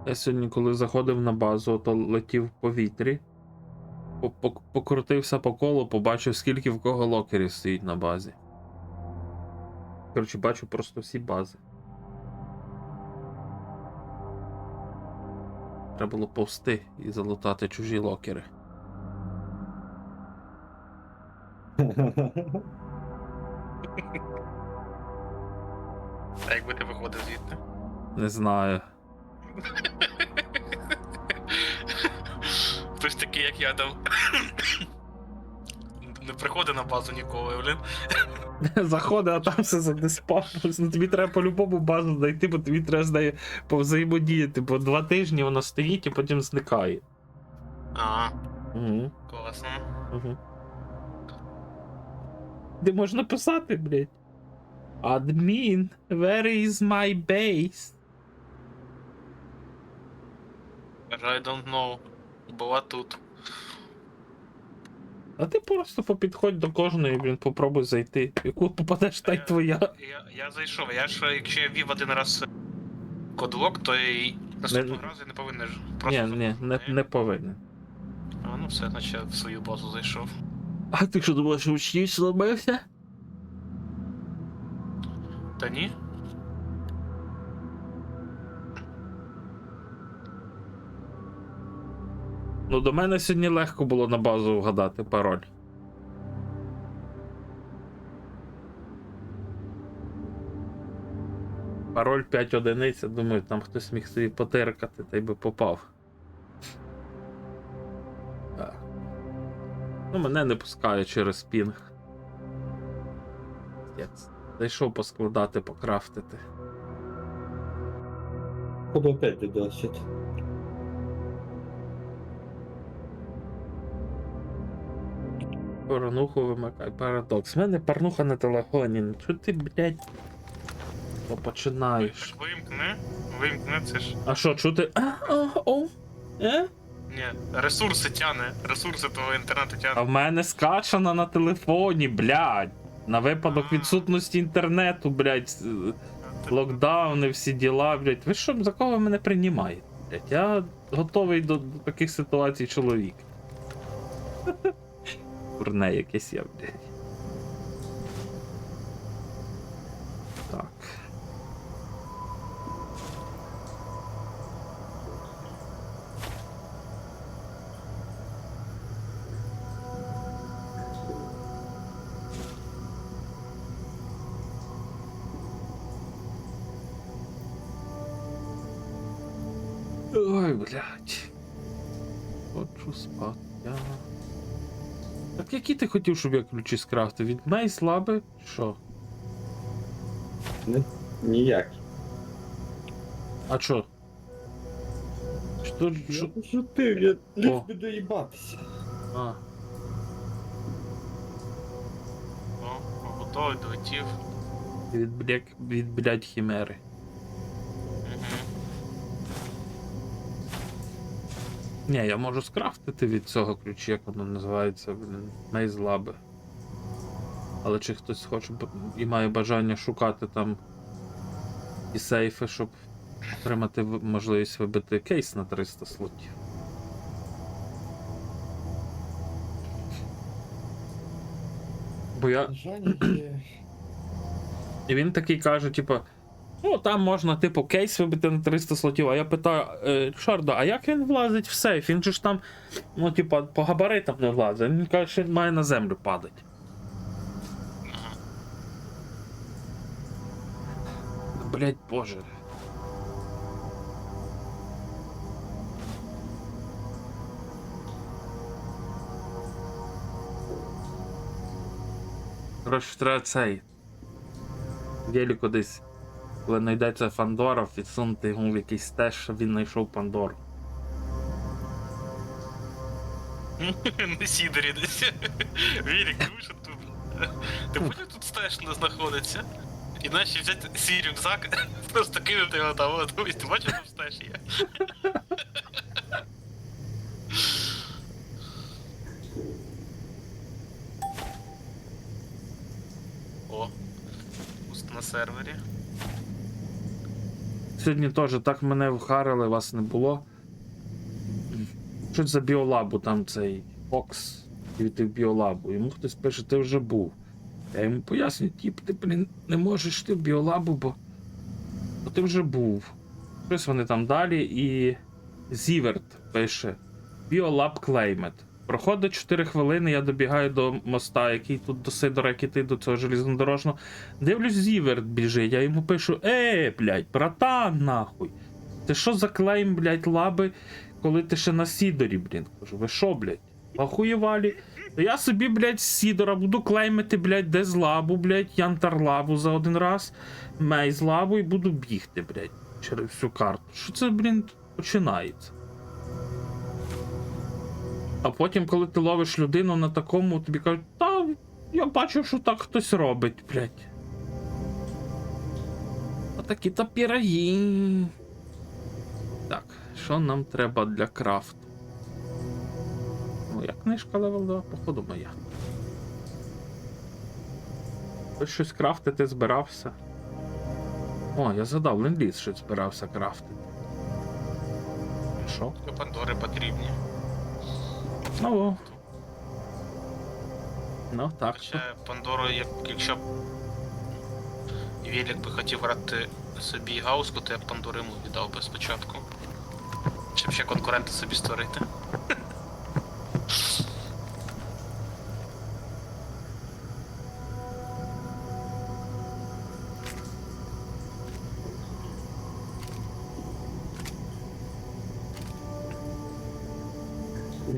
Я сьогодні, коли заходив на базу, то летів в повітрі, покрутився по колу, побачив, скільки в кого локерів стоїть на базі. Коротше, бачу просто всі бази. Треба було повсти і залутати чужі локери. А якби ти виходив звідти? Не знаю. Хтось такий, як я там. Не приходить на базу ніколи, блін. Заходи, а там все задеспавнилось. Ну тобі треба по-любому базу знайти, бо тобі треба з нею повзаємодіяти. Бо 2 тижні вона стоїть і потім зникає. Ага, Угу. класно. Угу. Де можна писати, блядь? Admin, where is my base? I don't know. Була тут. А ти просто попідходь до кожної, блін, попробуй зайти. Яку попадеш, та й твоя. Я зайшов, якщо я ввів один раз кодлок, то і наступного разу я не повинен ж просто. Ні, не повинен. А, ну все, значить я в свою базу зайшов. А ти що думаєш, учнів сломився? Та ні? Ну, до мене сьогодні легко було на базу вгадати пароль. Пароль 5 одиниць, я думаю, там хтось міг собі потеркати, та й би попав. Так. Ну, мене не пускає через пінг. Зайшов поскладати, покрафтити. Буду опять дедосить. Порнуху вимикай, парадокс. У мене порнуха на телефоні. Чого ти, блядь, починаєш? Так вимкни, це ж. А що, чути? Ні, ресурси тяне, ресурси твого інтернету А тяне. в мене скачано на телефоні, блядь. На випадок відсутності інтернету, блядь. Локдауни, всі діла, блядь. Ви що, за кого ви мене приймаєте? Блядь, я готовий до таких ситуацій чоловік. Курне якесь я, блядь. Так. Ой, блядь. Хочу спати. Так які ти хотів, щоб я ключі скрафтив? Від Мейс лаби? Що? Ніяк. А що? Що? Я пошутив, я ліг О. би доїбатися. А. О, готовий, долетів. Від, блядь, хімери. Ні, я можу скрафтити від цього ключі, як воно називається, Мейз лаби. Але чи хтось хоче і має бажання шукати там і сейфи, щоб отримати можливість вибити кейс на 300 слотів. Бо я... Бажання є. І він такий каже, типу, ну там можна, типу, кейс вибити на 300 слотів, а я питаю, Шардо, а як він влазить в сейф? Він же ж там, ну, типу, по габаритам не влазить. Він каже, що він має на землю падати. Блять, боже. Коротше, треба цей. Ділі кудись, коли знайдеться Фандора, відсунути йому в якийсь стеж, щоб він знайшов Пандору. На сідері десь. Вірік, дуже тут. Ти будеш тут стеж не знаходиться? І наче взяти свій рюкзак, просто кинути його там, от, ось, ти бачиш, там стеж є. О, пусто на сервері. Сьогодні теж так мене вхарили, вас не було. Щось за біолабу там цей Фокс від біолабу. Йому хтось пише, ти вже був. Я йому пояснюю, тіп, ти, блін, не можеш ти в біолабу, бо ти вже був. Щось вони там далі і Зіверт пише. Біолаб клеймет. Проходить 4 хвилини, я добігаю до моста, який тут до Сидора, який ти до цього железнодорожного. Дивлюсь, Зіверт біжить, я йому пишу, блядь, братан, нахуй. Ти що за клейм, блядь, лаби, коли ти ще на Сідорі, блін? Кажу, ви що, блядь, охуєвалі? Та я собі, блядь, з Сідора буду клеймити, блядь, Дезлабу, блядь, Янтарлабу за один раз, Мейзлабу і буду бігти, блядь, через всю карту. Що це, блін, починається? А потім, коли ти ловиш людину на такому, тобі кажуть, та, я бачив, що так хтось робить, блядь. Отакі-то піроги. Так, що нам треба для крафту? Моя книжка левел 2, походу моя. Хтось щось крафтити збирався. О, я згадав, ленд-ліз щось збирався крафтити. Що? Пандори потрібні. Ну, ну так. Хоча Пандору, якщо б Велик би хотів брати собі гауску, то я б Пандору йому віддав би спочатку. Щоб ще конкуренти собі створити.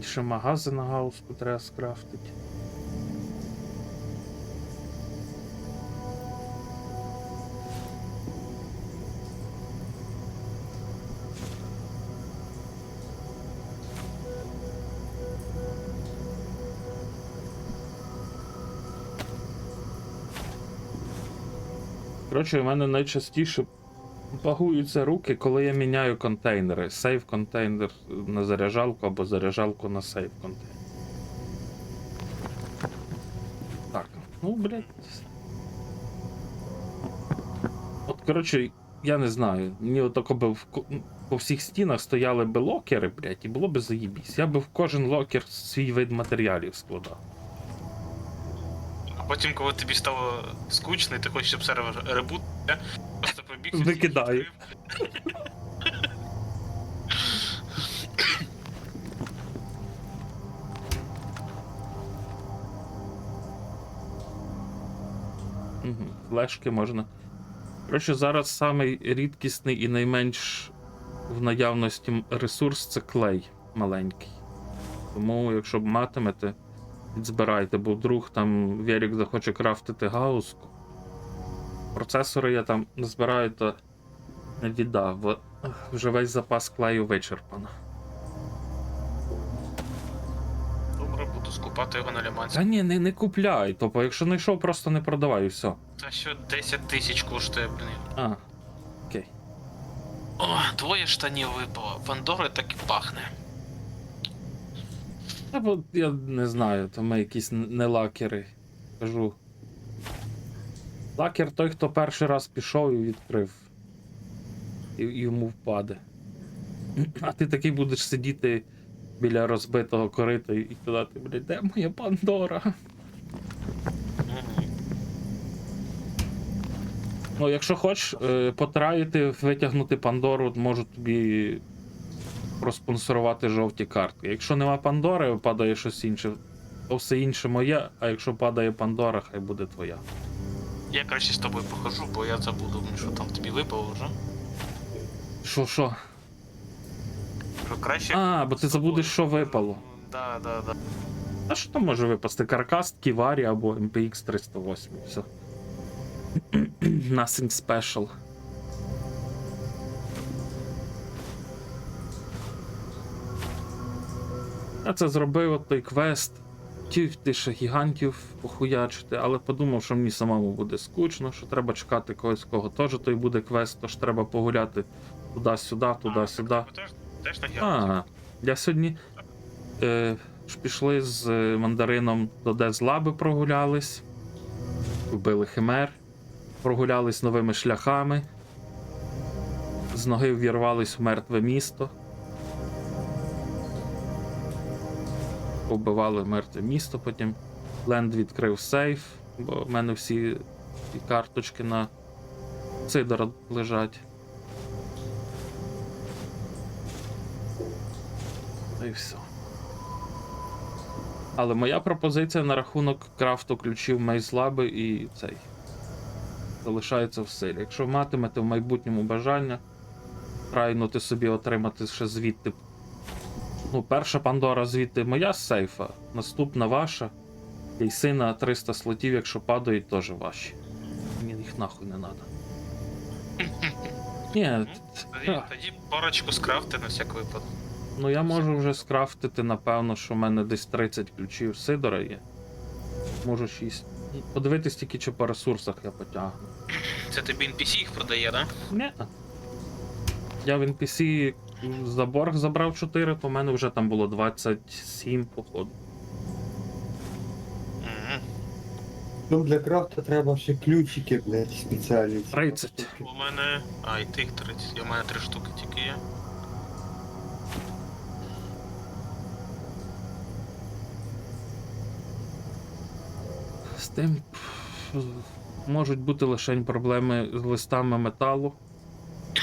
Ще магази на гауску треба скрафтити. Коротше, у мене найчастіше багуються руки, коли я міняю контейнери. Сейв контейнер на заряджалку або заряджалку на сейв контейнер. Так, ну, блядь. От, коротше, я не знаю. Мені отако би по всіх стінах стояли би локери, блядь, і було би заєбісь. Я би в кожен локер свій вид матеріалів складав. А потім, коли тобі стало скучно, і ти хочеш, щоб сервер ребут, просто пробіг. Викидаю. Угу, флешки можна. Коротше, зараз самий рідкісний і найменш в наявності ресурс це клей маленький. Тому, якщо б матимете, збирайте, бо вдруг там Велик захоче крафтити гауску. Процесори я там не збираю, то не віддав. Вже весь запас клею вичерпано. Добре, буду скупати його на ліманці. Та ні, не купляй. Тобто, якщо знайшов, просто не продавай і все. Та що 10 тисяч коштує, блін. А, окей. О, 2 штанів випало. Пандори так і пахне. Та бо я не знаю, то ми якісь не лакери. Кажу. Лакер той, хто перший раз пішов і відкрив. І йому впаде. А ти такий будеш сидіти біля розбитого корита і казати, блядь, де моя Пандора? Ну, якщо хочеш потраїти, витягнути Пандору, можу тобі проспонсорувати жовті картки. Якщо нема Пандори, падає щось інше, то все інше моє, а якщо падає Пандора, хай буде твоя. Я краще з тобою похожу, бо я забуду, що там тобі випало вже. Що? Що краще. А, бо ти забудеш, що випало. Да. А що там може випасти? Каркас, Ківарі або MPX 308. Все. Nothing special. Я це зробив от той квест. Хотів ти ще гігантів похуячити, але подумав, що мені самому буде скучно, що треба чекати когось, кого теж той буде квест, тож треба погуляти туди-сюди, туди-сюди. Теж на А, я сьогодні ж пішли з мандарином до Дезлаби прогулялись, вбили химер, прогулялись новими шляхами, з ноги ввірвались в мертве місто. Побивали мертве місто, потім Ленд відкрив сейф, бо в мене всі карточки на Сидора лежать. І все. Але моя пропозиція на рахунок крафту ключів Мейзлаби і цей залишається в силі. Якщо матимете в майбутньому бажання трайнути собі отримати ще звідти. Ну, перша Пандора звідти моя з сейфа, наступна ваша. І сина 300 слотів, якщо падають, теж ваші. Мені їх нахуй не треба. Ні, Тоді парочку скрафти на всяк випадок. ну я можу вже скрафтити, напевно, що в мене десь 30 ключів Сидора є. Можу 6. Подивитись тільки, чи по ресурсах я потягну. Це тобі NPC їх продає, да? Ні. Я в NPC за борг забрав 4, то в мене вже там було 27, походу. Мгм. Ну для крафта треба ще ключики, блядь, спеціальні. 30. У мене. А, і тих 30. У мене 3 штуки тільки є. З тим можуть бути лише проблеми з листами металу.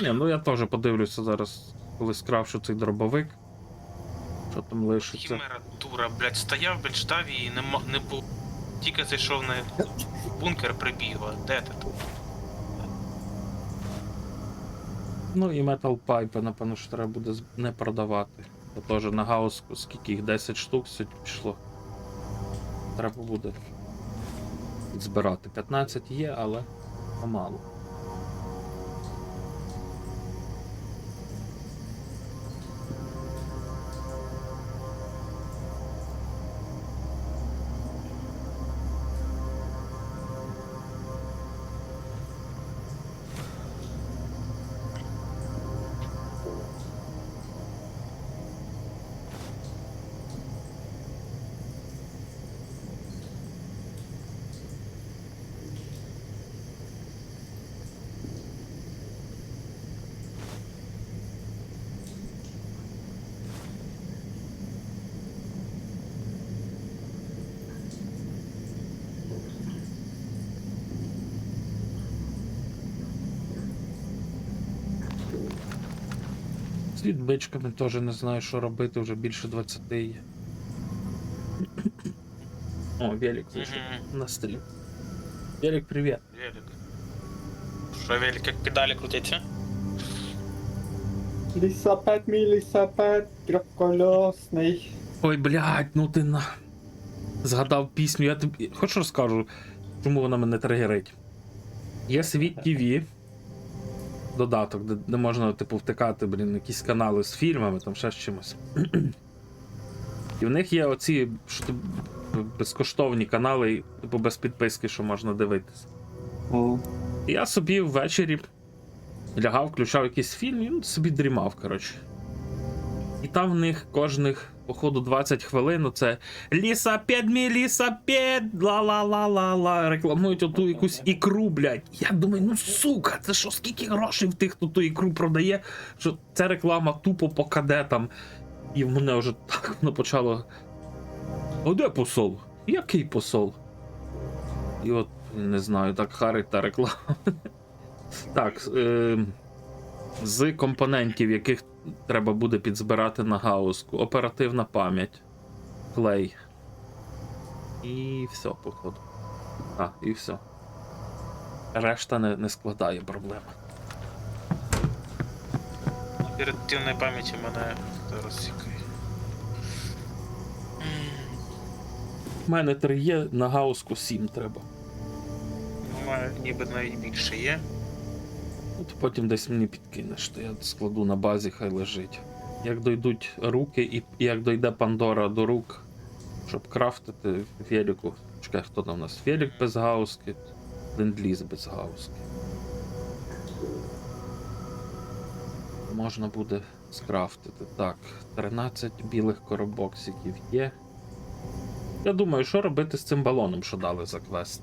Ні, ну я теж подивлюся зараз, коли скрафчу цей дробовик. Що там лишиться. Хімера дура, блядь, стояв, блядь, штав і не був. Тільки зайшов на бункер, прибігла. Де ти тут? Ну і Metal Pipe, напевно, що треба буде не продавати. Бо теж на гауску, скільки їх 10 штук сьогодні пішло. Треба буде збирати. 15 є, але помалу. З відбичками теж не знаю, що робити, вже більше 20 є. О, Велик вийшов на стрім. Велик, привіт. Велик. Що, Велик, як педалі крутяться? Лісапет, мій лісапет, трьохкольосний. Ой, блядь, ну ти на. Згадав пісню, я тобі. Хоч розкажу, чому вона мене тригерить. Є Світ ТВ, додаток, де можна, типу, втикати, блін, якісь канали з фільмами, там ще з чимось. І в них є оці що, безкоштовні канали, типу, без підписки, що можна дивитися. І я собі ввечері лягав, включав якийсь фільм і собі дрімав, коротше. І там в них кожних, походу, 20 хвилин це лісапед, мій лісапед, ла-ла-ла-ла-ла, рекламують оту якусь ікру, блядь. Я думаю, ну сука, це що, скільки грошей в тих, хто ту ікру продає, що ця реклама тупо по кадетам. І в мене вже так воно почало. А де посол? Який посол? І от, не знаю, так харить та реклама. Так, з компонентів, яких треба буде підзбирати на гауску. Оперативна пам'ять. Клей. І все, походу. А, і все. Решта не складає проблеми. Оперативної пам'яті мене розсікає. У мене 3 є, на гауску 7 треба. У мене ніби навіть більше є. От потім десь мені підкинеш, то я складу на базі, хай лежить. Як дойдуть руки і як дойде Пандора до рук, щоб крафтити Велику. Чекай, хто там у нас? Велик без гауски, Ленд-ліз без гауски. Можна буде скрафтити. Так, 13 білих коробоксиків є. Я думаю, що робити з цим балоном, що дали за квест.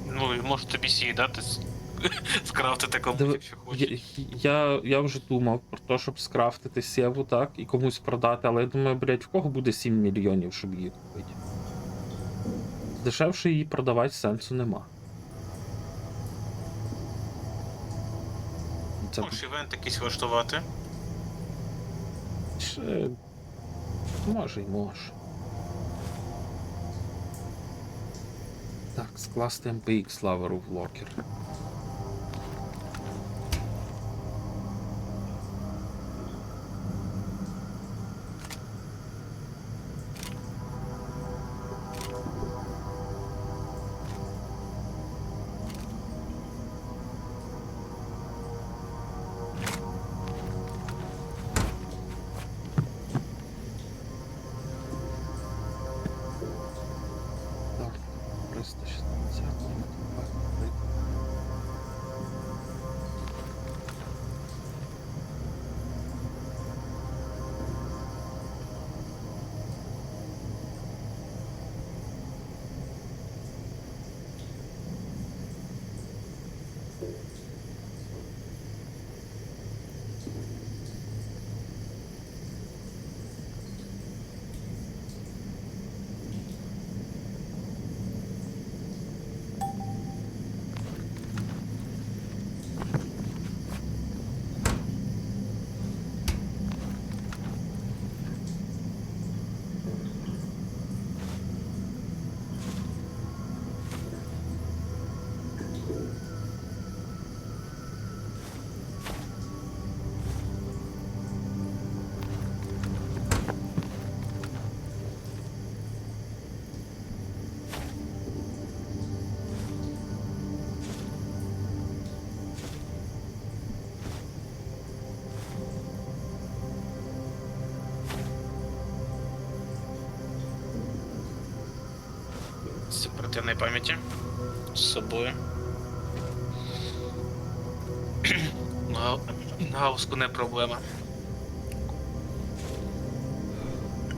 Ну, і може тобі сій дати скрафтити комусь, Диви, якщо хочеш. я вже думав про те, щоб скрафтити сєву, так, і комусь продати, але я думаю, блядь, в кого буде 7 мільйонів, щоб її купити? Дешевше її продавати сенсу нема. Це Можеш івент якийсь влаштувати. ще... Може й може. Так, скласти MPX лаверу в локер. Так, 360. З оперативної пам'яті. З собою. На гауску не проблема.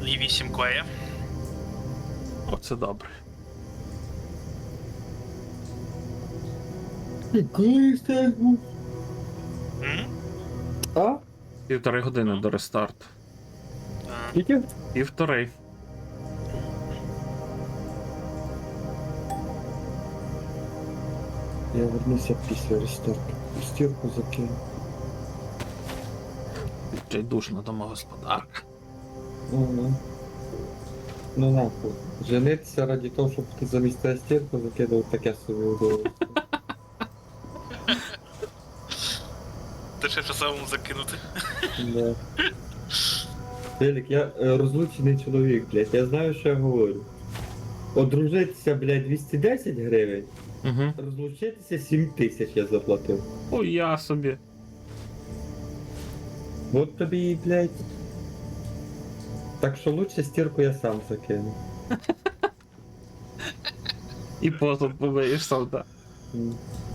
І 8 клея. Оце добре. Коли стек був? М? А? 1,5 години до рестарту. Так. Скільки? 1,5. Я вернуся після рестарту. Стірку закину. Відчайдушна домогосподарка. Ага. Ну нахуй. Жениться раді того, щоб ти замість тебе стірку закидав, таке собі удовольствие. Ти ще самому закинути. Да. Велик, я розлучений чоловік, блядь, я знаю, що я говорю. Одружитися, блядь, 210 гривень, Угу. розлучитися 7 тисяч я заплатив. Ой, я собі. От тобі, блядь. Так що лучше стірку я сам закину. І посуд помиєш сам, так.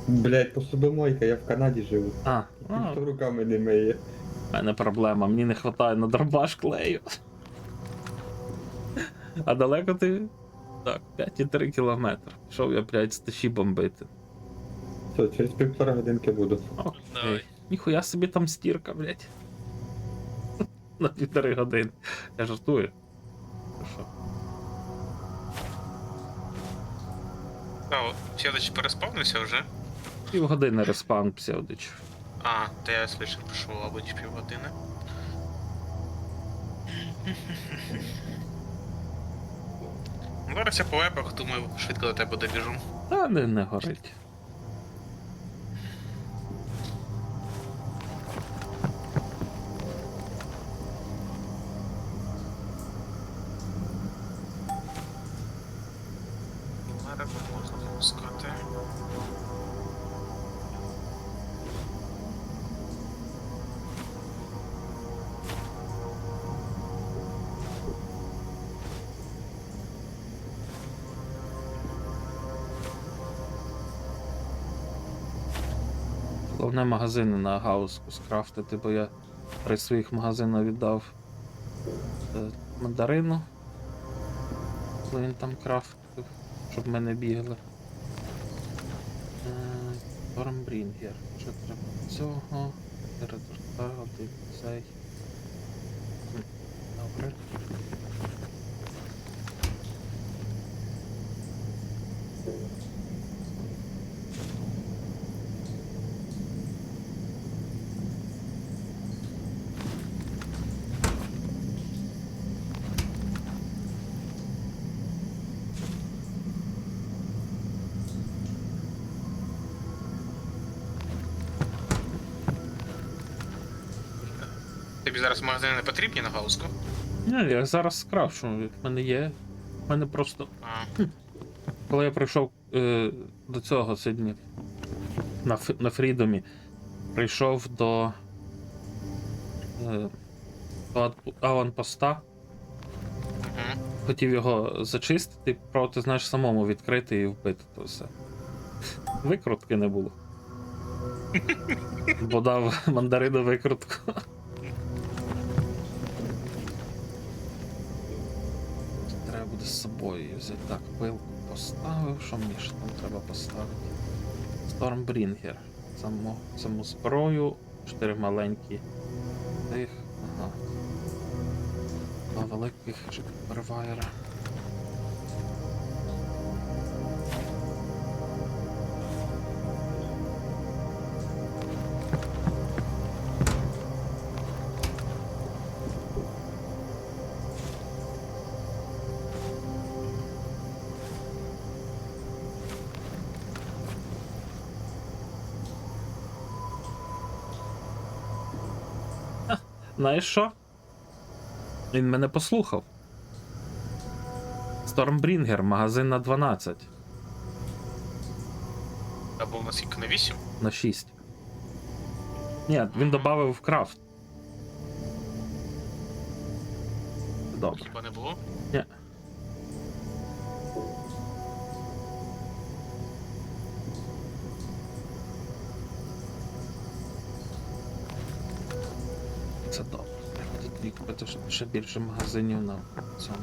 Блядь, посудомойка, я в Канаді живу. Ніхто руками не миє. У мене проблема, мені не вистачає на дробаш клею. А далеко ти? Так, 5,3 кілометри. Пішов я, блядь, стащі бомбити. Все, через 1,5 годинки буду. Окей. Давай. Ніхуя собі там стірка, блядь. На 1,5 години. Я жартую. Що? А, Сєдич переспавнився вже? Півгодини респаун псевдич. А, то я слышав, пройшло, мабуть, півгодини. Ну, зараз я по вебах, думаю, швидко до тебе добіжу. Та не горить. Мере можна запускати. Головне магазини на гауску скрафтити, бо я 3 своїх магазини віддав мандарину. Коли він там крафтив, щоб ми не бігли. Stormbringer. Що треба цього? Редостати, цей. Добре. Тобі зараз магазини не потрібні на гауску? Ні, я зараз скрафчу. В мене є. В мене просто. А, Коли я прийшов до цього сьогодні на Фрідомі, прийшов до аванпоста, угу. хотів його зачистити, проти, знаєш, самому відкрити і вбити то все. Викрутки не було. Бо дав мандарину викрутку. Треба буде з собою взяти. Так, пилку поставив. Що мені ще там треба поставити? Stormbringer. Саму зброю. 4 маленькі. Тих. Ага. 2 великих первайера. Знаєш що? Він мене послухав. Stormbringer, магазин на 12. А був на скільки, на 8? На 6. Ні, він додав в крафт. Добре. Хіба не було? Ні. Це добре. Треба тут купити ще більше магазинів на цьому.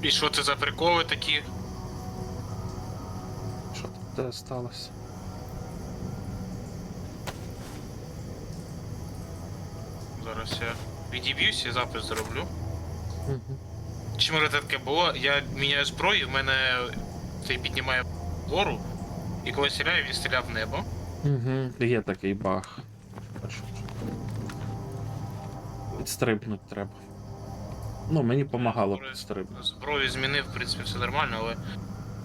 І що це за приколи такі? Що тут де сталося? Зараз я відіб'юся і запис зроблю. Угу. Чи може таке було? Я міняю зброю, в мене цей піднімає вгору, і коли стріляю, він стріляв в небо. Угу. Є такий баг. Підстрибнути треба. Ну, мені помагало підстрибнути. Зброю змінив, в принципі, все нормально, але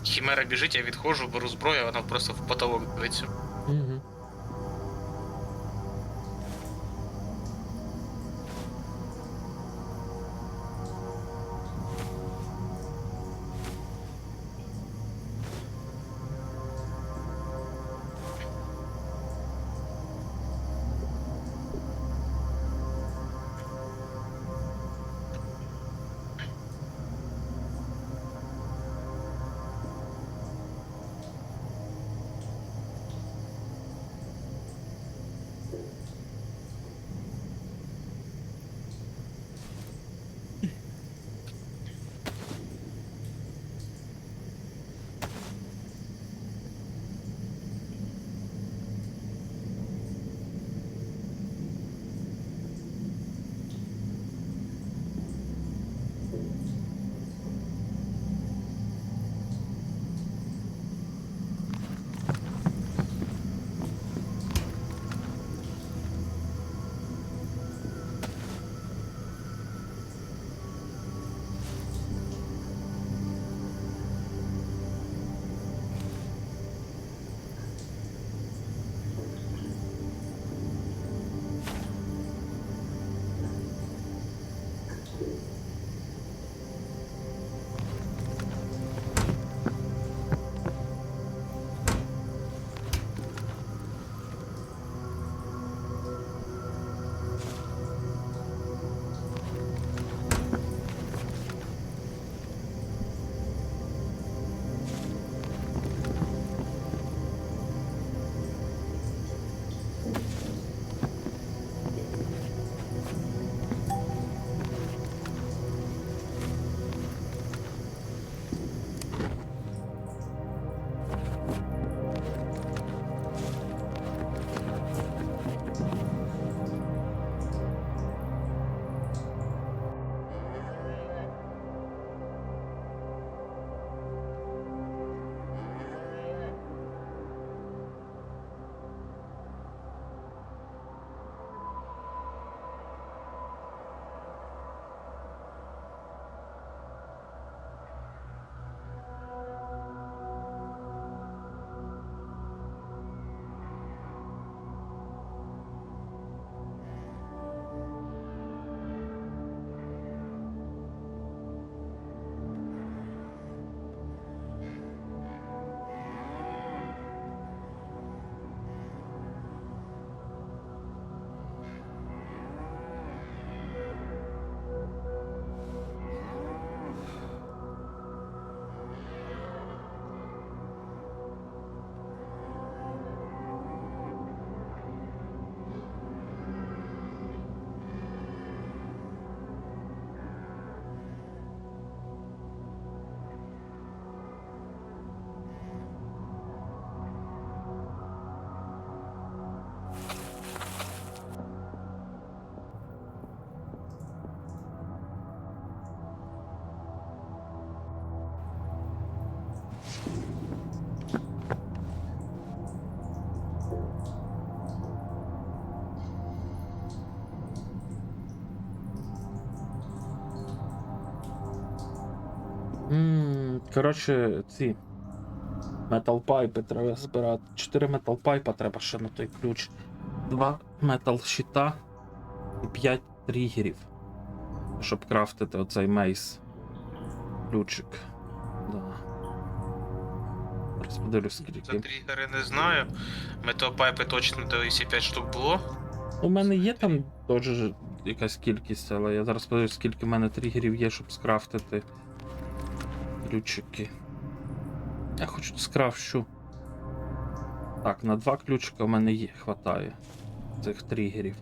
хімера біжить, я відходжу, беру зброю, а вона просто в потолок дивиться. Угу. Коротше, ці метал пайпи треба збирати. 4 метал пайпа треба ще на той ключ. 2 метал щита і 5 тригерів. Щоб крафтити оцей мейс. Ключик. Да. Зараз подивлюсь, За скільки. тригери не знаю. Металпайпи точно дивися 5 штук було. У мене є там теж якась кількість, але я зараз подивлюсь, скільки в мене тригерів є, щоб скрафтити ключики. Я хочу скрафчу. Так, на 2 ключика в мене є, хватає цих тригерів.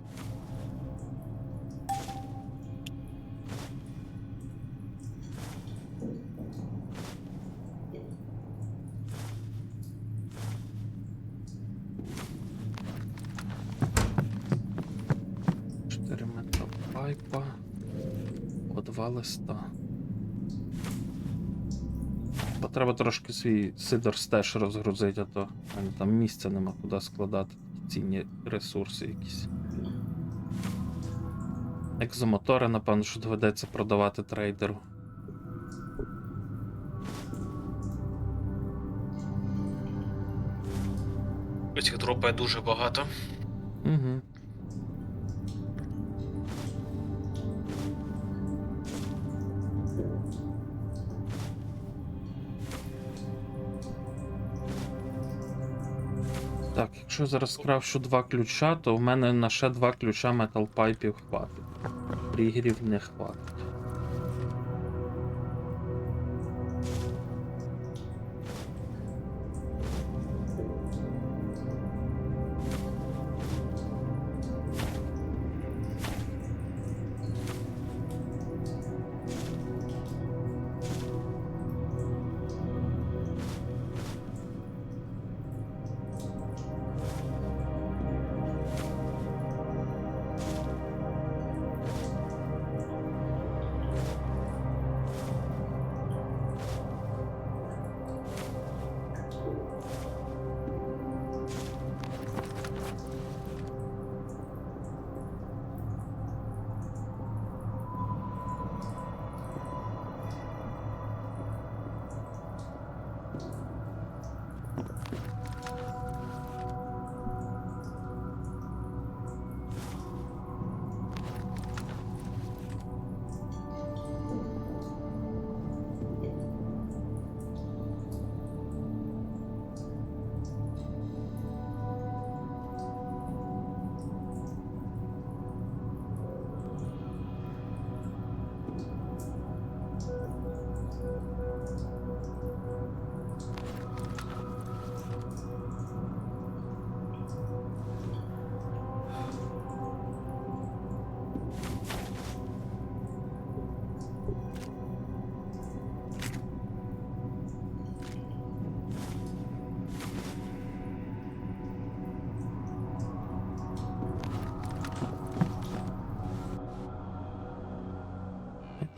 Чотири металпайпа. По 2 листа. Бо треба трошки свій сидор стеж розгрузити, а то в мене там місця нема куди складати цінні ресурси якісь. Екзомотори, напевно, що доведеться продавати трейдеру. Цих дропає дуже багато. Угу. Так, якщо зараз скрафчу 2 ключа, то в мене на ще 2 ключа металпайпів хватить. Тригерів не хватить.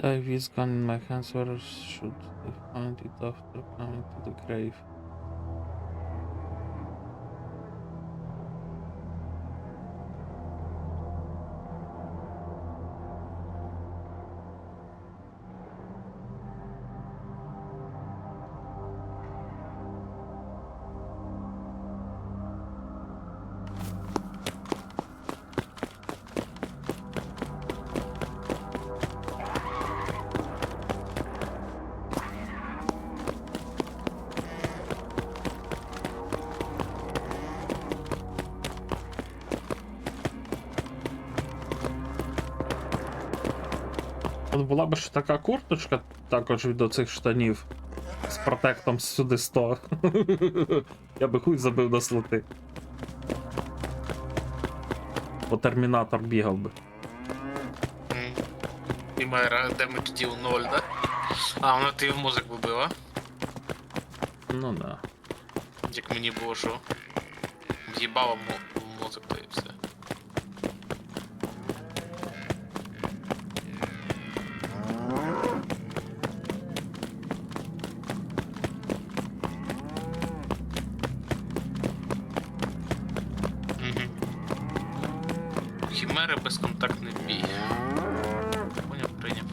I have this gun in my hands, where should I find it after coming to the grave? От була б ще така курточка, також від оцих штанів з протектом сюди 100. Я би хуй забив на слоти. По термінатор бігав би. І має демедж діл 0, да? А, воно ти в мозок вибила. Ну да. Як мені було, що в'їбало мозок, то і все. Хімери безконтактний бій. Поняв, прийняв.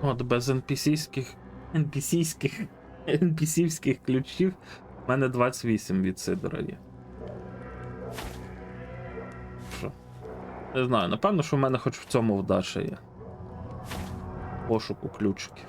От без NPC-вських ключів в мене 28 від Сидора є. Що? Не знаю, напевно, що в мене хоч в цьому вдача є. Пошуку ключиків.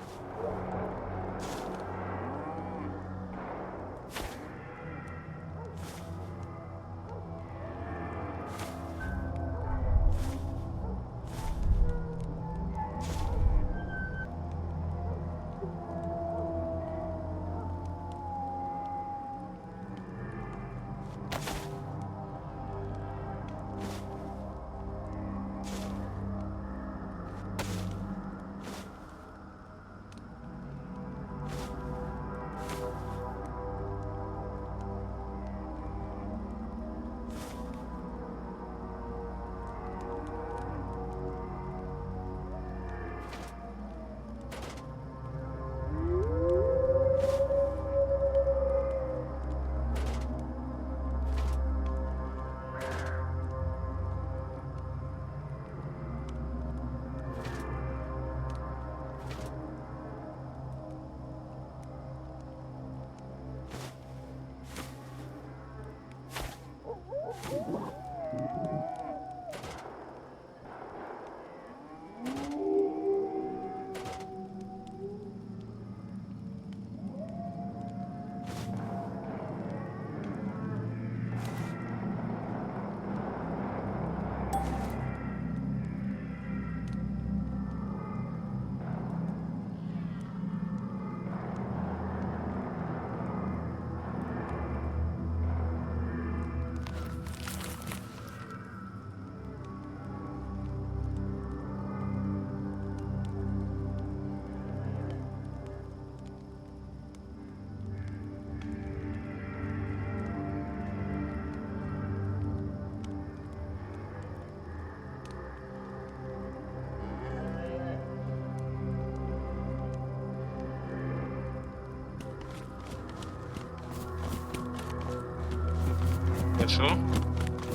Що?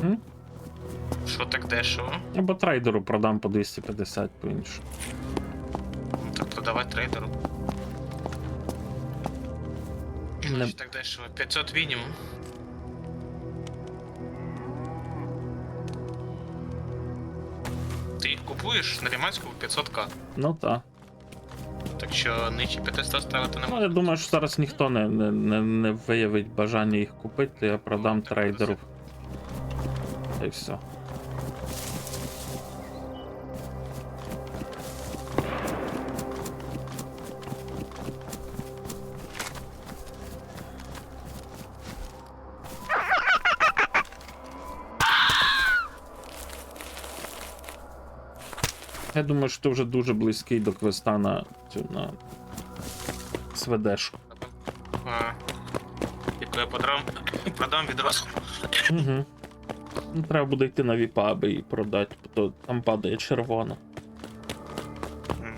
М? Що так дешево? Або трейдеру продам по 250 по іншому. Ну, так то давай трейдеру. Не- Що так дешево? 500 мінімум. Ти їх купуєш на Ліманську 500к. Ну так. Так що нижче 500 ставити не Ну, я можна. думаю, що зараз ніхто не виявить бажання їх купити, то я продам так, трейдеру. Та й все. Я думаю, що ти вже дуже близький до квеста на цю на СВДшку. А, яку я продам відразу. Угу. Ну, треба буде йти на віпа, аби її продати, бо то там падає червона. М.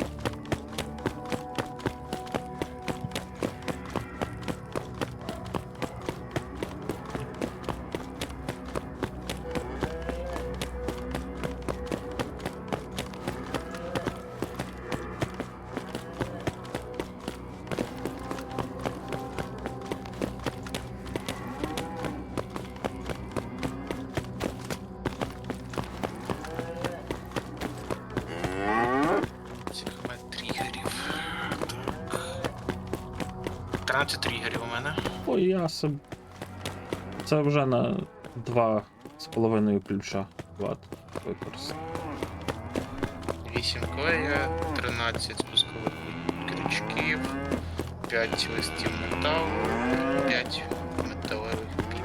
Цих тригерів. Так. 13 тригерів у мене. Ой, я собі. Це вже на 2,5 ключа хватить використати. 8 клея, 13 спускових крючків, 5 листів металу, 5 металевих піп.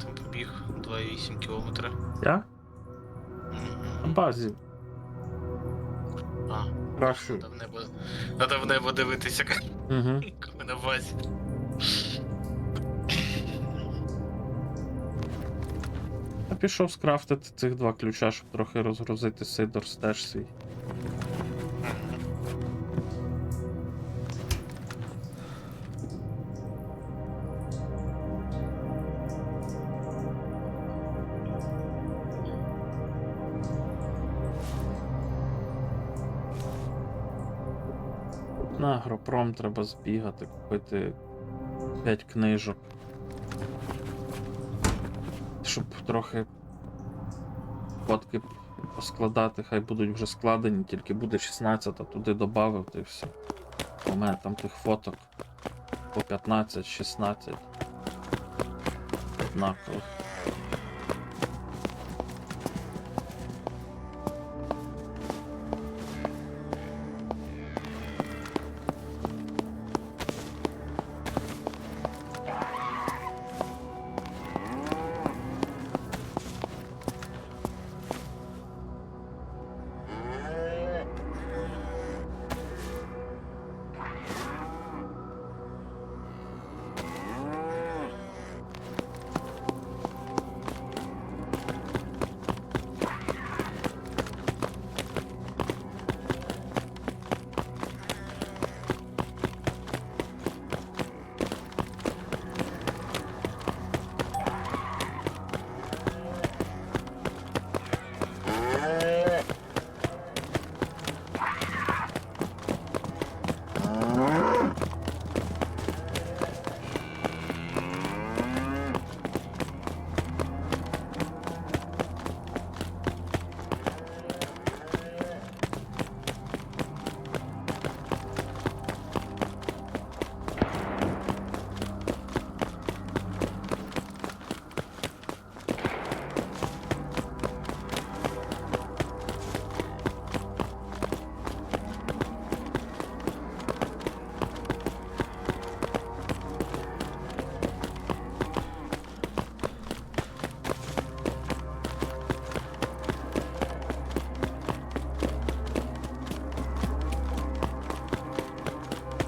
там побіг 2,8 кілометри. Я? На базі. А, Краще. надо в небо дивитися, Угу. коли на базі. Я пішов скрафтити цих 2 ключа, щоб трохи розгрузити Сидор стеж свій. На агропром треба збігати, купити 5 книжок. Щоб трохи фотки поскладати, хай будуть вже складені, тільки буде 16, а туди додав, і все. У мене там тих фоток по 15-16. Однаково.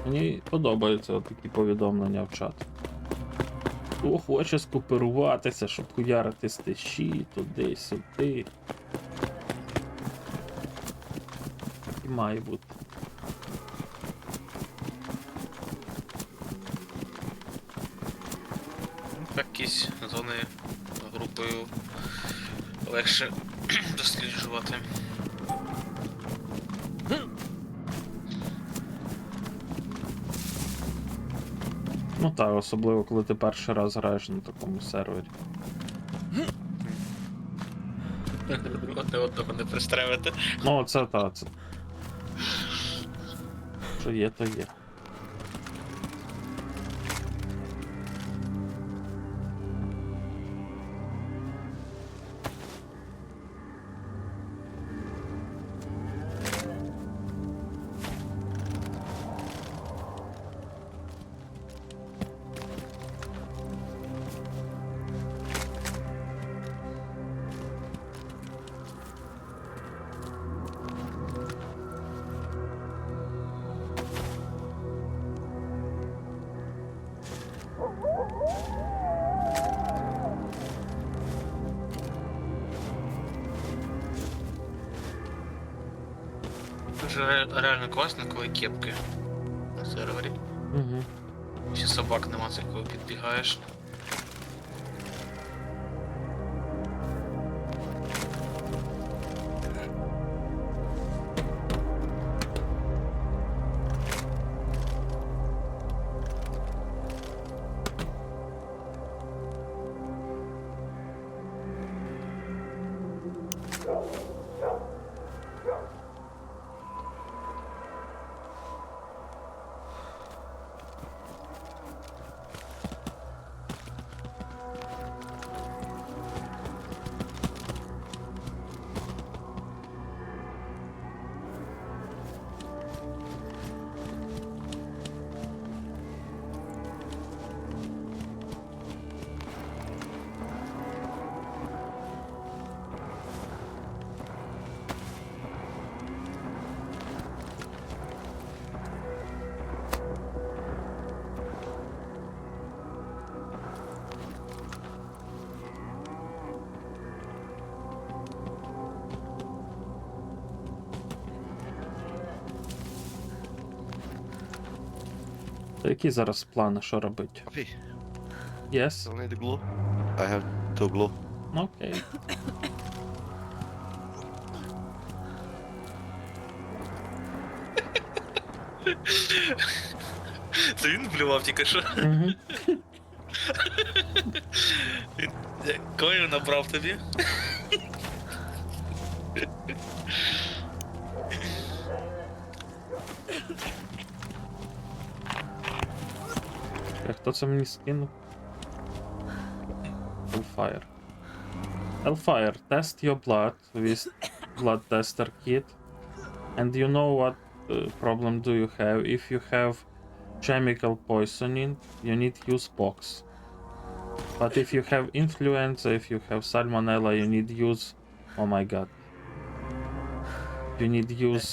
Мені подобаються такі повідомлення в чат. Хто хоче скооперуватися, щоб хуярити стежі, туди-сюди. І має бути. Якісь зони групою легше досліджувати. Ну так, особливо коли ти перший раз граєш на такому сервері. Одне одного не пристрелити. Ну це та, це. Що є, то є. Дуже реально класно, коли кепки на сервері. Угу. Ще собак нема, це коли підбігаєш. То які зараз плани, що робити? Coffee. Yes? Still need the glue? I have 2 glue. Окей. Це він вблював тільки що. Угу. Коли він набрав тобі? Хто це мені скинув? Hellfire. Hellfire, test your blood with blood tester kit. And you know what problem do you have? If you have chemical poisoning, you need use box. But if you have influenza, if you have salmonella, you need use. Oh my god. You need use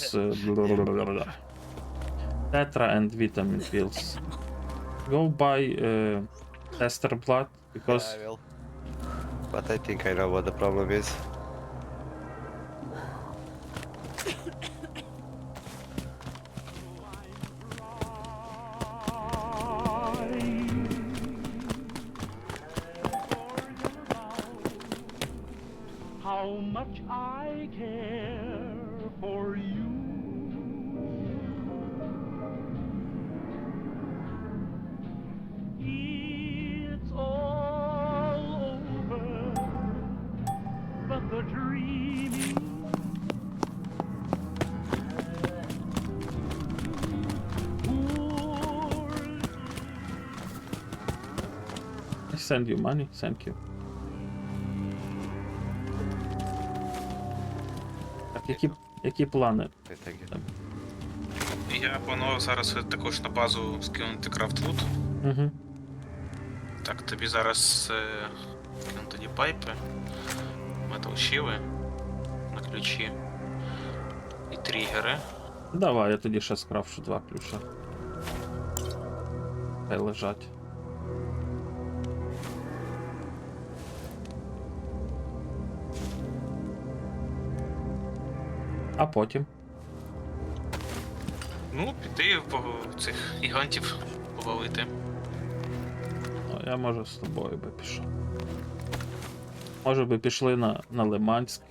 tetra and vitamin pills. Go buy tester blood because I will. But I think I know what the problem is. How much I care for you. It's all over, but the dreaming. Poor I send you money, thank you. Так, які плани? Okay, thank you. Я планував зараз також на базу скинути крафтлут. Угу. Так, тобі зараз кину тоді пайпи, металшіви на ключі і тригери. Давай, я тоді ще скрафчу 2 ключа. Хай лежать. А потім? Ну, піти по цих гігантів повалити. Ну, я може з тобою би пішов. Може би пішли на Лиманськ.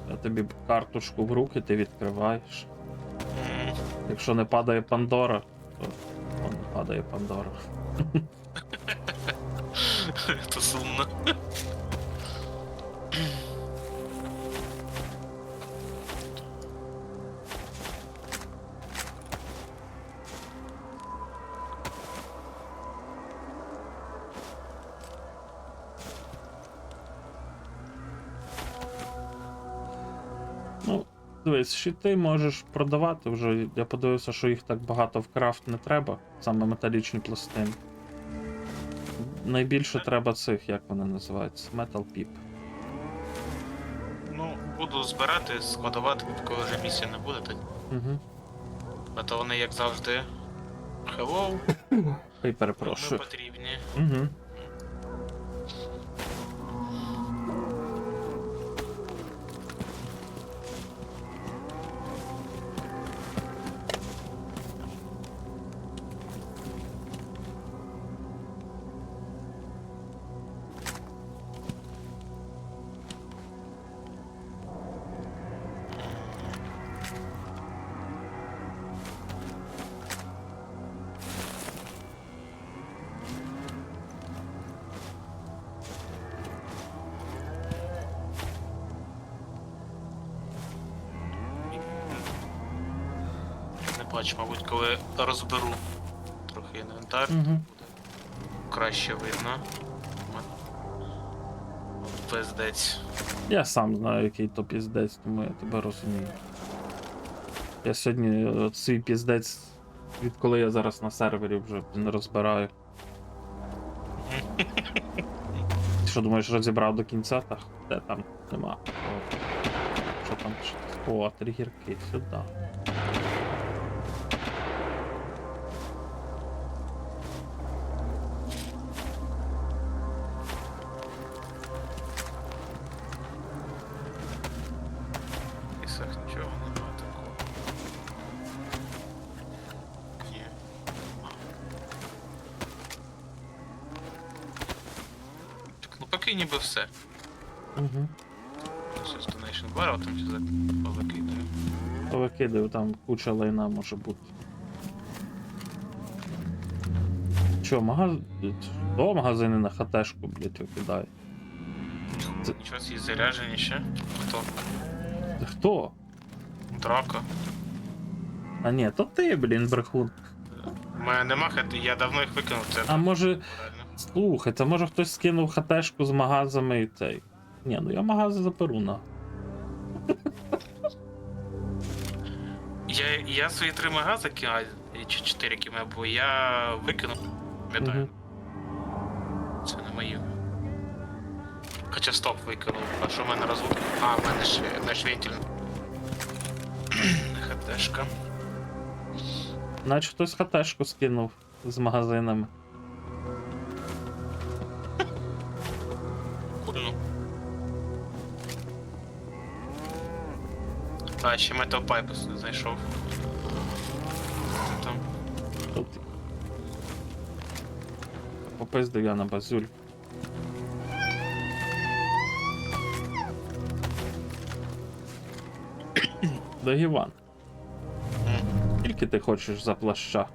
Я тобі карточку в руки, ти відкриваєш. Якщо не падає Пандора, то не падає Пандора. Це сумно. Ну, дивись, щити можеш продавати вже. Я подивився, що їх так багато в крафт не треба, саме металічні пластини. Найбільше треба цих, як вони називаються, Metal Pip. Ну, буду збирати, складувати, коли вже місія не буде, тоді. Угу. А то вони, як завжди, hello, Хай ми перепрошую. потрібні. Угу. Не бачу, мабуть, коли розберу трохи інвентар, Угу. краще видно. Пиздець. Я сам знаю, який то піздець, тому я тебе розумію. Я сьогодні свій піздець, відколи я зараз на сервері вже не розбираю. Ти що думаєш, розібрав до кінця? Та де там нема. О, що там? О, тригірки, сюди. Ісах, нічого нема такого. Ні. поки ніби все. Угу. Щось Donation Bar, а там ще повикидаю. Викидаю, там куча лайна може бути. Чо, До магазини на хатешку, блять, викидає. Нічого собі заряджені ще. Хто? Ти хто? Драко. А ні, то ти, блін, брехун. У мене нема хати, я давно їх викинув, це А може, правильно. слухай, це може хтось скинув хатешку з магазами і цей. Ні, ну я магази заперу на. Я свої 3 магази кидаю, чи 4 кіме, бо я викинув. Пам'ятаю. Мгм. Це не мої. Хоча стоп викинув, а що в мене розвук? А, в мене ще наш вентиль. ХТшка. Наче хтось хатешку скинув з магазинами. Кульну. А, ще Metal Pipe знайшов. Там. Тут. Попиздив я на базюль. Дагіван. Скільки ти хочеш за плаща?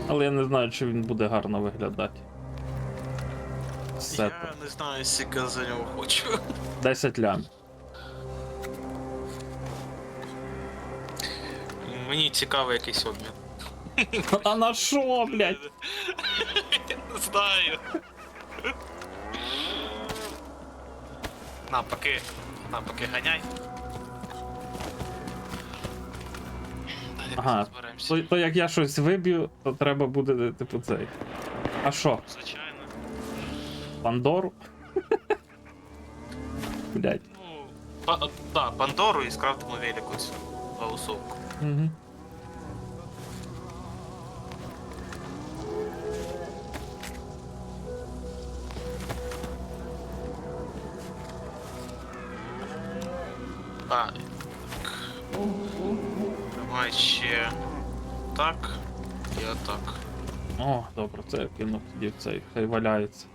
Але я не знаю, чи він буде гарно виглядати. Сета. Я не знаю, скільки за нього хочу. 10 лям. Мені цікавий якийсь обмін. А на що, блядь? Я не знаю. На, поки ганяй. Далі Ага, розберемося. То як я щось виб'ю, то треба буде, типу, цей. А що, Звичайно. Пандору? Блядь. Ну, да, Пандору і скрафтимо велику цю голосовку. Угу. А, тримай ще так і отак. О, добре, це я кинув тоді в цей, хай валяється.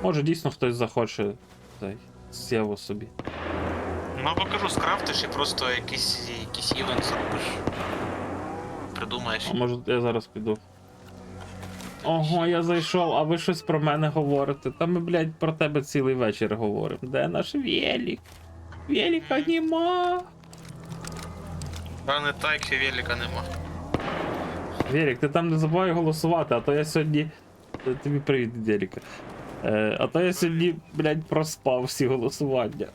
Може дійсно хтось захоче цей сєву собі. Ну, або кажу, скрафтиш і просто якийсь івент зробиш. Придумаєш. А може я зараз піду. Ого, я зайшов, а ви щось про мене говорите. Та ми, блядь, про тебе цілий вечір говоримо. Де наш велик? Велика нема. Пане так, велика нема. Велик, ти там не забувай голосувати, а то я сьогодні. Тобі привіт, Велика. А то я сьогодні, блядь, проспав всі голосування.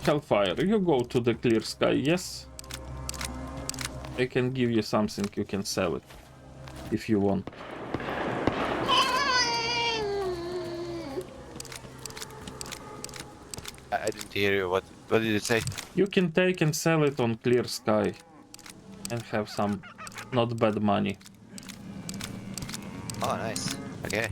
Hellfire, you go to the clear sky, yes? I can give you something, you can sell it. If you want. I didn't hear you. What did you say? You can take and sell it on clear sky. And have some not bad money. Oh, nice. Okay.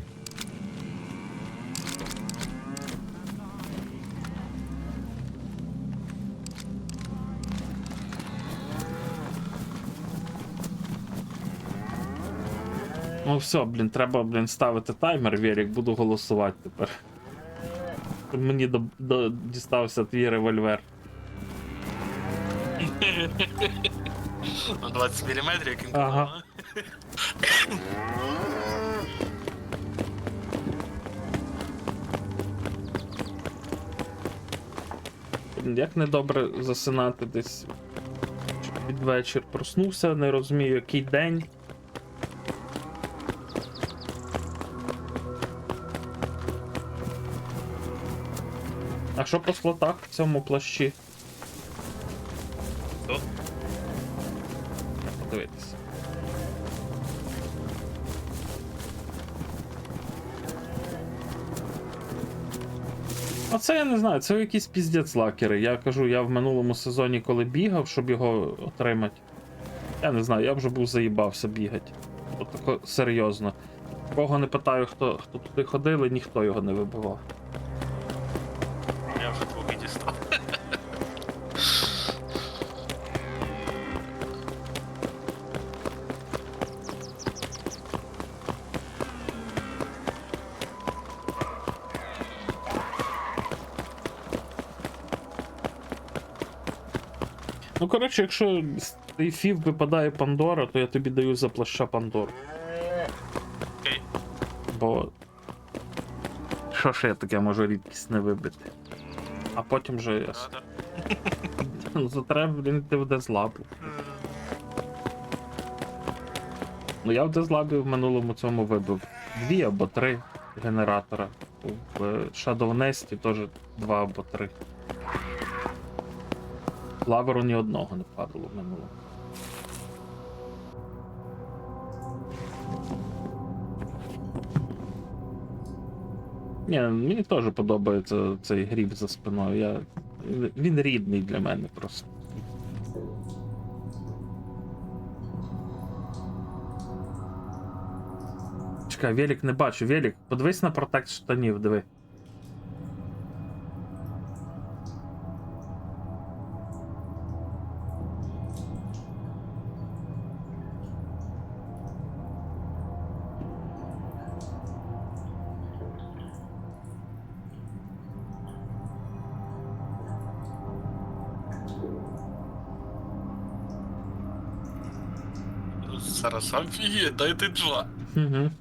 Ну все, блін, треба, блін, ставити таймер, Верік, буду голосувати тепер. Щоб мені дістався твій револьвер. На 20 мм, яким Ага. Блін, як недобре засинати десь під вечір. Проснувся, не розумію, який день. А що по слотах в цьому плащі? Що? Подивитися. А це я не знаю, це якісь піздець лакери. Я кажу, я в минулому сезоні, коли бігав, щоб його отримати. Я не знаю, я вже був заїбався бігати. От тако серйозно. Кого не питаю, хто туди ходили, ніхто його не вибивав. Я вже двох дістав. Ну, коротше, якщо з сейфів випадає Пандора, то я тобі даю за плаща Пандору. Окей. Бо. Що ж я таке можу рідкісне вибити? А потім же я. Да-да. Ну, то треба, блін, йти в Дезлабу. Ну я в Дезлабі в минулому цьому вибив 2 або 3 генератора. В Shadow Nest теж 2 або 3. Лаверу ні одного не падало в минулому. Ні, мені теж подобається цей гріб за спиною. Він рідний для мене просто. Чекай, велик не бачу. Велик, подивись на протект штанів, диви. Зараз офігеть, дайте 2. Угу.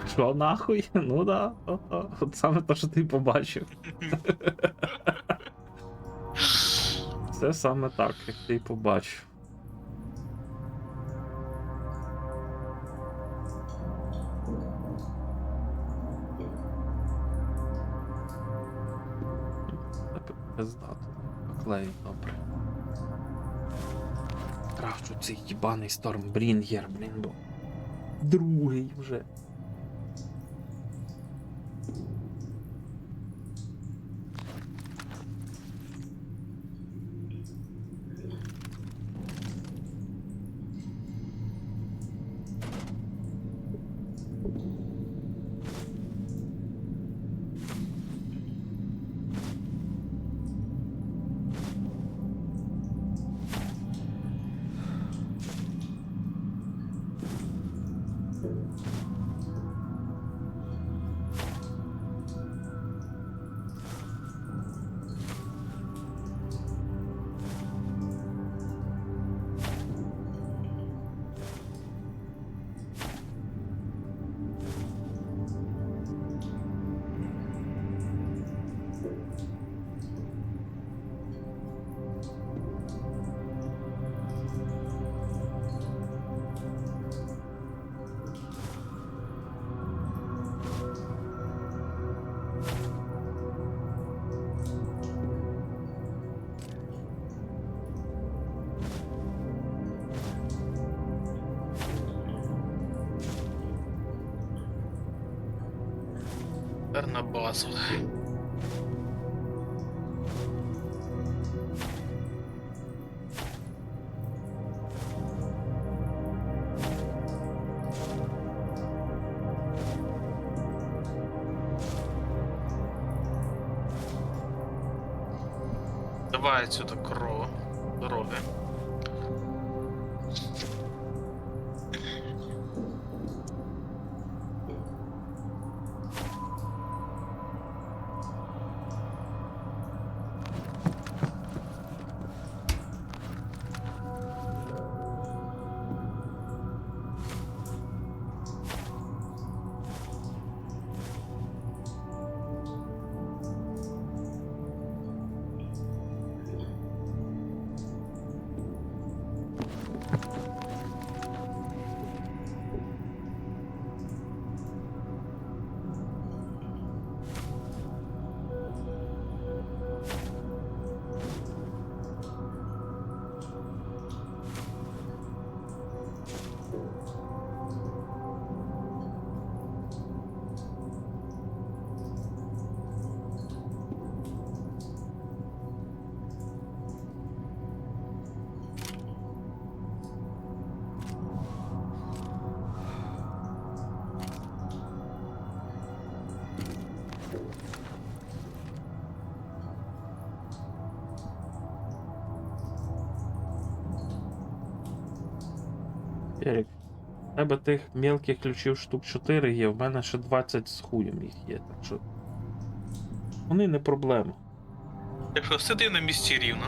Що нахуй? Ну да. От саме те, що ти побачив. Це саме так, як ти побачив. Пиздато. Поклею, добре. Крафчу цей їбаний Стормбрінгер, блін, бо другий вже. Тепер на базу. Давай отсюда корову. Дороги. Ерік, в тебе тих мелких ключів штук 4 є, в мене ще 20 з хуєм їх є, так що. Вони не проблема. Якщо сиди на місці рівно.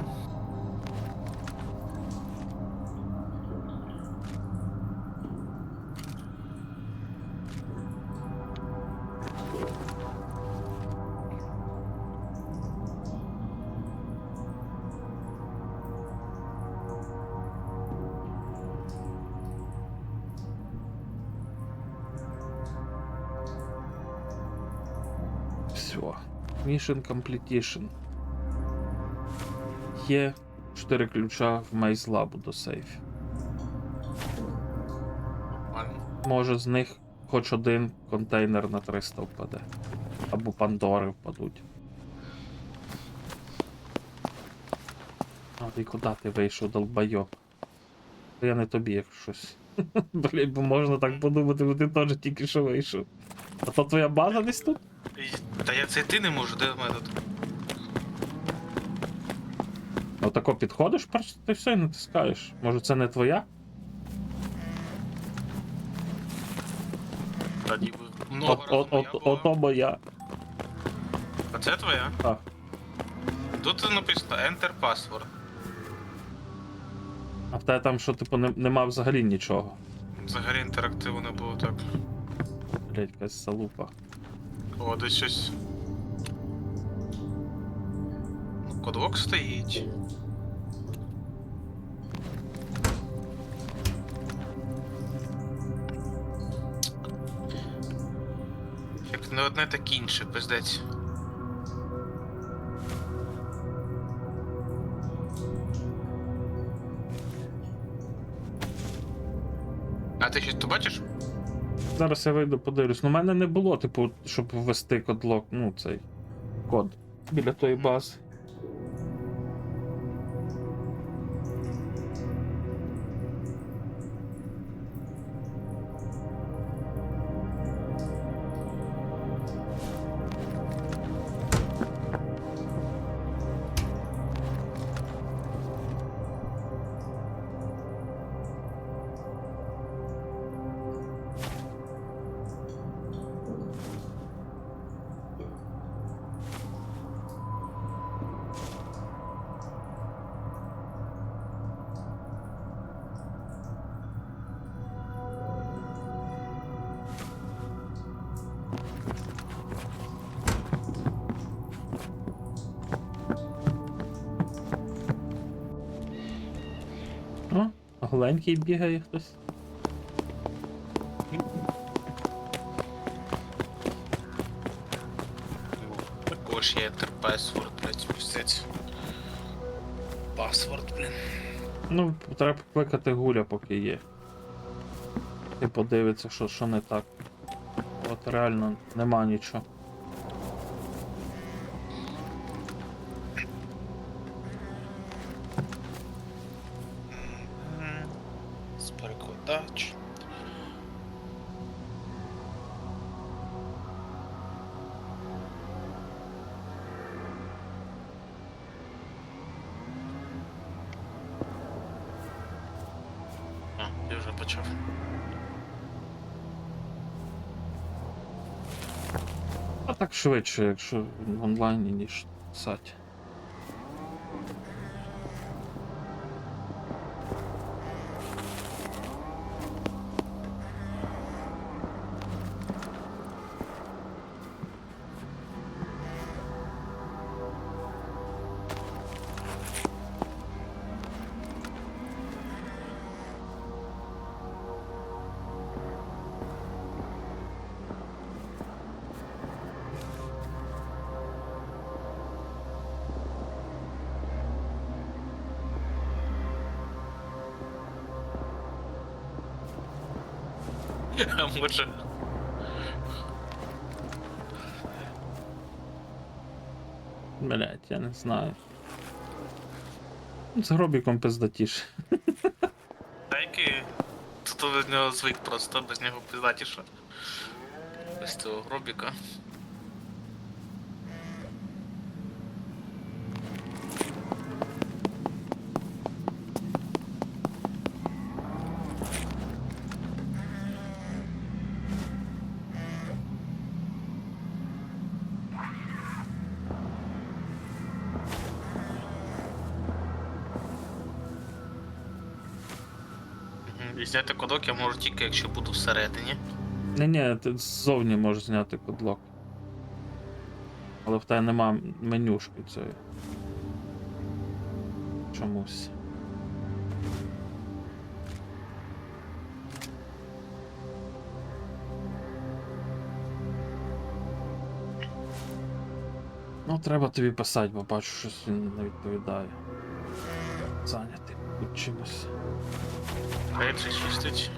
Все. Mission completion. Є 4 ключа в Maze Lab до сейфів. Нормально. Може з них хоч один контейнер на 300 впаде. Або Пандори впадуть. А ти куди ти вийшов, долбайоб? Я не тобі, як щось. Блін, бо можна так подумати, бо ти теж тільки що вийшов. А то твоя база десь тут? Та я зайти не можу, де в мене тут? Отако підходиш, перш ти все і натискаєш. Може це не твоя? Та ніби много разів моя була. Ото моя. А це твоя? Так. Тут написано Enter Password. А в тебе там що, типу, нема взагалі нічого. Взагалі інтерактиву не було так. Блять, якась салупа. О, десь щось. Ну, кодвок стоїть. Як не одне, так інше, пиздець. А ти щось тут бачиш? Зараз я вийду, подивлюсь. Ну, в мене не було, типу, щоб ввести кодлок, ну, цей код біля тої бази. О, голенький бігає хтось. Також є Enter Password, блять, пиздець. Паспорт, блін. Ну, треба покликати Гуля, поки є. І подивиться, що не так. От реально нема нічого. З перекладач. А, я вже почав. А так швидше, якщо в онлайні, ніж писати. А може. Блять, я не знаю. З гробіком пиздатіше. Та який. Тут без нього звик просто, без нього пиздатіше. Без цього гробіка. І зняти кодок я можу тільки, якщо буду всередині. Ні, ти ззовні можеш зняти кодлок. Але в тебе нема менюшки цієї. Чомусь. Ну, треба тобі писати, бо бачу, щось він не відповідає. Зайнятий тут чимось. Речі чистить.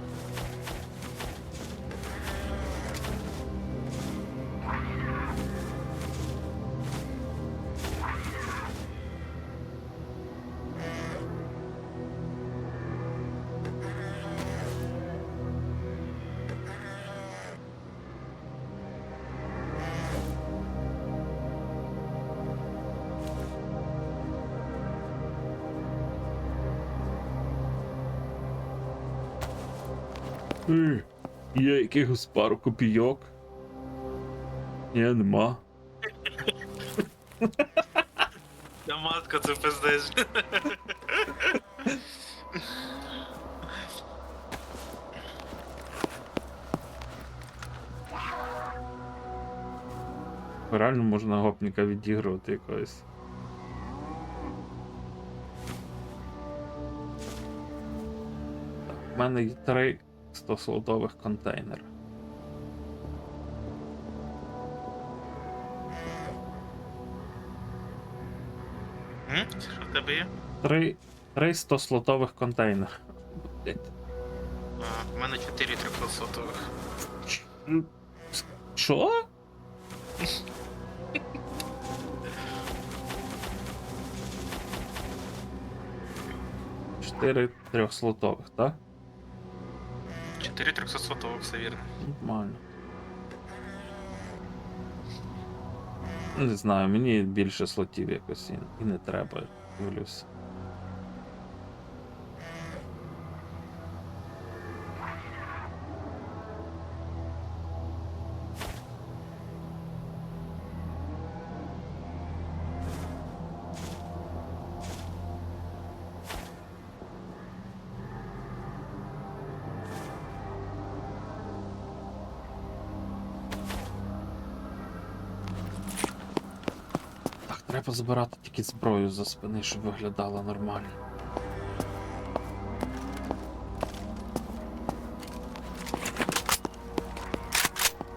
Є якихось пару копійок. Ні, нема. Я матка, це пиздець. Реально можна гопніка відігрувати якогось. Так, в мене є 3 100-слотових контейнери. Що в тебе є? 3 100-слотових контейнери. Блять. А, в мене 4 300-сотових. Що? Чотири 3-слотових, так? 4 300-сотових, все вірно. Нормально. Не знаю, мені більше слотів якось і не треба, дивлюся. Так, треба збирати тільки зброю за спини, щоб виглядало нормально.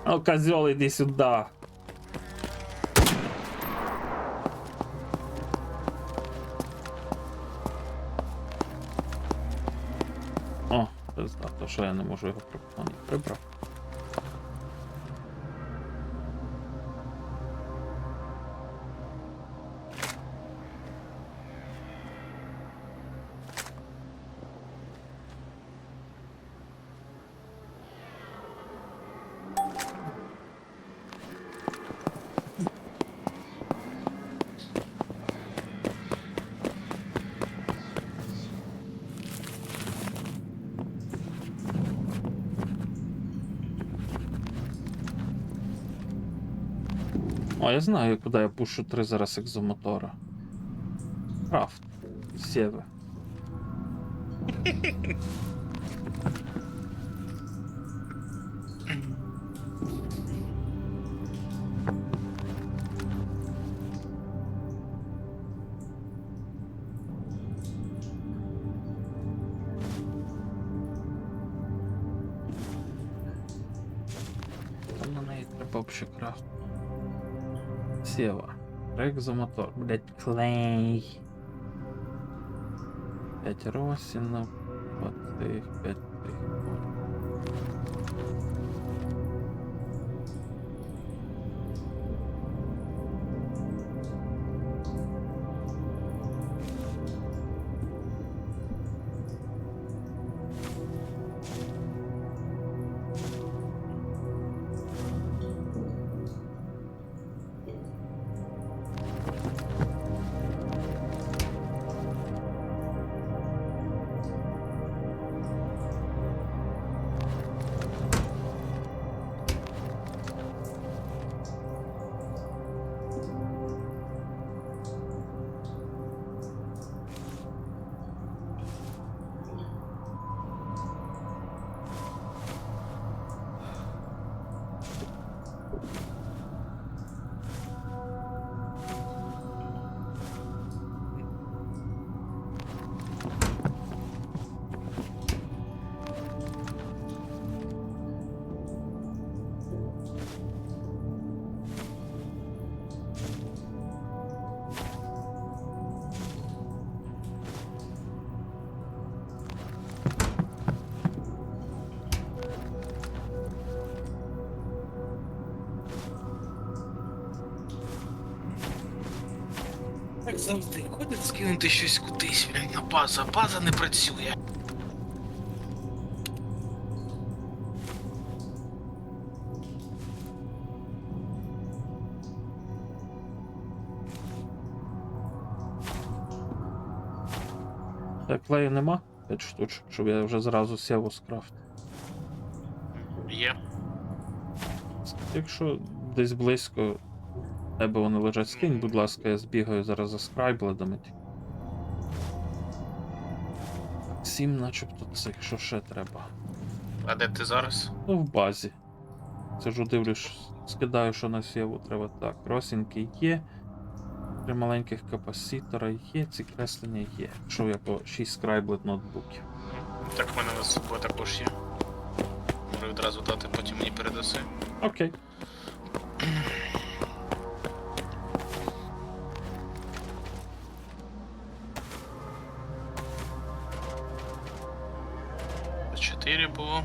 О, козел, иди сюда. О, пизда, то що я не можу його прибрав. О, я знаю, куди я пушу 3 зараз екзомотора. Крафт. Сєве. Там на неї треба взагалі крафт. Сева. Экзомотор. Блять, клей. 5 росинов. Вот их 5 их. Як завжди, ходить скинути щось кудись, блядь, на базу, а база не працює. Так, клею нема? 5 штучок, щоб я вже зразу сєву скрафтив. Є. Якщо десь близько тебе вони лежать, скинь, будь ласка, я збігаю зараз за скрайбледами. 7 начебто цих, що ще треба. А де ти зараз? Ну, в базі. Сижу, дивлюсь, скидаю, що на сєву треба. Так, росінки є. 3 маленьких капасітора є, ці креслення є. Що я по 6 скрайблет ноутбуків. Так в мене з собою також є. Можу відразу дати, потім мені передаси. Окей. Чотири було.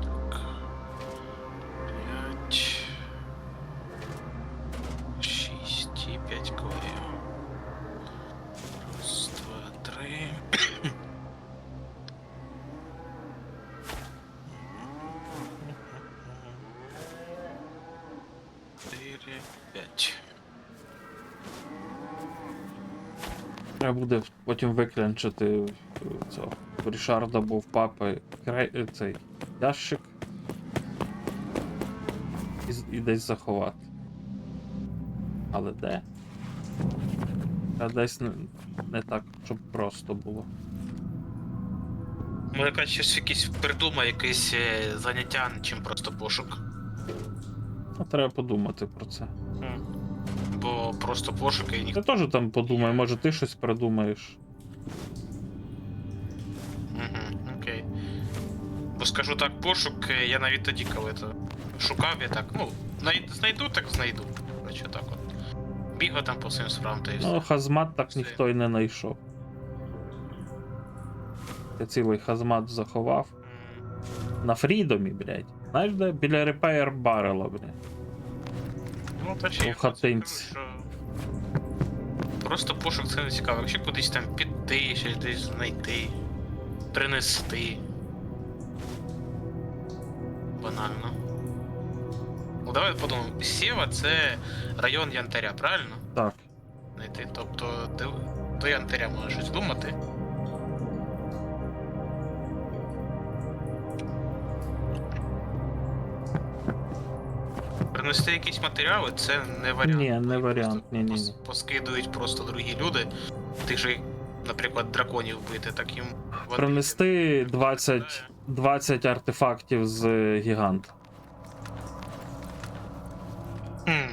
Так. 5. 6 і 5 клею. Раз, два, 3. Чотири, 5. Треба буде потім виклянчити цього Рішарда, бо в папи цей ящик і десь заховати. Але де? Та десь не так, щоб просто було. Може, якраз щось якийсь придумає, якесь заняття, чим просто пошук. Ну, треба подумати про це. Бо просто пошук і ніхто. Ти теж там подумай, може ти щось придумаєш. Окей. Бо скажу так, пошук я навіть тоді, коли то шукав, я так, ну, знайду, так знайду. Короче, так от. Бігав там по своїм справам, то і Ну, все. хазмат так Все. ніхто і не знайшов. Я цілий хазмат заховав. На Фрідомі, блядь. Знаєш, де? Біля репейр барела, блядь. Ну, та чи У я хатинці. кажу, що просто пошук це не цікаво. Якщо кудись там піти, щось десь знайти, принести. Банально. Ну давай подумаємо. Сєва це район Янтаря, правильно? Так. Знайти. Тобто до Янтаря можна щось думати. Принести якісь матеріали це не варіант. Ні, не Їх варіант. просто Ні. Поскидують просто другі люди. Тих же, наприклад, драконів бити, так їм води Принести не 20 артефактів з гіганта. Хм.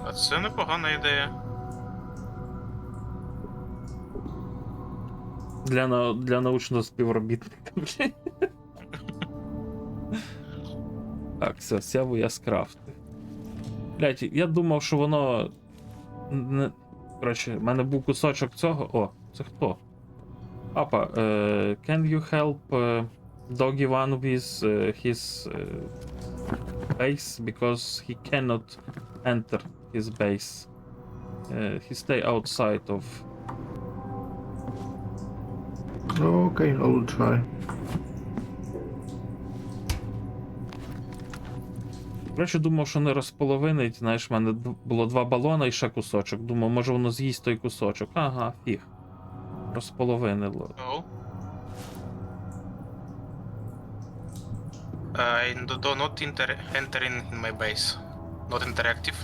А це непогана ідея. Для научного співробітника, блядь. Так, все, сяву я скрафтив. Блядь, я думав, що воно. Коротше, в мене був кусочок цього. О, це хто? Папа, can you help Doggy One with his base? Because he cannot enter his base. He stay outside of. Okay, I will try. Коротше, думав, що не розполовинить, знаєш, в мене було 2 балона і ще кусочок. Думав, може воно з'їсть той кусочок. Ага, фіг. Розполовинило. Oh. Do not enter in my base. Not interactive.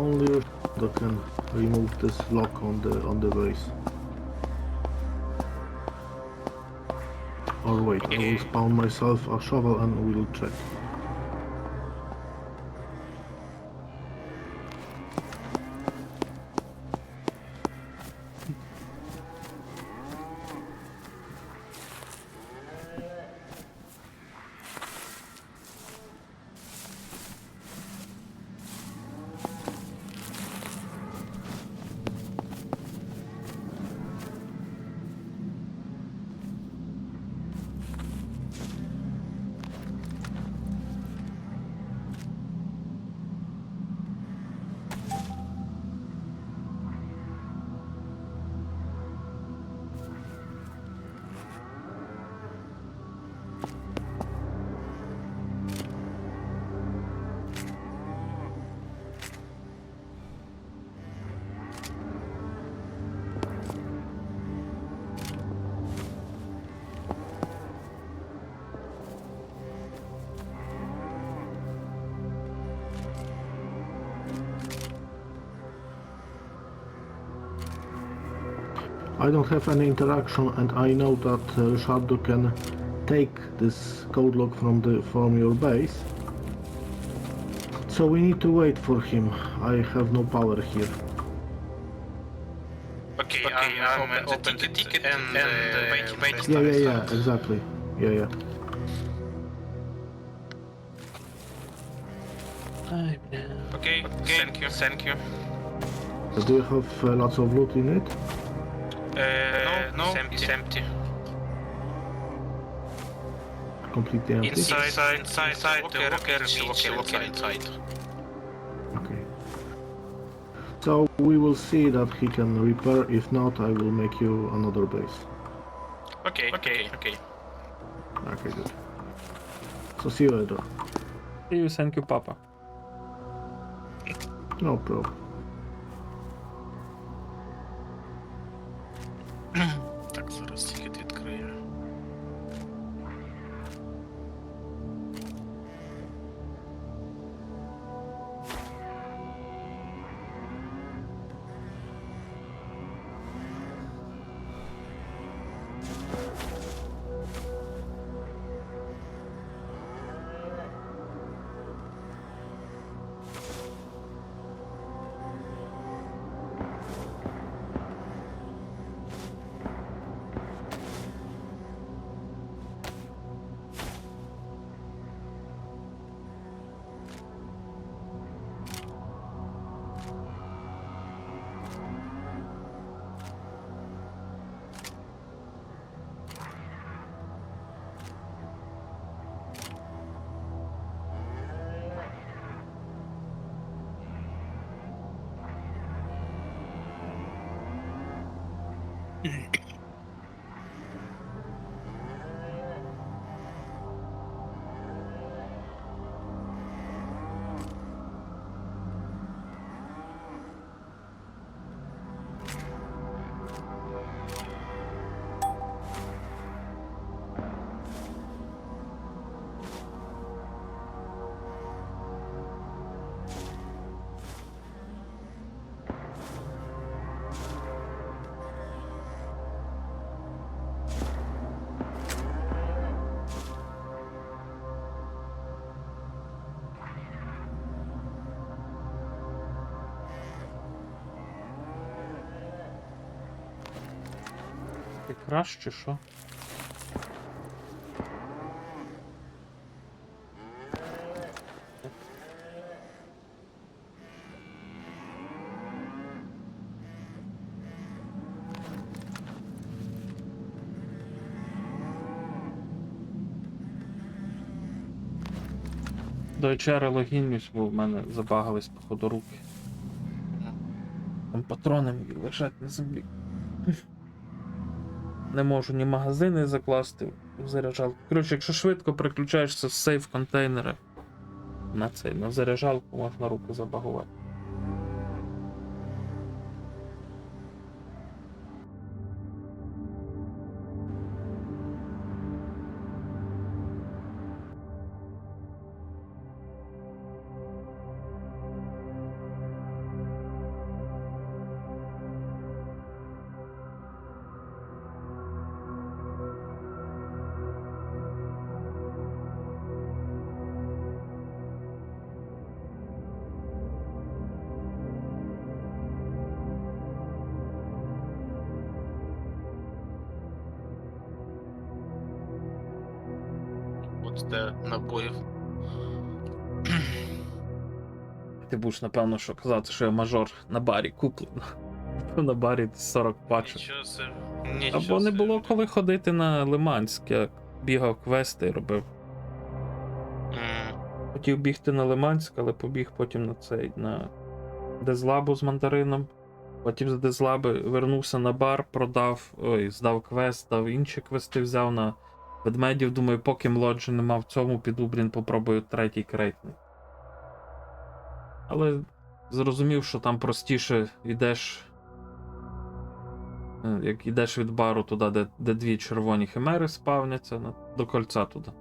Only that can remove this lock on the base. Or wait, I will spawn myself a shovel and we'll check. I don't have any interaction, and I know that Shardo can take this code lock from your base. So we need to wait for him. I have no power here. Okay, I'm open the ticket and wait. Yeah, exactly. Yeah. Okay, thank you. Do you have lots of loot in it? No, it's empty. Completely empty? Inside the locker inside. Okay. So we will see that he can repair. If not, I will make you another base. Okay. Okay, good. So see you later. See you, thank you, Papa. No problem. Так, зараз тільки відкрию. Ти краще, що? До HR логінюсь, бо в мене забагались походу руки. Там патрони мої лежать на землі. Не можу ні магазини закласти в заряджалку. Коротше, якщо швидко переключаєшся з сейф контейнера на заряджалку, можна руки забагувати. Де набоїв. Ти будеш, напевно, що казати, що я мажор на барі куплено. На барі 40 пачок. Нічого собі. Або не було коли ходити на Лиманськ, я бігав квести і робив. Хотів бігти на Лиманськ, але побіг потім на цей, на Дезлабу з мандарином. Потім з Дезлаби вернувся на бар, продав, здав квест, здав інші квести, взяв на ведмедів. Думаю, поки млоджі нема в цьому, піду, попробую третій крейтний. Але зрозумів, що там простіше йдеш, як йдеш від бару туди, де дві червоні химери спавняться, до кольця туди.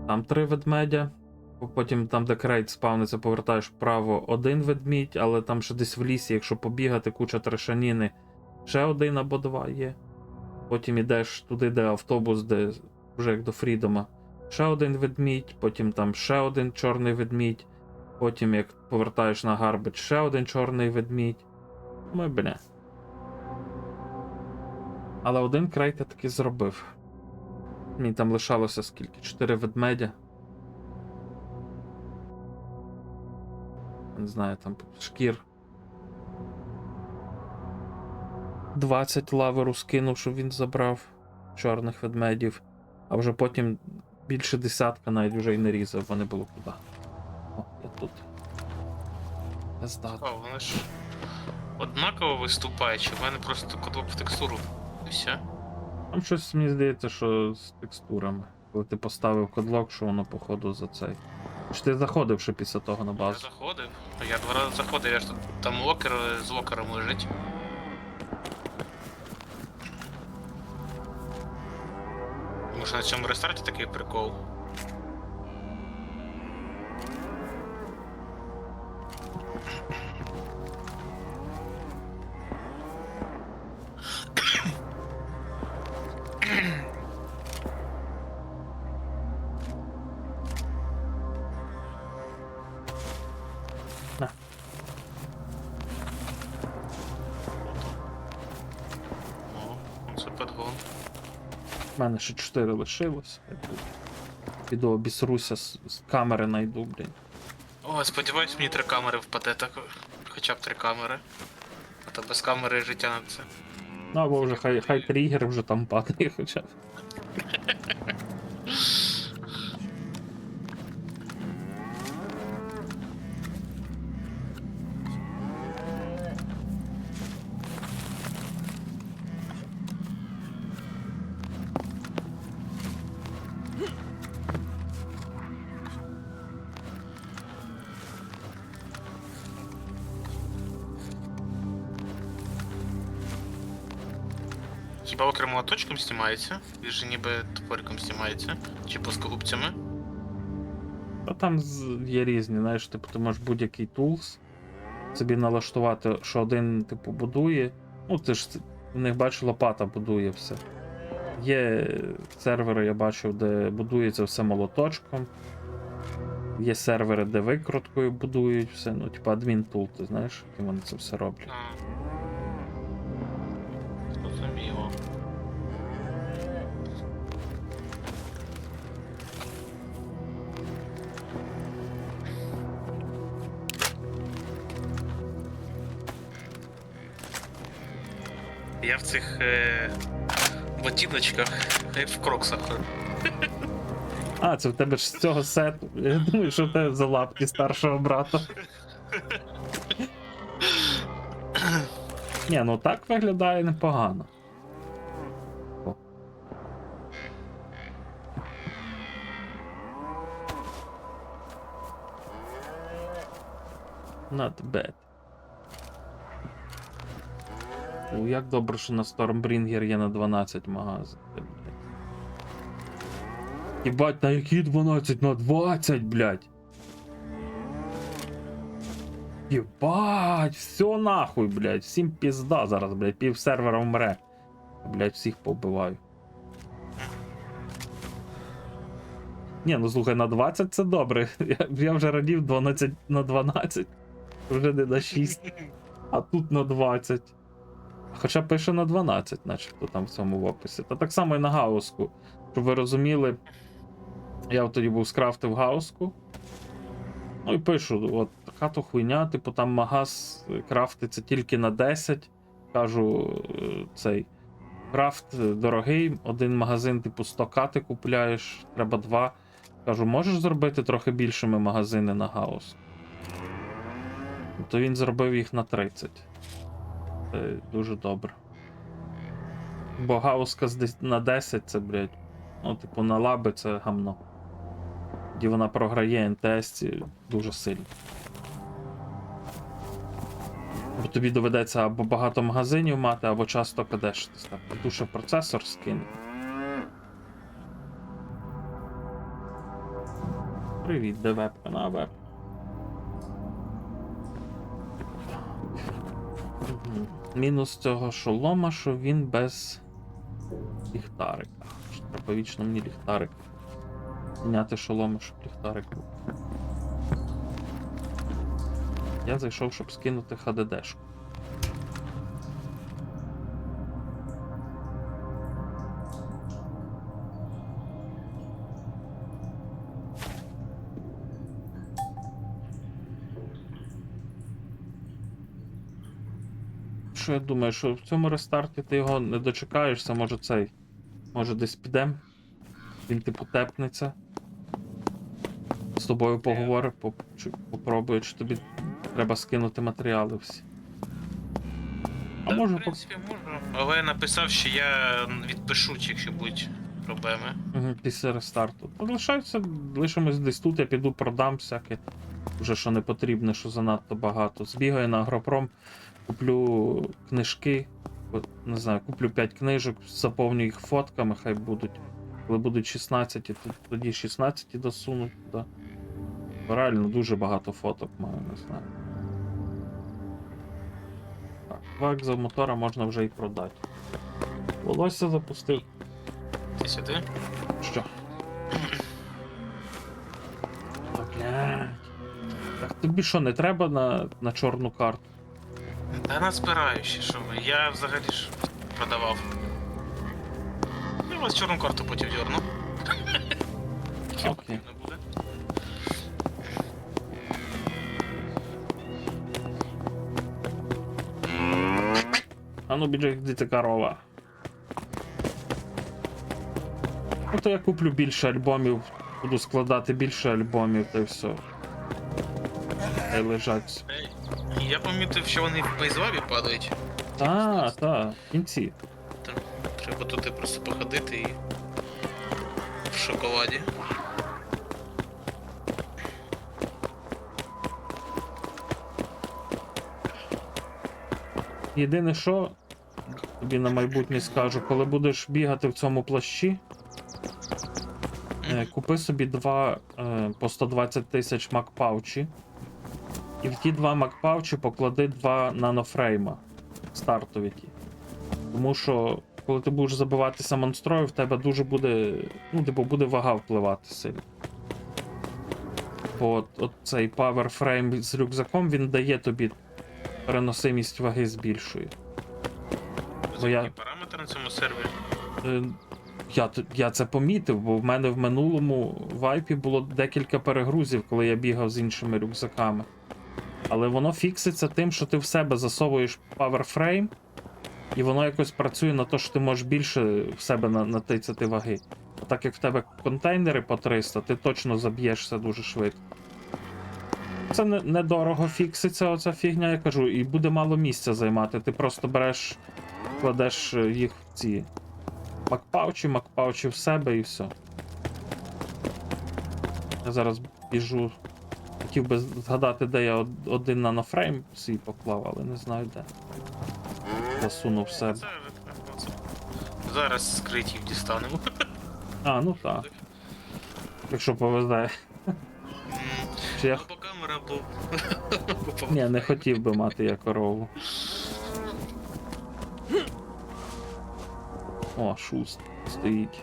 Там 3 ведмедя. Потім там, де крейт спавниться, повертаєш вправо 1 ведмідь, але там ще десь в лісі, якщо побігати, куча трешаніни, ще 1 або 2 є. Потім йдеш туди, де автобус, де вже як до Фрідома, ще 1 ведмідь, потім там ще 1 чорний ведмідь, потім як повертаєш на Гарбидж, ще 1 чорний ведмідь. Ну, бля. Але 1 крейт я таки зробив. Мені там лишалося скільки? 4 ведмедя. Не знаю, там шкір. 20 лаверу скинув, щоб він забрав чорних ведмедів. А вже потім більше 10 навіть вже і не різав, бо не було куди. О, я тут. Я здатний. О, вони ж однаково виступають, чи в мене просто кодок в текстуру. І все. Там щось, мені здається, що з текстурами. Коли ти поставив кодлок, що воно походу за цей. Чи ти заходив ще після того на Я базу? заходив. Я 2 рази заходив, я ж тут там локер з локером лежить. Може на цьому рестарті такий прикол. О, це подгон. У мене ще 4 лишилось. Я піду обісруся, з камери найду, блін. О, сподіваюсь, мені 3 камери впаде, так хоча б 3 камери. А то без камери життя на це. Ну або вже хай тригер вже там падає хоча б. Хіба окремо молоточком знімається? Він же ніби топориком знімається. Чи плоскогубцями? А там є різні, знаєш, типу, ти можеш будь-який тулс собі налаштувати, що один, типу, будує. Ну, ти ж в них бачу, лопата будує все. Є сервери, я бачив, де будується все молоточком. Є сервери, де викруткою будують все. Ну, типу, адмін-тул, ти знаєш, яким вони це все роблять. А. Зрозуміло. Я в цих ботиночках, як в кроксах. А, це в тебе ж з цього сету. Я думаю, що в тебе за лапки старшого брата. Ні, ну так виглядає непогано. О. Not bad. Ну, як добре, що на Stormbringer є на 12 магазин. Єбать, на які 12? На 20, блядь. Єбать, все нахуй, блядь. Всім пізда зараз, блядь. Пів сервера вмре. Блядь, всіх побиваю. Ні, ну слухай, на 20 це добре. Я вже радів 12 на 12. Вже не на 6. А тут на 20. Хоча пише на 12, начебто там в цьому в описі. Та так само і на Гауску. Щоб ви розуміли, Я тоді був скрафтив гауску. Ну і пишу, от така то хуйня, типу там магаз крафтиться тільки на 10. Кажу, цей крафт дорогий, один магазин, типу 100к ти купляєш, треба 2. Кажу, можеш зробити трохи більшими магазини на гаус? То він зробив їх на 30. Це дуже добре. Бо гауска на 10 це, блядь, ну, типу, на лаби це гамно. Тоді вона програє НТС дуже сильно. Бо тобі доведеться або багато магазинів мати, або часто кадешитись. Так, душе процесор скине. Привіт, де вебка? На веб. Мінус цього шолома, що він без ліхтарика. Що треба вічно мені ліхтарик. Зняти шолома, щоб ліхтарик був. Я зайшов, щоб скинути ХДДшку. Що я думаю, що в цьому рестарті ти його не дочекаєшся, може цей. Може десь підем? Він типу тепнеться. З тобою поговорить, попробує, чи тобі треба скинути матеріали всі. А Та, може в принципі, можу. Але я написав, що я відпишу, якщо будуть проблеми. після рестарту. То лишимось десь тут, я піду продам всяке. Вже що не потрібне, що занадто багато. Збігаю на Агропром, куплю книжки. Не знаю, куплю 5 книжок, заповню їх фотками, хай будуть. Коли будуть 16, то тоді 16 досуну туди. Реально дуже багато фоток маю, не знаю. Так, 2 екзомотора можна вже і продати. Волосся запустив. Ти сюди? Що? Блядь. Так тобі що, не треба на чорну карту? Та назбираю ще, що ви. Я взагалі ж продавав. Я вас чорну карту потім дьорну. Окей. Потрібно буде. А ну біжи, діти корова. Ну то я куплю більше альбомів, буду складати більше альбомів, та й все. Та й лежать. Ей, я помітив, що вони в бейзлабі падають. Та, в кінці. Треба туди просто походити і в шоколаді. Єдине що, тобі на майбутнє скажу, коли будеш бігати в цьому плащі, купи собі 2 по 120 тисяч макпаучі. І в ті 2 макпаучі поклади 2 нанофрейма стартові ті. Тому що, коли ти будеш забиватися монстрою, в тебе дуже буде, ну, типу, буде вага впливати сильно. Бо от цей Power Frame з рюкзаком, він дає тобі переносимість ваги збільшує. Бо Які параметри на цьому сервері? Я це помітив, бо в мене в минулому вайпі було декілька перегрузів, коли я бігав з іншими рюкзаками. Але воно фікситься тим, що ти в себе засовуєш PowerFrame, і воно якось працює на те, що ти можеш більше в себе натицяти ваги. А так як в тебе контейнери по 300, ти точно заб'єшся дуже швидко. Це недорого фікситься, оця фігня, я кажу, і буде мало місця займати. Ти просто береш, кладеш їх в ці макпаучі в себе і все. Я зараз біжу. Хотів би згадати, де я один нанофрейм свій поклав, але не знаю де. Засунув в себе. Зараз скритів дістанемо. А, ну так. Якщо повезе. Чи я... Або камера, або... Ні, не хотів би мати я корову. О, шуст стоїть.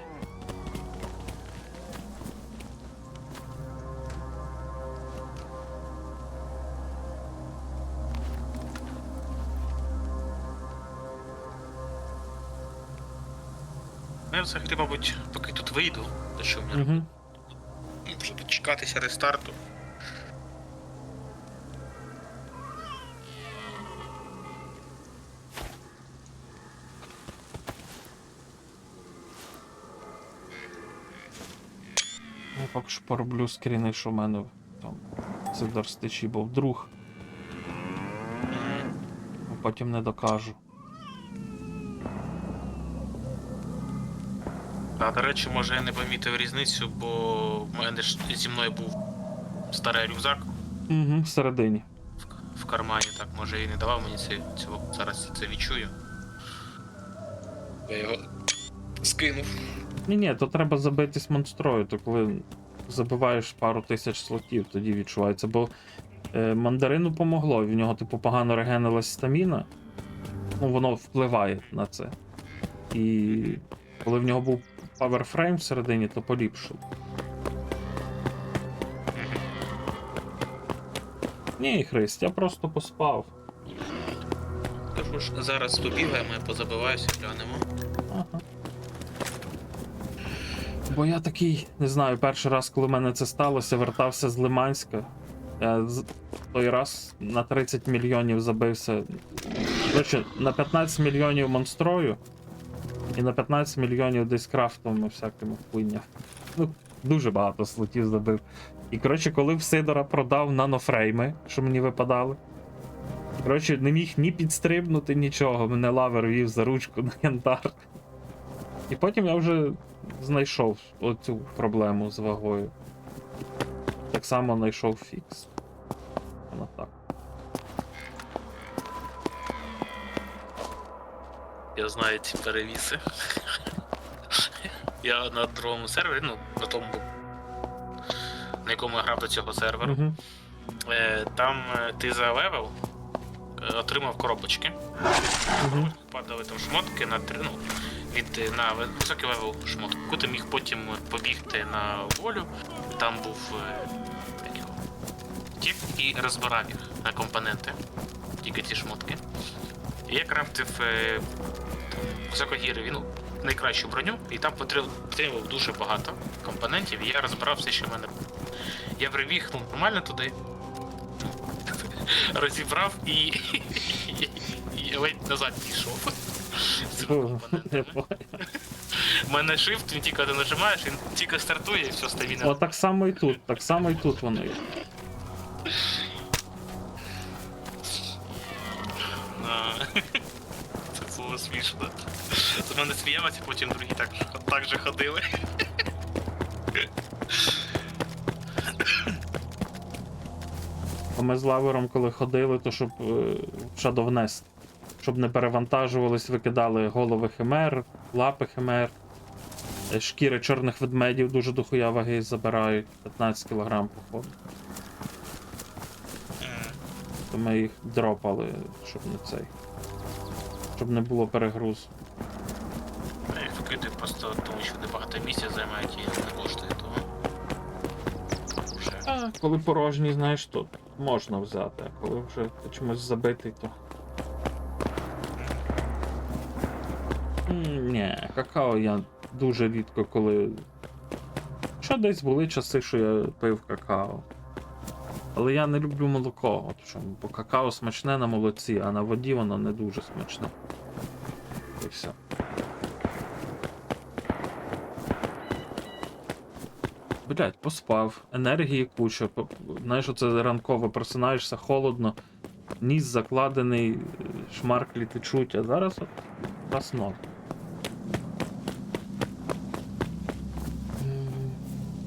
Я взагалі, мабуть, поки тут вийду, то що в мене Угу. Вже дочекатися рестарту. Я поки що пороблю скріни, що в мене там Сидорстичі був друг. Бо потім не докажу. А, до речі, може я не помітив різницю, бо в мене ж зі мною був старий рюкзак Угу, всередині. в кармані, так може і не давав мені цього. Зараз це відчую. Я його скинув. Ні, то треба забитись монстрою, то коли забиваєш пару тисяч слотів, тоді відчувається. Бо мандарину помогло, в нього типу погано регенилась стаміна. Ну, воно впливає на це. І коли в нього був паверфрейм всередині, то поліпшив. Ні, Христ, я просто поспав. Кажу ж, зараз побігаємо, я позабиваюся, глянемо. Ага. Бо я такий, не знаю, перший раз, коли в мене це сталося, вертався з Лиманська. Я той раз на 30 мільйонів забився. Коротше, на 15 мільйонів монстрою і на 15 мільйонів десь крафтовими всякими хуйня. Ну, дуже багато слотів забив. І коротше, коли в Сидора продав нанофрейми, що мені випадали. Коротше, не міг ні підстрибнути, нічого. Мене лавер вів за ручку на янтар. І потім я вже знайшов оцю проблему з вагою. Так само знайшов фікс. Воно так. Я знаю ці перевіси. Я на другому сервері, ну, на тому, на якому я грав до цього серверу. Угу. Там ти за левел отримав коробочки. Угу. Падали там шмотки на ну, на високий левел шмотку. Ти міг потім побігти на волю. Там був як його, тіп і розбирав їх на компоненти. Тільки ці шмотки. І я крафтив високогір'я, ну, найкращу броню, і там потрібно дуже багато компонентів, і я розбирав все, що в мене. Я прибіг нормально туди, розібрав і ледь назад пішов. У мене shift, він тільки ти нажимаєш, він тільки стартує і все, стаміна. О, так само і тут, так само і тут воно є. Це було смішно. З мене сміялися, потім другі так же ходили. А ми з лавером, коли ходили, то щоб Shadow Nest, щоб не перевантажувались, викидали голови химер, лапи химер, шкіри чорних ведмедів дуже дохуя ваги забирають, 15 кг походу. То ми їх дропали, щоб не цей. Щоб не було перегрузу. Я їх викидаю просто тому, що вони багато місця займають і не коштує, то вже. А коли порожній, знаєш, то можна взяти, а коли вже ти чимось забитий, то. Ні, какао я дуже рідко коли. Що десь були часи, що я пив какао. Але я не люблю молоко, от чому, бо какао смачне на молоці, а на воді воно не дуже смачне. І все. Блять, поспав, енергії куча, знаєш, оце ранково просинаєшся, холодно, ніс закладений, шмарклі течуть, а зараз от красно.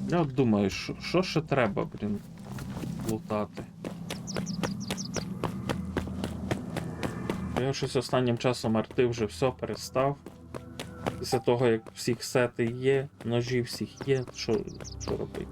Я от думаю, що ще треба, блін, лутати. Я щось останнім часом арти вже все перестав. Після того, як всіх сети є, ножі всіх є, що робити?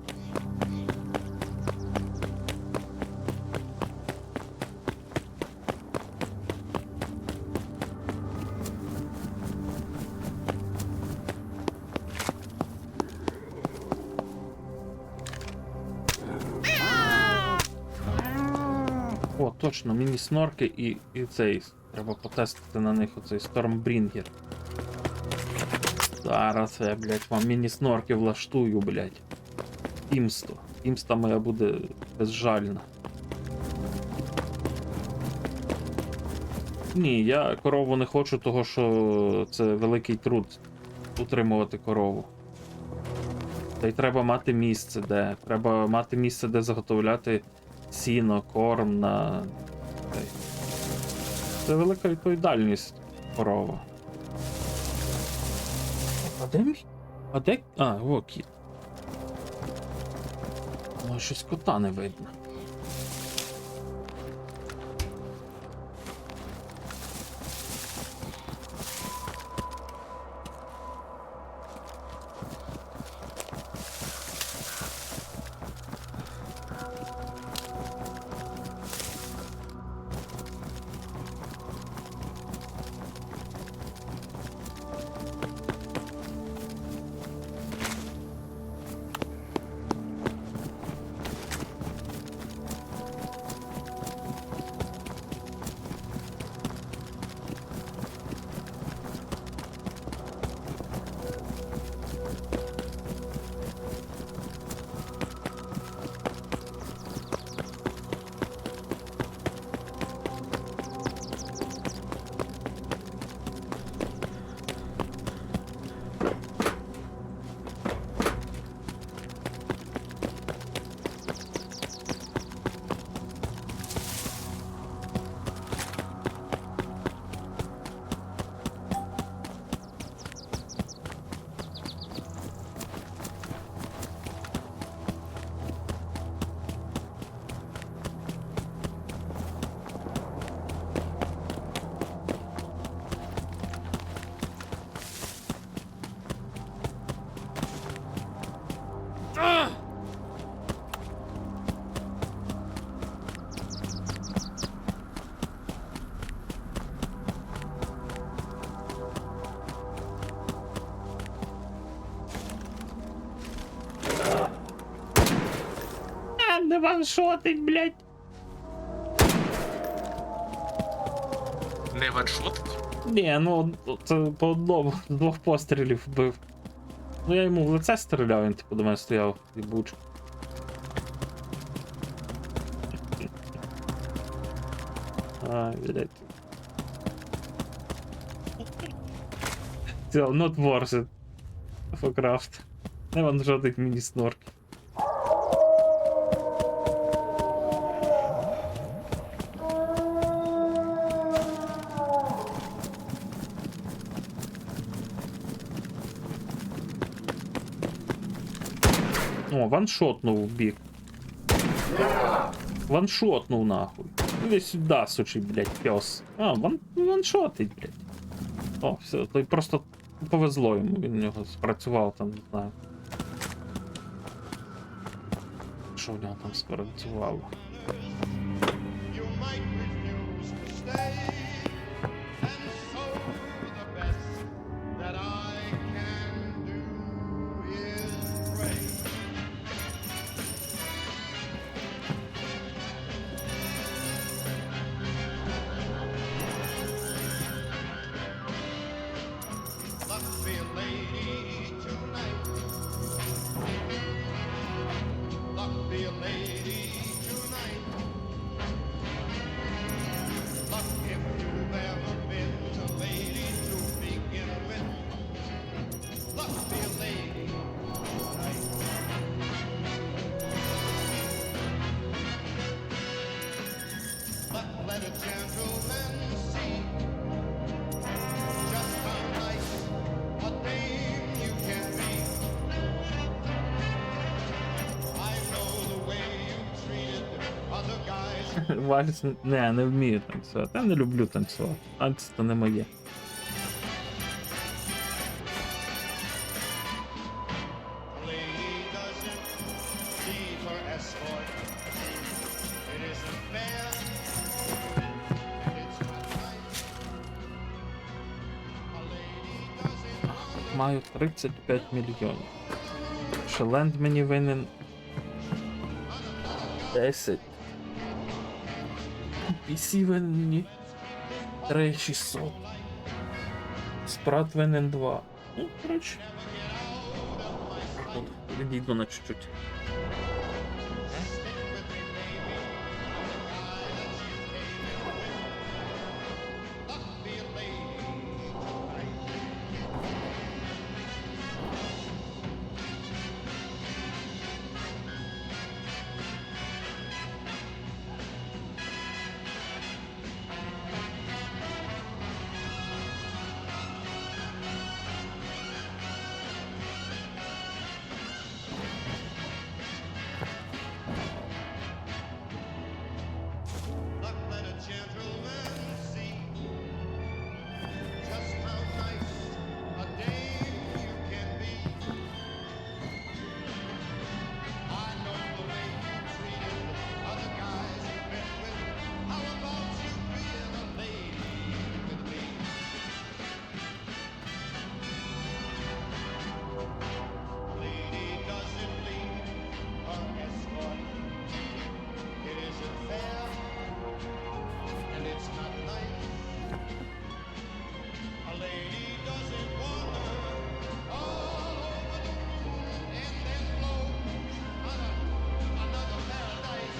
О, точно, міні-снорки і цей. Треба потестити на них оцей Stormbringer. Зараз я, блядь, вам міні-снорки влаштую, блядь. Пімсто. Пімста моя буде безжальна. Ні, я корову не хочу, того що це великий труд утримувати корову. Та й треба мати місце, де. Треба мати місце, де заготовляти сіно, корм на. Це велика відповідальність корова. А де мій? А де? А, о, кіт. Ну, щось кота не видно. Не ваншотить, блядь. Не ваншотить? Ні, ну це по одному з 2 пострілів вбив. Ну я йому в лице стріляв, він типу до мене стояв і буч. Ай, блядь. Це not worth it. Фокрафт. Не ваншотить мені снорки. О, ваншотнув в бік. Ваншотнув нахуй. Іди сюди, сучий, блядь, пес. А, ваншотить, блядь. О, все, то й просто повезло йому, він у нього спрацював там, не знаю. Що в нього там спрацювало? You might refuse to stay, and so the best that I can do is pray. Luck be a lady tonight. Luck be a lady tonight. Luck if you've ever been a lady to begin with. Luck be a lady tonight. But let a gentleman see just how nice a dame you can be. I know the way you treated other guys. Вальс не вмію танцювати. Я не люблю танцювати. Танці то не моє. A lady doesn't leave her escort. It isn't fair, and it's not nice. A lady doesn't wonder. Маю 35 мільйонів. Шеленд мені винен 10. PC винен мені 3600. Спрат винен 2. Ну, коротше. відійду на чуть-чуть. Stick with me, baby. I that you came in with. Luck be a lady tonight. Luck let a gentleman see just how nice a dame you can be. I know the way you treated other guys you've been with. How about you being a lady with me? Lady doesn't leave her escort. It isn't fair, and it's not nice. A lady doesn't wander all over the room and then blow on another paradise.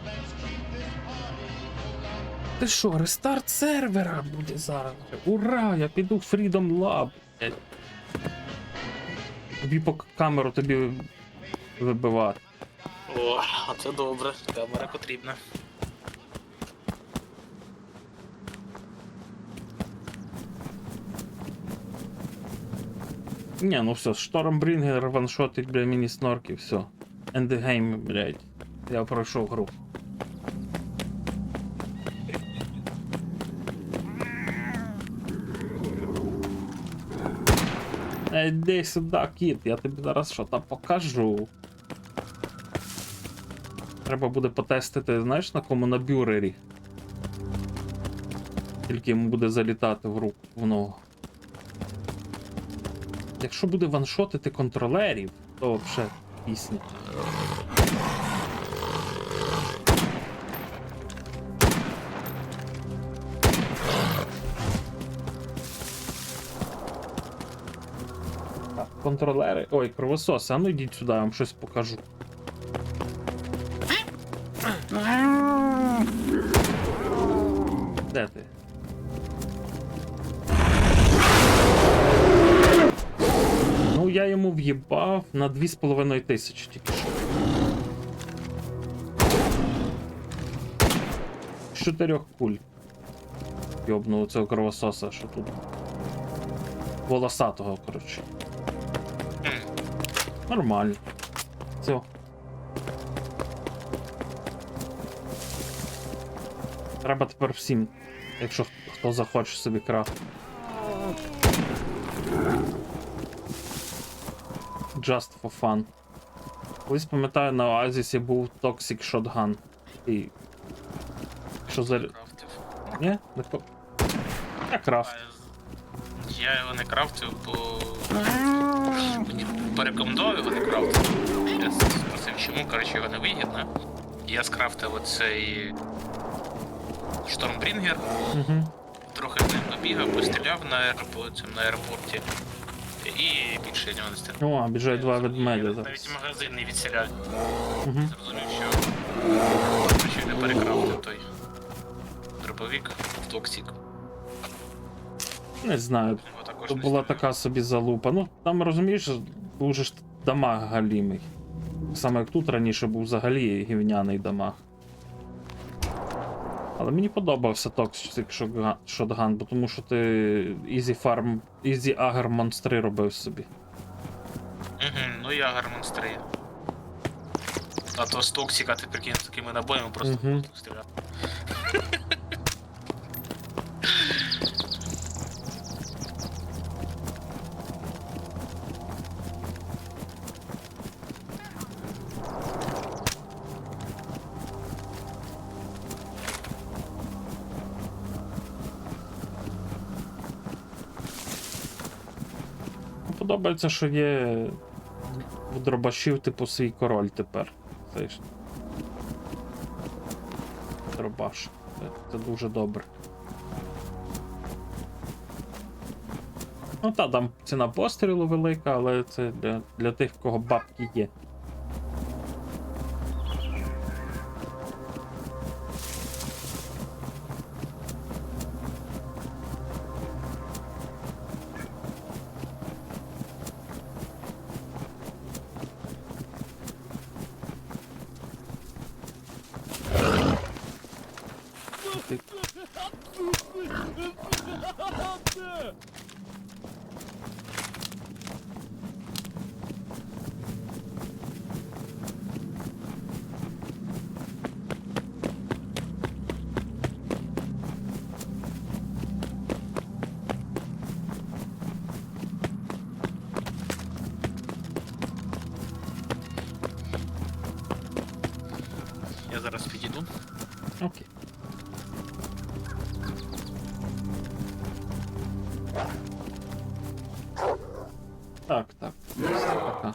Let's keep this party going. Ти що, рестарт сервера буде зараз? Ура! Я піду в Freedom Lab. блядь. Тобі по камеру тобі вибивати. О, а це добре. Камера потрібна. Ні, ну все, Штормбрінгер, ваншотить, бля, міні-снорки, все. End the game, блядь. Я пройшов гру. Іди сюди, кіт, я тобі зараз що там покажу. Треба буде потестити, знаєш, на кому на бюрері. Тільки йому буде залітати в руку, в ногу. Якщо буде ваншотити контролерів, то взагалі пісня. Так, контролери. Ой, кровососи, а ну йдіть сюди, я вам щось покажу. Де ти? Ну, я йому в'їбав на 2500 тільки що. З 4 куль. Йобнув цього кровососа, що тут. Волосатого, коротше. Нормально. Все. Треба тепер всім, якщо хто захоче собі крафт. Just for fun. Колись пам'ятаю, на Оазісі був Toxic Shotgun. І... Що за... Крафтив. Ні? Не по... Я крафт. Я його не крафтив, бо мені порекомендував його не крафтити. Я спросив, чому, коротше, його не вигідно. Я скрафтив оцей Штормбрінгер, Угу. трохи з ним побігав, постріляв на аеропорті. І більше я нього не стягнув. О, біжать два ведмедя Навіть зараз. магазин не відсіляв. Угу. Зрозумів, що не перекрафтив той дробовик в Токсік. Не знаю. Його також То не була стріляв. така собі залупа. Ну, там, розумієш, дуже ж дамаг галімий. Саме як тут раніше був взагалі гівняний дамаг. Але мені подобався Toxic Shotgun, бо тому що ти Easy Farm, Easy Agar монстри робив собі. Ну я гармонстрий. А то з Токсіка ти прикинь з такими набоями просто Мгм. стріляв. Подобається, що є в дробашів типу свій король тепер. Це ж дробаш. Це дуже добре. Ну та, там ціна пострілу велика, але це для тих, в кого бабки є. Ти- Я зараз підійду. Окей. Так, так. Все, пока.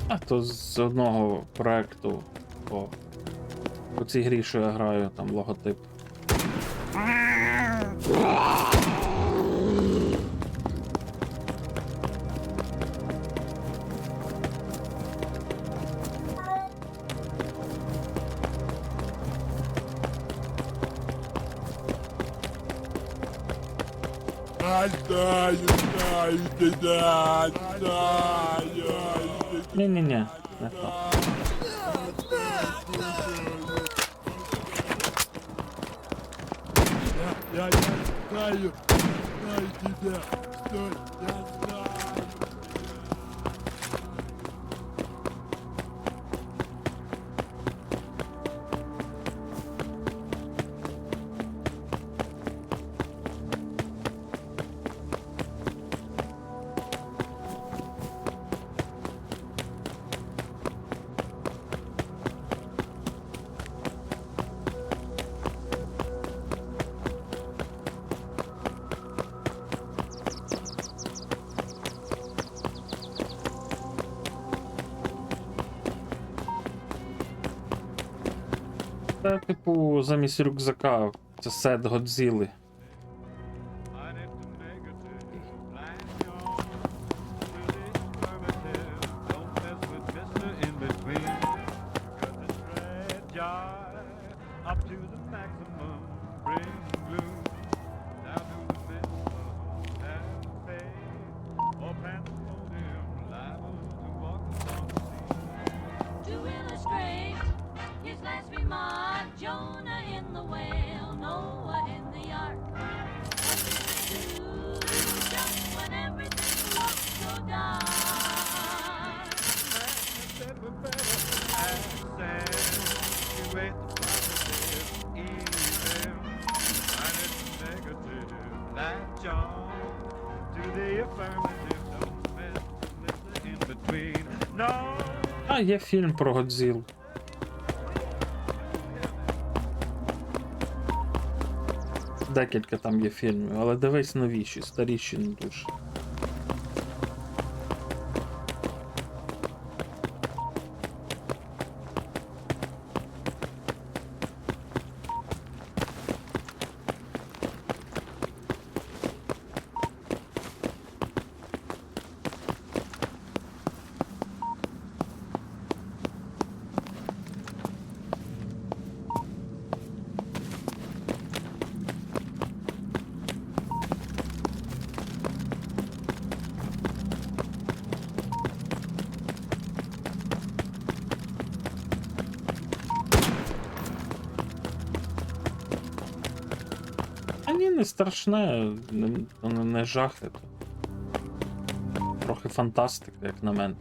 А то з одного проекту по цій грі, що я граю, там логотип. Ні-ні-ні, не то. Це, типу, замість рюкзака, це сет Годзіли. Up to the maximum, bring gloom down to the minimum, and faith or pandemonium, liable to walk the sea. To illustrate his last remark, Jonah in the whale, Noah in the ark. What did they do just when everything looked so dark? Said we're better and accentuate the positive, even minus the negative, like John to the affirmative, don't mess with the in between. No. А, є фільм про Годзілу. Декілька там є фільмів, але дивись новіші, старіші не дуже. А ні, не страшне, не жахи. Трохи фантастика, як на мене.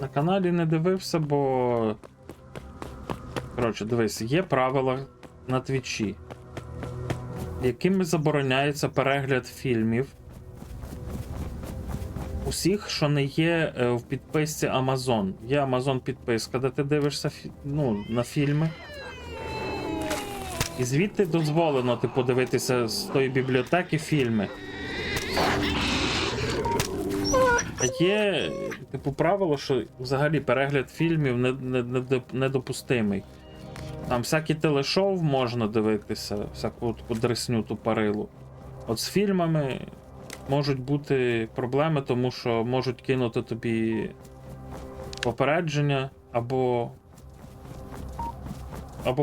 На каналі не дивився, бо. Коротше, дивись, є правила на твічі, якими забороняється перегляд фільмів. Усіх, що не є в підписці Amazon. Є Amazon підписка, де ти дивишся на фільми. І звідти дозволено типу дивитися з тої бібліотеки фільми. А є типу правило, що взагалі перегляд фільмів недопустимий. Там всякі телешоу можна дивитися, всяку таку дресню тупорилу. От з фільмами можуть бути проблеми, тому що можуть кинути тобі попередження, або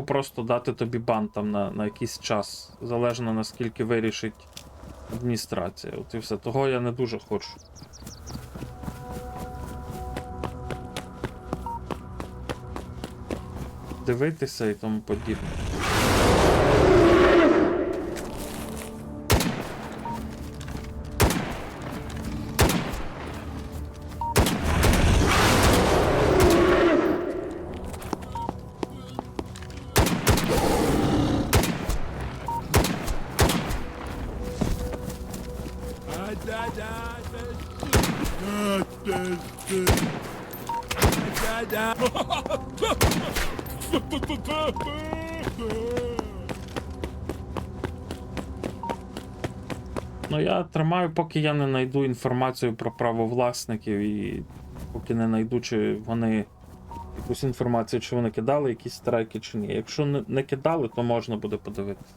просто дати тобі бан там на якийсь час, залежно наскільки вирішить адміністрація. От і все. Того я не дуже хочу. Дивитися і тому подібне. Ну, я тримаю, поки я не знайду інформацію про правовласників і поки не знайду, чи вони якусь інформацію, чи вони кидали якісь страйки, чи ні. Якщо не кидали, то можна буде подивитися.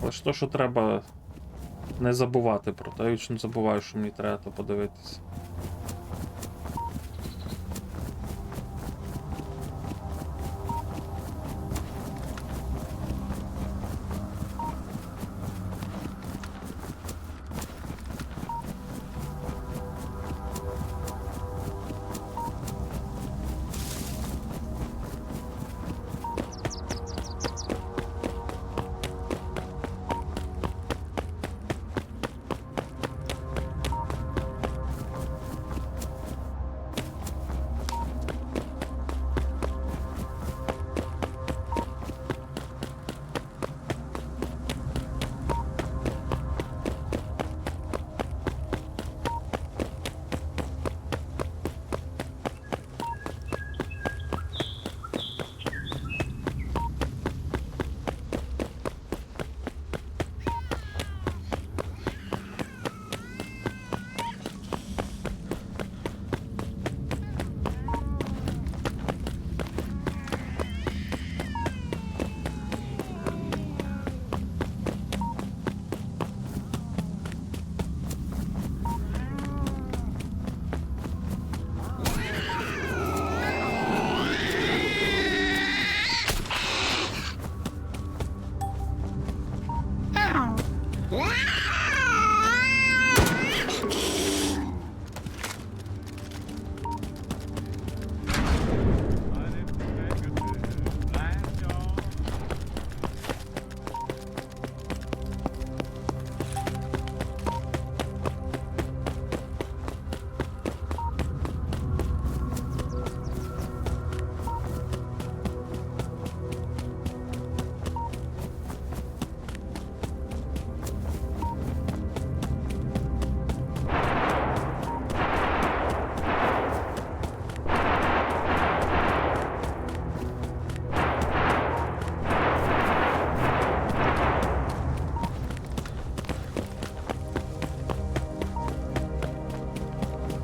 Але ж то, що треба не забувати про те, я вічно забуваю, що мені треба то подивитися.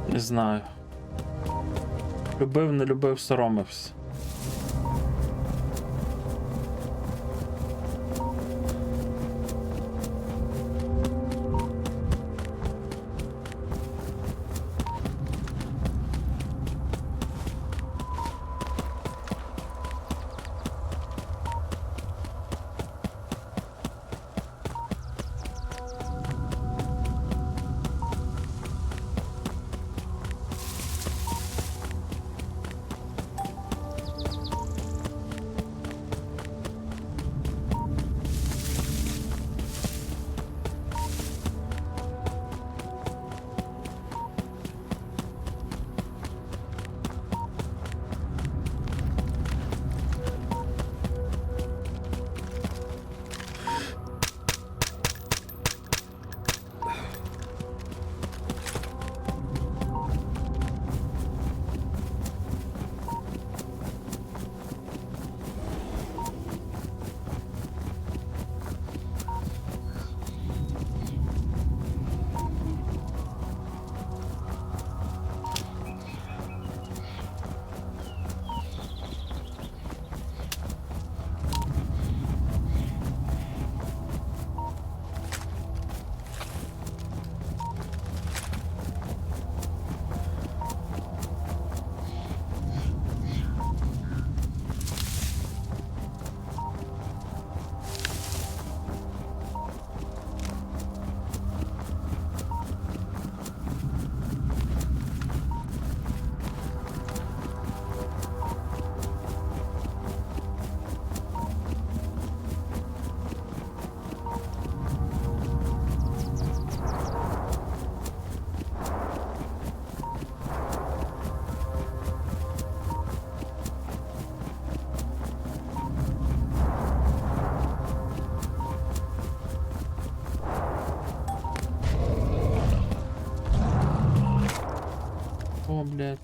Не знаю. Любив, не любив, соромився. блядь.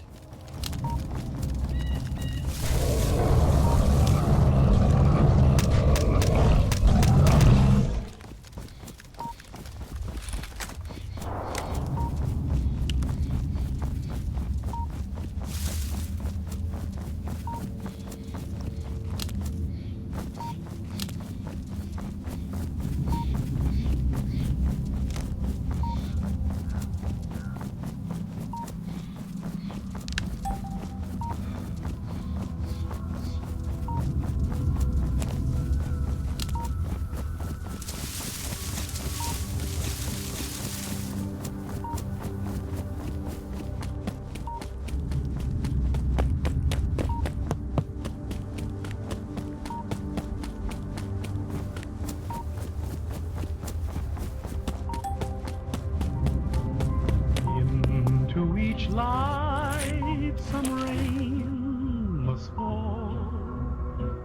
Into each life some rain must fall,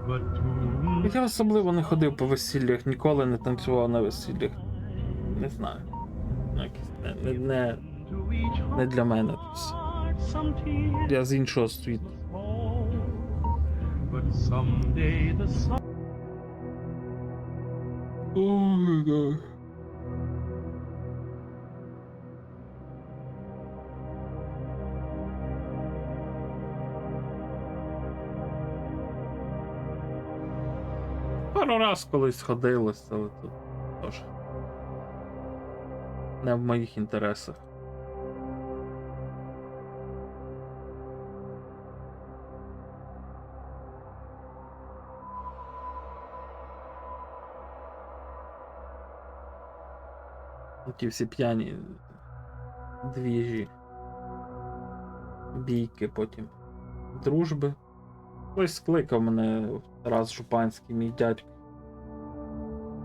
but to Я особливо не ходив по весіллях, ніколи не танцював на весіллях. Не знаю. Ну, якось не для мене це все. some tears Я з іншого світу. fall, but someday the sun Пару раз колись ходилось, але тут теж. Не в моїх інтересах. Ті всі п'яні двіжі, бійки, потім дружби. Хтось скликав мене Тарас Жупанський, мій дядько.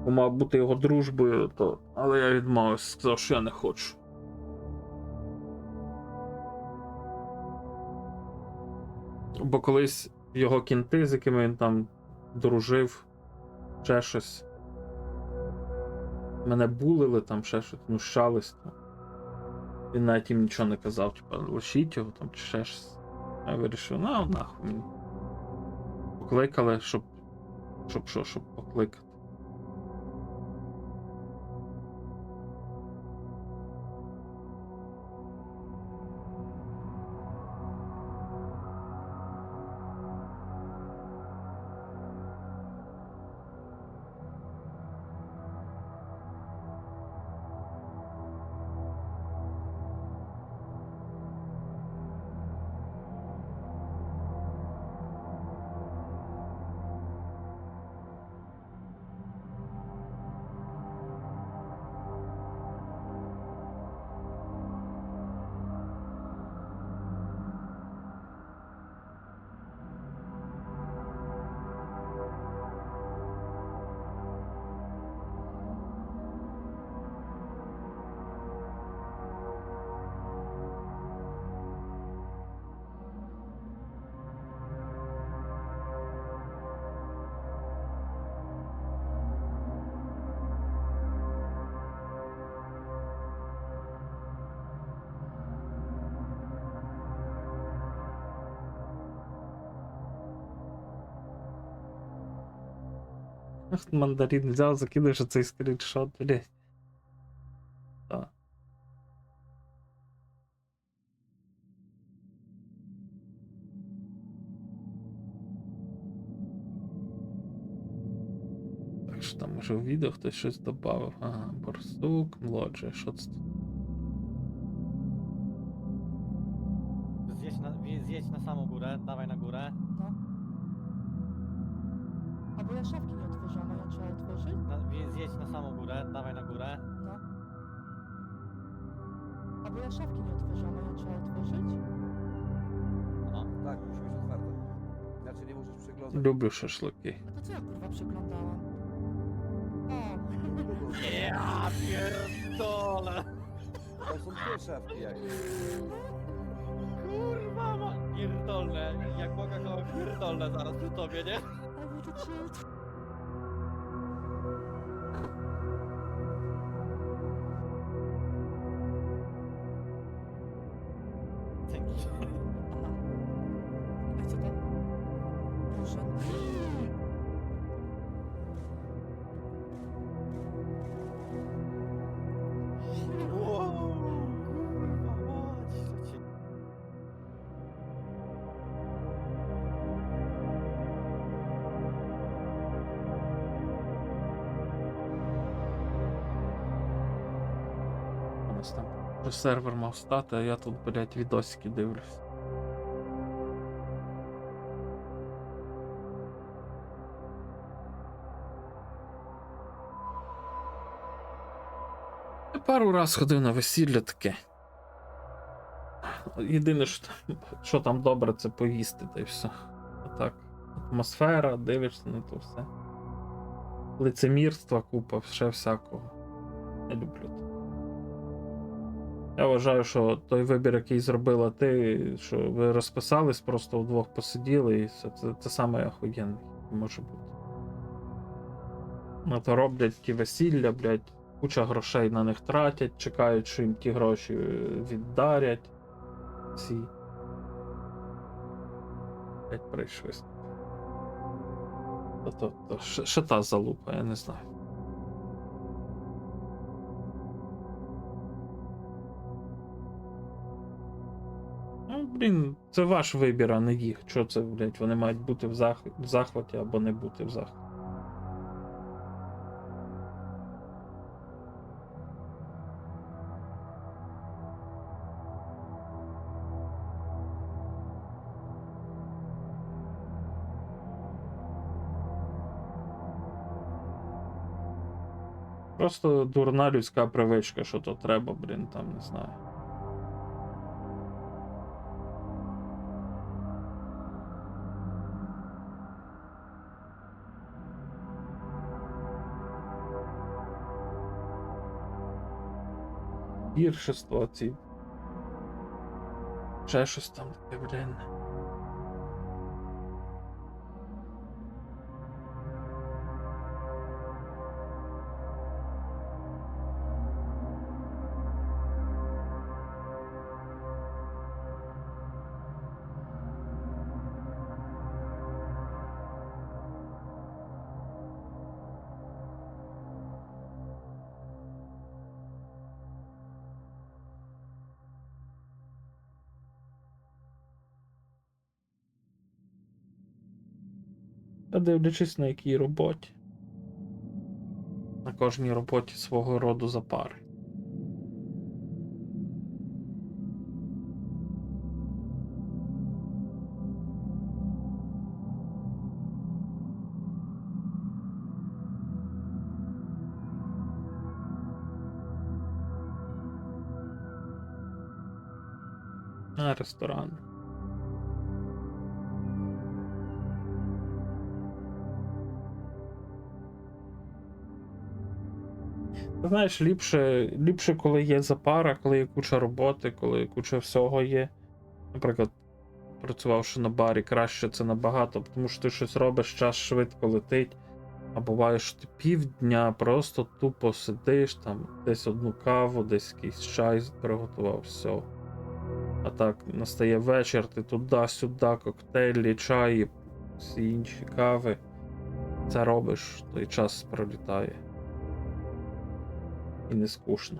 Мав бути його дружбою, але я відмовився, сказав, що я не хочу. Бо колись його кінти, з якими він там дружив, ще щось. Мене булили, там ще щось, знущались. Він навіть їм нічого не казав, типа, лишіть його там, чи ще щось. Я вирішив, нахуй мені. Покликали, щоб покликати. Мандарин взяв, закинув цей скріншот, блядь. Так. Так що там уже в відео хтось щось додав. Ага, борсук, млоджі, що це? Zjedź na samą górę, dawaj na górę. No. A bo ja szafki nie otworzyłam, a ją trzeba otworzyć? Zjedź na samą górę, dawaj na górę. No. A bo ja szafki nie otworzyłam, a ją trzeba otworzyć? No. Tak, musi być otwarte. Inaczej nie możesz przeglądać. Люблю шашлики. A to co ja kurwa przeglądałam? O! Ja pierdolę! Tam są dwie szafki jak. Kurwa ma... Pierdolę, jak Boga koło pierdolę zaraz przy tobie, nie? A bo to trzeba... Dzięki. нас там вже сервер мав стати, а я тут, блядь, відосики дивлюсь. Я пару раз ходив на весілля таке. Єдине, що там добре, це поїсти, та й все. А так, атмосфера, дивишся на то все. Лицемірства, купа, ще всякого. Не люблю це. Я вважаю, що той вибір, який зробила ти, що ви розписались, просто вдвох посиділи, і все. Це саме охуєнний може бути. Ну то роблять ті весілля, блядь, куча грошей на них тратять, чекають, що їм ті гроші віддарять. Всі. Блядь, прийшли. Що та залупа, я не знаю. Ну, блін, це ваш вибір, а не їх. Що це, блядь, вони мають бути в захваті або не бути в захваті. Просто дурна людська привичка, що то треба, блін, там не знаю. Гіршество ці. Ще щось там таке, блін. Та дивлячись на якій роботі. На кожній роботі свого роду запари. А, ресторан. Знаєш, ліпше, коли є запара, коли є куча роботи, коли куча всього є. Наприклад, працювавши на барі, краще це набагато, тому що ти щось робиш, час швидко летить. А буває, що ти півдня просто тупо сидиш, там десь одну каву, десь якийсь чай приготував, все. А так, настає вечір, ти туди-сюди, коктейлі, чаї, всі інші кави. Це робиш, той час пролітає. І не скучно.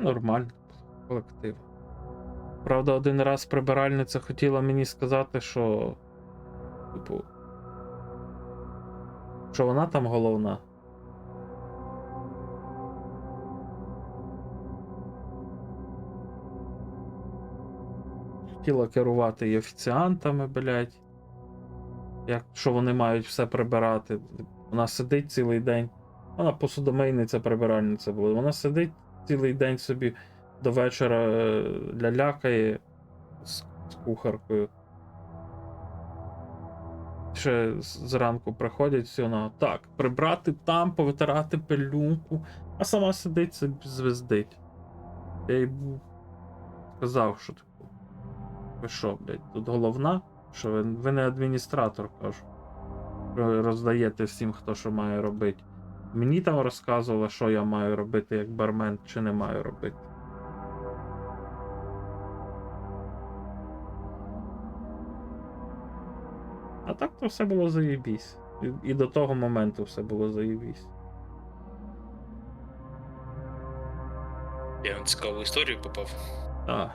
Нормально, колектив. Правда, один раз прибиральниця хотіла мені сказати, що. Типу. Що вона там головна. Хотіла керувати і офіціантами, блядь. Що вони мають все прибирати. Вона сидить цілий день. Вона посудомийниця, прибиральниця була. Вона сидить цілий день собі до вечора лялякає з кухаркою. Ще зранку приходять всі, вона так, прибрати там, повитирати пилюку, а сама сидить собі звездить. Я їй був сказав, що таке. Ви що, блядь, тут головна? Що ви не адміністратор, кажу. Ви роздаєте всім, хто що має робити. Мені там розказували, що я маю робити як бармен, чи не маю робити. А так то все було заєбісь. І до того моменту все було заєбісь. Я на цікаву історію попав. А.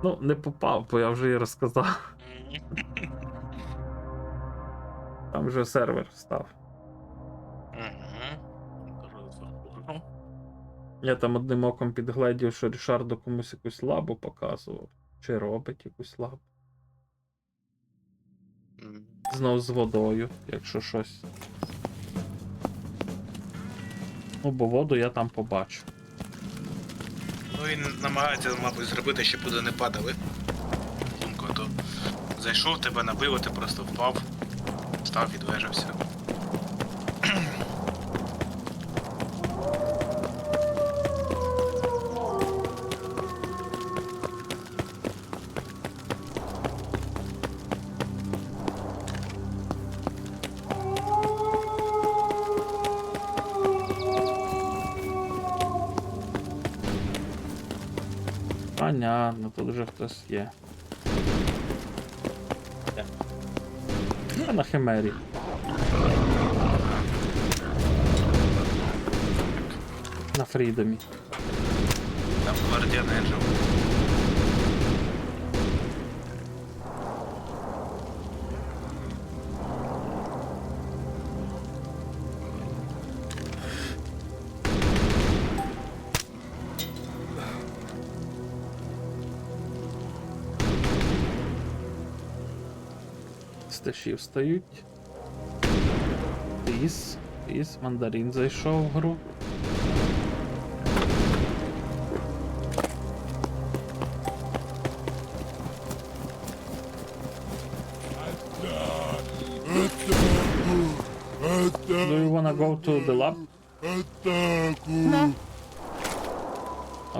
Ну, не попав, бо я вже її розказав. Там вже сервер став. Я там одним оком підгледів, що Рішардо комусь якусь лабу показував. Чи робить якусь лабу. Знов з водою, якщо щось. Ну, бо воду я там побачу. Ну він намагається, мабуть, зробити, щоб туди не падали. Думку, то зайшов, тебе набило, ти просто впав, став, відвежився. Понятно, тут вже хтось є. Де? Я на химері. На Фрідомі. Там Guardian Angel. Стежі встають. Піс, мандарин зайшов в гру. Do you wanna go to the lab? No,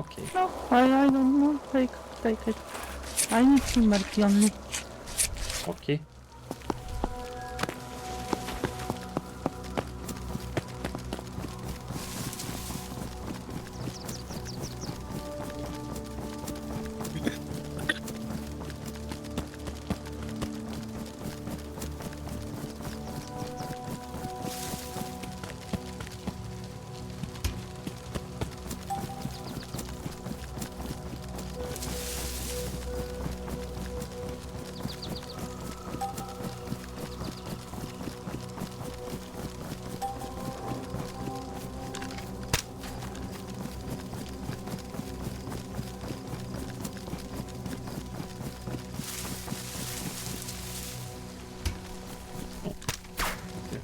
Okay. no, I don't know. Take it. I need some mercy only. Okay.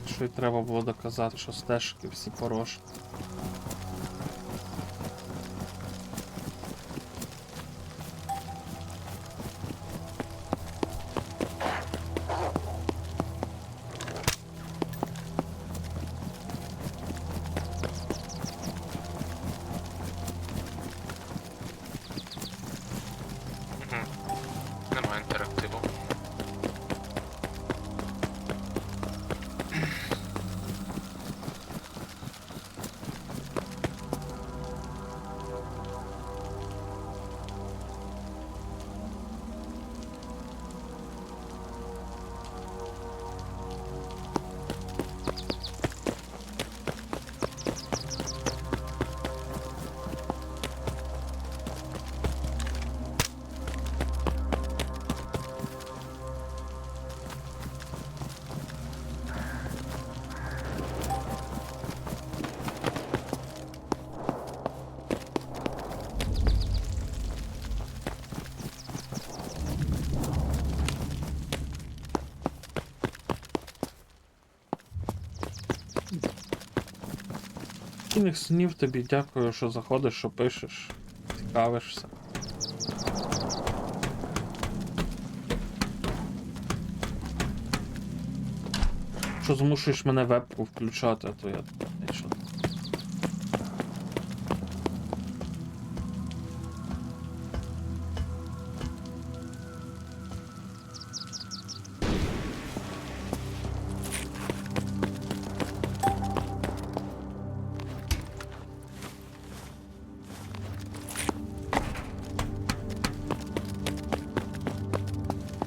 Якщо й треба було доказати, що стежки всі порожні. Немає інтерактиву. Спокійних снів тобі, дякую, що заходиш, що пишеш, цікавишся. Що змушуєш мене вебку включати, а то я нічого.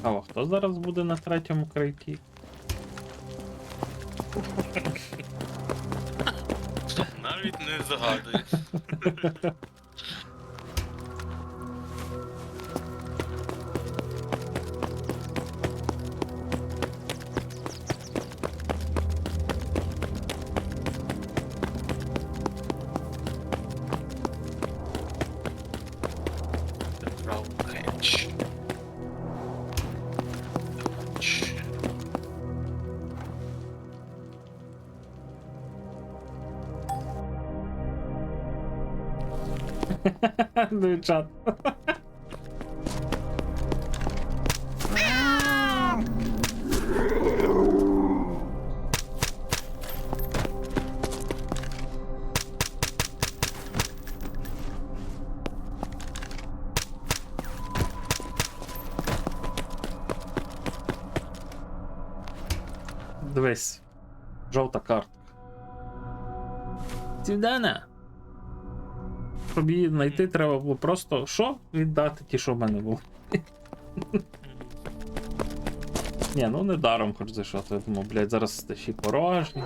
А хто зараз буде на третьому крайті? Навіть не загадуєш. Дівчат. Дивись. Жовта картка. Сюдана. Щоб її знайти, треба було просто що? Віддати ті, що в мене було. Ні, ну не даром хоч за що. Я думав, блядь, зараз стащі порожні.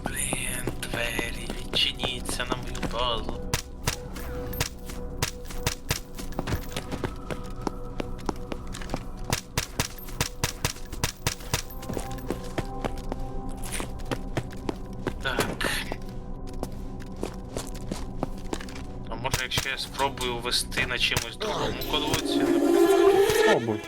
Блін, двері, відчиніться на мою базу. Так. А може, якщо я спробую ввести на чимось другому колодці? Спробуй.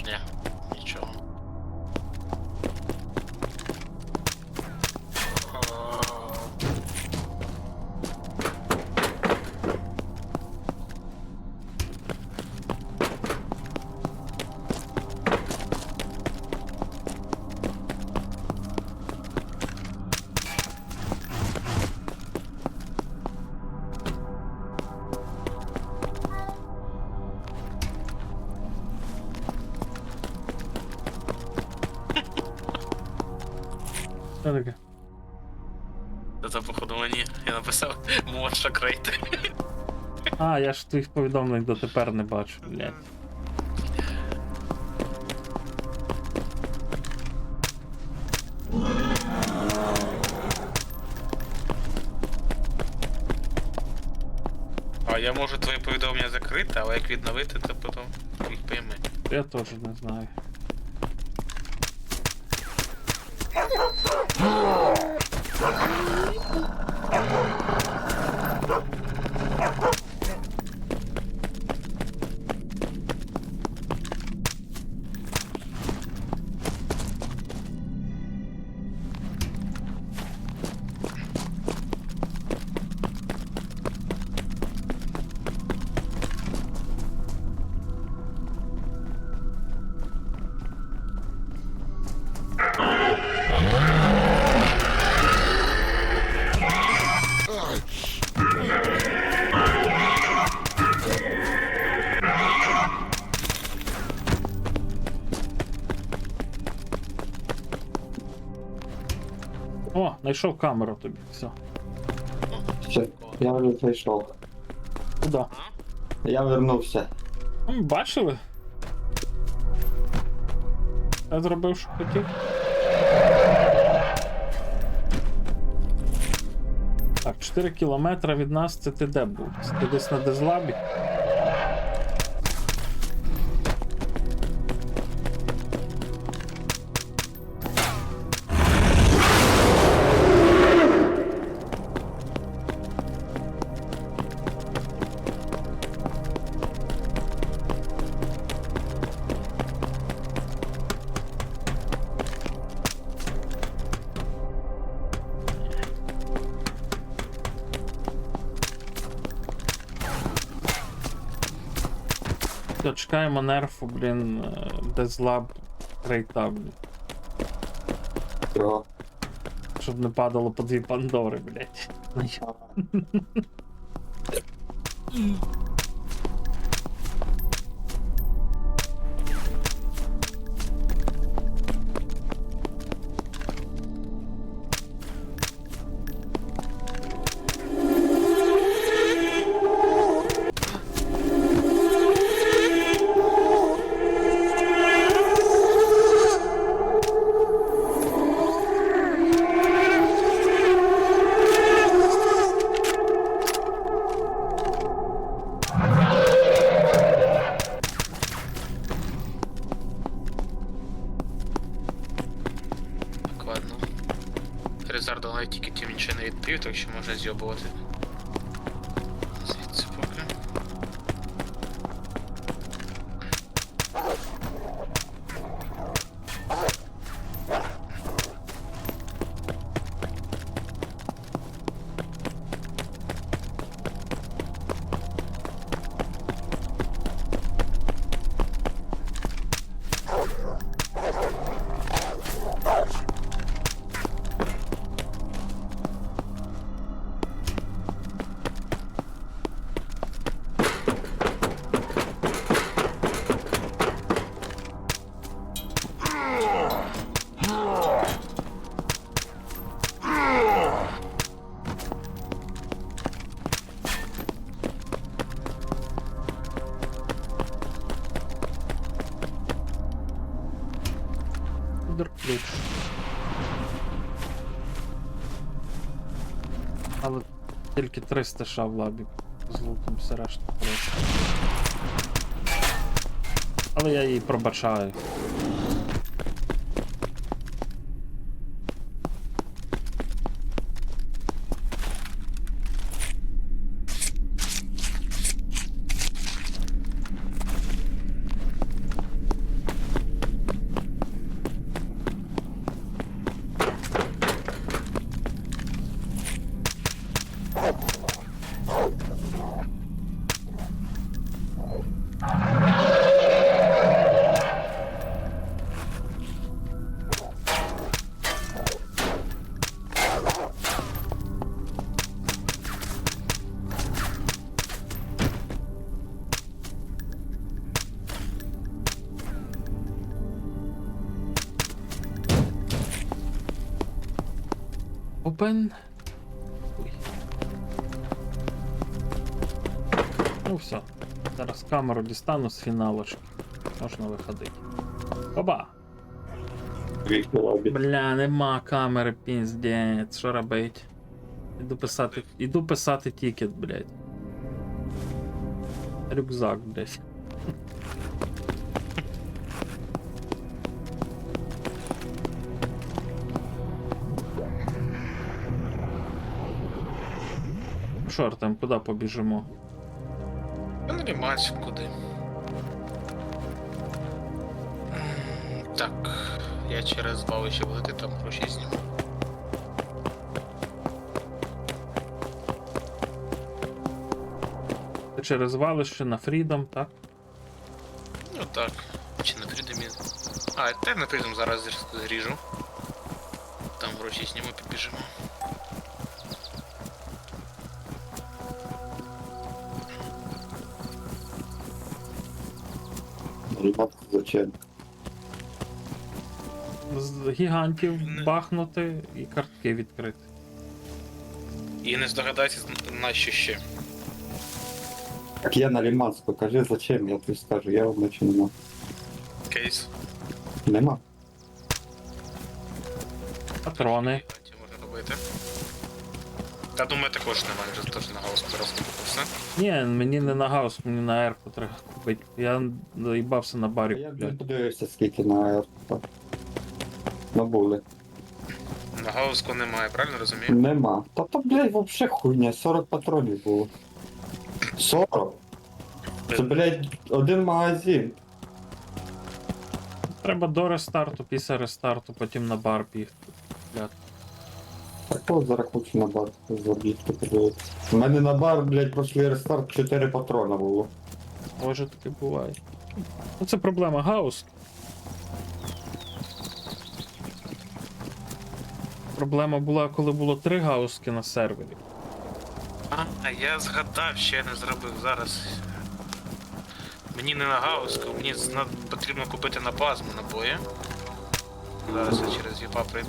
Ні, нічого. Що таке? Це походу мені. Я написав Моша Крейт. А, я ж твоїх повідомлень дотепер не бачу, блядь. А я можу твоє повідомлення закрити, але як відновити, то потім їх пойми. Я теж не знаю. О, знайшов камеру тобі, все. Все, я вже зайшов. Куда? Я вернувся. Бачили? Я зробив, що хотів. Так, 4 кілометри від нас, це ти де був? Ти десь на дезлабі? Чекаємо нерфу, блін, Дезлаб крейта, блін. Чого? Щоб не падало по 2 Пандори, блядь. Так, ладно. Резардо навіть тільки тим нічого не відповів, так що можна з'йобувати. Звідси поки. Ключ. Але тільки 300 ша в лабі. З лутом все решта просто. Але я її пробачаю. Open. Ой. Ну все. Зараз камеру дістану з фіналочки. Можна виходити. Оба! Бля, нема камери, піздець. Що робить? Іду писати тікет, блядь. Рюкзак, блядь. Що, Артем, куди побіжимо? Я не лімаюсь куди. Так, я через звалище влети, там гроші зніму. Ти через звалище на Фрідом, так? Ну так, чи на Фрідомі. А, та на Фрідом зараз зріжу. Там гроші зніму, підбіжимо. Зачем? З гігантів бахнути і картки відкрити. І не здогадайся, на що ще. Так я на лімац, покажи зачем, я тобі скажу, я вам нічого нема. Кейс. Нема? Патрони. Що можна робити? Та думаю, також немає, вже теж на галузку зараз купився. Ні, мені не на гаус, мені на ерку треба купити. Я доїбався на барі Я не купляти. подивився, скільки на аерпа. Набули. На галузку немає, правильно розумію? Нема. Та то, блядь, вообще хуйня, 40 патронів було. 40? Це, блядь, один магазин. Треба до рестарту, після рестарту, потім на бар бігти. купляти. Так от зараз хочу на бар забігти, подивитися. У мене на бар, блядь, прошлий рестарт 4 патрона було. Може таке буває. Ну, це проблема Гаус. Проблема була, коли було 3 гауски на сервері. А я згадав, що я не зробив зараз. Мені не на гауску, мені потрібно купити на плазму набої. Зараз я через ЄПА прийду.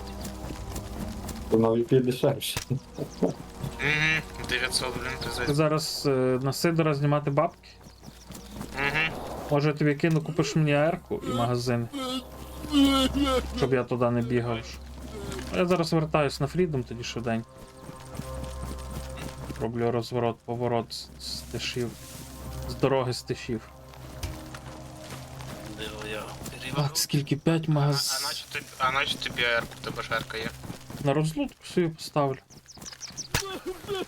Воно VP дешевше. Угу, 900, блін, Ти ти зараз на Сидора знімати бабки? Угу. Може я тобі кину, купиш мені АР-ку і магазин? Щоб я туди не бігав. А я зараз вертаюсь на Фрідом, тоді швиденько. Роблю розворот, поворот з тишів. З дороги з тишів. Так, скільки 5 магаз... А наче тобі АР, в тебе ж АРка є. На розлутку собі поставлю.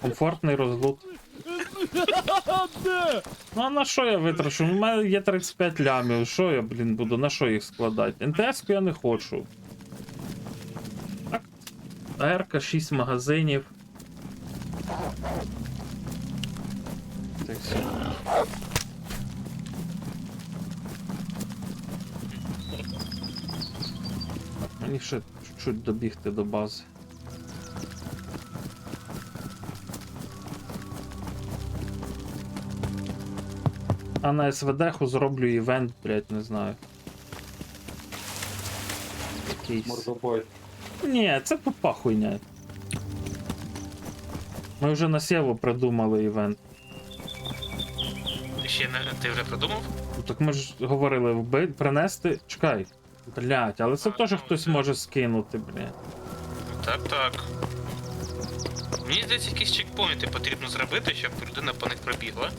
Комфортний розлут. Ну а на що я витрачу? У мене є 35 лямів. Що я, блін, буду? На що їх складати? НТС-ку я не хочу. Так. АРка, 6 магазинів. Так, все. Мені ще чуть-чуть добігти до бази. А на СВД-ху зроблю івент, блять, не знаю. Якийсь. Мордобой. Ні, це тупа хуйня. Ми вже на Сєву придумали івент. Ти вже придумав? Ну, так ми ж говорили, принести. Чекай. Блять, але це теж хтось може скинути, блять. Так. Мені здається, якісь чекпоінти потрібно зробити, щоб людина по них пробігла.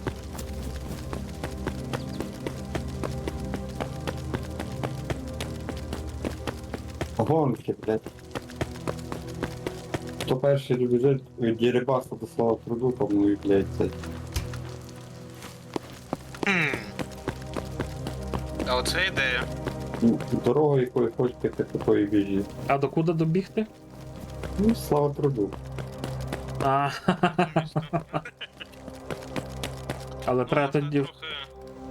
Гонки, блядь. Хто перший добіжить від Дірибаса до слова труду, тому і, блядь, це. А оце ідея. Дорогою, якою хочете, такою біжі. А докуди добігти? Ну, слава труду. А. Але треба тоді.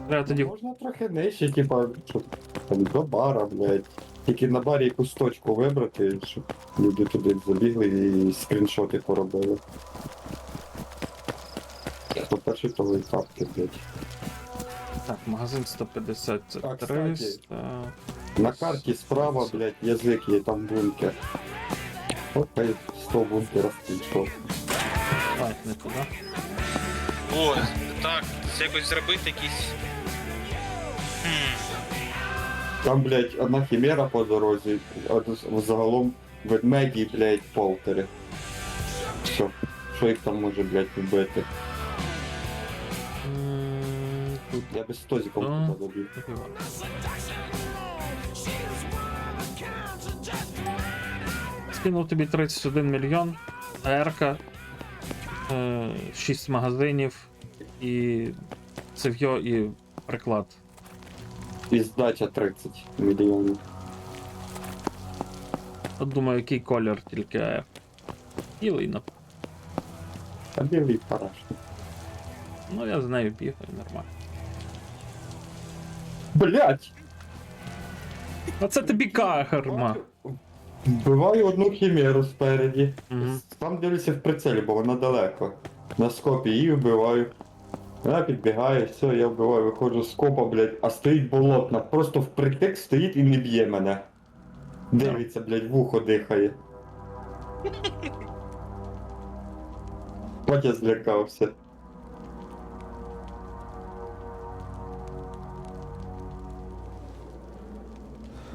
Треба тоді. Можна трохи нижче, типа, щоб там до бара, блядь. Тільки на барі якусь точку вибрати, щоб люди туди забігли і скріншоти поробили. Хто перший, то і тапки, блядь. Так, магазин 150, це А, кстати, 300. На карті справа, блядь, язик є, там бункер. Окей, 100 бункерів включив. Так, не туди. О, так, це якось зробити якісь. Там, блядь, одна хімера по дорозі, а загалом ведмеді, блядь, полтери. Що їх там може, блядь, вбити? Тут. Я без стозиком Ну. туди добіг. Скинув тобі 31 мільйон, АРка, 6 магазинів і цев'йо і приклад. І здача 30 мільйонів. От думаю, який колір тільки АР. Білий, напевно. А білий парашний. Ну я з нею бігаю, нормально. Блядь! А це тобі карма. Вбиваю одну хімеру спереді. Мгм. Там дивлюся в прицелі, бо вона далеко. На скопі її вбиваю. Вона підбігає, все, я вбиваю, виходжу з скопа, блядь, а стоїть болотна. Просто впритик стоїть і не б'є мене. Дивиться, блядь, вухо дихає. От я злякався.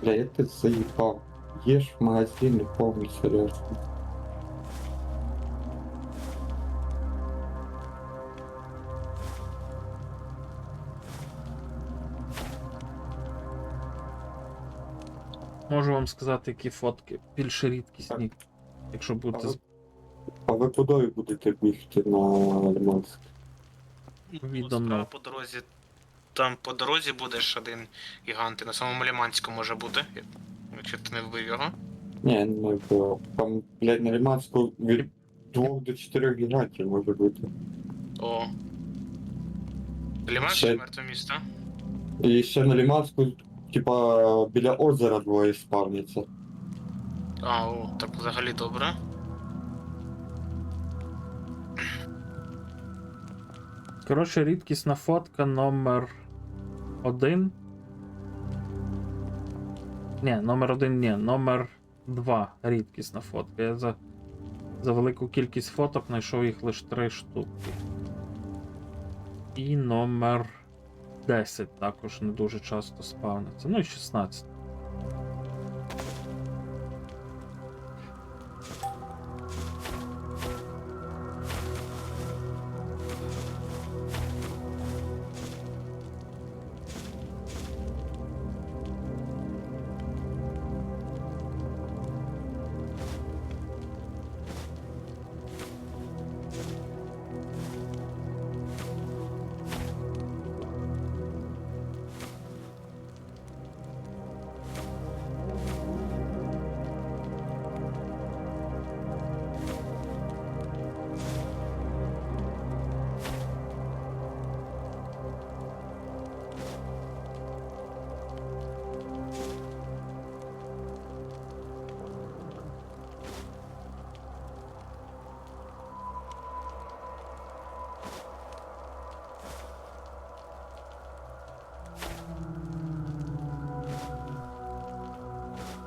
Бля, я ти заїбав. Єш в магазині повний серйозно. Можу вам сказати, які фотки більш рідкісні, якщо будете А ви куди будете бігти на Лиманськ? відомо. По дорозі. Там по дорозі будеш один гігант, і на самому Ліманську може бути. Якщо ти не вбив його. Ні, не вбивав. Там, блядь, на Лиманську від 2 до 4 гігантів може бути. О. Ліманськ Ще- мертве місто. І ще на Ліманську, типа, біля озера двоє спавняться. А, о, так взагалі добре. Коротше, рідкісна фотка номер 1. Ні, номер 1 ні, номер 2 рідкісна фотка. Я за велику кількість фоток знайшов їх лише 3 штуки. І номер 10 також не дуже часто спавниться. Ну і 16.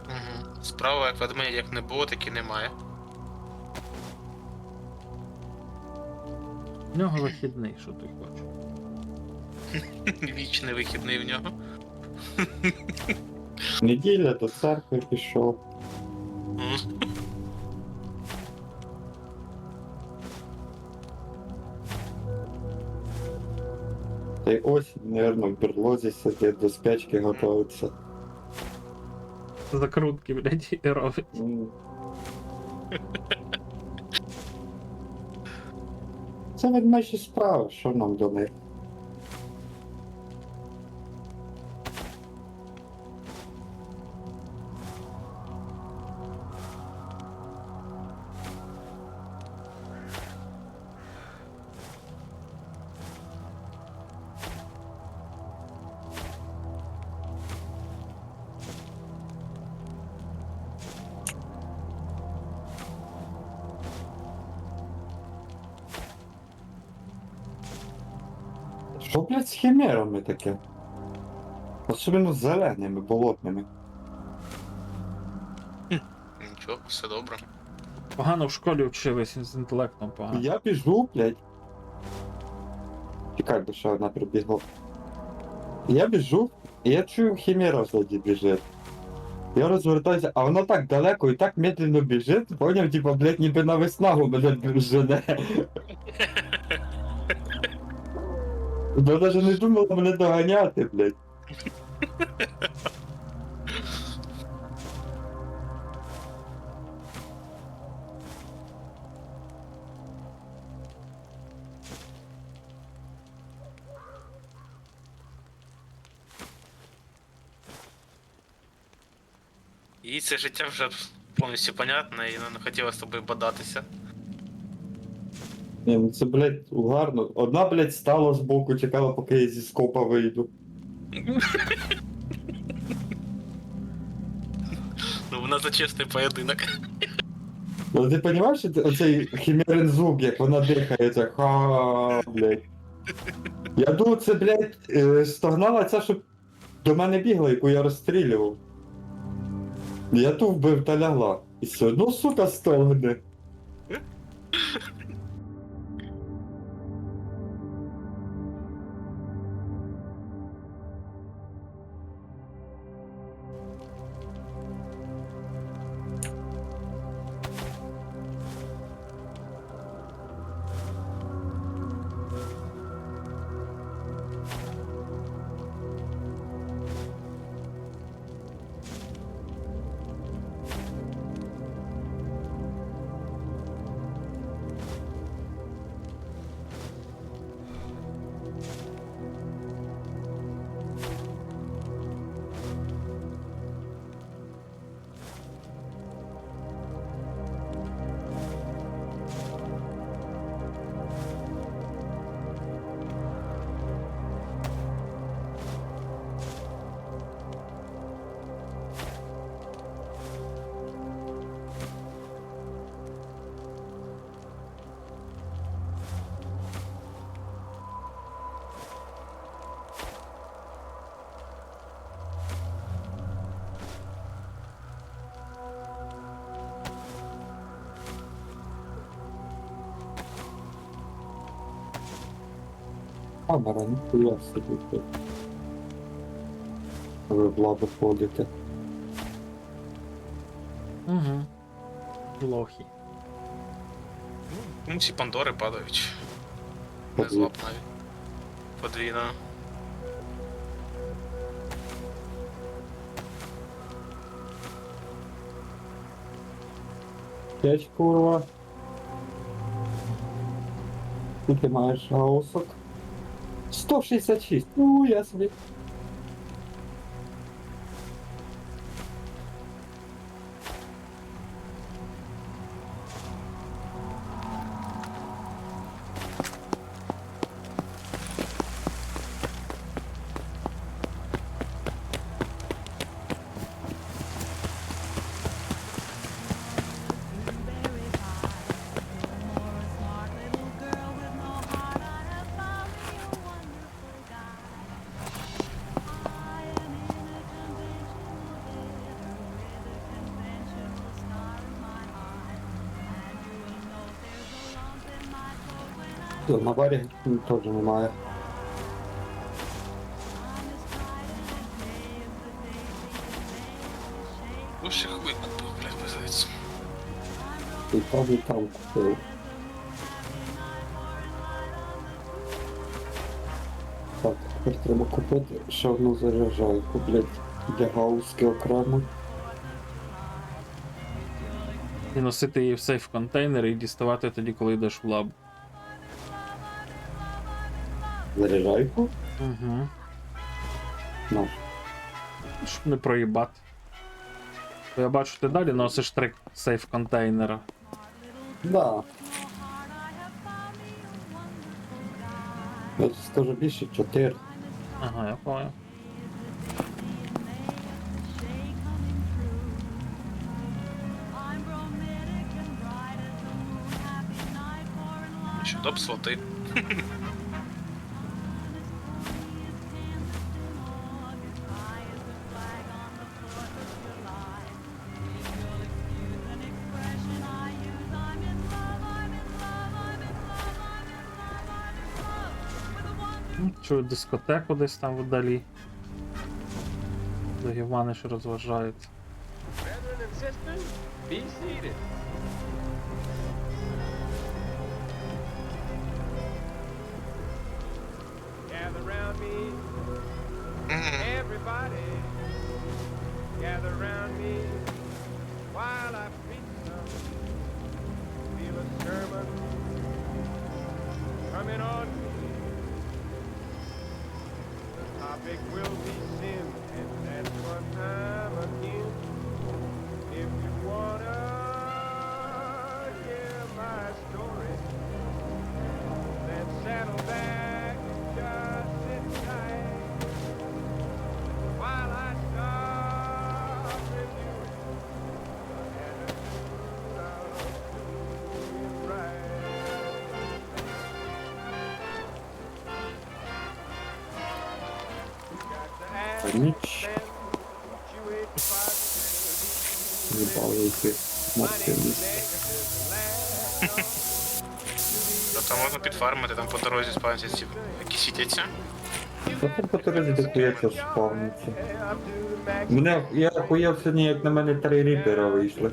Угу. Справа, як ведмедя, як не було, так і немає. В нього вихідний, що ти хочеш. Вічний вихідний в нього. Неділя до церкви пішов. Мгм. Та й осінь, наверно, в берлозі сидить, до спячки готується. Закрутки, блядь, і робить. Це ведмежі справи, що нам до них? Що, блядь, з химерами таке? Особливо з зеленими, болотними. Нічого, все добре. Погано в школі вчились, з інтелектом погано. Я біжу, блядь. Чекай, бо ще одна прибігла. Я біжу, і я чую, химера ззаді біжить. Я розвертаюся, а вона так далеко і так медленно біжить, поняв, типа, блядь, ніби на виснагу, блядь, жене. Вона навіть не думала мене доганяти, блядь. І це життя вже повністю понятне, і не хотіла з тобою бодатися. Ні, ну це, блядь, угарно. Одна, блядь, стала збоку, чекала, поки я зі скопа вийду. Ну, вона за чесний поєдинок. Ну ти розумієш, що оцей химерин звук, як вона дихає, це ха, блядь. Я думав, це, блядь, стогнала ця, щоб до мене бігла, яку я розстрілював. Я ту вбив та лягла. І все, ну сука стогне. Камера, ніхуя собі тут. Ви в лабу ходите. Угу. Лохи. Ну, ці Пандори падають. Не злап навіть. Подвійно. П'ять, курва. Скільки маєш гаусок? 166. Ну, я собі. Все, на барі теж немає. Лучше хуй купив, блядь, визається. І там купив. Так, тепер треба купити ще одну заряджайку, блядь, для гауски окремо. І носити її в сейф контейнер і діставати тоді, коли йдеш в лаб. Заряджайку? Угу. Наш. Щоб не проїбати. Бо я бачу, ти далі носиш 3 сейф контейнера. Да. Я скажу більше 4. Ага, я понял. Що топ слоти. Ну, чую дискотеку десь там вдалі. Де Іваниш розважається. Brethren and sisters, be seated. Gather round me, everybody. Gather round me while I preach some. Feel a sermon coming on me. The topic will be sin, and that's one time again. If you wanna hear my story, then settle back and just sit tight while I start reviewing the attitude of doing right. You got to ask Ніч. them what you ate for Їбали йти на це місце. Тобто можна підфармити, там по дорозі спавняться ці, які світяться. Та тут по дорозі дохується спавниться. Я охуєв сьогодні, як на мене 3 ріпера вийшли.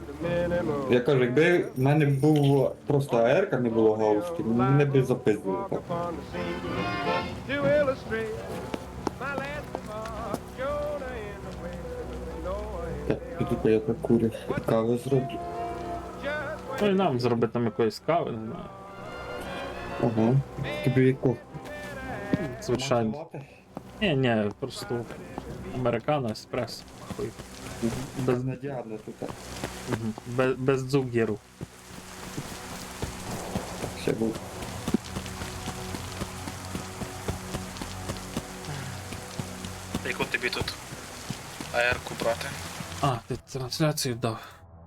Я кажу, якби в мене був просто АР, не було гауски, мене б запиздили так. Так, піду я покурю, кави зроблю. Ну і нам зробити там якоїсь кави, не знаю. Ага. Тобі яку? Звичайно. Ні, просто американо, еспресо. Хуй. Без, Надіадно тут. без дзугеру. Ще був. Яку тобі тут АР-ку брати? А, ти трансляцію дав.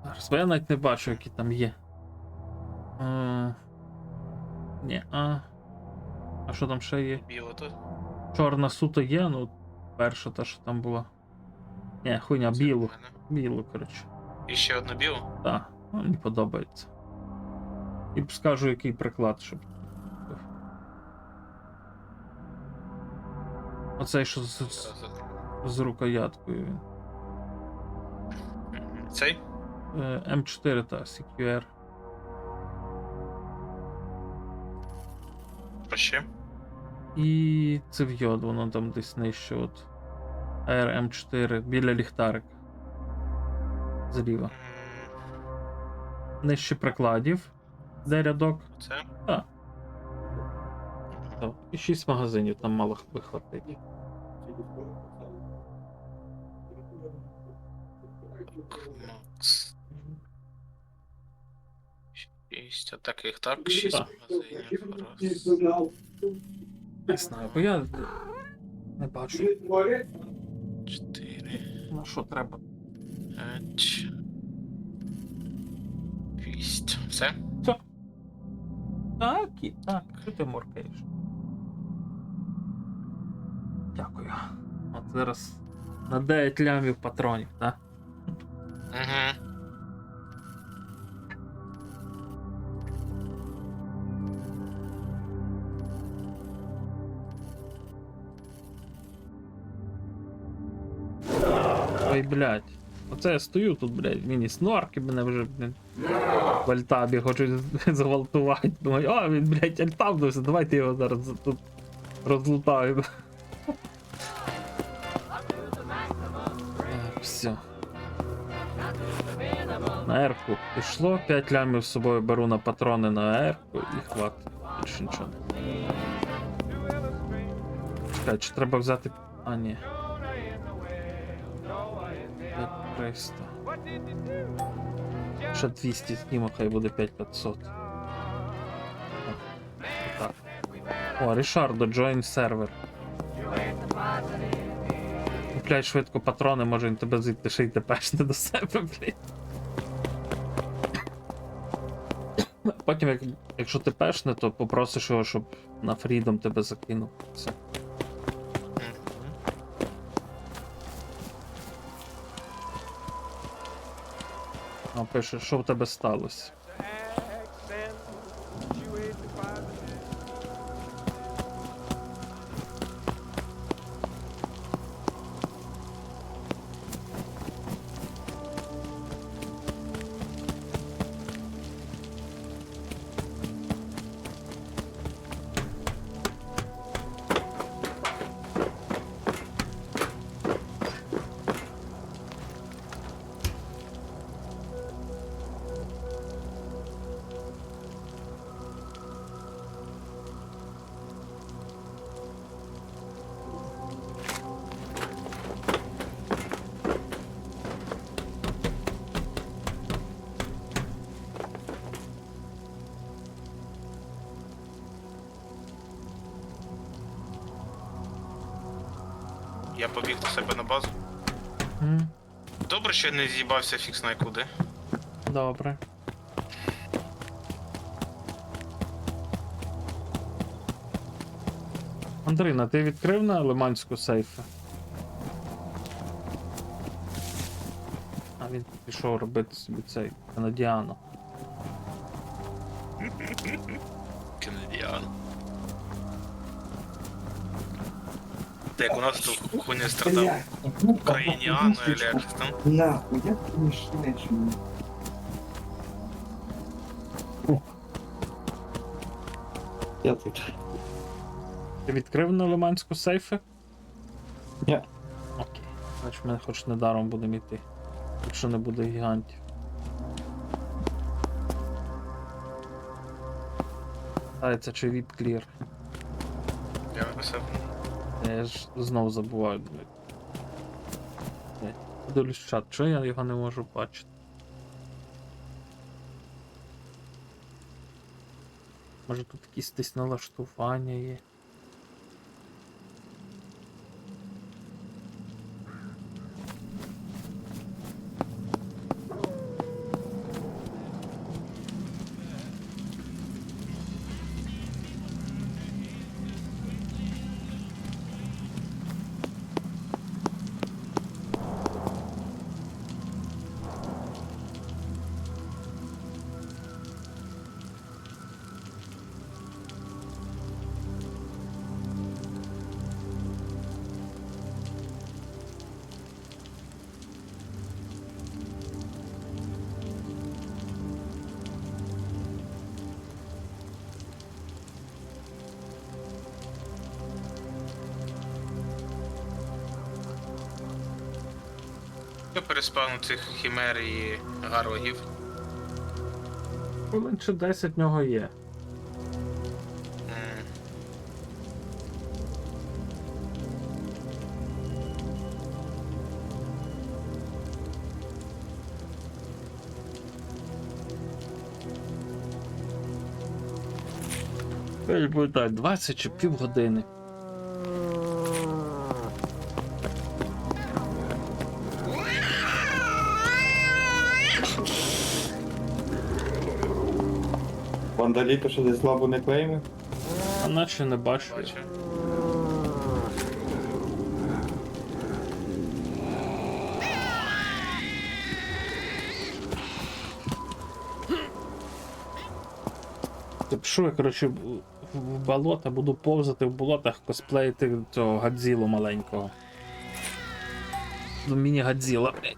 Зараз, бо я навіть не бачу, які там є. Ні, а що там ще є? Біло тут. Чорна суто є, ну перша та, що там була. Ні, хуйня, білу. Мене. Білу, коротше. І ще одну білу? Так, мені подобається. І скажу, який приклад, щоб. Оцей, що з рукояткою він. Цей? М4 та CQR. Що ще? І цев'йод, воно там десь нижче от. АРМ4 біля ліхтарика. Зліва. Нижче прикладів. Де рядок? Це? Так. І 6 магазинів, там мало вихватить. Макс. 6, а таких так, 6 Так. магазинів. Раз. Не знаю, бо я не бачу. 4, На що треба. 5, 6. Все? Так, і так. Що ти моркаєш? Дякую. От зараз на 9 лямів патронів, так? Угу. Ой, блядь. Оце я стою тут, блядь, міні-снорки мене вже, блядь, в альтабі хочуть зґвалтувати. Думаю, а, він, блядь, альтабнувся, давайте його зараз тут розлутаємо. Все. На ерку пішло, 5 лямів з собою беру на патрони на ерку і хватить. Більше нічого. Чекай, чи треба взяти. А, ні. 300. Ще 200 знімо, хай буде 5500. Так. О, Рішардо, join server. Купляй швидко патрони, може він тебе звідти ще й тепешне до себе, блядь. Потім, якщо ти пешне, то попросиш його, щоб на Freedom тебе закинув. Все. А пише, що в тебе сталося? Я побіг до себе на базу. Добре, що я не з'їбався фікс на куди. Добре. Андрина, ти відкрив на Лиманську сейфи? А він пішов робити собі цей канадіано. Канадіан. Так, як у нас тут хуйня страдав. Україніано, или якось там. Нахуй, я ти мішаєш мені. Я тут. Ти відкрив на Лиманську сейфи? Ні. Окей. Значить ми хоч недаром будемо йти. Якщо не буде гігантів. Це чи VIP clear? Я написав. Я ж знов забуваю. Подивлюсь чат, чого я його не можу бачити? Може тут якісь десь налаштування є? переспавну цих хімер і гарогів? Хвилин чи 10 в нього є. М. Буде так, 20 чи півгодини. Вандаліто, що десь лабу не клеймив? А наче не бачу. Бачу. Та пішов я, коротше, в болото, буду повзати в болотах, косплеїти цього Гадзілу маленького. Ну, міні-Гадзіла, блядь.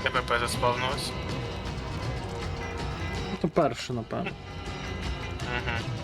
ТПП заспавнулось. То перше, напевно. Угу.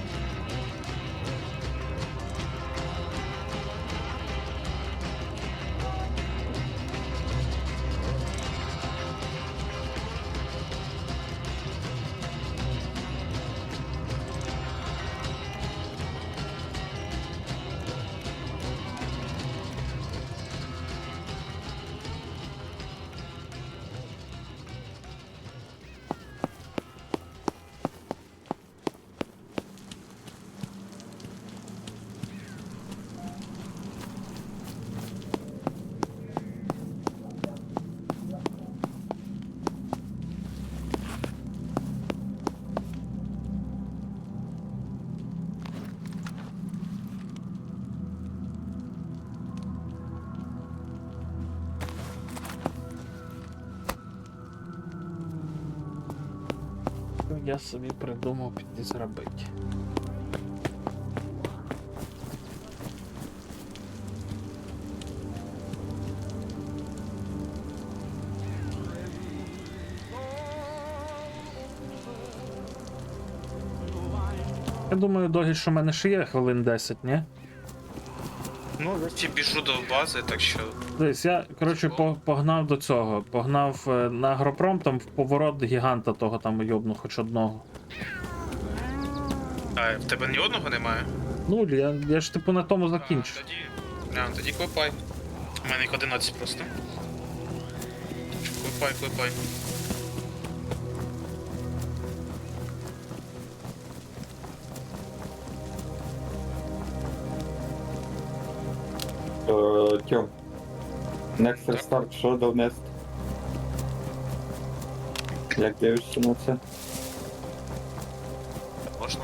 Я собі придумав піти зробити. Я думаю, Догі, що в мене ще є хвилин 10, ні? Ну, я ті біжу до бази, так що. Дивись, я, коротше, погнав до цього. Погнав на агропром, там в поворот гіганта того там йобну хоч одного. А, в тебе ні одного немає? Ну, я ж типу на тому закінчу. Тоді клепай. У мене їх 11 просто. Клепай. Тьом. Next restart, що до Nest? Як дивишся на це? Можна?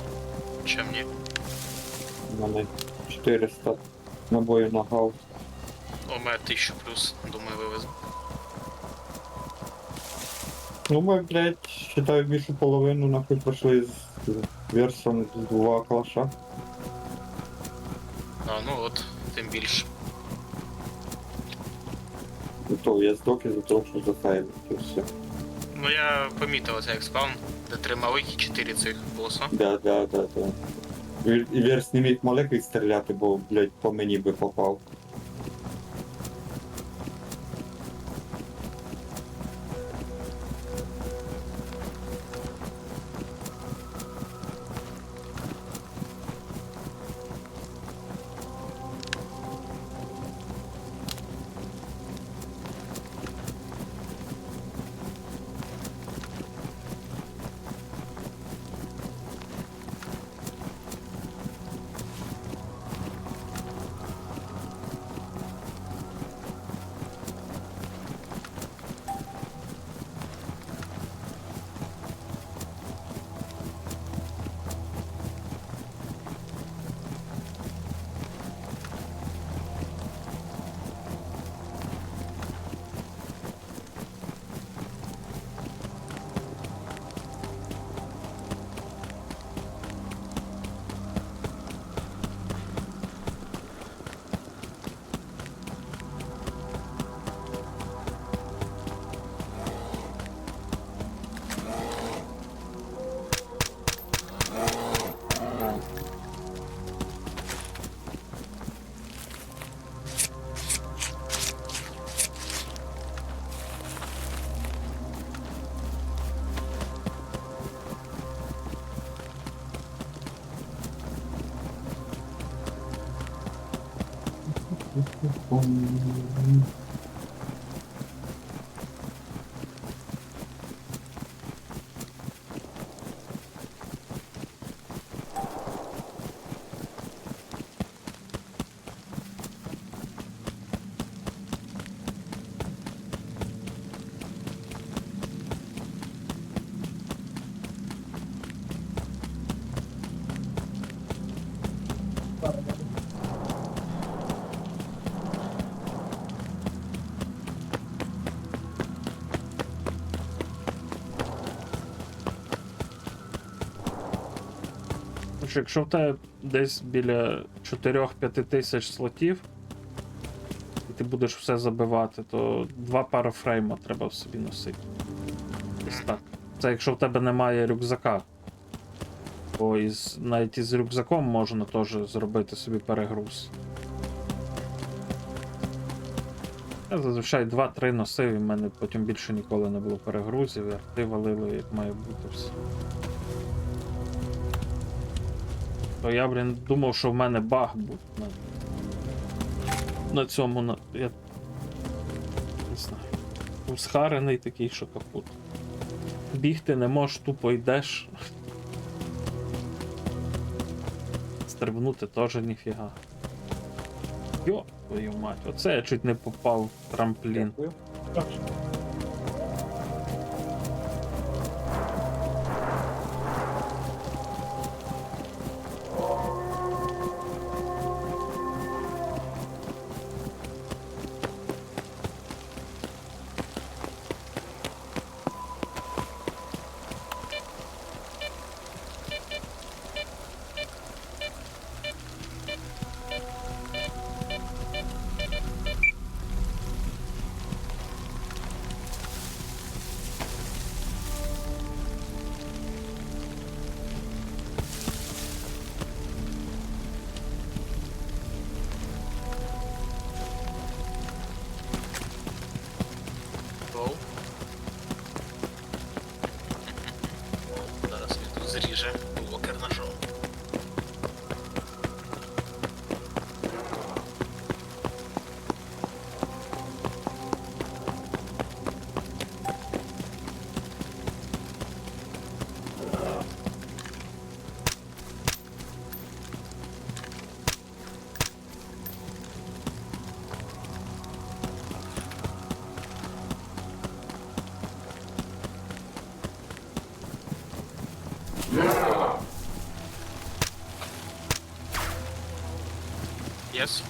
Чим ні? У мене 400 набоїв на гаус. У мене 1000 плюс, думаю, вивезу. Ну ми, блядь, считаю більшу половину нахуй пройшли з версом з 2 калаша. А, ну от, тим більше. І то я здох із-за того, що зафейлив, і все. Ну я помітив оце як спаун, де 3 малих і 4 цих боса. Да. І Верс не міг молеки стріляти, бо, блядь, по мені би попав. Якщо в тебе десь біля 4-5 тисяч слотів, і ти будеш все забивати, то 2 пари фрейма треба в собі носити. Ось так. Це якщо в тебе немає рюкзака. Бо навіть із рюкзаком можна теж зробити собі перегруз. Я зазвичай 2-3 носив, і в мене потім більше ніколи не було перегрузів, і арти валили, як має бути все. То я, блін, думав, що в мене баг був на цьому, я не знаю. Усхарений такий, що капут. Бігти не можеш, тупо йдеш. Стрибнути теж ніфіга. Йо, твою мать, оце я чуть не попав в трамплін. Дякую. Гоу. Зараз він тут зріже блокер ножом. Yes.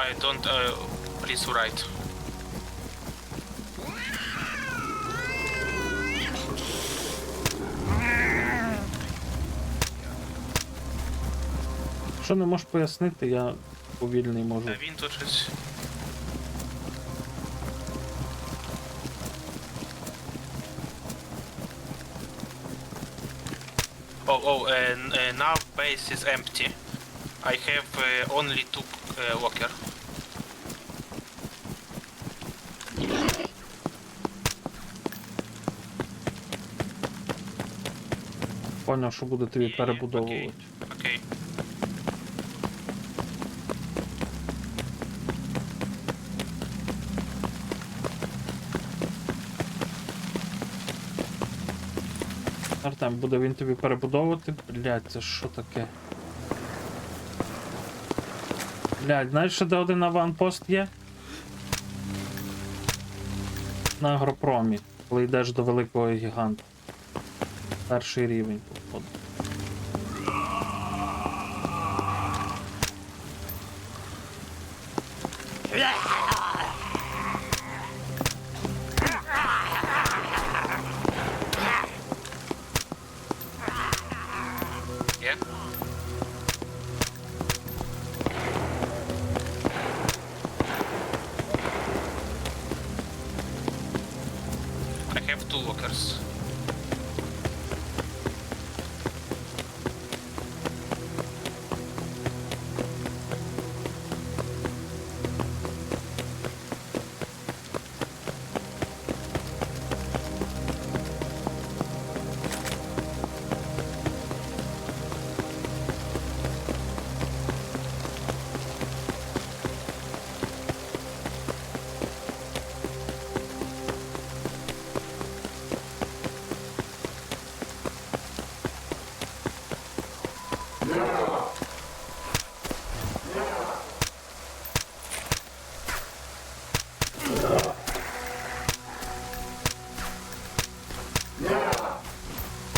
I don't, please write. Що не можеш пояснити, я повільний можу. А він тут щось. Now base is empty. I have only 2 locker. Поняв, що буде тобі перебудовувати. Окей. Артем, буде він тобі перебудовувати. Блядь, це що таке? Блядь, знаєш, що де один аванпост є? На агропромі, коли йдеш до великого гіганта. Перший рівень, походу. Є? I have 2 lockers.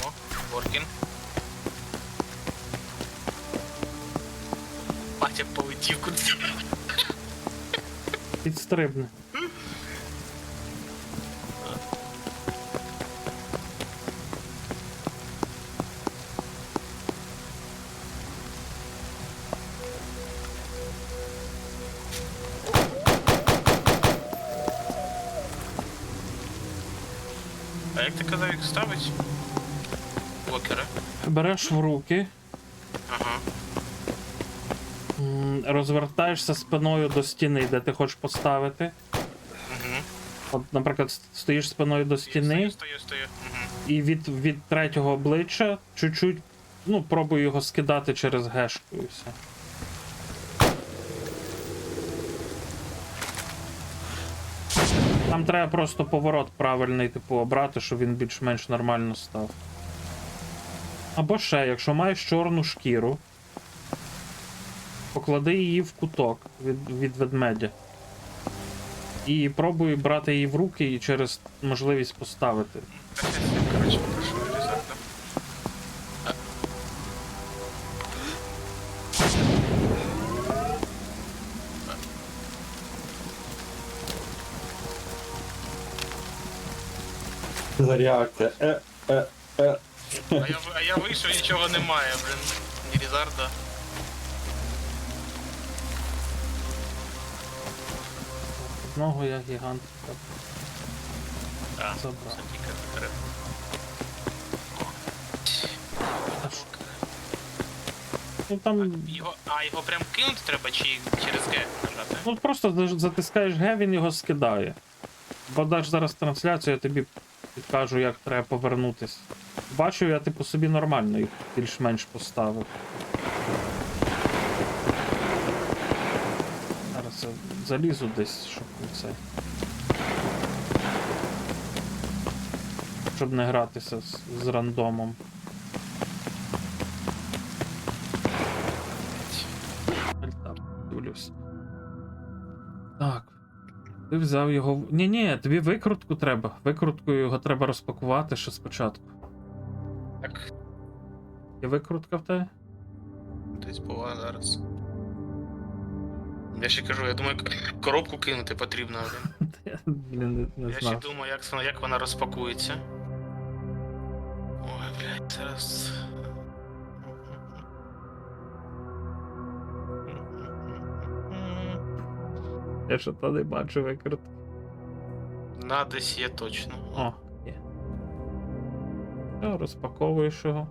О, Воркін. Батя полетів кудись. Підстрибне. А як ти казав, їх ставить? Блокери. Береш в руки, Ага. розвертаєшся спиною до стіни, де ти хочеш поставити. Угу. От, наприклад, стоїш спиною до стіни, Стою. Угу. і від третього обличчя чуть-чуть, ну, пробуй його скидати через гешку і все. Там треба просто поворот правильний, типу, обрати, щоб він більш-менш нормально став. Або ще, якщо маєш чорну шкіру, поклади її в куток від ведмедя. І пробуй брати її в руки і через можливість поставити. Короче, прошу реалізатор. За реакція. А я вийшов, нічого немає, блін. Ні Різарда. Одного я гігант А, забрав. це тільки закрив. А що? Ну там. Його прям кинути треба чи через Г нажати? Ну просто затискаєш Г, він його скидає. Бо даш зараз трансляцію, я тобі підкажу, як треба повернутись. Бачу, я типу собі нормально їх більш-менш поставив. Зараз я залізу десь, щоб не це. Щоб не гратися з рандомом. Так, дивлюсь. Так. Ти взяв його. Ні, тобі викрутку треба. Викруткою його треба розпакувати ще спочатку. Так, Є викрутка в тебе? десь була зараз. Я ще кажу, я думаю, коробку кинути потрібно. Я, блін, не Я ще знав. думаю, як вона розпакується. Ой, блядь, зараз. Я що то не бачу викрут. На десь є точно. О, є. Все, розпаковуєш його.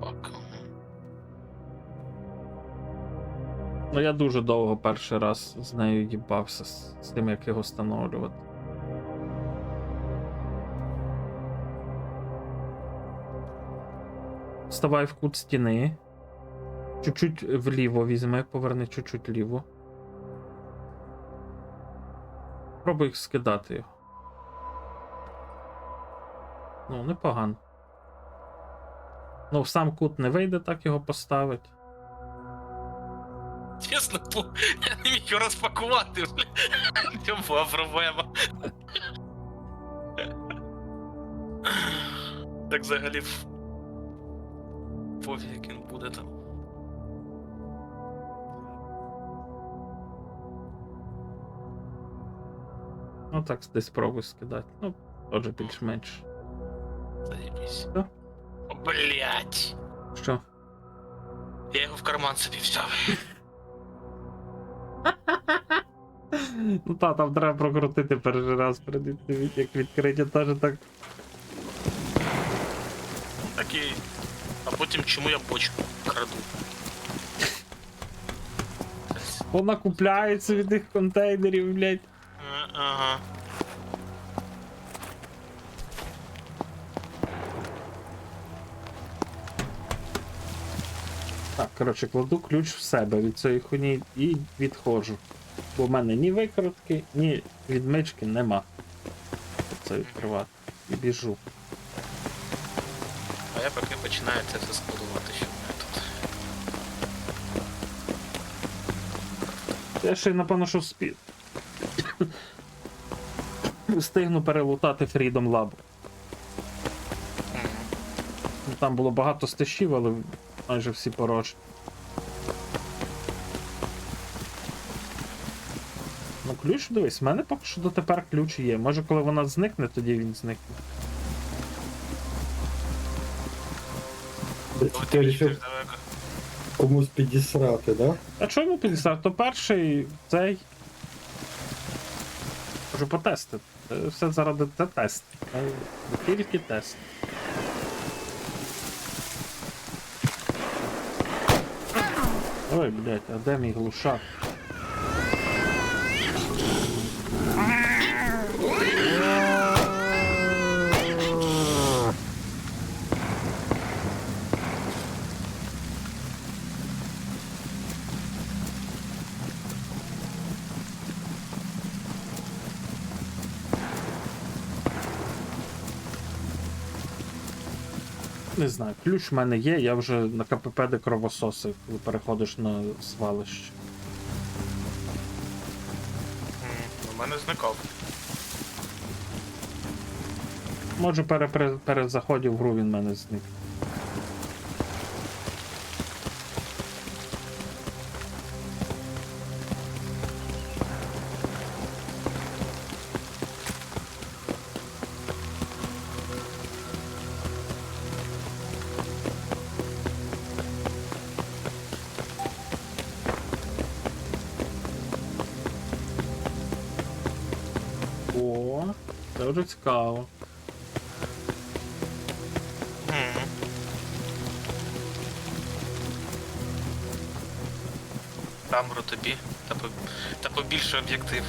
Пак. Ну я дуже довго перший раз з нею їбався, з тим, як його встановлювати. Вставай в кут стіни. Чуть-чуть вліво візьми, поверни чуть-чуть ліво. Пробуй скидати його. Ну, непогано. Ну, в сам кут не вийде так його поставити. Чесно, я не міг його розпакувати, бля. В цьому була проблема. Так взагалі пофіг, як він буде там. Ну так, десь спробуй скидати. Ну, теж більш-менш. Заєбісь. Що? О, блять. Що? Я його в карман собі взяв. Ну та, там треба прокрутити перший раз перед тим, як відкриття теж так. Такий. А потім чому я бочку краду? Вона купляється від тих контейнерів, блядь. Ага. Так, коротше, кладу ключ в себе від цієї хуйні і відходжу. Бо в мене ні викрутки, ні відмички нема. Щоб це відкривати. І біжу. А я поки починаю це все складувати, що в мене тут. Я ще й напевно, що встигну перелутати Freedom Lab. Ну, там було багато стежів, але майже всі порожні. Ну ключ, дивись, в мене поки що дотепер ключ є. Може коли вона зникне, тоді він зникне. Ти вирішив Далеко. комусь підісрати, да? А чому 50? То перший цей. Можу потестити. Це все заради тест. Тільки тест. Ой, блядь, а де мій глушак? Не знаю, ключ в мене є, я вже на КПП де кровососи, коли переходиш на свалище. У мене зникав. Може перед заходом в гру він в мене зник. О, це вже цікаво. Камеру тобі та побільше об'єктив.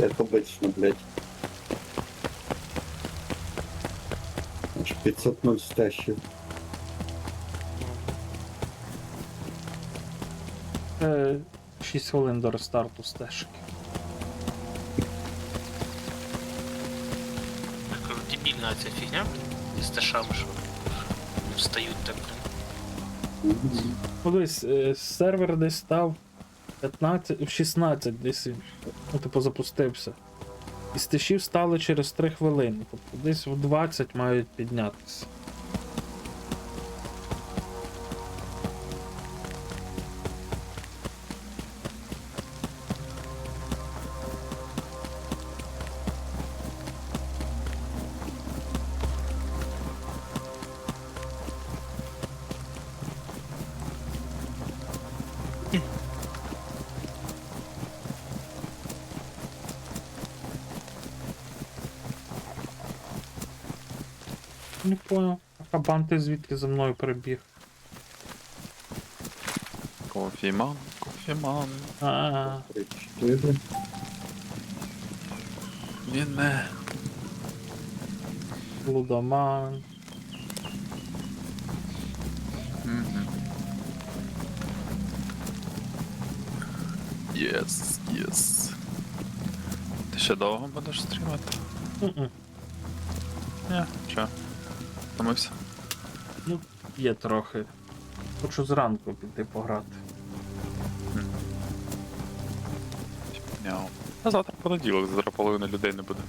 як обично, блядь. Аж 500 стещів. 6 хвилин до рестарту стежки. Я кажу, дебільна ця фігня. З тешами, що не встають так, блін. Десь сервер десь став 15, 16 десь, він, ну, типу, запустився. І стежів стали через 3 хвилини. Тобто десь в 20 мають піднятися. Не понял. А кабан ти звідки за мною прибіг? Кофіман, кофіман. А, 3-4. Він не. лудоман. Мгм. Єс, єс. Ти ще довго будеш стрімати? Мгм. Ні, чо? Втомився? Ну, є трохи. Хочу зранку піти пограти. Няу. А завтра понеділок, завтра половини людей не буде.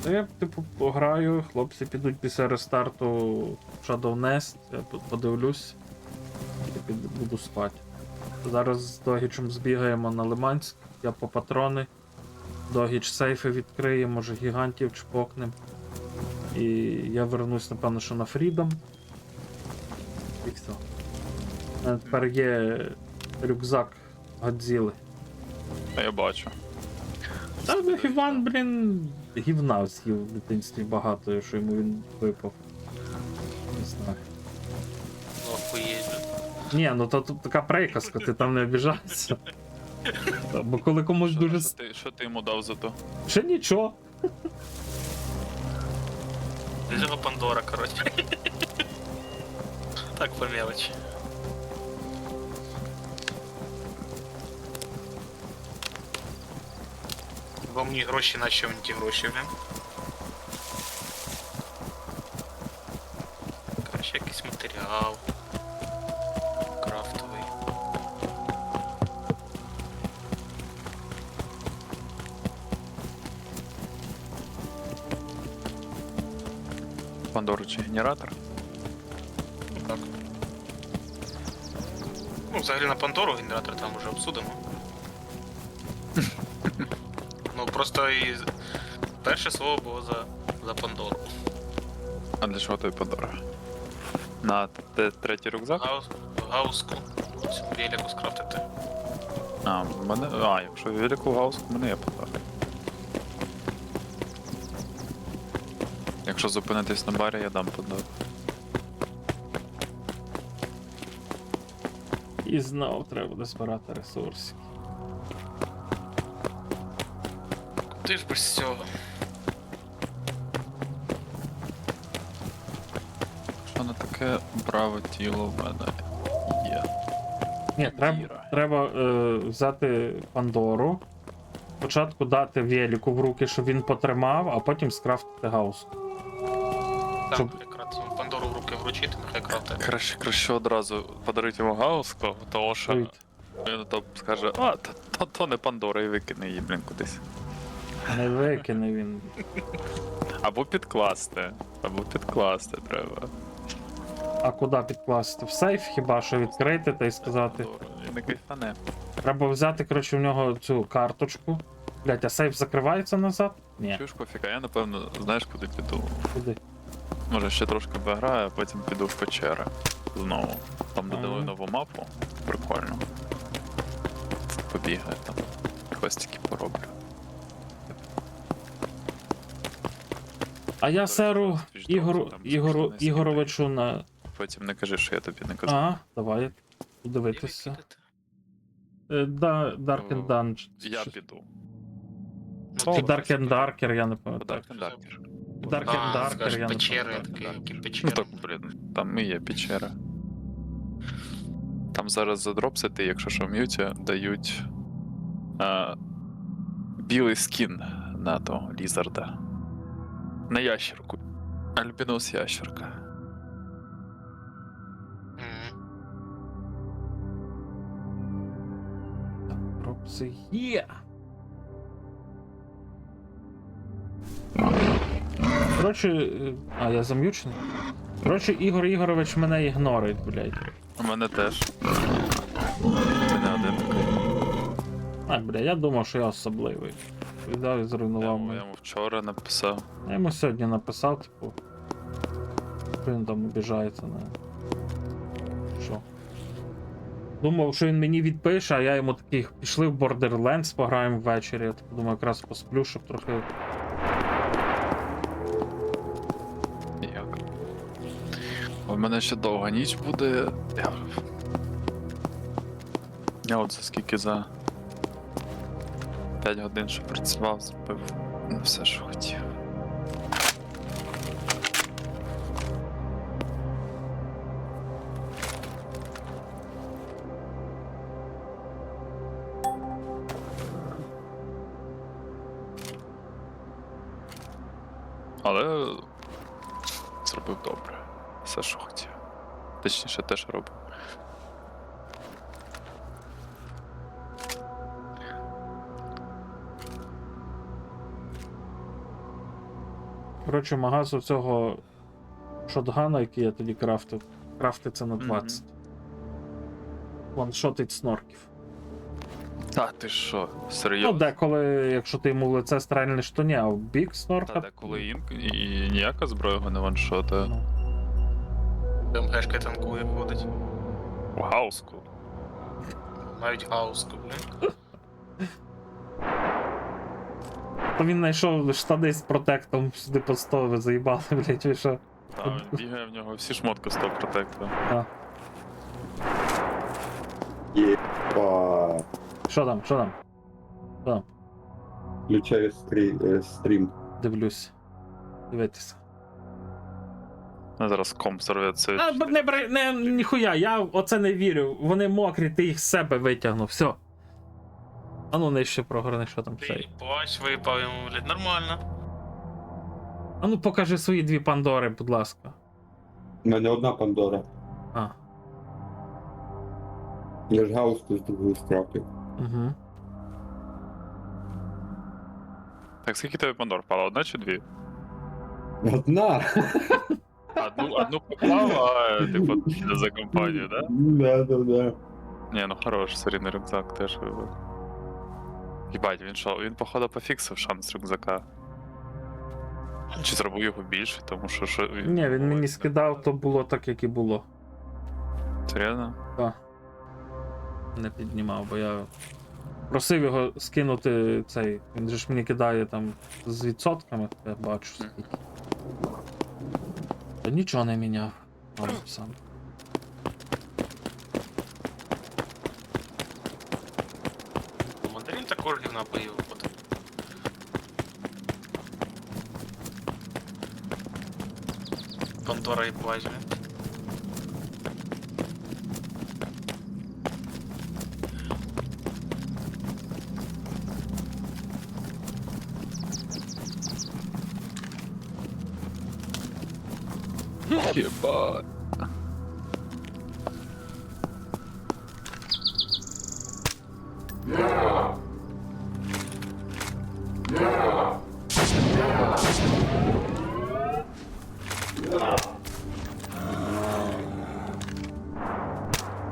Та я, типу, пограю, хлопці підуть після рестарту в Shadow Nest, я подивлюсь і буду спати. Зараз з Догічем збігаємо на Лиманськ, я по патрони. Догіч сейфи відкриє, може гігантів чпокнем. І я вернусь, напевно, що на Freedom. І все. У мене тепер є рюкзак Годзіли. А я бачу. Та Іван, блін, гівна з'їв в дитинстві багато, що йому він випав. Не знаю. Ну, охуєть. Ні, ну то тут така приказка, ти там не обіжайся. Бо коли комусь дуже. Що ти йому дав за то? Ще нічого. Взяла Пандора, коротше. Так, по мелочі. Бо мені гроші, наче мені ті гроші, блін. Коротше, якийсь матеріал. Крафтовий. Пандора чи генератор? Так. Ну, взагалі на Пандору генератор там вже обсудимо. Ну, просто і перше слово було за Пандору. А для чого той Пандора? На третій рюкзак? Гауску. Цю велику скрафтити. А, в мене. А, якщо велику гауску, в мене є Пандора. Якщо зупинитись на барі, я дам Пандору. І знову треба буде збирати ресурси. Ти ж без цього. Що не таке браве тіло в мене є. Ні, треба взяти Пандору. Спочатку дати Веліку в руки, щоб він потримав, а потім скрафтити гауску. Там Щоб- якраз йому Пандору в руки вручити, нехай крафтить. Краще одразу подарити йому гауску, тому що Привіт. він то скаже, а, то не Пандора і викине її, блін, кудись. Не викине він. Або підкласти треба. А куди підкласти? В сейф хіба що відкрити та й сказати. Пандору, і не кайфане. Треба взяти, коротше, в нього цю карточку. Блять, а сейф закривається назад? Ні, Чуєш, Кофіка, я напевно, знаєш, куди піду? куди? Може ще трошки пограю, а потім піду в печери. Знову. Там додали Ага. нову мапу. Прикольно. Побігаю там. Квестики пороблю. А я серу Твіч Ігору, Дроп, там Ігору, щось не Ігоровичу на. Потім не кажи, що я тобі не казав. А, давай подивитися. Dark and Dungeon. Я піду. Ну, Чи Dark and Darker, я не пам'ятаю. Dark and Darker. Dark and Darker, скажеш, я не печери, пам'ятаю. такі, які Ну печери. так, блін, там і є печера. Там зараз за дропсити, якщо що в м'юті, дають білий скін на того лізарда. На ящерку. Альбінос ящерка. Мгм. Пропси є. Коротше, я зам'ючений. Коротше, Ігор Ігорович мене ігнорить, блядь. У мене теж. Ти не один такий. Бля, я думав, що я особливий. Віддав і Я зруйнував йому мене. вчора написав. Я йому сьогодні написав, типу. Він там обіжається на. Що? Думав, що він мені відпише, а я йому такий, пішли в Borderlands, пограємо ввечері. Я типу, думаю, якраз посплю, щоб трохи. Як? У мене ще довга ніч буде. Я от за скільки за 5 годин, що працював, зробив все, що хотів. Але зробив добре. Все, що хотів. Точніше, те, що робив. Коротше, магаз у цього шотгана, який я тоді крафтив, крафтиться на 20. Ваншотить снорків. Та ти що, Ну, серйозно? деколи, якщо ти йому в лице стрельнеш, то ні, а в бік снорка. Та деколи і ніяка зброя його не ваншота. Ну. МГшка танкує, ходить. У гауску. Навіть гауску, блін. То він знайшов штани з протектом сюди поставив, заїбали, блять, ви що? Та він бігає в нього всі шмотки з того протектора. А. Єпа. Що там? Що там? Що там? Включаю стрім. Дивлюсь. Дивитися. Зараз комп сорветься. Ніхуя, я оце не вірю. Вони мокрі, ти їх з себе витягнув, все. А ну нижче прогорни, що там цей. Плащ випав йому, блядь, нормально. А ну покажи свої 2 Пандори, будь ласка. У мене одна Пандора. А, Я ж гауску з другої скрафтив. угу. Так, скільки тебе Пандор впало? Одна чи дві? Одна? Одну поклав, а типу за компанію, да? Да. Ні, ну хорош, серійний рюкзак теж вибив. Їбать, він що, він походу пофіксив шанс рюкзака. Чи зробив його більше, тому що Ні, він мені скидав, то було так, як і було. Серйозно? Так. Не піднімав, бо я просив його скинути цей. Він же ж мені кидає там з відсотками, я бачу скільки. Та нічого не міняв. Сам. Мандарин також гівна поїв, от. Пандора і плащ, блін. Єбать.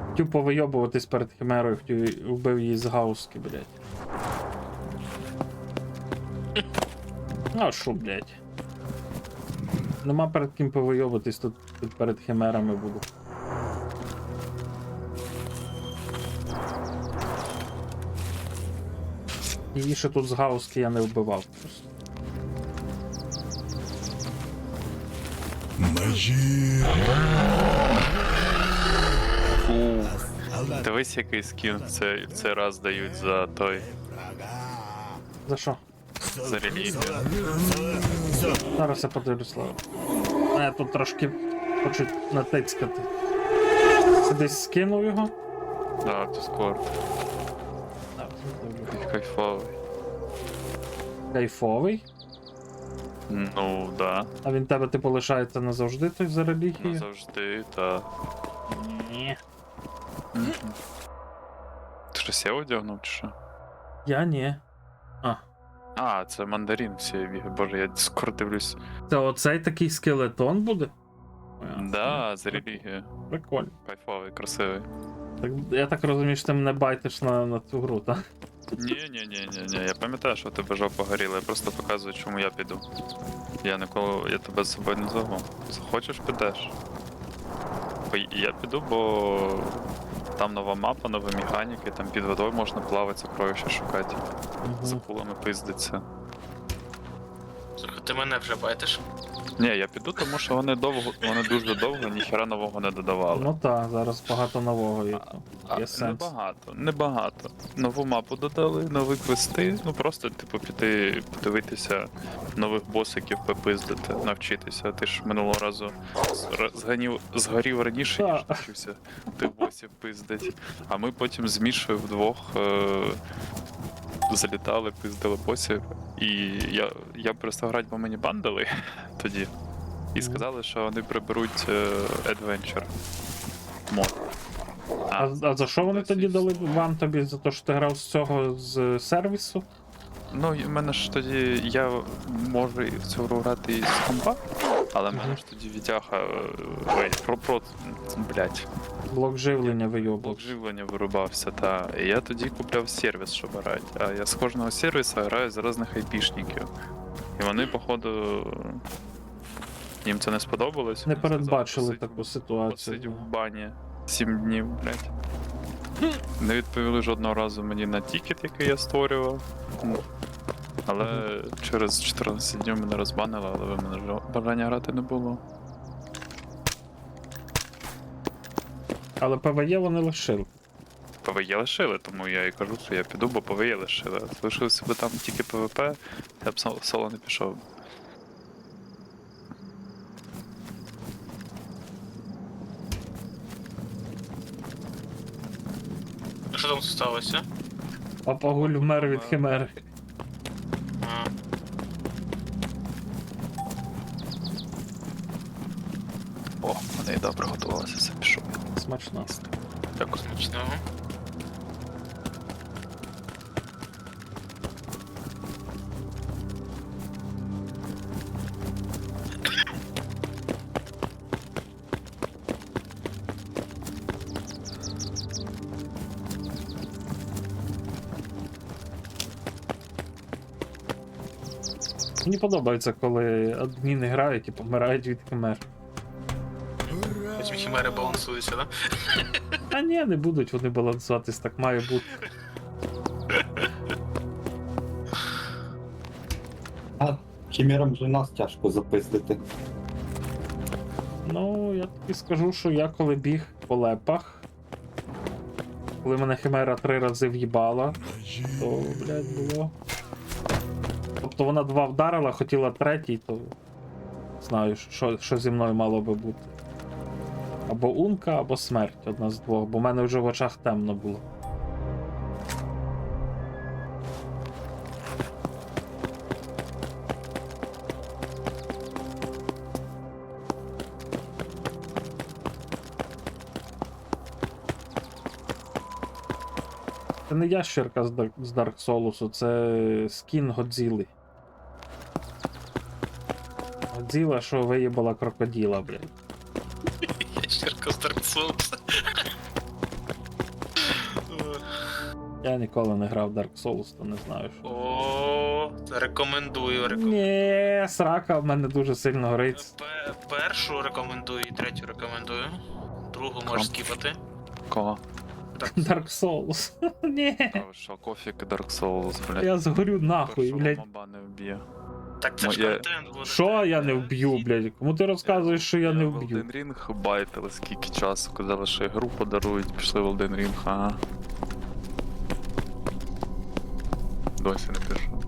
Хотів повийобуватись перед химерою, хотів вбив її з гауски, блядь. А шо, блядь. Нема перед ким повийобуватись, тут перед химерами буду. Її ще тут з гауски я не вбивав просто. Дивись, який скін в цей раз дають за той. За що? За релігію. Зараз я подивлюсь, Слава. А я тут трошки хочу натицькати. Ти десь скинув його? Да, Discord. Так, подивлюсь. Кайфовий. Кайфовий? Ну, да. А він тебе типу лишається назавжди той за релігію? Завжди, та. Ні. Ти що, сєв одягнув чи що? Я ні. А, це мандарин всі бігає. Боже, я Discord дивлюсь. Це оцей такий скелетон буде? Да, за релігію. Прикольно. Кайфовий, красивий. Так, я так розумію, що ти мене байтиш на цю гру, так? Ні, я пам'ятаю, що у тебе жопа горіла, я просто показую, чому я піду. Я ніколи, я тебе з собою не зову. Захочеш, підеш. Я піду, бо там нова мапа, нові механіки, там під водою можна плавати, сокровища шукати. За пулами пиздиться. Слухай, ти мене вже байтиш? Ні, я піду, тому що вони дуже довго, ніхера нового не додавали. Ну так, зараз багато нового є. Є сенс. Небагато. Нову мапу додали, нові квести, ну просто, типу, піти подивитися нових босиків, попиздити, навчитися. Ти ж минулого разу згорів раніше, ніж навчився тих босів пиздить. А ми потім з Мішою вдвох залітали, пиздили босів. І я перестав грати, бо мені бандили тоді. І сказали, що вони приберуть Adventure мод. А за що вони тоді дали вам тобі? За те, що ти грав з цього з сервісу? Ну, в мене ж тоді, я можу в цю гру грати і з компа, але в мене ж тоді відяха, блять, Блок живлення вийобав. блок живлення вирубався, та. І я тоді купляв сервіс, щоб грати. А я з кожного сервіса граю з різних айпішників. І вони, походу, їм це не сподобалось. Не вони сказали, передбачили «Посидь- таку ситуацію. посидь в бані 7 днів, блять. Не відповіли жодного разу мені на тікет, який я створював. Але через 14 днів мене розбанили, але в мене вже бажання грати не було. Але ПВЄ вони лишили. ПВЄ лишили, тому я і кажу, що я піду, бо ПВЄ лишили. Лишився би там тільки ПВП, я б соло не пішов. Що там сталося? Папагуль вмер від химери. А, О, вони і добре готувалися, це пішов. Смачно. Дякую. смачного. Мені подобається, коли адміни грають і помирають від химер. Потім хімери балансуються, да? А ні, не будуть вони балансуватись, так має бути. А хімерам же нас тяжко запиздити. Ну, я тобі скажу, що я коли біг по лепах, коли мене химера 3 рази в'їбала, то, блядь, було. Тобто вона 2 вдарила, хотіла 3-й, то знаю, що зі мною мало би бути. Або унка, або смерть, одна з двох, бо в мене вже в очах темно було. Це не ящерка з Dark Souls, це скін Годзіли. Годзіла, що виїбала крокоділа, блядь. Ящерка з Dark Souls. Я ніколи не грав в Dark Souls, то не знаю, що. О, рекомендую. Ні, срака в мене дуже сильно горить. Першу рекомендую і третю рекомендую. Другу можеш скіпати. Кого? Dark Souls. Ні. А ви що, кофік і Dark Souls, блядь. Я згорю нахуй, Першого блядь. моба не вб'є. Так це ж Моє- контент буде. Що я не вб'ю, блядь? Кому ти розказуєш, що я не в вб'ю? Elden Ring байтили скільки часу, казали, що ігру подарують, пішли в Elden Ring, ага. Досі не пішов.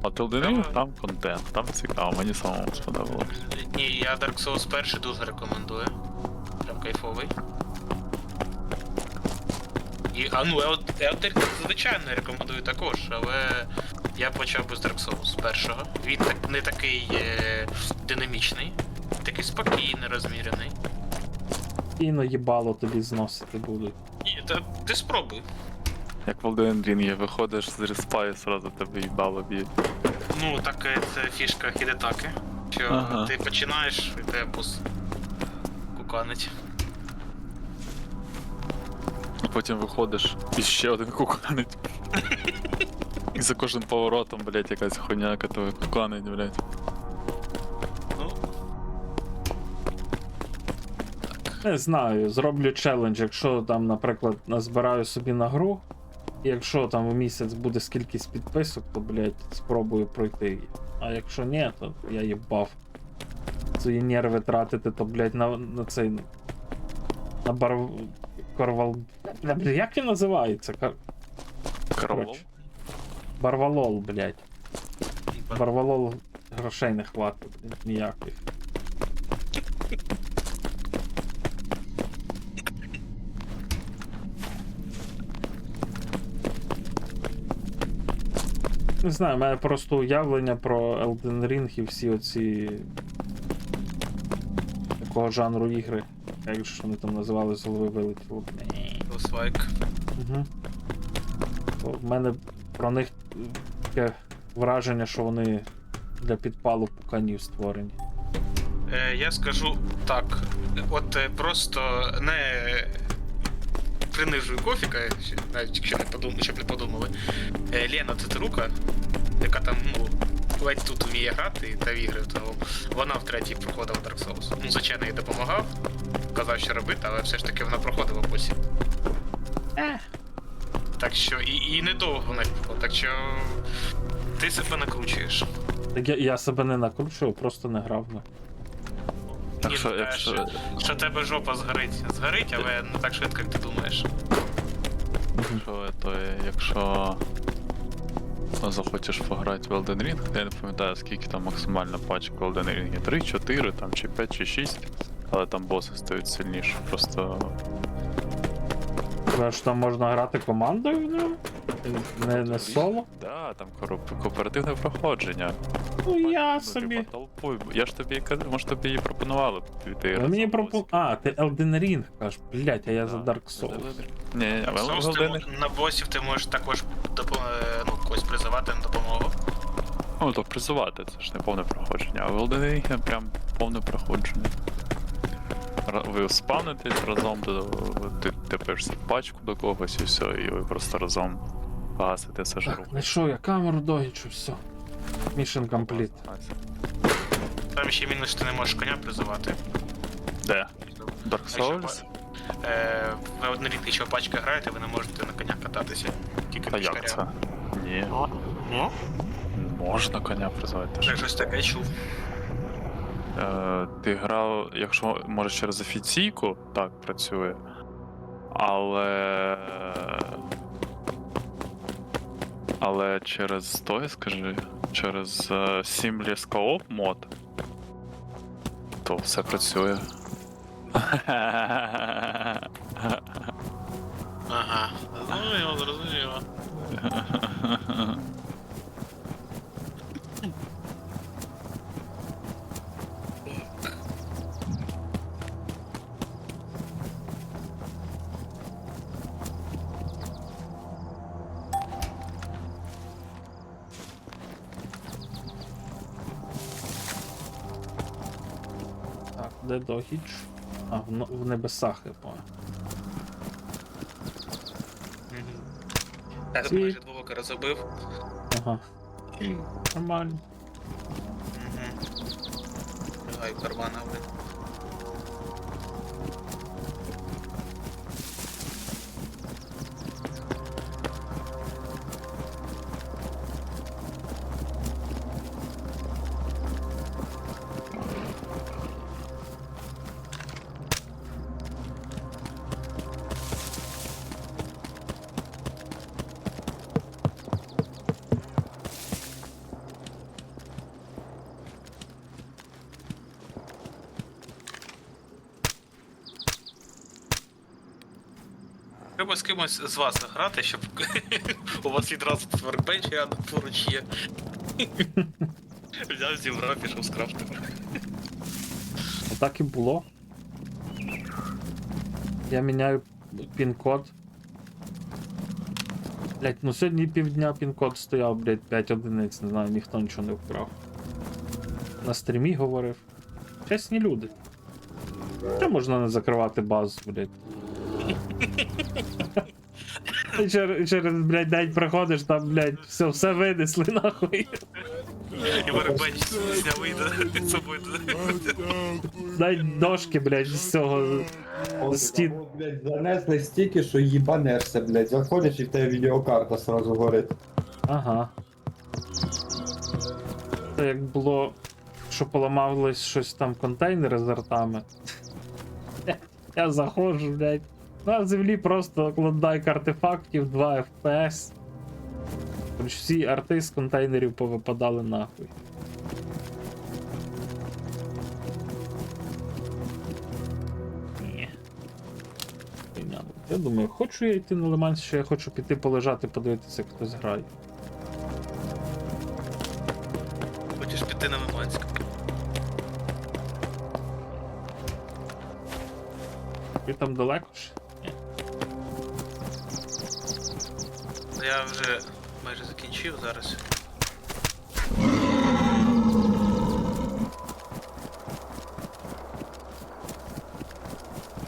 От Elden Ring там контент, там цікаво, мені самому сподобалось. Ні, я Dark Souls перший дуже рекомендую. Прям кайфовий. Elden Ring, звичайно, рекомендую також, але я почав би з Dark Souls першого. Він не такий динамічний, такий спокійний, розмірений. І наїбало тобі зносити будуть. Ні, ти спробуй. Як в Elden Ring виходиш з респа і сразу тебе їбало б'є. Ну, так це фішка Хідетаки. Що Ага. ти починаєш, і тебе бос куканить. А потім виходиш і ще один куканить. І за кожним поворотом, блять, якась хуйня, яка тебе куканить, блять. Ну, Не знаю, зроблю челендж, якщо там, наприклад, назбираю собі на гру, і якщо там в місяць буде скількись підписок, то, блядь, спробую пройти її. А якщо ні, то я їбав. Свої нерви тратити, то, блядь, на цей. На Корвал. Блядь, як він називається? Каравол? Коротше. Барвалол, блядь. Барвалол грошей не хватить, блядь, ніяких. Не знаю, у мене просто уявлення про Elden Ring і всі оці такого жанру ігри. Як же вони там називали, з голови вилетіло. Souls-like. Угу. В мене про них таке враження, що вони для підпалу пуканів створені. Я скажу так. От просто не принижую Кофіка, навіть якщо не подумали, щоб не подумали. Лена Тетрука, яка там, ну, ледь тут вміє грати та в ігри, то вона втретє проходила Dark Souls. Ну, звичайно, їй допомагав, казав, що робити, але все ж таки вона проходила потім. Так що, і недовго вона проходила, так що ти себе накручуєш. Так я себе не накручував, просто не грав. Так Ні, що, ну, якщо... що тебе жопа згорить. Згорить, але не так швидко, як ти думаєш. Якщо захочеш пограти в Elden Ring, я не пам'ятаю, скільки там максимальна пачка в Elden Ring. 3, 4, там, чи 5, чи 6, але там боси стають сильніші. Просто Тому що там можна грати командою в ньому? Не соло? да, там кооперативне проходження. Ну я Ну, собі. типа, толпою. Я ж тобі казав, може тобі її пропонували піти. Ви мені А, ти Elden Ring кажеш, блять, а я за Dark Souls. Ні, Так, в Souls Elden Ring. на босів ти можеш також когось призивати на допомогу. Ну, то призувати, це ж не повне проходження, а в Elden Ring прям повне проходження. Ви спавнитесь разом, ти тепешся в пачку до когось і все, і ви просто разом гасите сажру. Так, знайшов я камеру догічу, все. Mission complete. Там ще мінус, що ти не можеш коня призивати. Де? Dark Souls? Ви однорідки, що пачка граєте, ви не можете на коня кататися. Тільки А пішкаря. як це? Ні. Можна коня призвати. Це щось таке чув. Ти грав, якщо може через офіційку, так працює. Але через той, скажи, через Seamless Co-op мод, то все працює. Ага. Зрозуміло, зрозуміло. Так, де догіч? А, в небесах, я понял. Я тут майже двох розбив. Ага. Нормально. Давай в карман, блин. Треба з кимось з вас грати, щоб у вас відразу воркбенч рядом поруч є. Взяв, зібрав, пішов скрафтив. Отак і було. Я міняю пін-код. Блять, ну сьогодні півдня пін-код стояв, блять, 5 одиниць, не знаю, ніхто нічого не вкрав. На стрімі говорив. Чесні люди. Чому можна не закривати базу, блять? Через, блять, день проходиш, там, блять, все винесли, нахуй. І воркбенч зняв під собою. Дай дошки, блять, з цього стін. Блядь, занесли стільки, що їбанешся, блядь. Заходиш і в тебе відеокарта сразу горить. Ага. Це як було, що поламалось щось там контейнери з артами. Я заходжу, блядь. На землі просто клондайк артефактів, 2 FPS. Короче, всі арти з контейнерів повипадали нахуй. Ні. Я думаю, хочу я йти на Лиманськ, що я хочу піти полежати, подивитися, як хтось грає. Хочеш піти на Лиманську? Ви там далеко ж? Ні. Я вже майже закінчив зараз.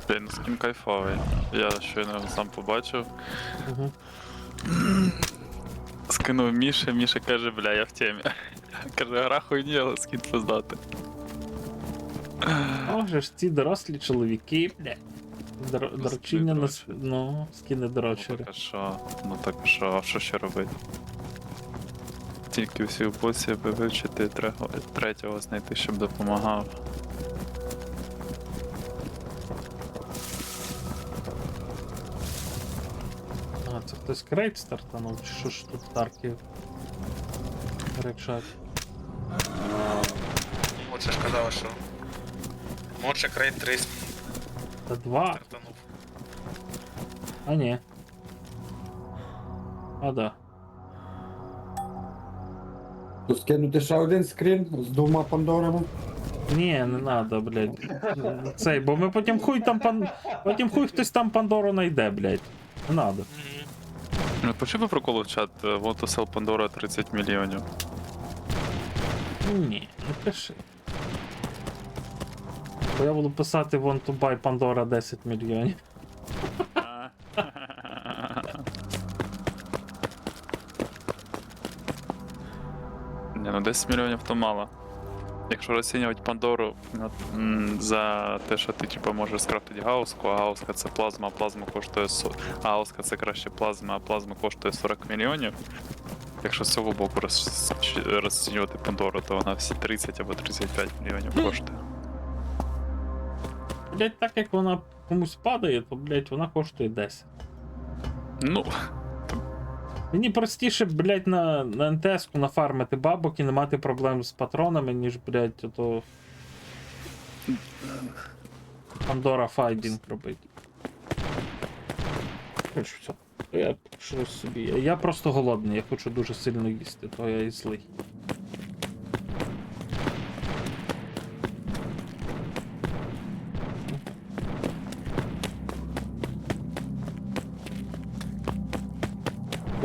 Блін, скін кайфовий. Я щойно сам побачив. Угу. Скинув Міша, Міша каже, бля, я в темі. Каже, гра хуйні, але скін поздати. Може ж ці дорослі чоловіки, бля. Доручення на дрочі. ну, скини дрочери. Так а що? Ну так а що? А що ще робити? Тільки всі босів вивчити, третього знайти, щоб допомагав. А, це хтось крейт стартанув, чи що ж тут тарків речать? Оце ж казали, що Модша Крейт 3 Та 2? стартанув. А ні. А да. То скинути ще один скрін з 2 пандорами. Ні, не надо, блядь. Цей, бо ми потім хуй там потім хуй хтось там Пандору знайде, блядь. Не надо. Ну, почув би проколу в чат, want to sell Pandora 30 мільйонів. Ні, не пиши. Бо я буду писати want to buy Pandora 10 мільйонів. Ні, ну 10 мільйонів то мало. Якщо розцінювати Пандору за те, що ти типу, можеш скрафтити гауску, а гауска це плазма, а плазма коштує а гауска це краще плазма, а плазма коштує 40 мільйонів. Якщо з цього боку розцінювати Пандору, то вона всі 30 або 35 мільйонів коштує. Блядь, так як вона комусь падає, то, блядь, вона коштує 10. Ну, Мені простіше, блядь, на НТС-ку нафармити бабок і не мати проблем з патронами, ніж, блядь, ото Пандора файдінг робити. Короче, все. Я щось собі. Я просто голодний, я хочу дуже сильно їсти, то я і злий.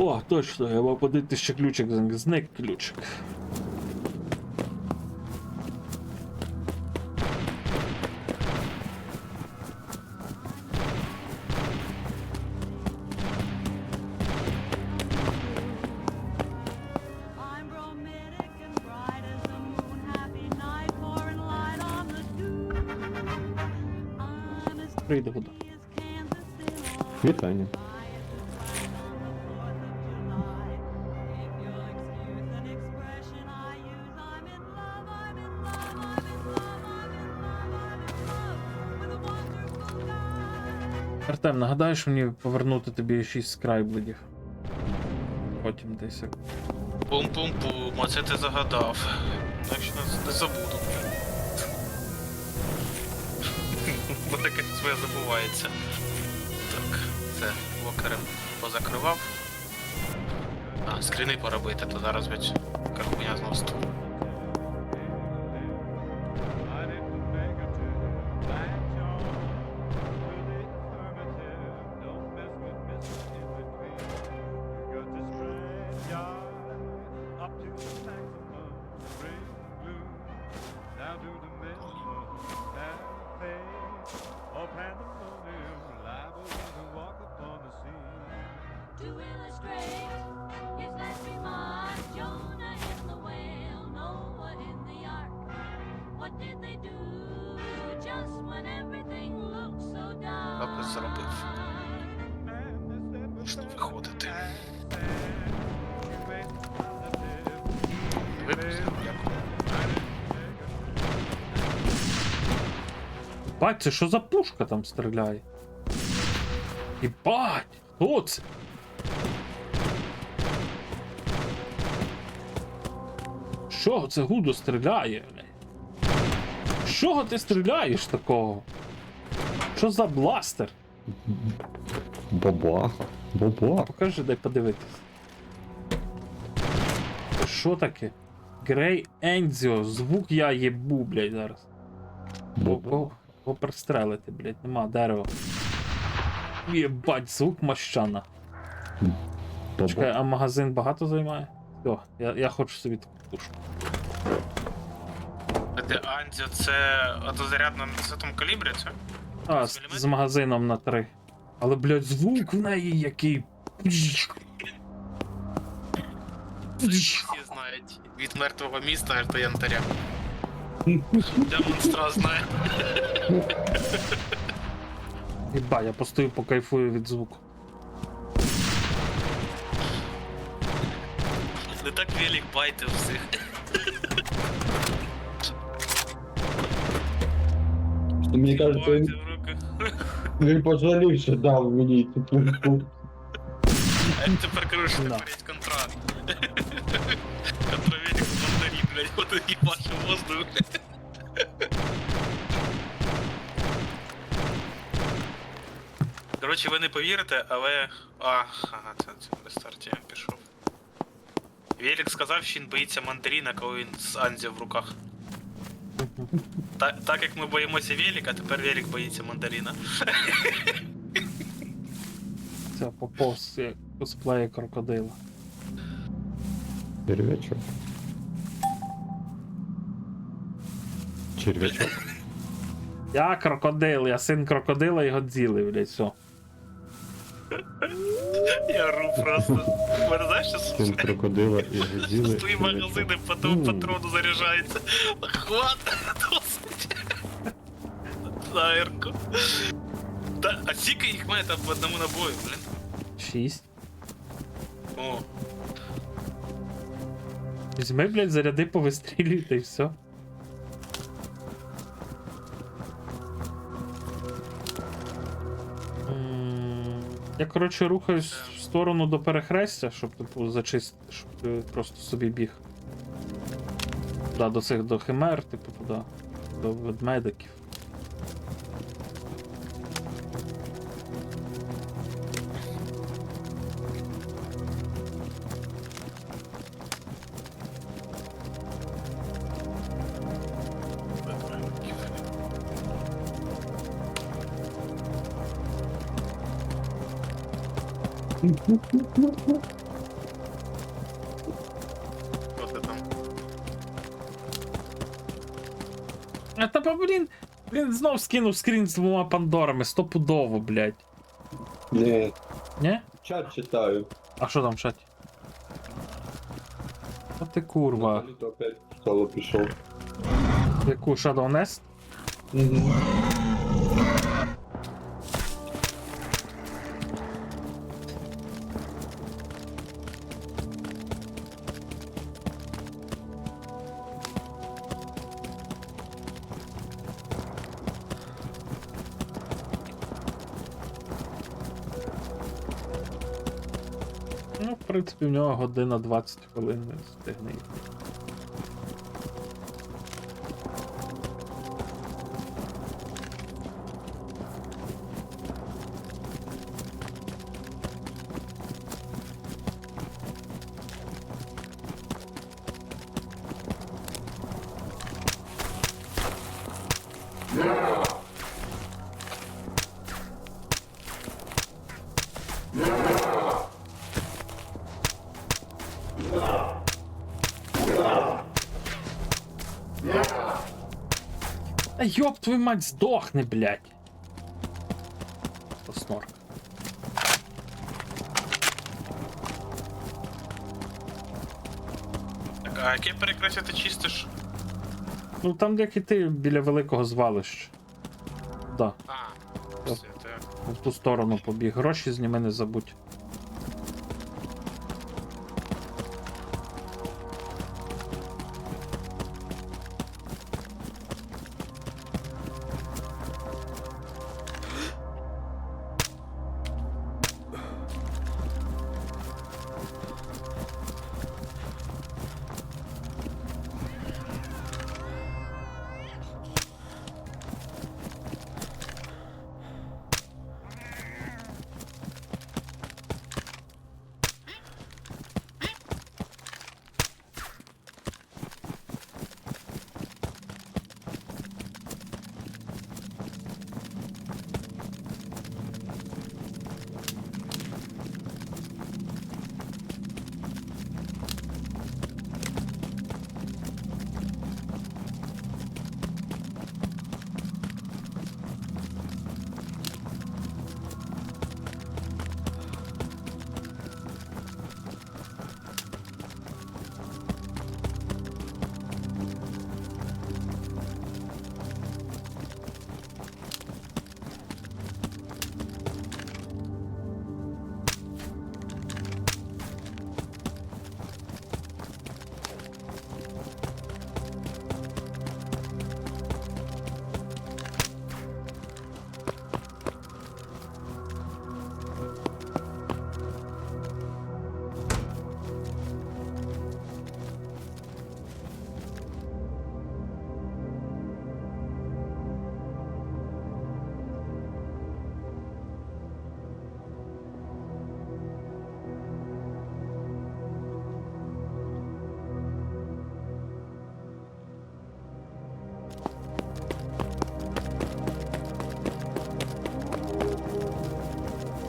О, точно, я мав подивити ще ключик, зник ключик. I'm romantic and bright as the moon. Happy night, pouring light on the stew. I'm as Прийде вода. pretty as Kansas in all Вітання. Артем, нагадаєш мені повернути тобі 6 скрайбледів? Потім десь як. Пум-пум-пум, оце ти загадав. Так що не забуду. Бо таке своє забувається. Так, це. Вокером позакривав. А, скріни поробити, то зараз ведь кархуня знов ступ. I didn't beg her to latch on to the affirmative. Don't mess with Mr. In Between. You got to spread your up to the maximum. Bring glue down to the minimum. Have faith or pandemonium. Liable to walk upon the scene. To illustrate his last remark, Jonah in the whale, Noah in the ark. What did they do just when everything looked so dark? Папа зробив. Можна виходити. Випустив, дякую. Бать, це що за пушка там стріляє? Єбать! Хто це? З чого це Гудо стріляє? З чого ти стріляєш такого? Що за бластер? Бабаха. Бабаха. Покажи, дай подивитись. Це що таке? Грей Ензіо, звук я єбу, блядь, зараз. Го пристрелити, блядь, нема дерева. Єбать, звук мощана. Чекай, а магазин багато займає? Все, я хочу собі таку пушку. Де Анзі, це однозарядна на 10-му калібрі, це? А, з магазином на 3. Але, блядь, звук в неї який. Всі знають. Від мертвого міста аж до янтаря. Демонстра знає. Єба, я постою покайфую від звуку. Не так велик байтив всіх. Мені кажется, Байтив в руки. він пожалів, що дав мені цю пушку. А як тепер кажу, що Да. тепер є контракт. Контравелик в мандарі, блядь, от і бачу воздух. Коротше, ви не повірите, але... Ага, це без старті я пішов. Велик сказав, що він боїться мандаріна, коли він з Анзі в руках. Так як ми боїмося Велика, тепер Велик боїться мандаріна. Це поповз як косплеє крокодила. Червячок. Червячок. Я крокодил, я син крокодила і Годзіли, блядь, все. Я ру просто. Ви знаєш, що Син крокодила і Годзіли. твої магазини по тому патрону заряджаються. Хват, досить. Заєрко. Та, а скільки їх має там по одному набою, блін? 6. О, Візьми, блядь, заряди, повистрілюй, та й все. Я, коротше, рухаюсь в сторону до перехрестя, щоб, типу, зачистити, щоб ти просто собі біг. Да, до цих, до химер, типу, туди, до ведмедиків. що ти там? А та, блін, знов скинув скрін з 2 пандорами, стопудово, блядь. Ні, Ні? чат читаю. А що там в чаті? А ти курва. Наталіто опять в соло пішов. Яку Shadow Nest? Угу. Ну, в принципі, в нього година 20 хвилин не встигне їх. Та ёб твою мать, здохни, блядь. Снорк. Так, а яке перекриття ти чистиш? Ну там як і ти біля великого звалища. Да, А, все, так. в ту сторону побіг. Гроші зніми, не забудь.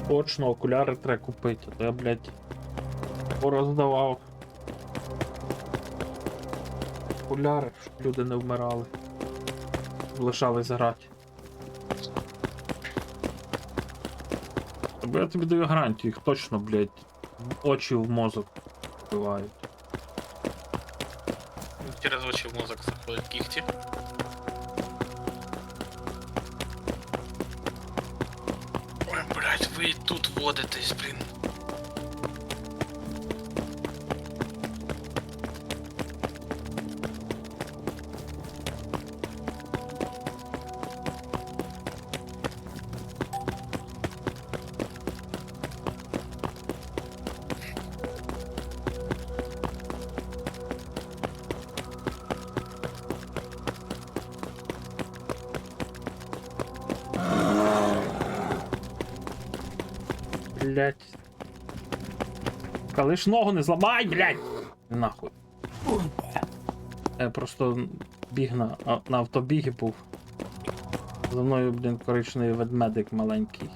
Точно, окуляри треба купити, а то я, блядь, пороздавав. Окуляри, щоб люди не вмирали. Лишались грати. Тобі я тобі даю гарантію, їх точно, блядь, очі в мозок вбивають. Через очі в мозок заходять кіхті. Ой, блядь, ви тут водитесь, блін. Блять. Коли ж ногу не зламай, блять! Нахуй. Я просто біг на автобігі був. За мною, блін, коричневий ведмедик маленький.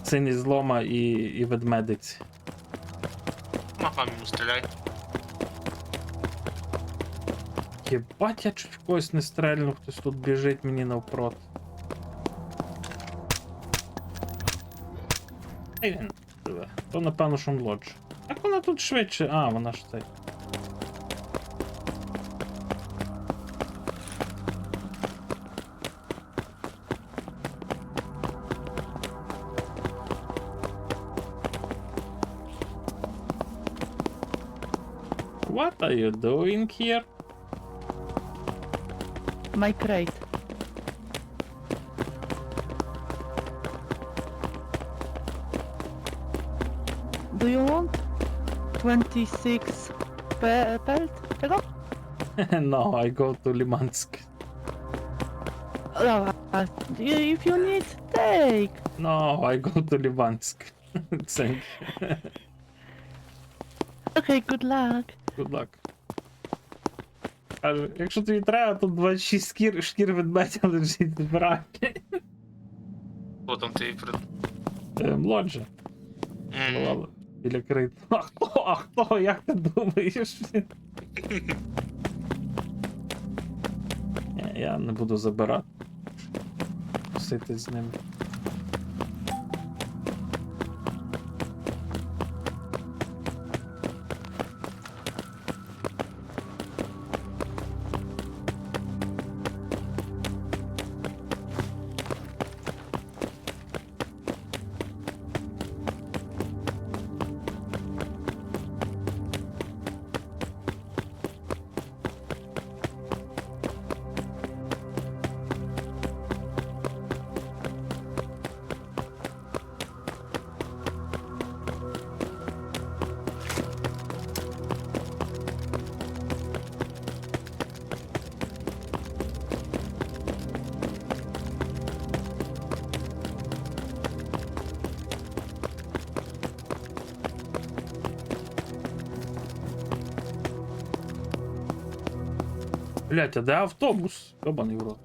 Син із злома і ведмедиць. Махам йому стріляй. Єбать, я чуть в когось не стрельнув, хтось тут біжить мені навпроти. Ей, він живе. То напевно шумлодж. Як вона тут швидше? А, вона ж цей. What are you doing here? My crate. Do you want 26 pelt? Tego? No, I go to Limansk. If you need, take. No, I go to Limansk. Thank you. Okay, good luck. Good luck. Каже, якщо тобі треба, тут 26 шкір ведмедя лежить, збирай. Хто там ти при... Млоджа. Була біля крит. А хто? А хто? Як ти думаєш? Ні, я не буду забирати. Сити з ним. Блять, а де автобус? Йобаний в рот.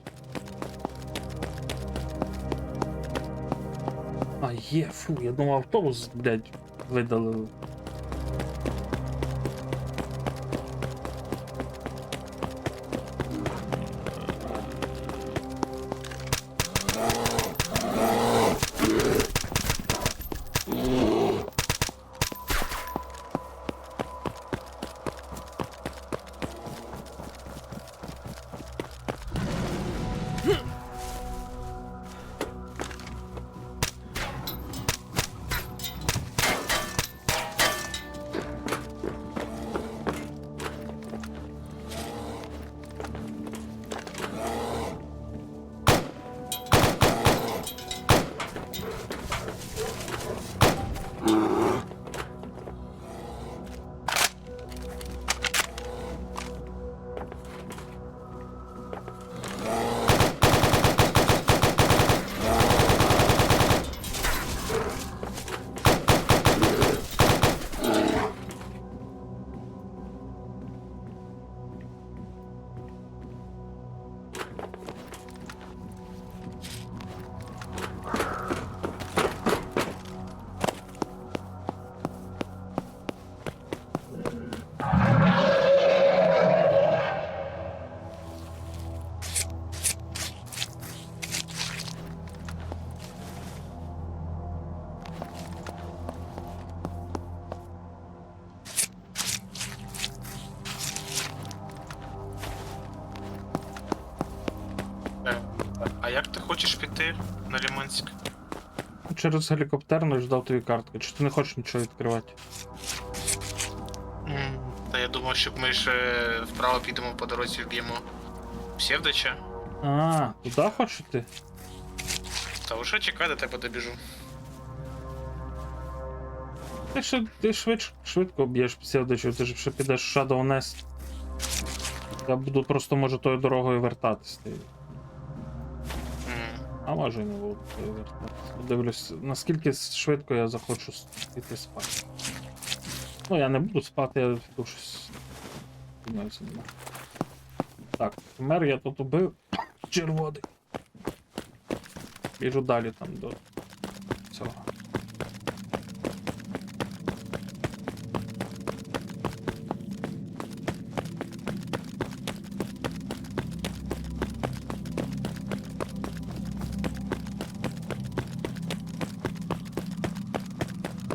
А, є, фу, я думав автобус, блять, видалили. А як ти хочеш піти на Лиманськ? Через гелікоптерну ждав тобі картки. Чи ти не хочеш нічого відкривати? Та я думав, щоб ми ще вправо підемо по дорозі вб'ємо Псевдича. А, туди хочеш ти? Та вже чекай, до тебе добіжу. Ти швидко б'єш псевдичів, ти ж ще підеш в Shadow Nest. Я буду просто, може, тою дорогою вертатись. А може і не буду тою вертатись. Дивлюсь, наскільки швидко я захочу піти спати. Ну, я не буду спати, я буду щось... Думаю, це нема. Так, мер я тут убив. Червоний. Біжу далі там до цього.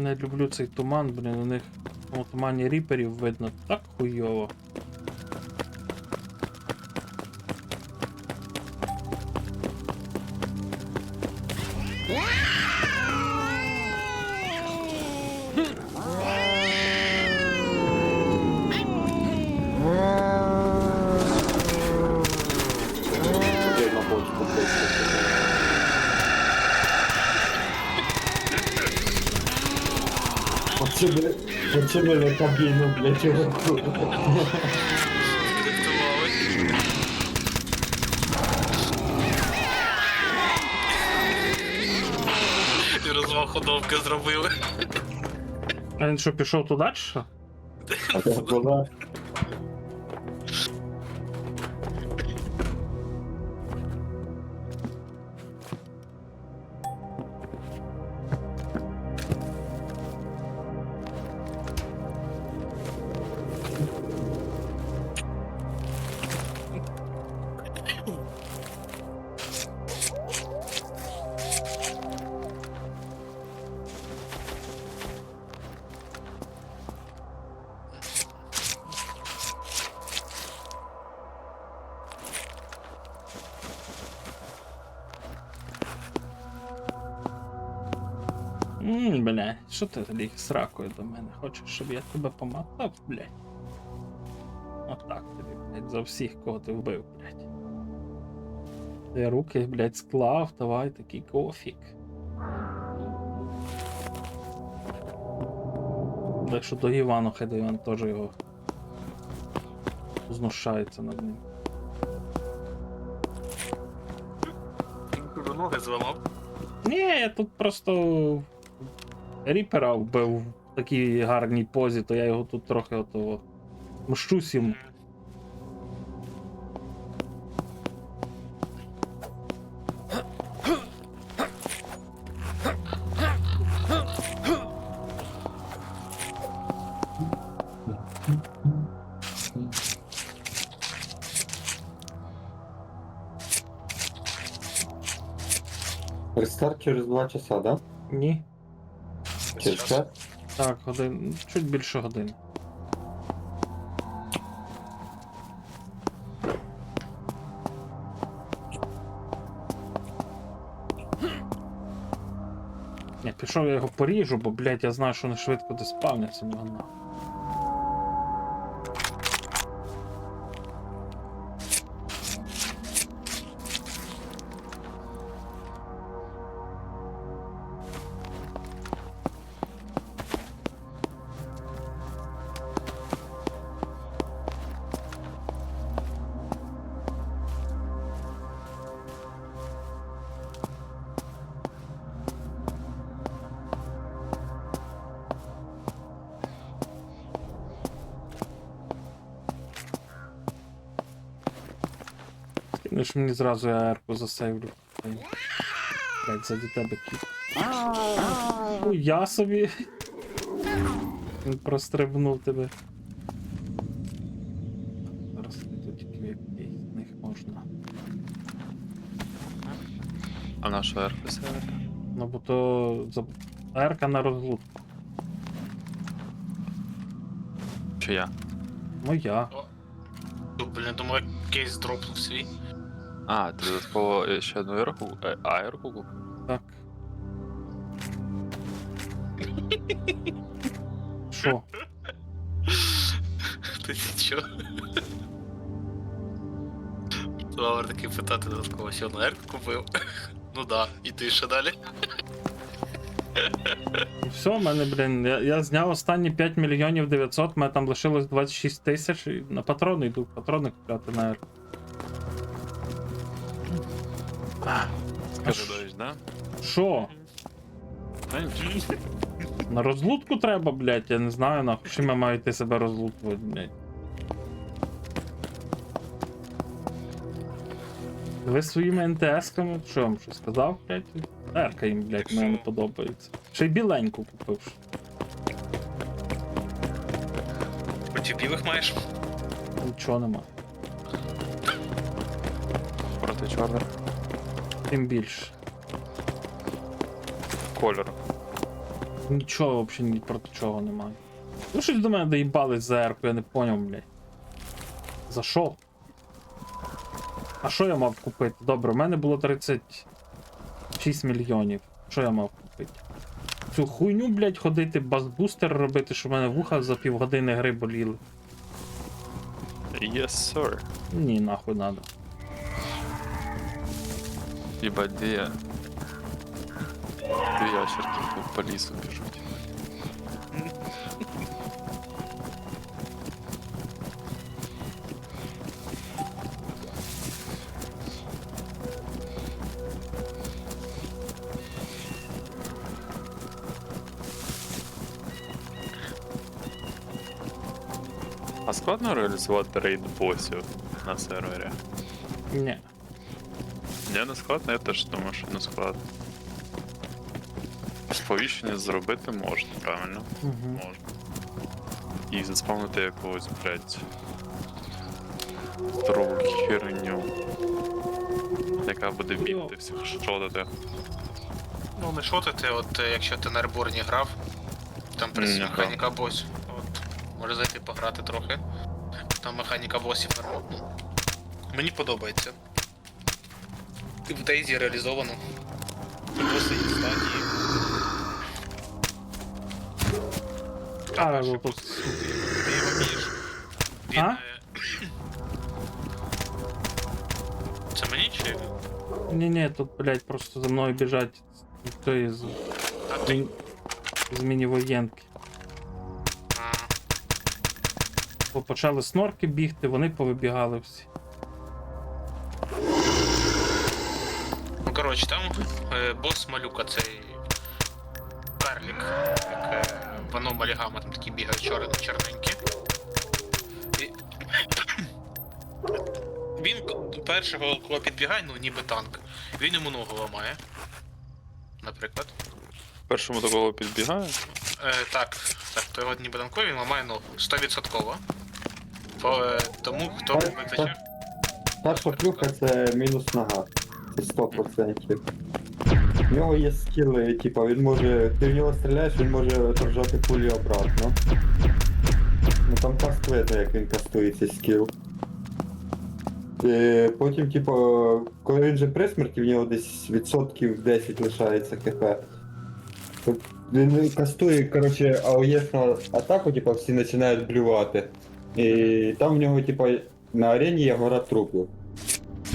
Не люблю цей туман, блін, у них у тумані ріперів видно так хуйово. Я на бочку просто. Оце мене кабіну, блядь, його. І розвал ходовки зробили. А він що, пішов туди чи що? А це була. Блядь, що ти ліг сракою до мене? Хочеш, щоб я тебе помотав, блядь? Отак тобі, блядь, за всіх, кого ти вбив, блядь. Ти руки, блядь, склав, давай такий кофік. Так що до Івану, хай до Іван теж його знущається над ним. Він ноги зламав. Ні, я тут просто ріпера вбив в такій гарній позі, то я його тут трохи отого мщусь йому. Рестарт через 2 часа, да? Ні. Через час? Так, чуть більше години. Я пішов, я його поріжу, бо, блядь, я знаю, що вони швидко диспавняться, ну на. Ну ж мені зразу я арку засейвлю. Блять, заді тебе кіт. Ну я собі. Він прострибнув тебе. Зараз тут тільки який з них можна. А наша ерка сяде? Ну бо то арка на розлуд. Чи я? Моя. Блін, думаю, кейс дропнув свій. А, ти додатково ще одну ерку? Ерку купив? Так. Що? Ти чо? Лавр такий питати додатково, ще одну ерку купив. Ну да, і ти ще далі. Все, в мене, блін, я зняв останні 5 мільйонів 900, в мене там лишилось 26 тисяч, і на патрони йду, патрони купляти на ер. Скажи дощ, да? Що? Та нічого. На розлутку треба, блядь, я не знаю, нахуй, чим я маю йти себе розлутувати, блядь. Ви своїми НТС-ками, що я вам щось сказав, блядь? Ерка їм, блядь, мені не подобається. Ще й біленьку купив. Хоч і білих маєш? Нічого нема. Проти чорних. Тим більше. Кольору. Нічого взагалі ні проти чого немає. Ну щось до мене доїбались за ерку, я не поняв, блядь. За що? А що я мав купити? Добре, у мене було 36 мільйонів. Що я мав купити? Цю хуйню, блядь, ходити, бас-бустер робити, щоб у мене вуха за півгодини гри боліли. Yes, sir. Ні, нахуй надо. Ебать, де я? Дві ящерки тут по лісу біжуть. А складно реалізувати рейд босів на сервері? Ні. Ні, не складно, я теж думаю, що не складно. Сповіщення зробити можна, правильно? Угу. Можна. І заспавнити якогось, блядь, здорову херню, яка буде бігти всіх щодити. Ну не шотити, от якщо ти на реборні грав, там присі Ні, механіка босів. От, може зайти пограти трохи. Там механіка босів нормально. Мені подобається. Ти в Дейзі реалізовано. Просто є стадії. Хто А, перший ну, бос? тут- Ти його б'єш. Він... А? Це мені чи... Ні-ні, тут, блядь, просто за мною біжать хто із, А ти... з міні-воєнки. А, Бо почали снорки бігти, вони повибігали всі. ну, коротше, там бос малюка, цей... Карлік, як в аномалі гама, там такі бігають чорненькі. І... Він першого, коли підбігає, ну ніби танк, він йому ногу ламає. Наприклад. Першому до кого підбігає? Так, то його ніби танкує, він ламає ногу. 100%. Тому хто Так, витачив. Перша плюха це мінус нога. Це 100%. В нього є скіли, типа він може. Ти в нього стріляєш, він може держати кулі обратно. Ну там каст видно, як він кастує цей скіл. Потім, типу, коли він же при смерті, в нього десь відсотків 10 лишається КП. То він кастує, коротше, АОЄшну атаку, типу, всі починають блювати. І там в нього, типу, на арені є гора трупів.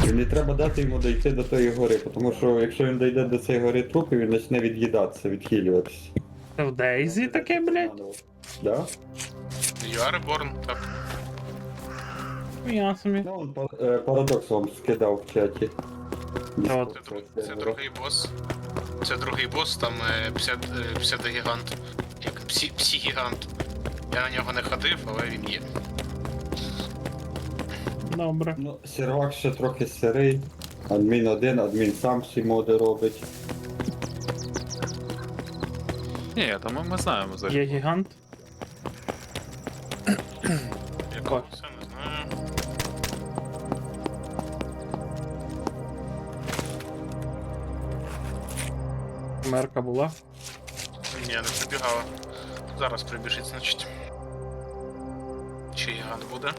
І не треба дати йому дійти до тої гори, тому що якщо він дійде до цієї гори трупів, він почне від'їдатися, відхилюватися. Це в Дейзі таке, блядь? Да? You are born, так. Я собі. Ну, он парадокс вам скидав в чаті. От. Це другий бос. Це другий бос, там псевдогігант. Як псі-гігант. Я на нього не ходив, але він є. Добре. Ну, сервак ще трохи сирий. Адмін один, адмін сам всі моди робить. Ні, там ми знаємо за Є гігант. Якого це не знаю. Мерка була. Ні, не прибігала. Зараз прибіжить, значить. Чи гігант буде?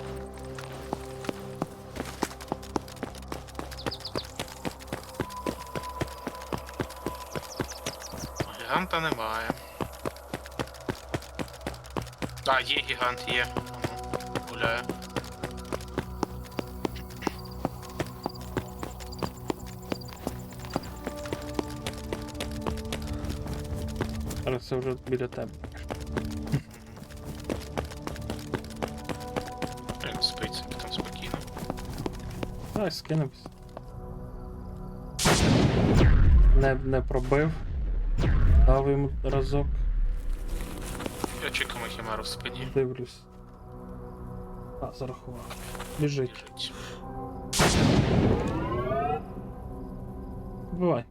Гіганта немає. А, є гігант, є. Гуляє. Зараз це вже біля тебе. Він спить собі там спокійно. Давай скинемось. Не пробив. Дав йому разок. Я чекаю хімеру в спині. Дивлюсь. А, зарахував. Біжить. Біжить. Бувай.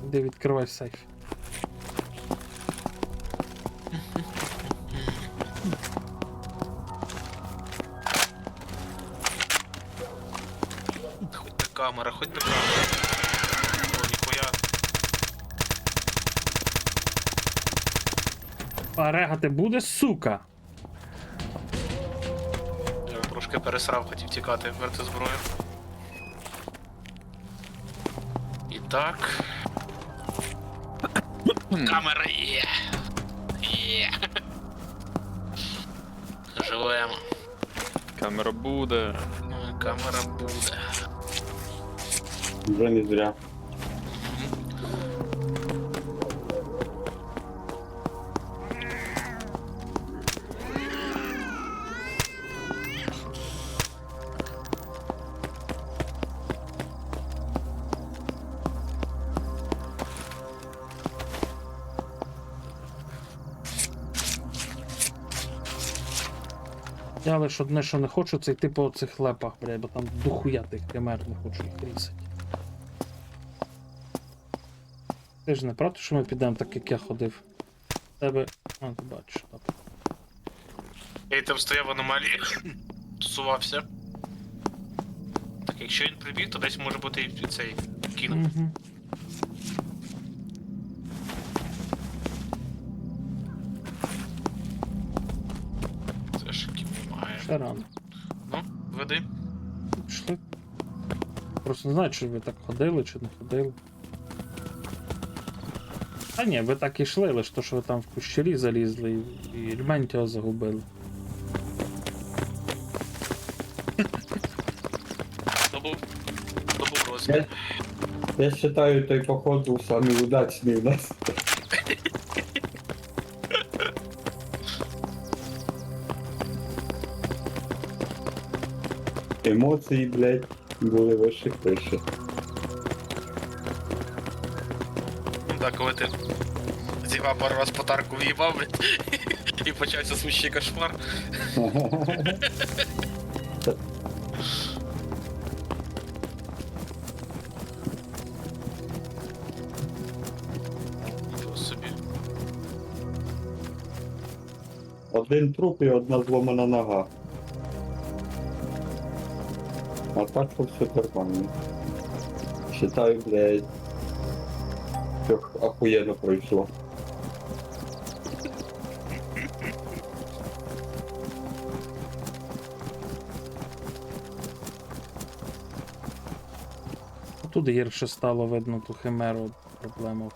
Іди відкривай сейф. Хоть би камера, хоть би камера. О, ніхуя. А регати буде, сука! Я трошки пересрав, хотів тікати, верти зброю. І так. Камера є! Є! Живемо. камера буде. Камера буде. Вже не зря. Я лише одне, що не хочу, це йти по цих лепах, блядь, бо там дохуя тих камер, не хочу їх різати. Ти ж не проти, що ми підемо так, як я ходив? Тебе. А, ти бачиш, так. Я там стояв в аномалії, тусувався. Так, якщо він прибіг, то десь може бути і цей кінг. Угу. Це ж кінг немає. Ще рано. Ну, веди. Пішли. Просто не знаю, чи ви так ходили, чи не ходили. Та ні, ви так і йшли, лише то, що ви там в кущері залізли і ремень цього загубили. То був розмір. Я вважаю, той поход був самий удачний в нас. Емоції, блядь, були вище криші. Ну так, коли ти зігав пару раз по тарку в'їбав, блядь, і почався сущий кошмар. Нічого собі. Один труп і одна зломана нога. А так то все нормально. Считаю, блядь, все охуєнно пройшло. Тут гірше стало видно ту химеру проблему.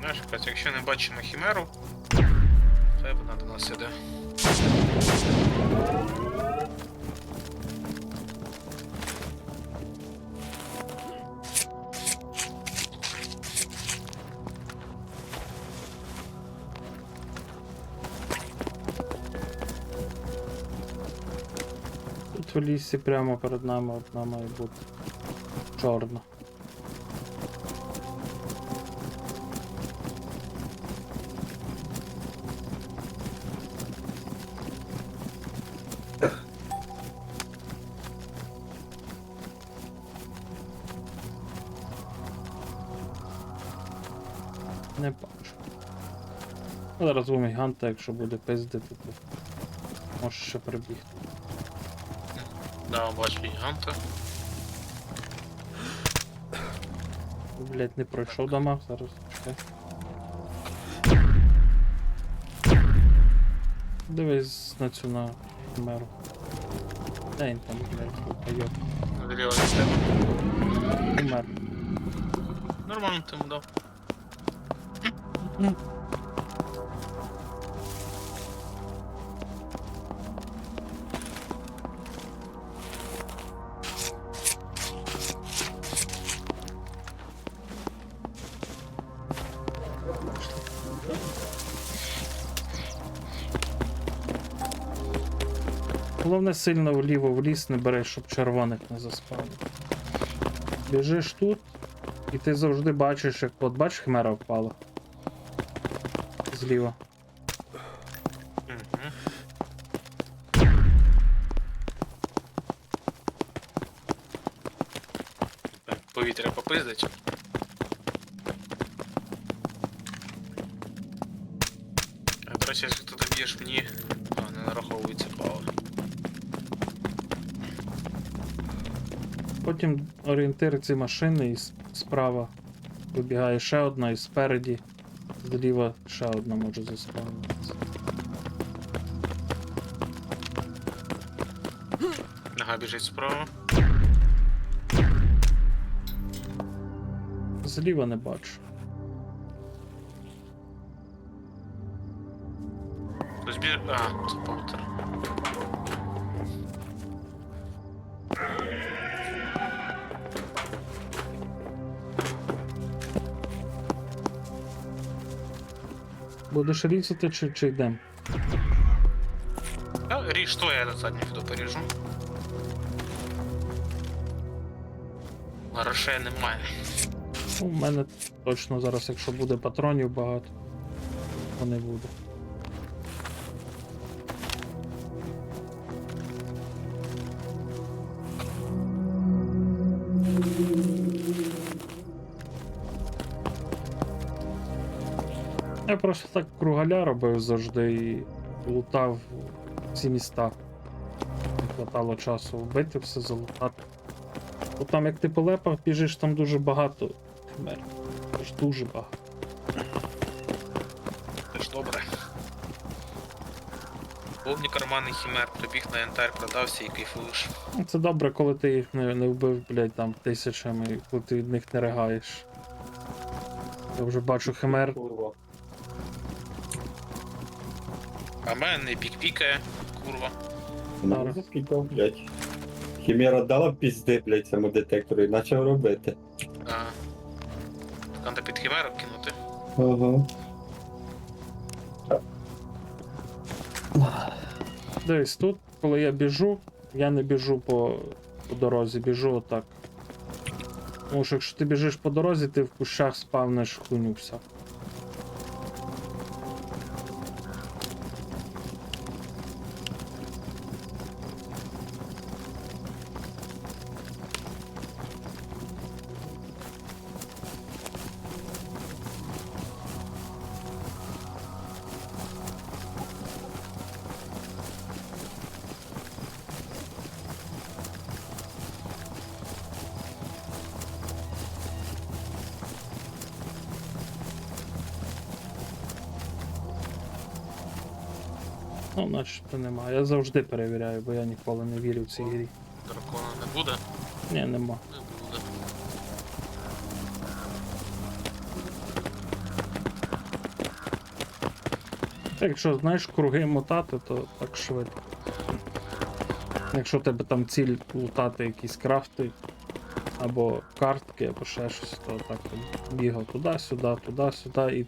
Знаєш, Катя, якщо не бачимо хімеру, хай вона до нас іде. Тут в лісі прямо перед нами одна має бути чорна. Не бачу. Ну, зараз у гіганта, якщо буде пиздити, то може ще прибігти. Да, бачу гіганта. Блять, не пройшов дамаг, зараз чекай. Дивись на цю на химеру. Де він там, блять, лупайок. Зліва від тебе. Химер. Нормально ти йому дав. Головне сильно вліво в ліс не береш, щоб червоних не заспавнив. Біжиш тут, і ти завжди бачиш, як от бачиш, химера впала. Зліва. Мгм. Так, повітря попиздить. А, до речі, якщо ти доб'єш мені, не нараховується бал. Потім орієнтир ці машини і справа вибігає ще одна, і спереді, зліва ще одна може заспавнитися. Ага, біжить справа. Зліва не бачу. Хтось біж... А, це Поутер. Будеш різати чи йдем? А, ріж, що я задню піду поріжу. Грошей немає. Ну, у мене точно зараз, якщо буде патронів багато, то не буде. Я просто так кругаля робив завжди і лутав всі міста. Не хватало часу вбити все, залутати. Бо там як ти по лепах біжиш, там дуже багато химер. Аж дуже багато. Це ж добре. повні кармани хімер, прибіг на янтарь, продався і кайфуєш. Ну, це добре, коли ти їх не вбив, блядь, там тисячами, і коли ти від них не ригаєш. Я вже бачу химер. Курва. А мене не пік-пікає, курва. Ну, заскікав, блядь. Хімера дала пізди, блядь, цьому детектору і почав робити. А. Треба під хімерок кинути. Ага. Дивись, тут, коли я біжу, я не біжу по дорозі, біжу отак. Тому що якщо ти біжиш по дорозі, ти в кущах спавниш хуйню вся. Ну, начебто нема. Я завжди перевіряю, бо я ніколи не вірю в цій грі. Дракона не буде? Ні, нема. Не буде. Якщо знаєш круги мотати, то так швидко. Якщо в тебе там ціль лутати якісь крафти, або картки, або ще щось, то так ти бігав туди-сюди, туди-сюди, і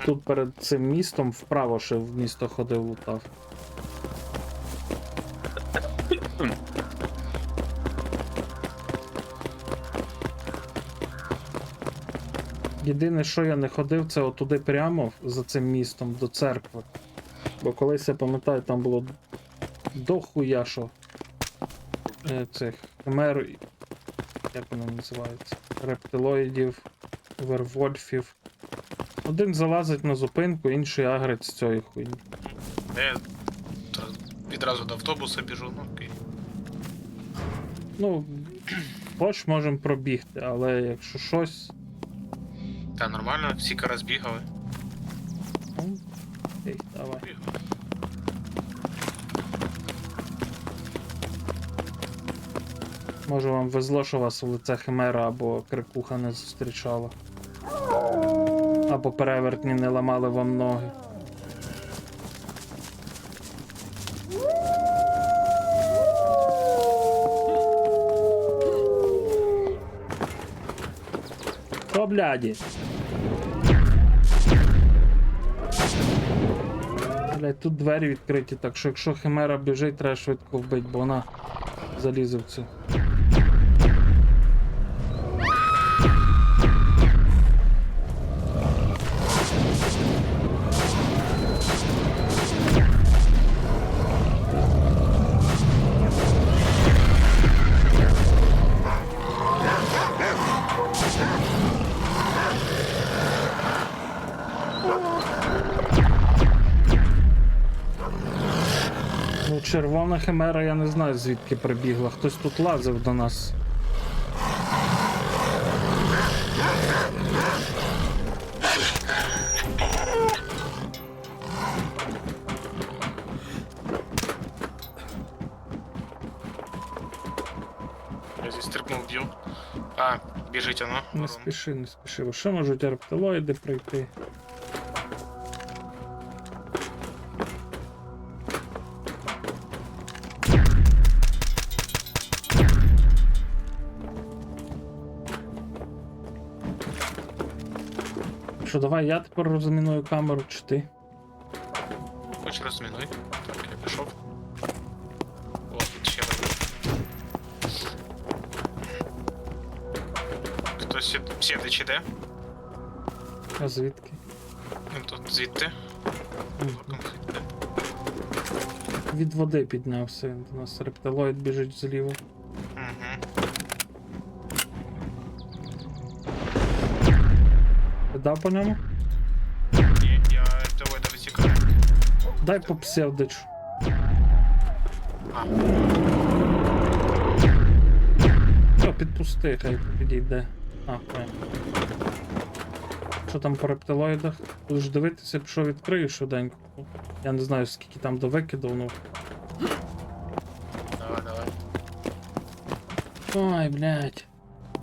тут перед цим містом вправо ще в місто ходив, лутав. Єдине, що я не ходив, це отуди прямо за цим містом до церкви. Бо колись я пам'ятаю, там було дохуя що цих химер, як воно називається, рептилоїдів, вервольфів. Один залазить на зупинку, інший агрить з цієї хуйні. Я відразу до автобуса біжу, ну окей. Ну, хоч можемо пробігти, але якщо щось. Та нормально, всі розбігали. Ну, окей, давай. Бігали. Може вам везло, що вас в лице химера або крикуха не зустрічала. Або перевертні не ламали вам ноги. О, бляді. Блядь, тут двері відкриті, так що якщо химера біжить, треба швидко вбити, бо вона залізе в цю. Ну, червона химера, я не знаю звідки прибігла. Хтось тут лазив до нас. Я здесь стрибнув, б'ю. А, біжить воно. Не ворон. спіши, не спіши. Що можуть рептилоїди прийти? Що, давай я тепер розміную камеру, чи ти? Хоч розмінуй. Так, я пішов. О, тут ще один. Хтось сідич іде? А звідки? Ну тут звідти. Боком йде. Від води піднявся він до нас. Рептилоїд біжить зліва. Угу. Ти дав по ньому? Ні, я того не висікаю. Дай по псевдичу. А, О, підпусти, хай підійде. А, понятно. Що там по рептилоїдах? Будеш дивитися, що відкрию швиденько. Я не знаю, скільки там до викиду, ну. Давай. Ой, блядь.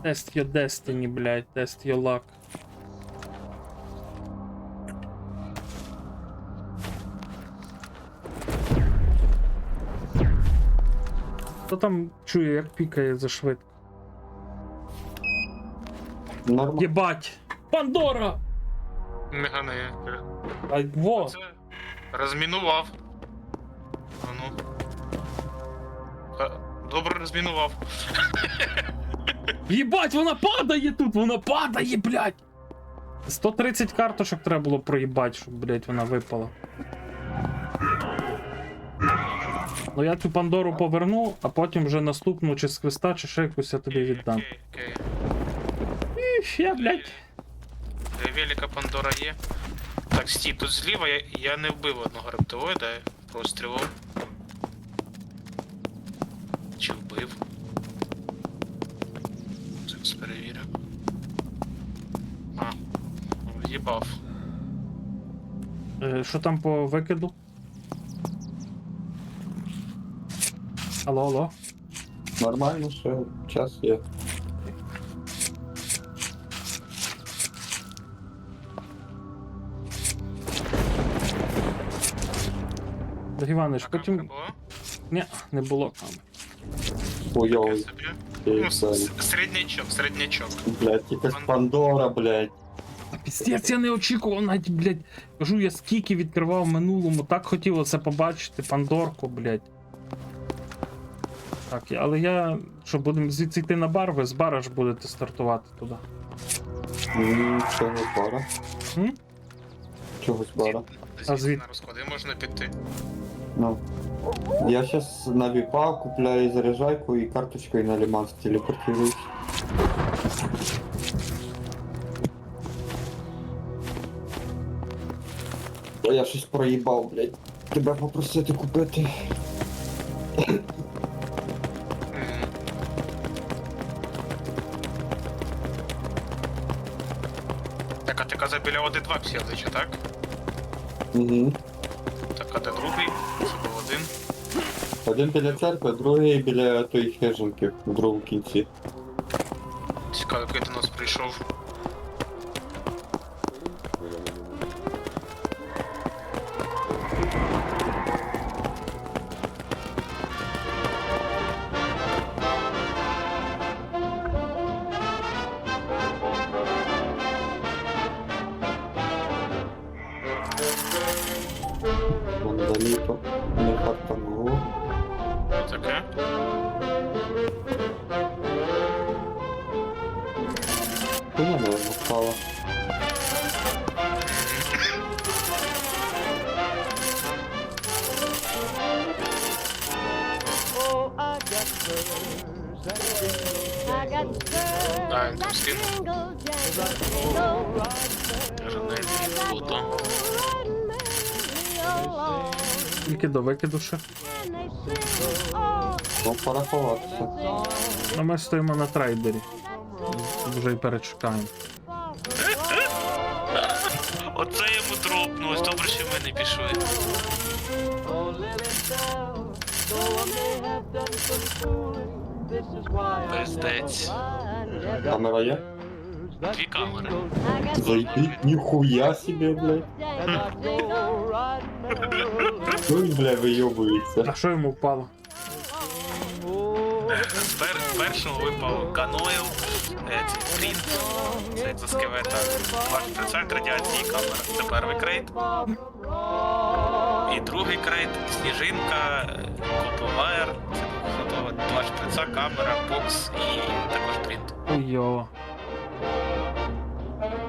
Test your destiny, блядь, test your luck. Хто там чує, як пікає за швидко? Нормально. Єбать! Пандора! Мегани. А во! Це розмінував. А ну. Добре розмінував. Єбать, вона падає тут! Вона падає, блядь! 130 карточок треба було проїбать, щоб, блядь, вона випала. Ну я цю Пандору поверну, а потім вже наступну чи з квеста, чи ще якусь я тобі віддам. Окей. Іф, я, блядь. Велика Пандора є. Так, стій, тут зліва я не вбив одного рептилоїда пострілом. Чи вбив? Зараз перевірю. А, в'їбав. Що там по викиду? Алло. Нормально, ще час є. Іванич, А камера потім... була? Ні, не було там. Хуйовий. Собі. Окей, Ну, все. середнячок. Блядь, якась Пандора, блядь. Піздець, я не очікував навіть, блядь. Кажу, я скільки відкривав в минулому, так хотів оце побачити, Пандорку, блядь. Так, але я... Що, будемо звідси йти на бар, ви з бара ж будете стартувати туди. Чого з бара? М? Чого з бара? А звід- На розходи можна піти. Ну. Я сейчас на випа купляю заряжайку и карточку и на Лиманс телепортируюсь. Я щось проїбав, блядь. Тебе попросити купити. Так, а ти казав біля ОД2 псевдича, так? Угу. Так, а де другий? Це був один. Один біля церкви, другий біля тої хижинки в другому кінці. Цікаво, який до нас прийшов. Вон заліто. Не фартануло. Що таке? Хуйня, наверное, впала. I got spurs Да, він that там скинув. jingle, jangle, jingle. Каже, не плуто. Riding merrily along, Тільки до викиду ще. and they sing, oh, Ну, пора ховатися. А ми стоїмо на трейдері. Вже й перечекаємо. Оце йому дропнулось, добре, що ми не пішли. Пиздець. Камера є? Дві камери. I got Заебіть, ніхуя себе, блядь. Ну він, бля, вийобується. А що йому впало? В першому випав Ганойл, принт, це екзоскелета, ваш прицеп радіації камера. Це перший крейт. І другий крейт, сніжинка, копловайр, це готова два шприца, камера, бокс і також принт. Хуйово.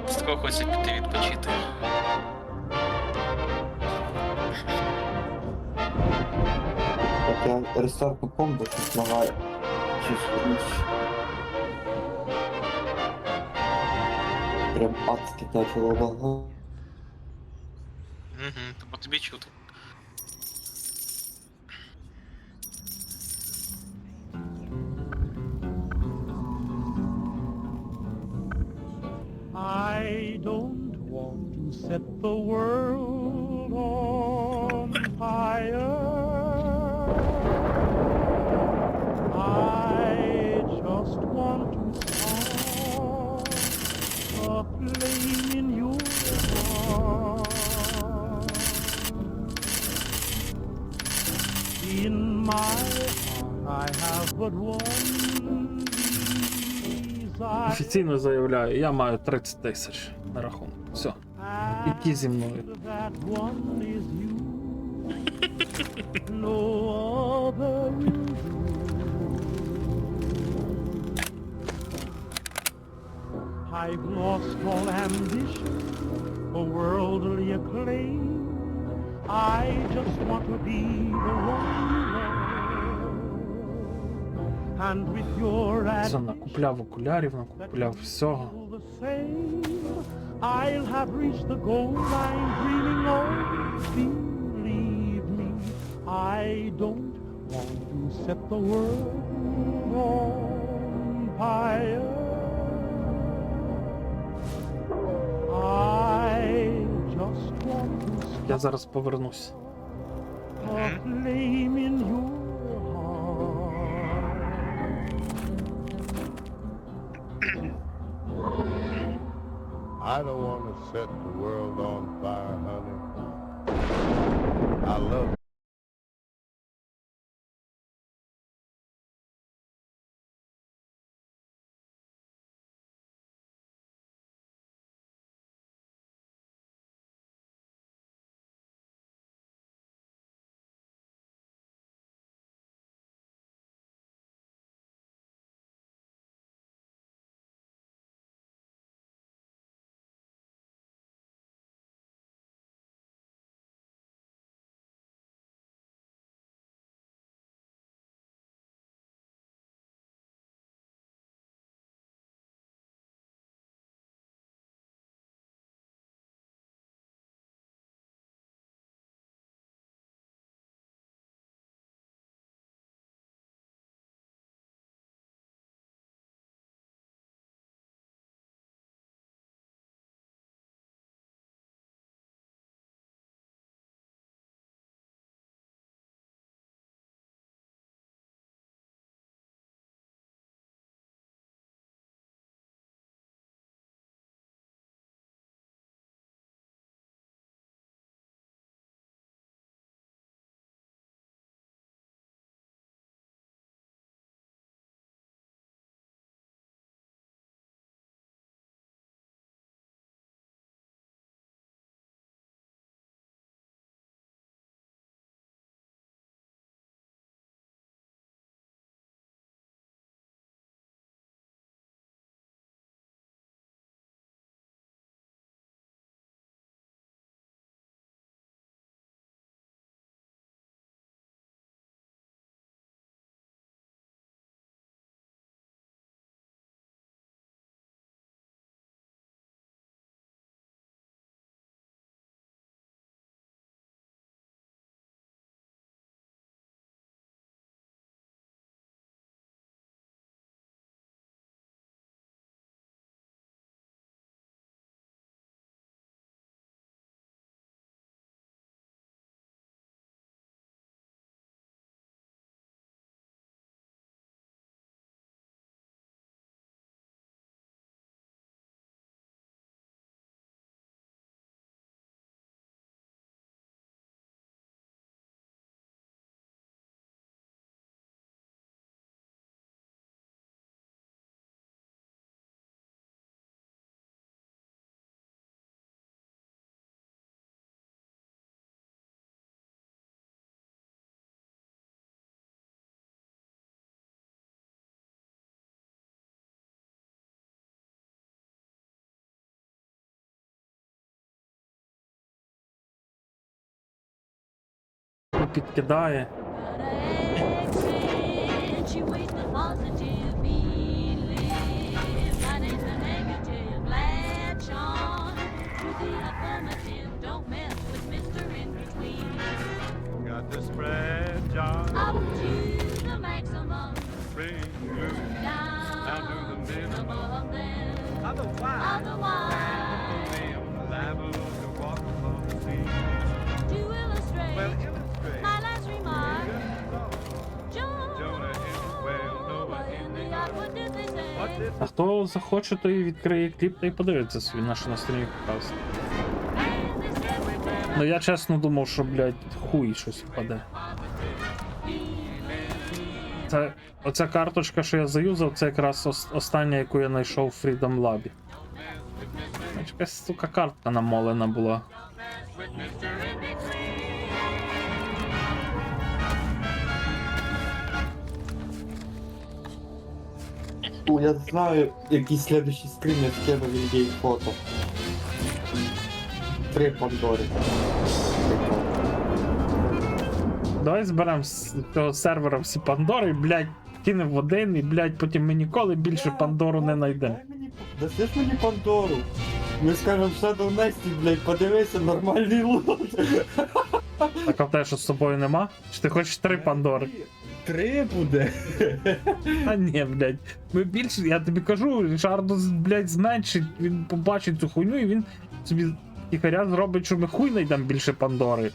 З такого хочеться піти відпочити. Так я рестартну комбо, щось лагає. Щось вернусь. Прям адски почало лагати. Угу, по тобі чути. I don't set the world on fire. I just want to start a flame in your heart. In my heart I have but one desire. Офіційно заявляю, я маю 30 тисяч на рахунок. Все. Які зі мною? That one is you. No other will do. I've lost all ambition for worldly acclaim. I just want to be the one you love. And with your Все, накупляв окулярів, накупляв всього. the same, I'll have reached the goal I'm dreaming of. Believe me, I don't want to set the world on fire. I just want to Я зараз повернусь. a flame in your heart. I don't want to set the world on fire, honey. I love you. Підкидає. Accentuate the positive belief. My name's the negative. Latch on to the affirmative. Don't mess with Mr. In Between. Got to spread joy. Up to the maximum. Bring you Down to the minimum. above them. Otherwise, Otherwise, liable to А хто захоче, той відкриє кліп та й подивиться свій наш на стрімі показ. Ну я чесно думав, що, блядь, хуй щось впаде. Це, оця карточка, що я заюзав, це якраз остання, яку я знайшов в Freedom Lab. Якась, сука, картка намолена була. О, я знаю, який следующий стрім я скину в ідеї фото. 3 Пандори. Давай зберемо з цього сервера всі Пандори, блядь, кинемо в один і, блядь, потім ми ніколи більше Пандору не знайдемо. Даси ж мені Пандору. Ми скажемо Shadow Nasty, блядь, подивися, нормальний лут. Так а в тебе що з собою нема? Чи ти хочеш 3 Пандори? 3 буде. А ні, блядь. Ми більше, я тобі кажу, Шардос, блядь, зменшить, він побачить цю хуйню і він собі тихаря зробить, що ми хуй знайдемо більше Пандори.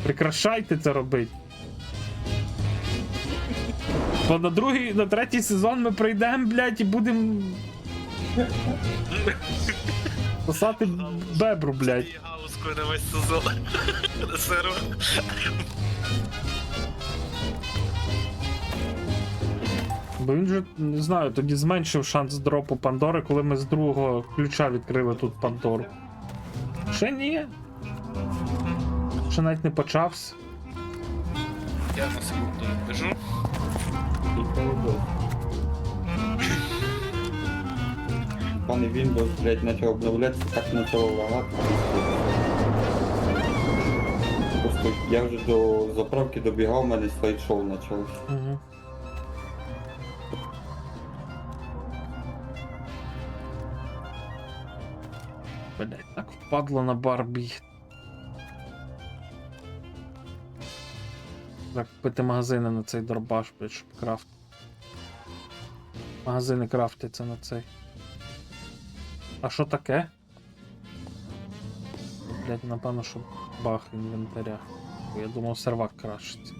Прекращайте це робити. Бо на другий, на третій сезон ми прийдемо, блядь, і будемо писати бебру, блядь. І гаускою на весь сезон. На сервер. Бо він же, не знаю, тоді зменшив шанс дропу Пандори, коли ми з другого ключа відкрили тут Пандору. Ще ні. Ще навіть не почався. Я на секунду біжу. Пане Windows, блядь, начал обновляться, так начало лагати. Просто я вже до заправки добігав, у мене слайд-шоу почалось. Угу. Блять, так впадло на Барбі. Так, купити магазини на цей дробаш, блять, щоб крафт. Магазини крафтяться на цей. А що таке? Блять, напевно, що баг інвентаря. Бо я думав, сервак крашиться.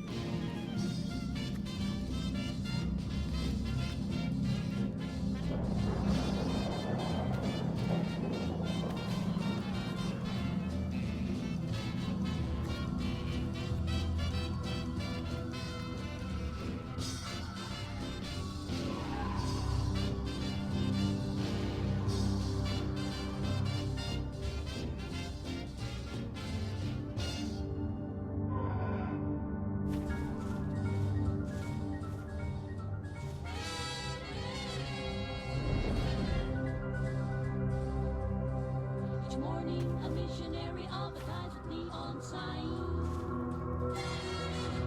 Each morning, a missionary advertised with neon signs.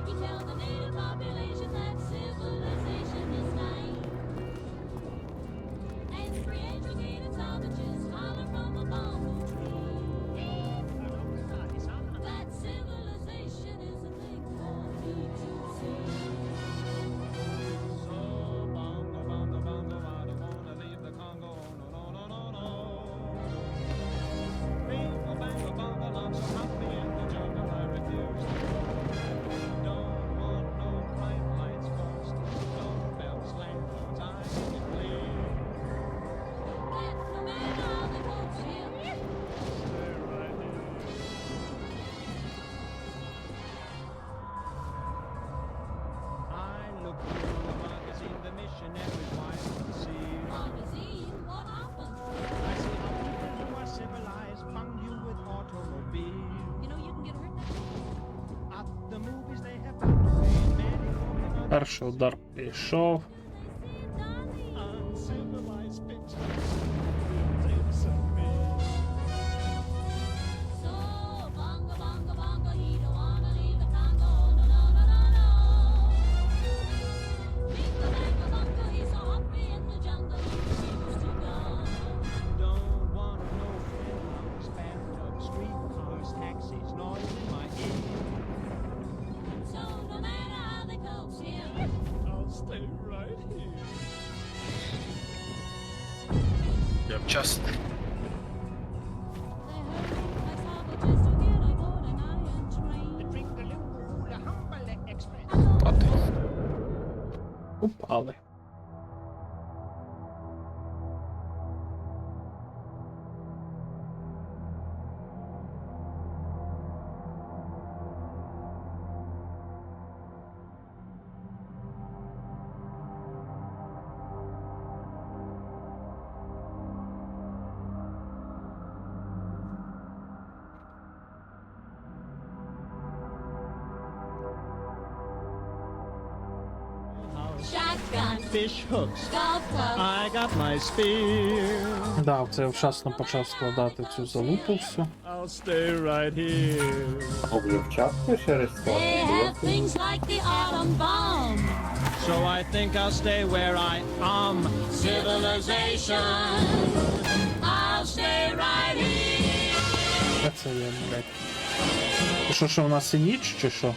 He tells the native population that civilization is dying. And free educated savages holler from a bamboo tree. That civilization is a thing for me to see. So bongo, bongo, bongo, I don't wanna leave the Congo. No, no, no, no, no. Bingo, bango, bongo, I'm so happy in the jungle, I refuse to go. Don't want no bright lights first. Don't bells, lanterns, I make it clear. That no matter how the coats feel, Stay right here. I look through a magazine, the missionary's wife can see. magazine, what happened? I see how people who are civilized fund you with automobile. You know you can get hurt that At the movies they have got to pay many for the Перший удар пішов. uncivilized pictures. Thinks of me. So, bongo, bongo, bongo, he don't wanna leave the Congo, no, no, no, no, no. Bingo, bango, bongo, he's so happy in the jungle, he refused to go. Don't want no headlines, bathtubs, streetcars, taxis, noise in my ear. So, no matter how they coax him, I'll stay right here. Я вчасно. they heard like savages to get on board an iron train. Drink the Liverpool Humble Express. I know Падай. Упали. fish hooks. Golf club. I got my spear. Да, це я вчасно почав складати цю залупу всю. I'll stay right here. О, вже вчасно через They це. have things like the autumn bomb. So I think I'll stay where I am. Civilization. I'll stay right here. Де це є, блядь? І що у нас і ніч, чи що?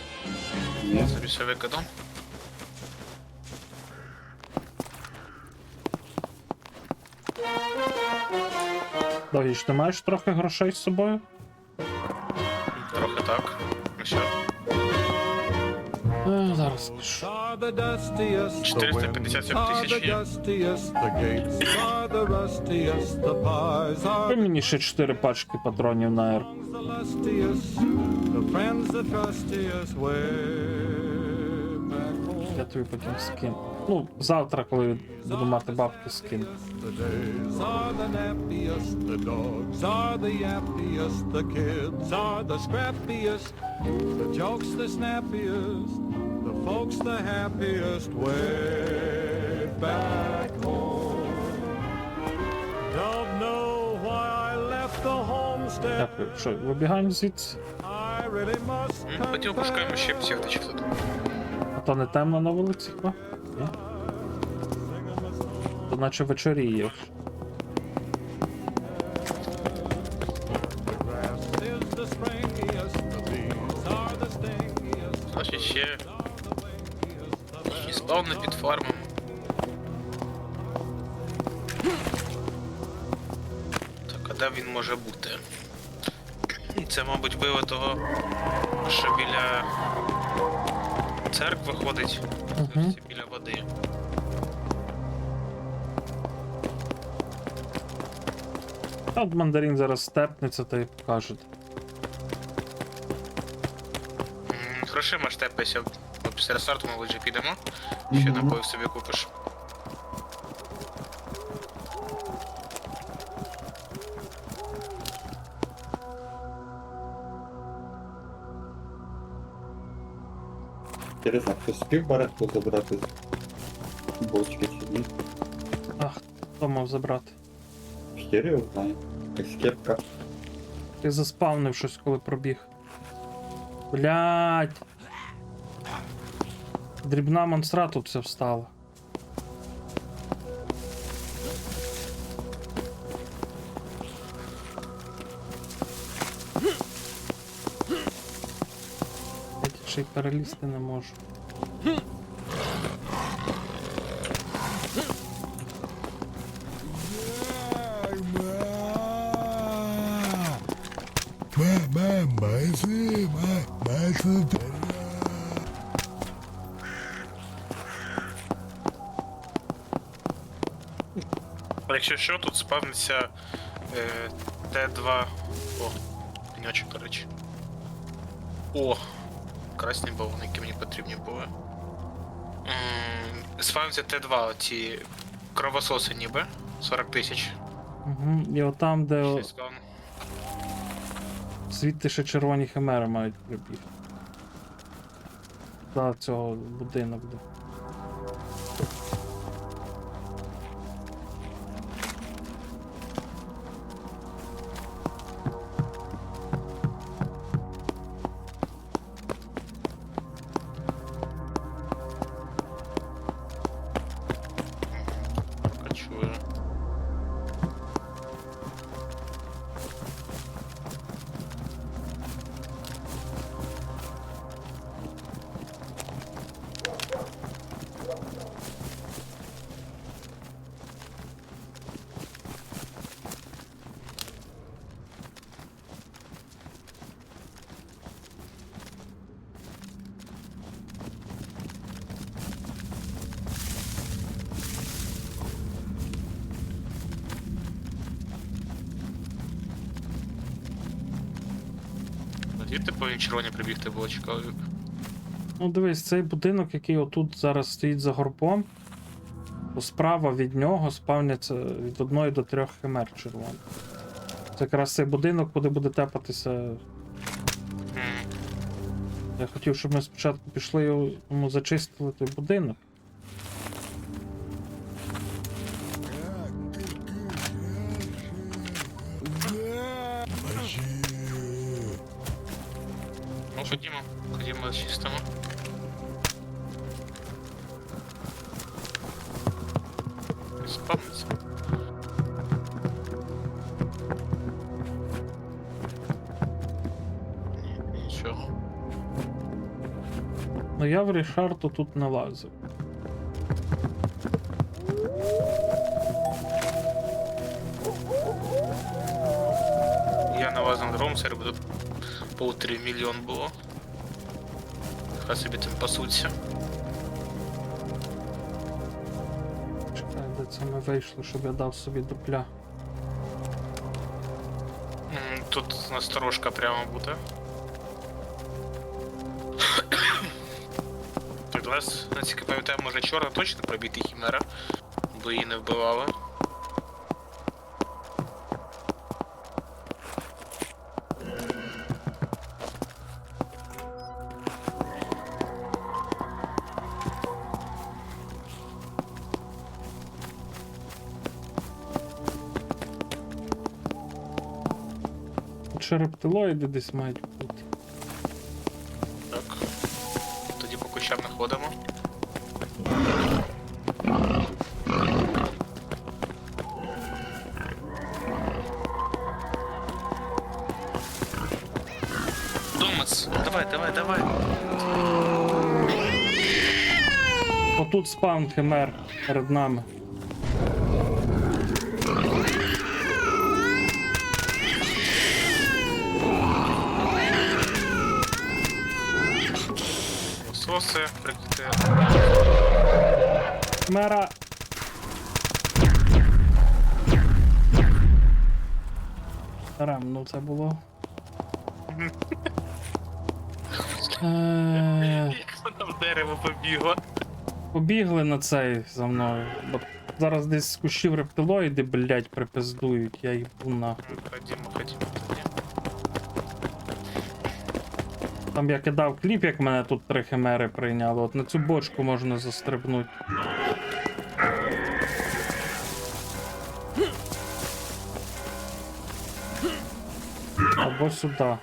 Собі все викиду. Догіч, ти маєш трохи грошей з собою? Трохи так. Ну що, Зараз пишу. 457 тисяч є. Ви мені ще 4 пачки патронів на R. Я тобі потім скину. Ну, завтра, коли буду мати бабки, скину. The days are the nappiest, the dogs are the yappiest, the kids are the scrappiest, the jokes the snappiest, the folks the happiest way back home. Don't know why I left the homestead. Дякую. Що, вибігаємо звідси? I really must Потім пошукаємо ще психтичок тут. А то не темно на вулиці, хіба? Ні? То наче вечоріє вже. is the springiest, the bees are the stingiest. Значить ще і спавни під фармом. Так, а де він може бути? Це, мабуть, вила того, що біля церкви ходить. Це біля води. А от мандарин зараз степнеться та й покаже. Грошима штепайся. Після рестарту ми вже підемо. Ще напоїв собі купиш. Інтересно, хтось спів барахту забрати з бочки чи ні? Ах, хто мав забрати? Хірів знає. Якась кепка. Ти заспавнив щось, коли пробіг. Блять. Дрібна монстра тут все встала. Я ще й перелізти не можу. Якщо що, тут спавниться Т2. О, пеньочок, до речі. О! Красні бавовни, які мені потрібні були. Спавниться Т2, ці кровососи ніби. 40 тисяч. Угу. І отам, де Ще спавн. звідти ще червоні химери мають прибігти. До цього будинок де. Чую. Звідти повинні червоні прибігти було цікаво. Ну дивись, цей будинок, який отут зараз стоїть за горбом, то справа від нього спавняться від 1 до 3 химер червоних. Це якраз цей будинок, куди буде тепатися. Я хотів, щоб ми спочатку пішли йому зачистили той будинок. Ходімо чистимо. Спавниться. Ні, нічого. Ну я в Рішарту тут не лазив. Я на вас на другому сервері буду 1,5 мільйон було. Хай собі тим пасуться. Чекай, де це ми вийшли, щоб я дав собі дупля. Тут насторожка прямо буде. Так, нас, наскільки пам'ятаю, може чорна точно пробити хімера, бо її не вбивали. Ще рептилоїди десь мають бути. Так. Тоді по кущам не ходимо. Думац, давай. Отут спаун химер перед нами. Соси, прикрити. Химера! Даремно це було. Як вона в дерево побігла. Побігли на цей за мною. Бо зараз десь з кущів рептилоїди, блять, припиздують, я їбу нахуй. Ходімо тоді. Там я кидав кліп, як мене тут 3 химери прийняли. От на цю бочку можна застрибнути. Або сюди.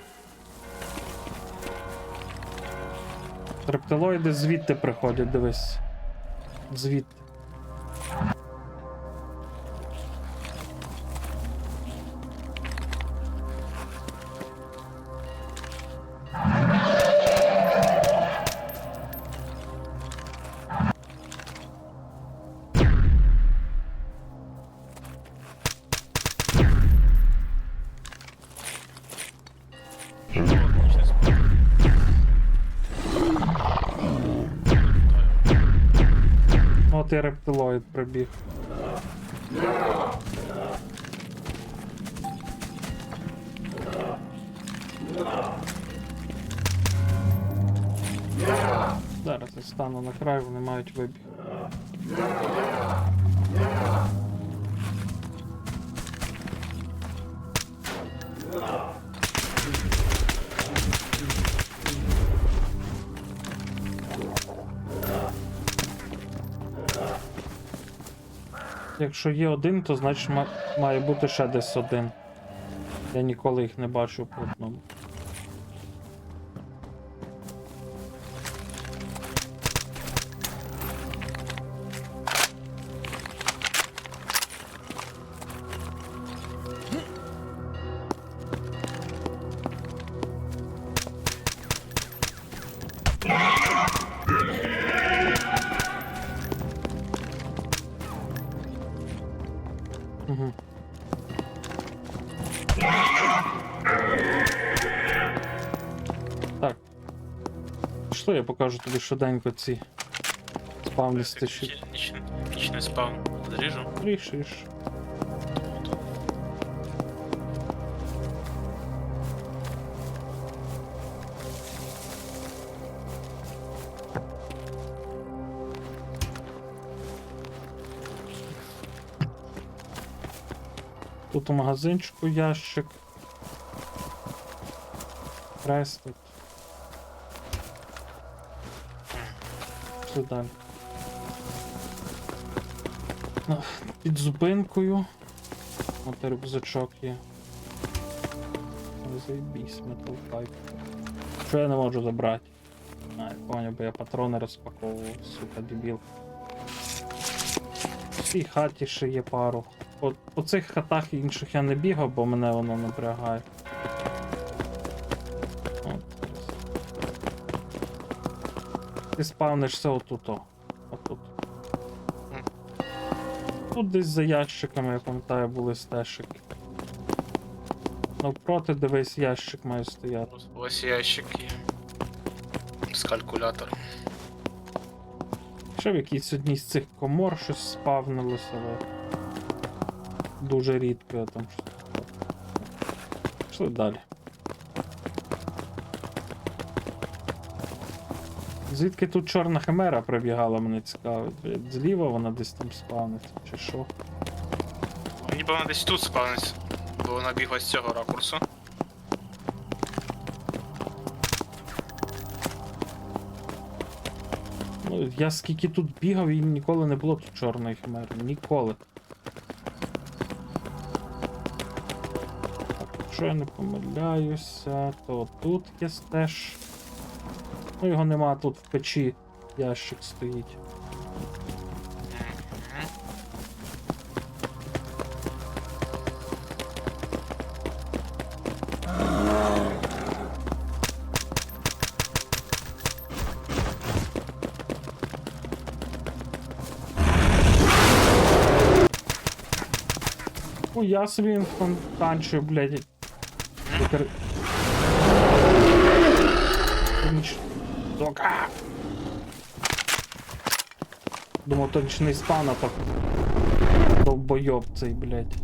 Рептилоїди звідти приходять, дивись. Звідти. От і рептилоїд прибіг. Зараз я стану на край, вони мають вибіг. Якщо є один, то значить має бути ще десь один. Я ніколи їх не бачу по одному. Угу. Так. Що я покажу тобі швиденько ці спавністи щит. Нічний спавн. Заріжу. Ріж. Тут у магазинчику ящик. Креслик. Все далі. Під зупинкою. От рюкзачок є. Заєбісь, метал пайп. Що я не можу забрати? А, я поняв, бо я патрони розпаковував, сука, дебіл. В цій хаті ще є пару. По цих хатах інших я не бігав, бо мене воно напрягає. От. Ти спавнишся отут-о. Отут. Тут десь за ящиками, я пам'ятаю, були стежики. Навпроти, дивись, ящик має стояти. Ось ящик є. З калькулятором. Ще в якійсь одній з цих комор щось спавнилося, але дуже рідко я там щось. Пішли далі. Звідки тут чорна химера прибігала, мене цікавить. Зліва вона десь там спавниться, чи що? Мені вона десь тут спавниться, бо вона бігла з цього ракурсу. Ну, я скільки тут бігав і ніколи не було тут чорної химери. Ніколи. Так, якщо я не помиляюся, то тут є теж. Ну його нема, тут в печі ящик стоїть. О, я собі він фонтанчую, блядь. Дока! Думав, то нічний спан, а так довбойоб цей, блядь.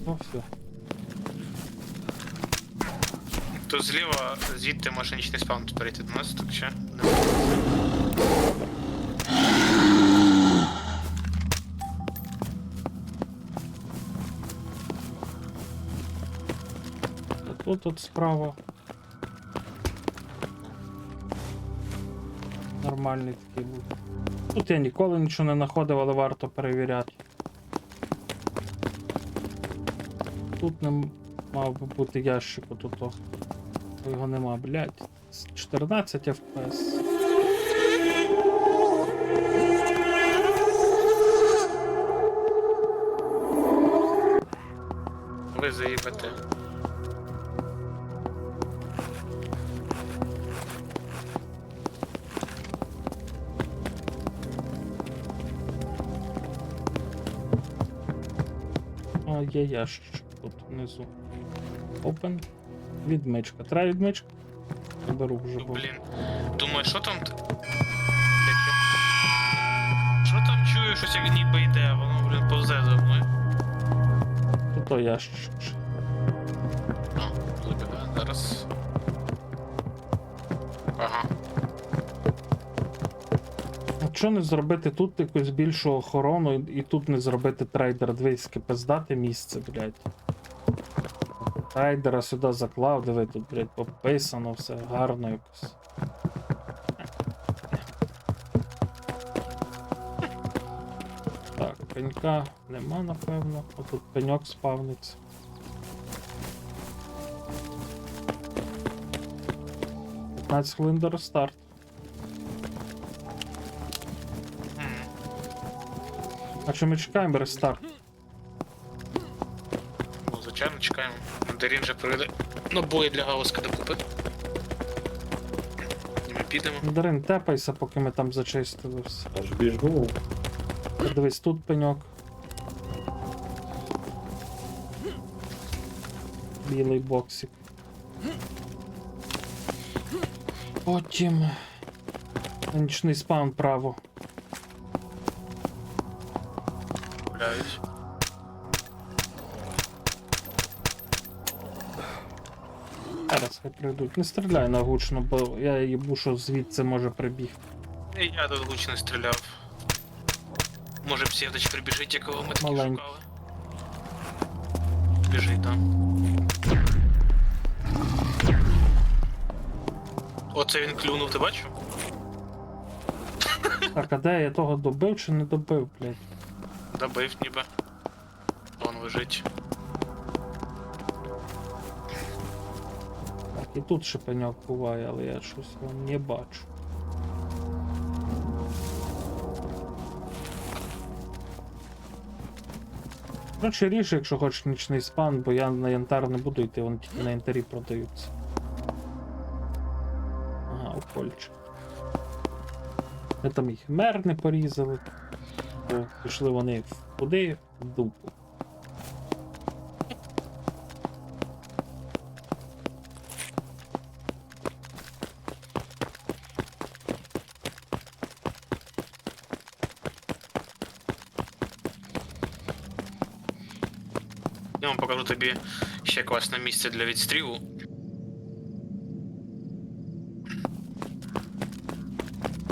Ну все. Тут зліва, звідти може нічний спаун перейти до нас, так ще не Тут справа. Нормальний такий був. Тут я ніколи нічого не знаходив, але варто перевіряти. Тут не мав би бути ящик отут. Його нема, блядь. 14 FPS. ви заїбете. А, є ящичок тут внизу. Open. Відмичка. Треба відмичка? Я беру вже, бо... Блін. Думаю, що там? Що там чую, щось як ніби йде, воно, блін, повзе за мною. Тут то ящичок. А, забігає, зараз. Ага. А чого не зробити тут якусь більшу охорону і тут не зробити трейдер двійське пиздати місце, блядь. Трейдера сюди заклав, диви, тут, блядь, пописано все, гарно якось. Так, пенька нема, напевно. Отут пеньок спавниться. «15 хвилин до рестарту. А що ми чекаємо рестарт? Ну, звичайно, чекаємо. Дарін вже проведе набої для гаузка докупи. І ми підемо. Дарин, тепайся, поки ми там зачистили все. Аж біжу. Дивись, тут пеньок. Білий боксик. Потім... Нічний спаун право. Гуляють. Зараз хай прийдуть. Не стріляй на гучно, бо я їбу, що звідси може прибігти. І я тут гучно стріляв. Може псевдоч прибіжить, якого ми таки Маленький. шукали. Біжить там. Оце він клюнув, ти бачив? Так, а де я того добив чи не добив, блядь? Добив ніби. Вон лежить. І тут ще пеньок буває, але я щось його не бачу. Коротше, ріж, якщо хочеш нічний спан, бо я на янтар не буду йти, вони тільки на янтарі продаються. Ага, укольчик. Ми там їх мер не порізали. Бо пішли вони куди? В дупу. Я вам покажу тобі ще класне місце для відстрілу.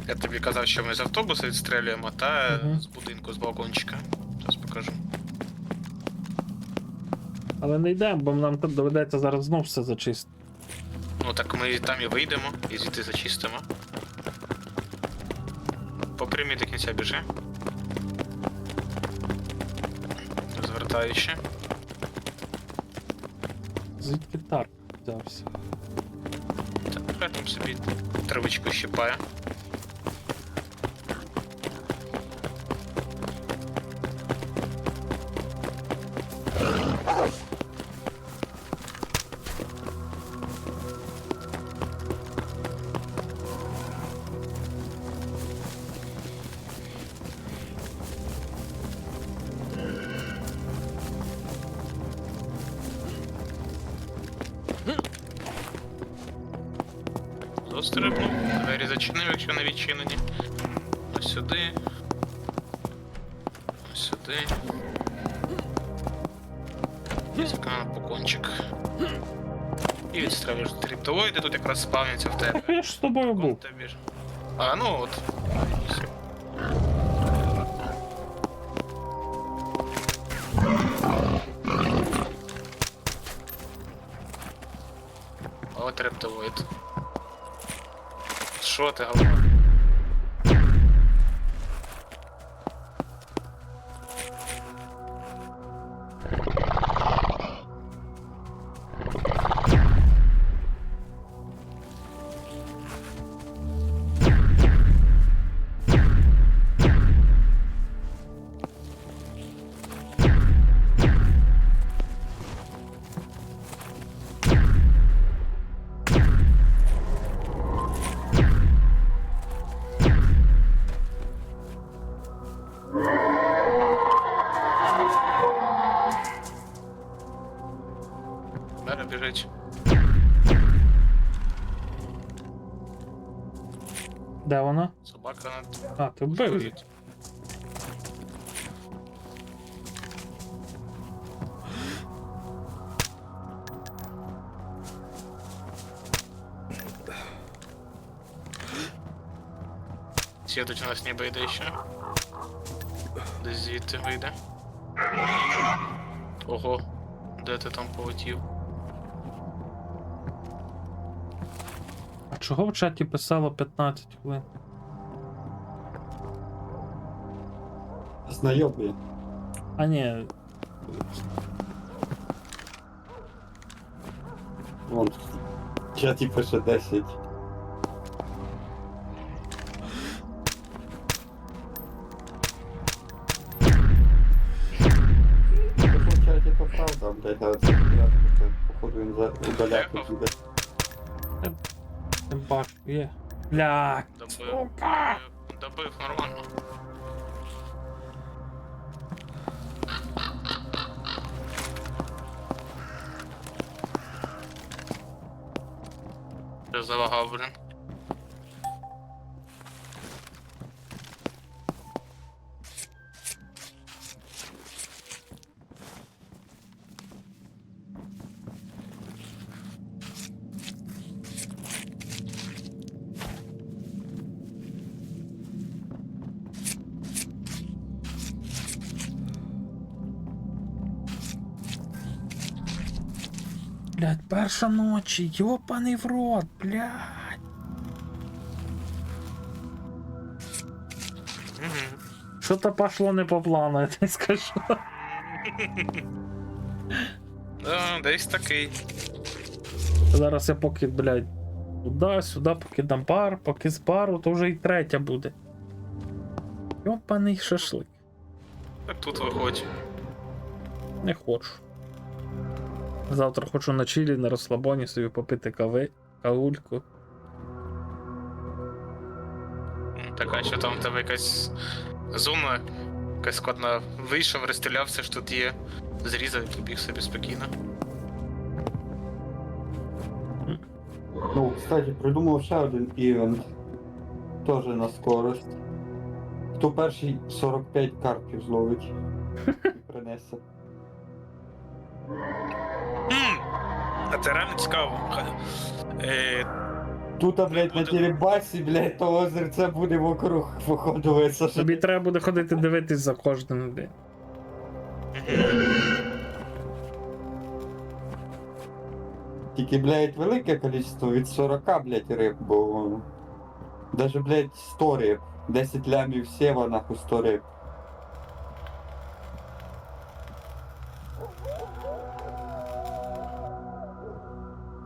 Я тобі казав, що ми з автобуса відстрілюємо, та Мгм. з будинку, з балкончика. Зараз покажу. Але не йдемо, бо нам тут доведеться зараз знов все зачистити. Ну так ми там і вийдемо, і звідти зачистимо. По прямій до кінця біжи. Звертаючи. Звідки Тарк взявся? Так, хай там собі травичку щипає. Застрибнув, двері зачинив, якщо не відчинені. Ось сюди. Ось сюди. Візька на покончик. І відстрелюєш триптилоїди, тут якраз спавняться в тебе. Так я ж з тобою Кон був. тобі ж. А, ну от. От рептилоїд. Що ти говориш? Далі біжить. Де вона? Собака над... А, ти вбив її. Сідуть у нас ніби йде ще. Десь звідти вийде. Ого, де ти там полетів? А чого в чаті писало 15 хвилин? Знайомі. А ні, Вон. В чаті пише 10. В чаті то правда, блядь, але це походу він удаляти буде. не бачу, є. Блядь. Добив. Добив нормально. Я залагав, блин. Блядь, перша ночі, йопаний в рот, блядь. Що-то пошло не по плану, я тобі скажу. Да, десь такий. Зараз я поки, блядь, туди-сюди, поки дам пар, поки з пару, то вже і третя буде. Йопаний шашлик. Так тут виходь. Не хочу. Завтра хочу на чилі, на розслабоні собі попити кави, каульку. Так, а що там в тебе якась зона, якась складна вийшов, розстріляв все, що тут є, зрізав і побіг собі спокійно. Ну, кстати, придумав ще один івент. Тоже на скорость. Хто перший 45 карпів зловить і принесе. А це реально цікаво. Тут, блядь, на телебасі, блядь, то озерце буде вокруг походуватися. Тобі треба буде ходити дивитись за кожним, блядь. Тільки, блядь, велике количество від 40, блядь, риб, бо... Даже, блядь, 100 риб. 10 лямів сєва, нахуй 100 риб.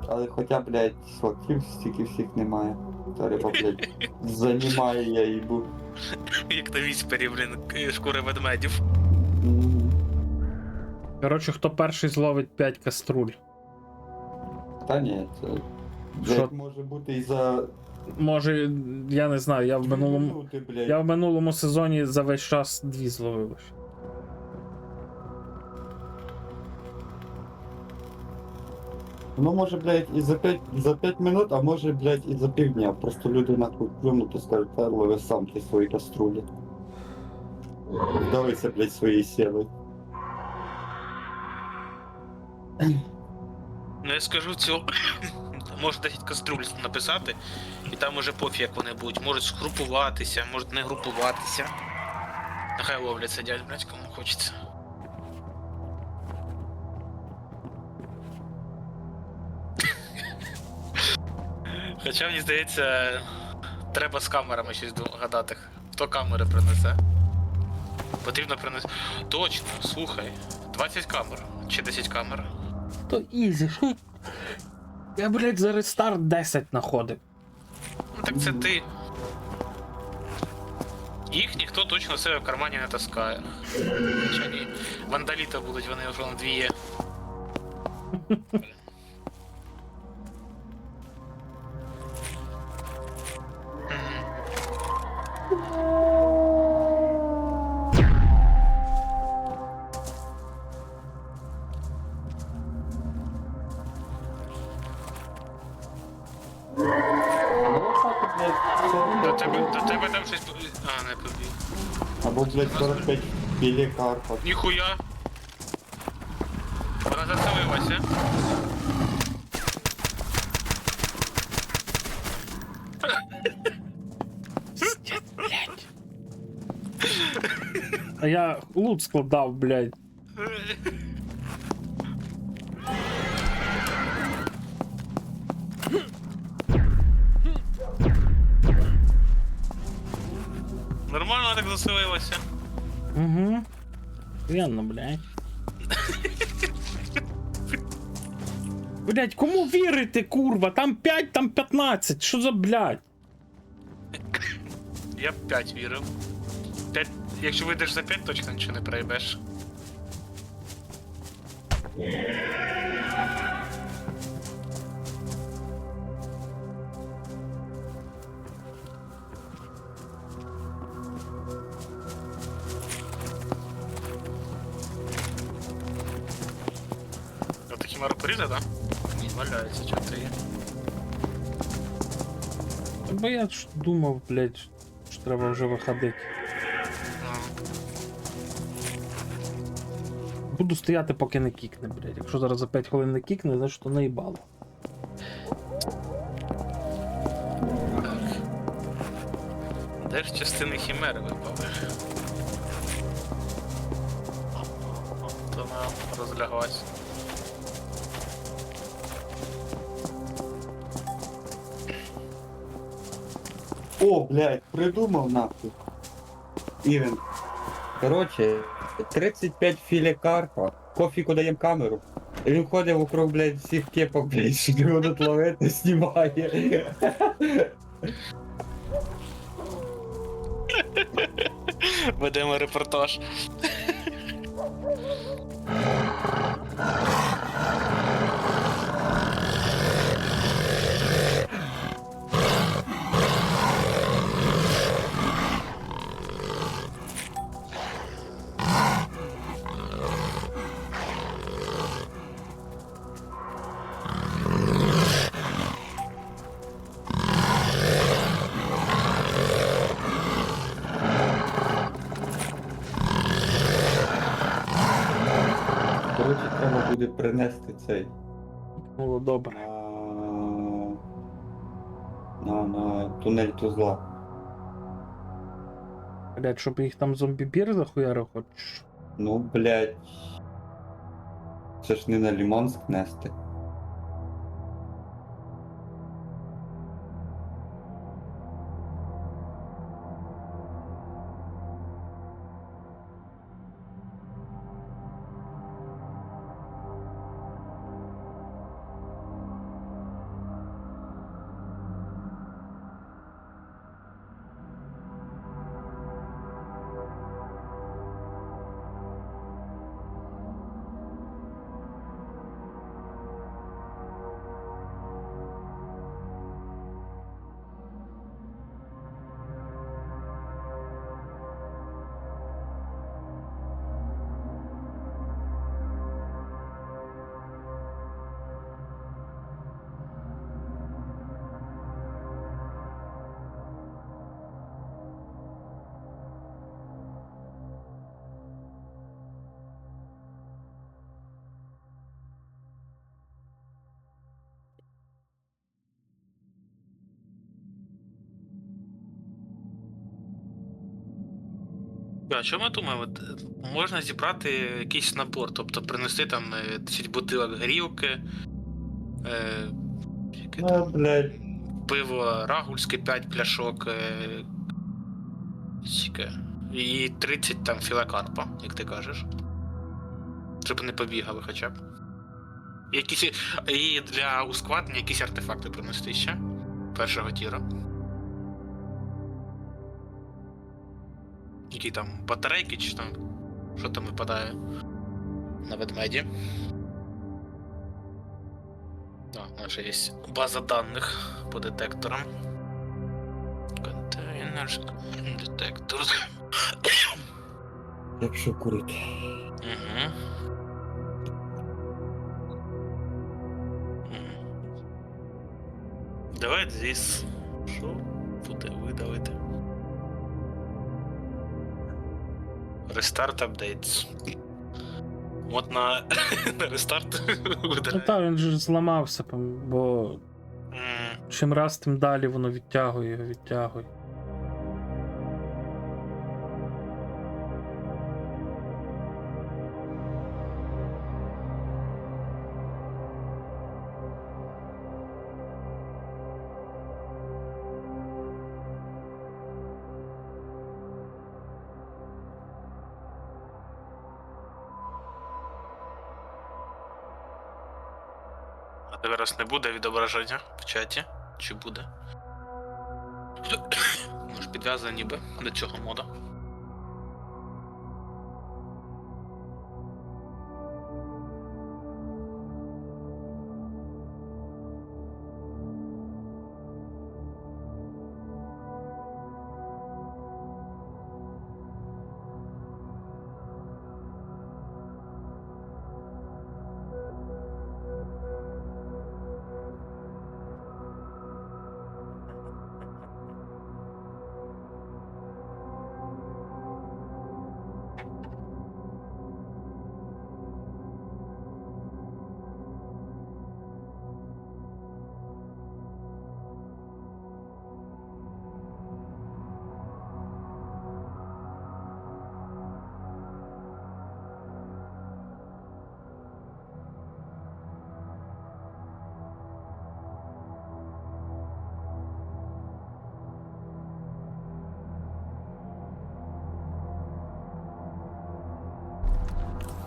Але хоча, блядь, слотів стільки всіх немає. Та риба, блядь, занімає я їбу. Як на віспері, блін, шкури ведмедів. Коротше, хто перший зловить 5 каструль. Та ні, це... Що? Блядь, може бути і за... Може, я не знаю, я в минулому. минути, блядь. Я в минулому сезоні за весь час 2 зловив. лише. Ну, може, блядь, і за 5 минут, а може, блядь, і за півдня. Просто люди нахуй плюнуть і скажуть, та лови сам ти свої каструлі. Вдавися, блядь, своєї сили. Ну я скажу цього. Може 10 каструль написати, і там уже пофіг як вони будуть. Можуть сгрупуватися, можуть не групуватися. Нехай ловлять сидять, блядь, кому хочеться. Хоча мені здається, треба з камерами щось гадати. Хто камери принесе? Потрібно принести. Точно, слухай. 20 камер чи 10 камер. То ізі, що? Я, блядь, за рестарт 10 знаходив. Ну так це ти. Їх ніхто точно себе в кармані не таскає. Хоча ні. Вандаліта будуть, вони вже на 2 є. До тебе там щось... А, не побіг. Або, блядь, 45 білі карпа. Ніхуя! Вона заселилася. Блядь. А я лут складав, блядь. Нормально так заселилася. Угу. Охуєнно, блядь. Блядь, кому вірити, курва? Там 5, там 15. Що за, блядь? Я б 5 вірив. 5... Якщо вийдеш за 5, точно нічого не проїбеш. Отакі марапорізи, да? Ні, валяється, чого ти є. Бо я ж думав, блядь, що треба вже виходити. Буду стояти, поки не кікне, блядь. Якщо зараз за 5 хвилин не кікне, значить то наїбало. Де ж частини хімери випали? То вона розляглась. О, блядь, придумав нахуй. Івент. Короче, 35 філе карпа. Кофіку даємо камеру. І він ходить вокруг, блядь, всіх кепок, блядь, що не будуть ловити, знімає. Ведемо репортаж. Коротше, треба буде принести цей. Було добре. На тунель Тузла. Блять, щоб їх там зомбі-бір захуярив хочеш? Ну, блядь. Це ж не на Ліманск нести. А що ми думаємо? Можна зібрати якийсь набор, тобто принести там 10 бутилок горілки, яке там, Блядь. пиво рагульське 5 пляшок, і 30 там філе карпа, як ти кажеш. Щоб не побігали хоча б. І для ускладнення якісь артефакти принести ще. Першого тіра. Які там батарейки чи там. Що там випадає на ведмеді. У нас ще є база даних по детекторам. Containers, detectors. Якщо курити. Угу. Давай this. Що буде видалити? Restart updates. От на рестарт Ну видаляє. так, він же зламався, бо чим раз, тим далі воно відтягує. А зараз не буде відображення в чаті? Чи буде? Може підв'язані ніби до цього мода.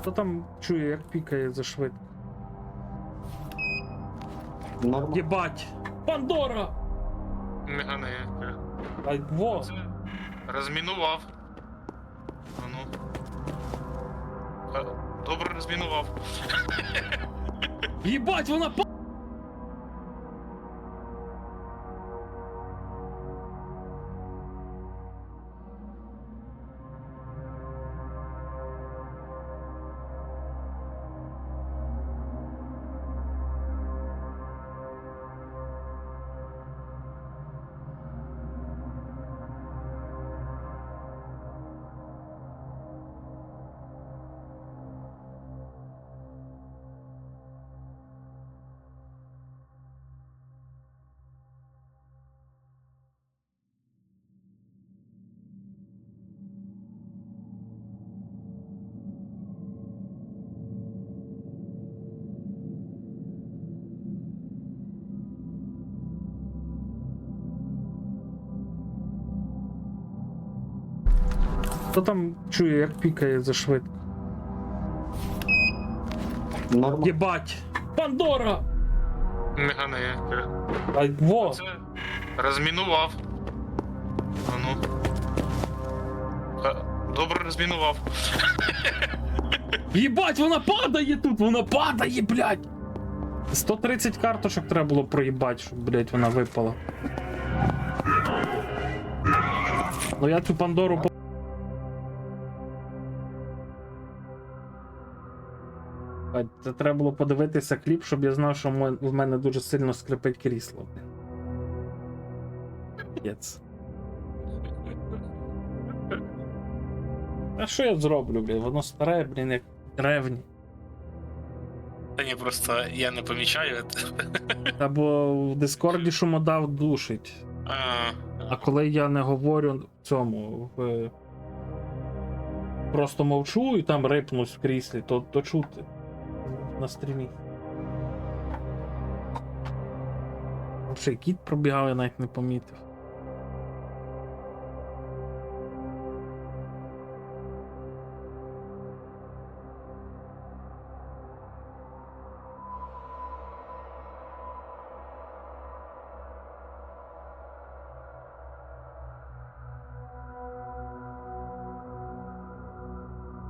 Хто там чує, як пікає за швидко? Нормально. Єбать! Пандора! Мегане. Ай, во! Це розмінував. А ну. Добре розмінував. Єбать, вона па... Хто там чує, як пікає за швидко? Нормально. Єбать! Пандора! Мегане. Ай, во! Це розмінував. А ну. Добре розмінував. Єбать, вона падає тут! Вона падає, блядь! 130 карточок треба було проїбати, щоб, блядь, вона випала. Ну я цю Пандору по... Це треба було подивитися кліп, щоб я знав, що в мене дуже сильно скрипить крісло. Єц. А що я зроблю, блін? Воно старе, блін, як древнє. Та ні, просто я не помічаю. Або в Дискорді шумодав душить. А коли я не говорю в цьому, просто мовчу і там рипнусь в кріслі, то чути на стрімі. Ще й кіт пробігав, я навіть не помітив.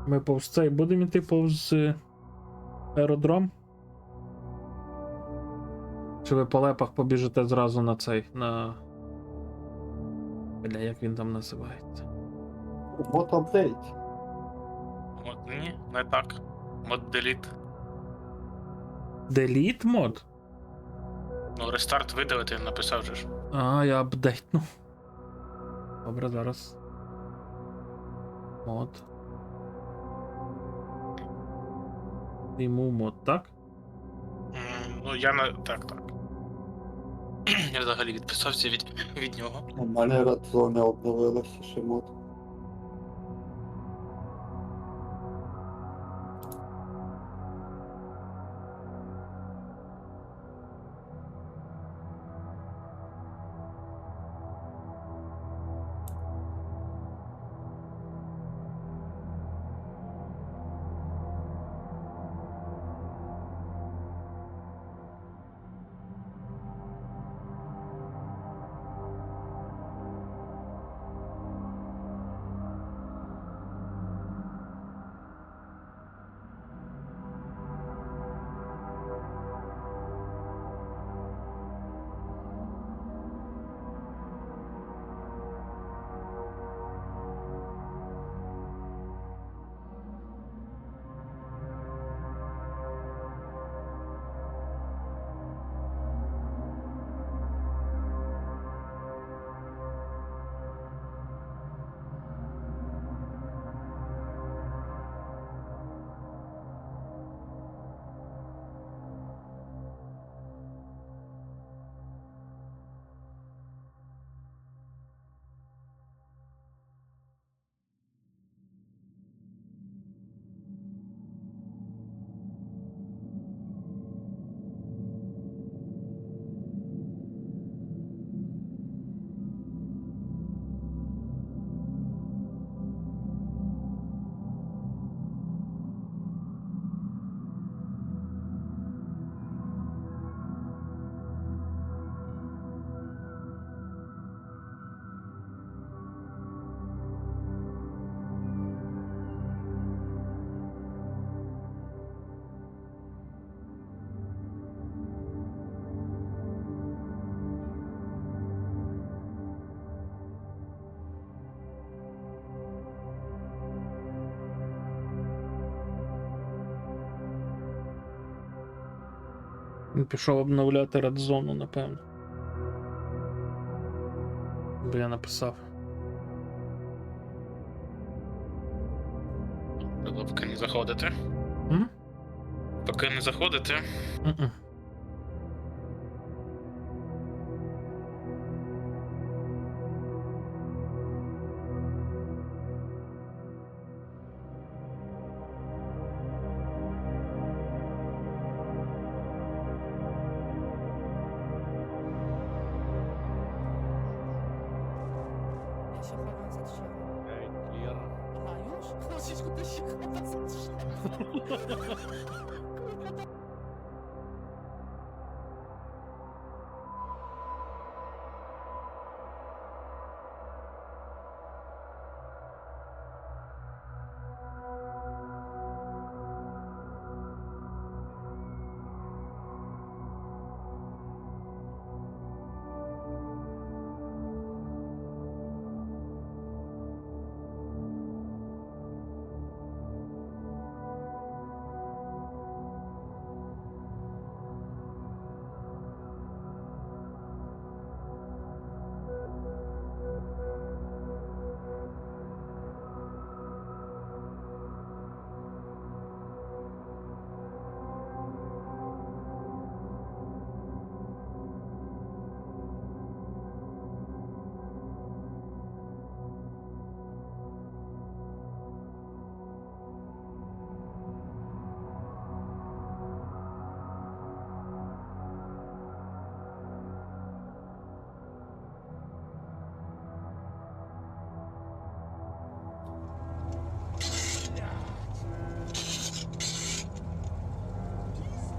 Ми повз цей будемо йти повз аеродром? Чи ви по лепах побіжите зразу на цей, на... Бля, як він там називається? Вот апдейт. От ні, не так. Мод delete. Delete мод? Ну, рестарт видавити написав же ж. А, я апдейтну. Добре, зараз. Мод. Йому мод, так? Ну, я на. Так. Я взагалі відписався від нього. У мене редзони обновилася ще мод. Він пішов обновляти редзону, напевно. Бо я написав. Поки не заходите. М? Поки не заходите. Мгм. Ja się chowam za drzewem. Okej, clear. A już? Chodź, kurde się chowa za drzewem.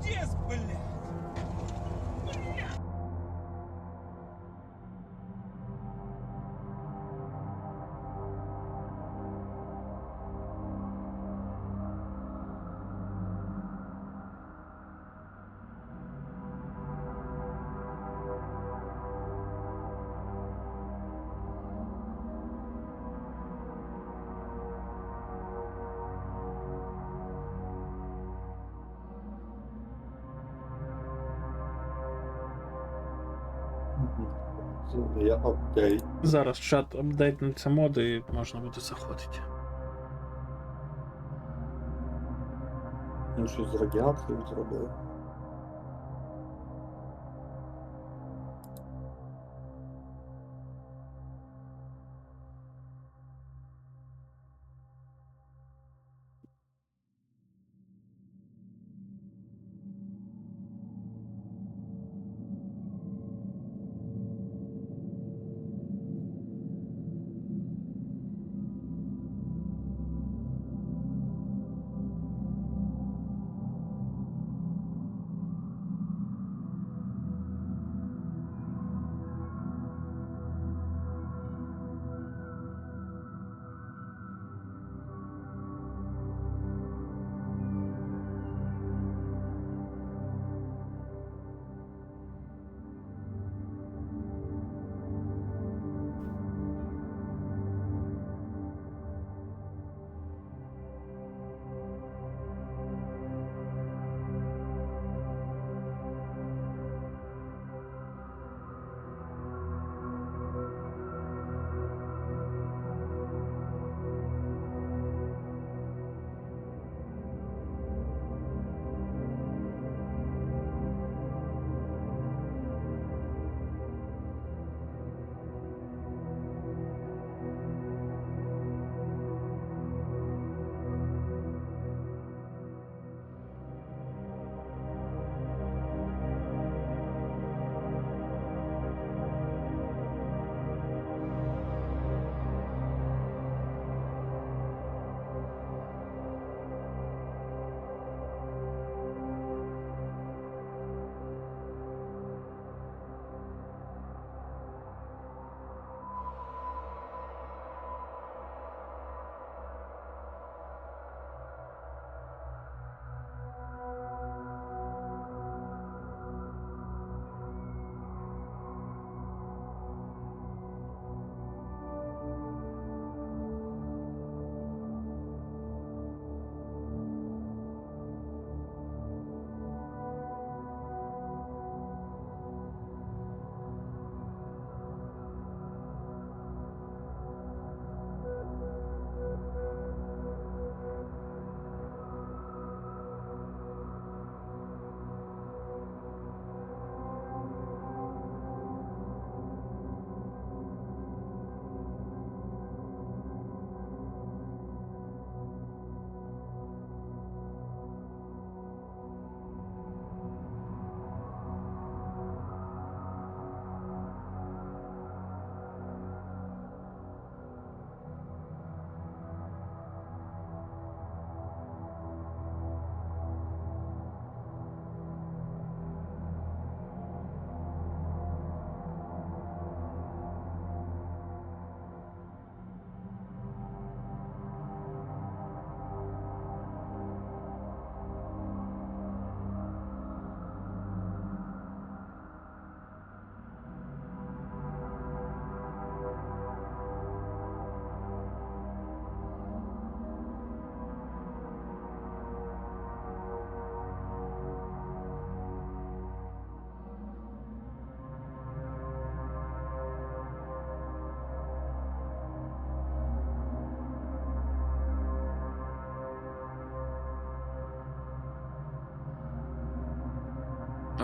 Пиздец, блядь! Я апдейт. Зараз чат апдейтнеться моди і можна буде заходити. Він щось з радіацією зробив.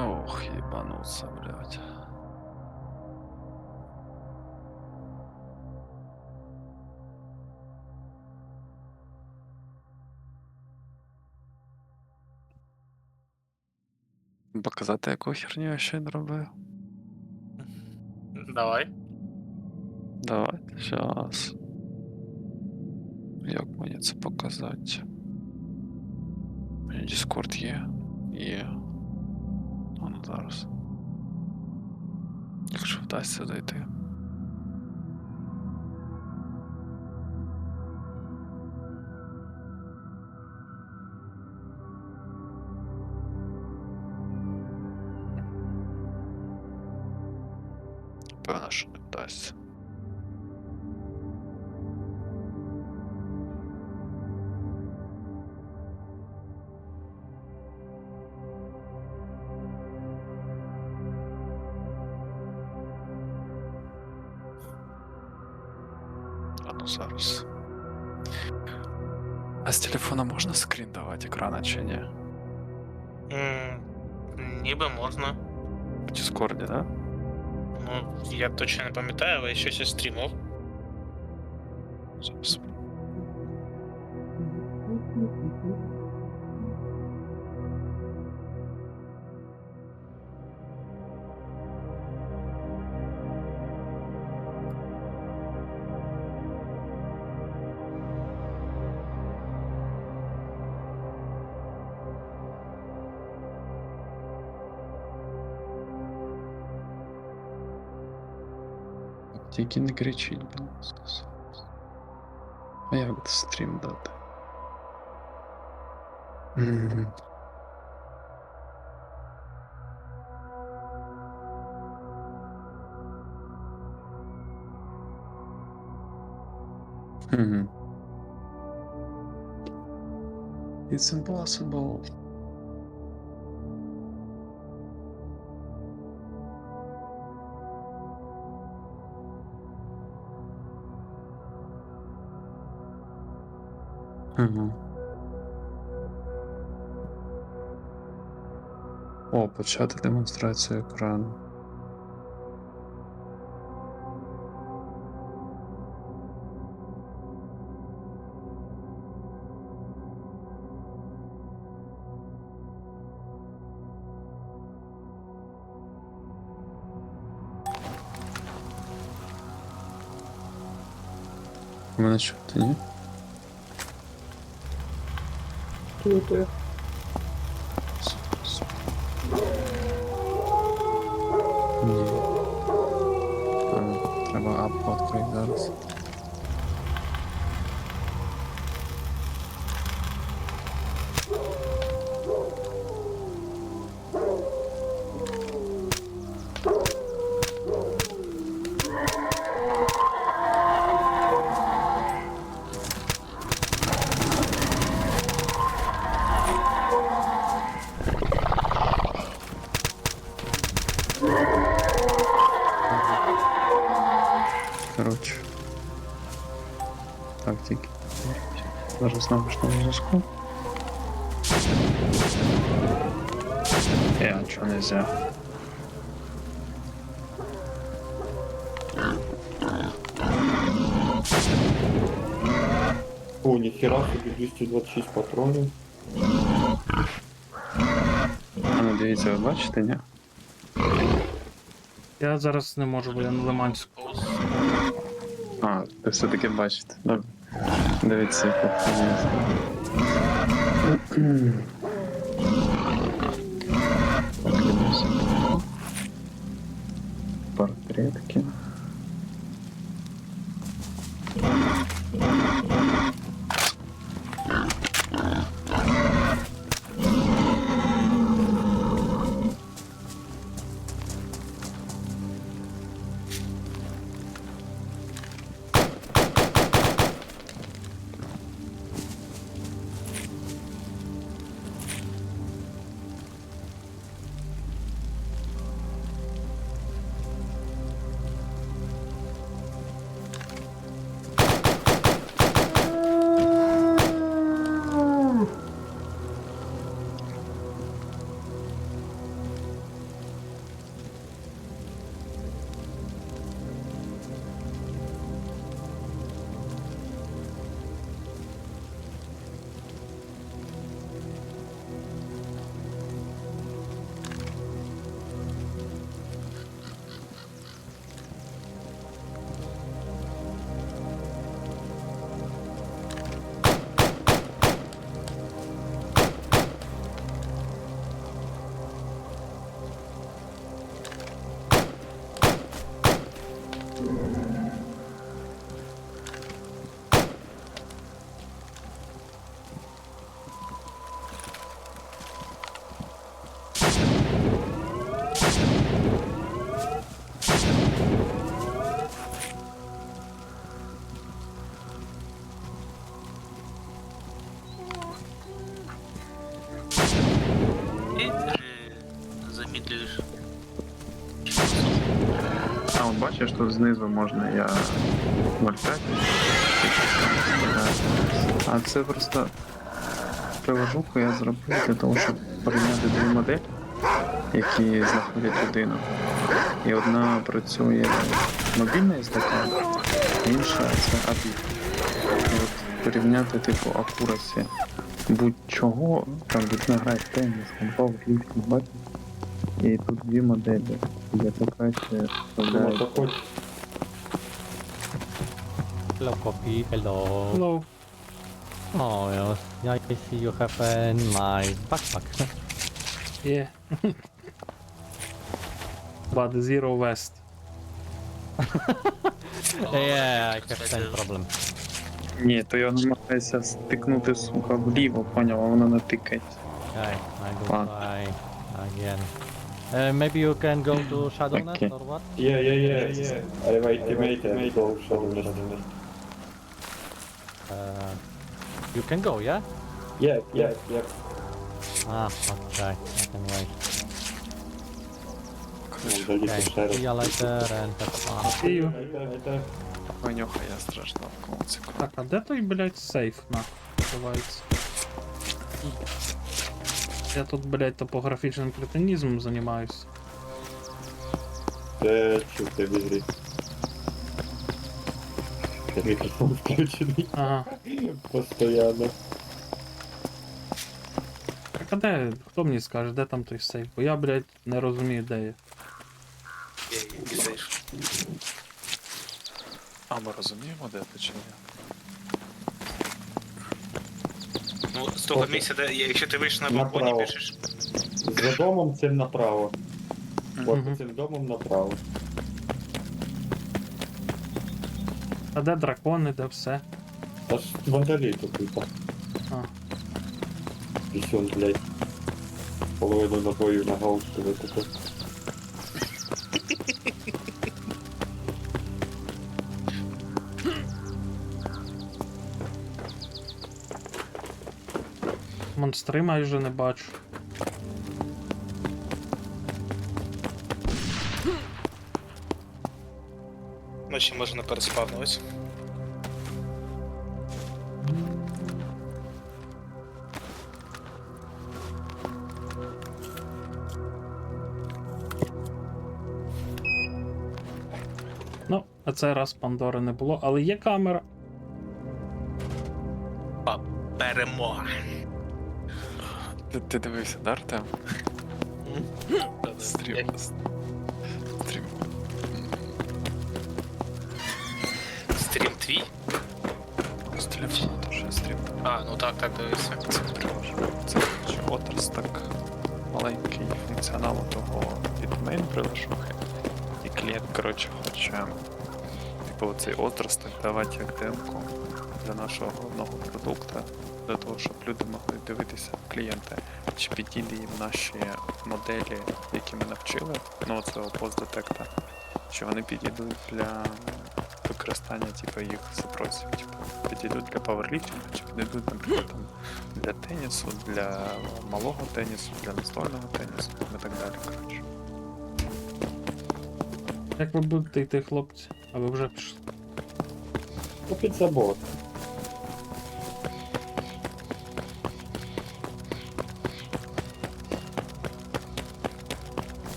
Ох, ебануться, блядь. Показати, яку херню я ще не робив. Давай. Давайте, щас. Як мені це показати? У мене Discord є. Є. А ну зараз. Якщо вдасться зайти. Певно, що не вдасться. А ну зараз. А з телефона можна скрін давати екрана чи ні? Ніби можна. В Діскорді, да? Ну, я точно не пам'ятаю, але я щось із стрімов. Зараз. Тільки не кричіть, будь ласка. А як стрім дати? It's impossible. О, почати демонстрацію екрану. Мене чути, ні? Чути. Ні. Треба апку відкрити зараз. Коротше. Так, тільки. Зараз на вишному зв'язку. А чого нельзя? О, ніхера собі 226 патронів. А ну дивіться, ви бачите, ні? Я зараз не можу, бо я на Лиманську. А, ви все-таки бачите. Добре. Дивіться, як подивимося. Портретки. підлізеш. А, от бачиш, тут знизу можна я 0,5. А це просто приложуху я зробив для того, щоб порівняти дві моделі, які знаходять людину. І одна працює мобільна СДК, інша це API. І от порівняти типу акурасі будь-чого, там людина грає в теніс, компов, ліфтинг, бачиш? І тут дві моделі, яка краще Тому вставляє. що хоч Hello, Poppy. Hello. Hello. Oh, yes. I see you have a nice backpack. Yeah. But Zero West. Yeah, I have same problem. Ні, то я намагаюся стикнути, сука, вліво, поняв, а вона не тикається. Okay, I go Fun. try again. Maybe you can go to Shadownet Okay. or what? yeah. I wait and go Shadownet. You can go, yeah? Yeah. Ah, okay. I can wait. Далі Okay. ще раз. See you later and have fun. See you. Понюхай, я страшно, кому цікаво. Так, а де той, блядь, сейф називається? Я тут, блядь, топографічним кретинізмом займаюсь. Це чути в ігрі. Це мікрофон включений Ага. постоянно. Так а де? Хто мені скаже, де там той сейф? Бо я, блядь, не розумію, де я. А ми розуміємо, де ти чи ні? Ну, з того місця, де, якщо ти вийшов на балконі, Направо. пишеш. За домом цим направо. От Мгм. цим домом направо. А де дракони, де все? Аж вандалі тут типа. А. Пісюн, блядь. Половину набою на гаушку викупив. Монстри майже не бачу. Ночі може не переспавнилось. Ну, а цей раз Пандори не було, але є камера. Перемога. Ти дивився, да, Артем? Стрім. Стрім. Стрім твій? З телефону теж я стрім. А, ну так, дивися. Це приложено. Це чи отросток маленький функціоналу того від мейн приложухи. І клієнт, коротше, хоче типу цей отросток давати як демку для нашого головного продукту, для того, щоб люди могли дивитися клієнта, чи підійде їм наші моделі, які ми навчили, ну цього постдетекта, чи вони підійдуть для використання типу, їх запросів, типу, підійдуть для пауерліфтингу, чи підійдуть, наприклад, там, для тенісу, для малого тенісу, для настольного тенісу і так далі, коротше. Як ви будете йти, хлопці? А ви вже пішли. Попід забор.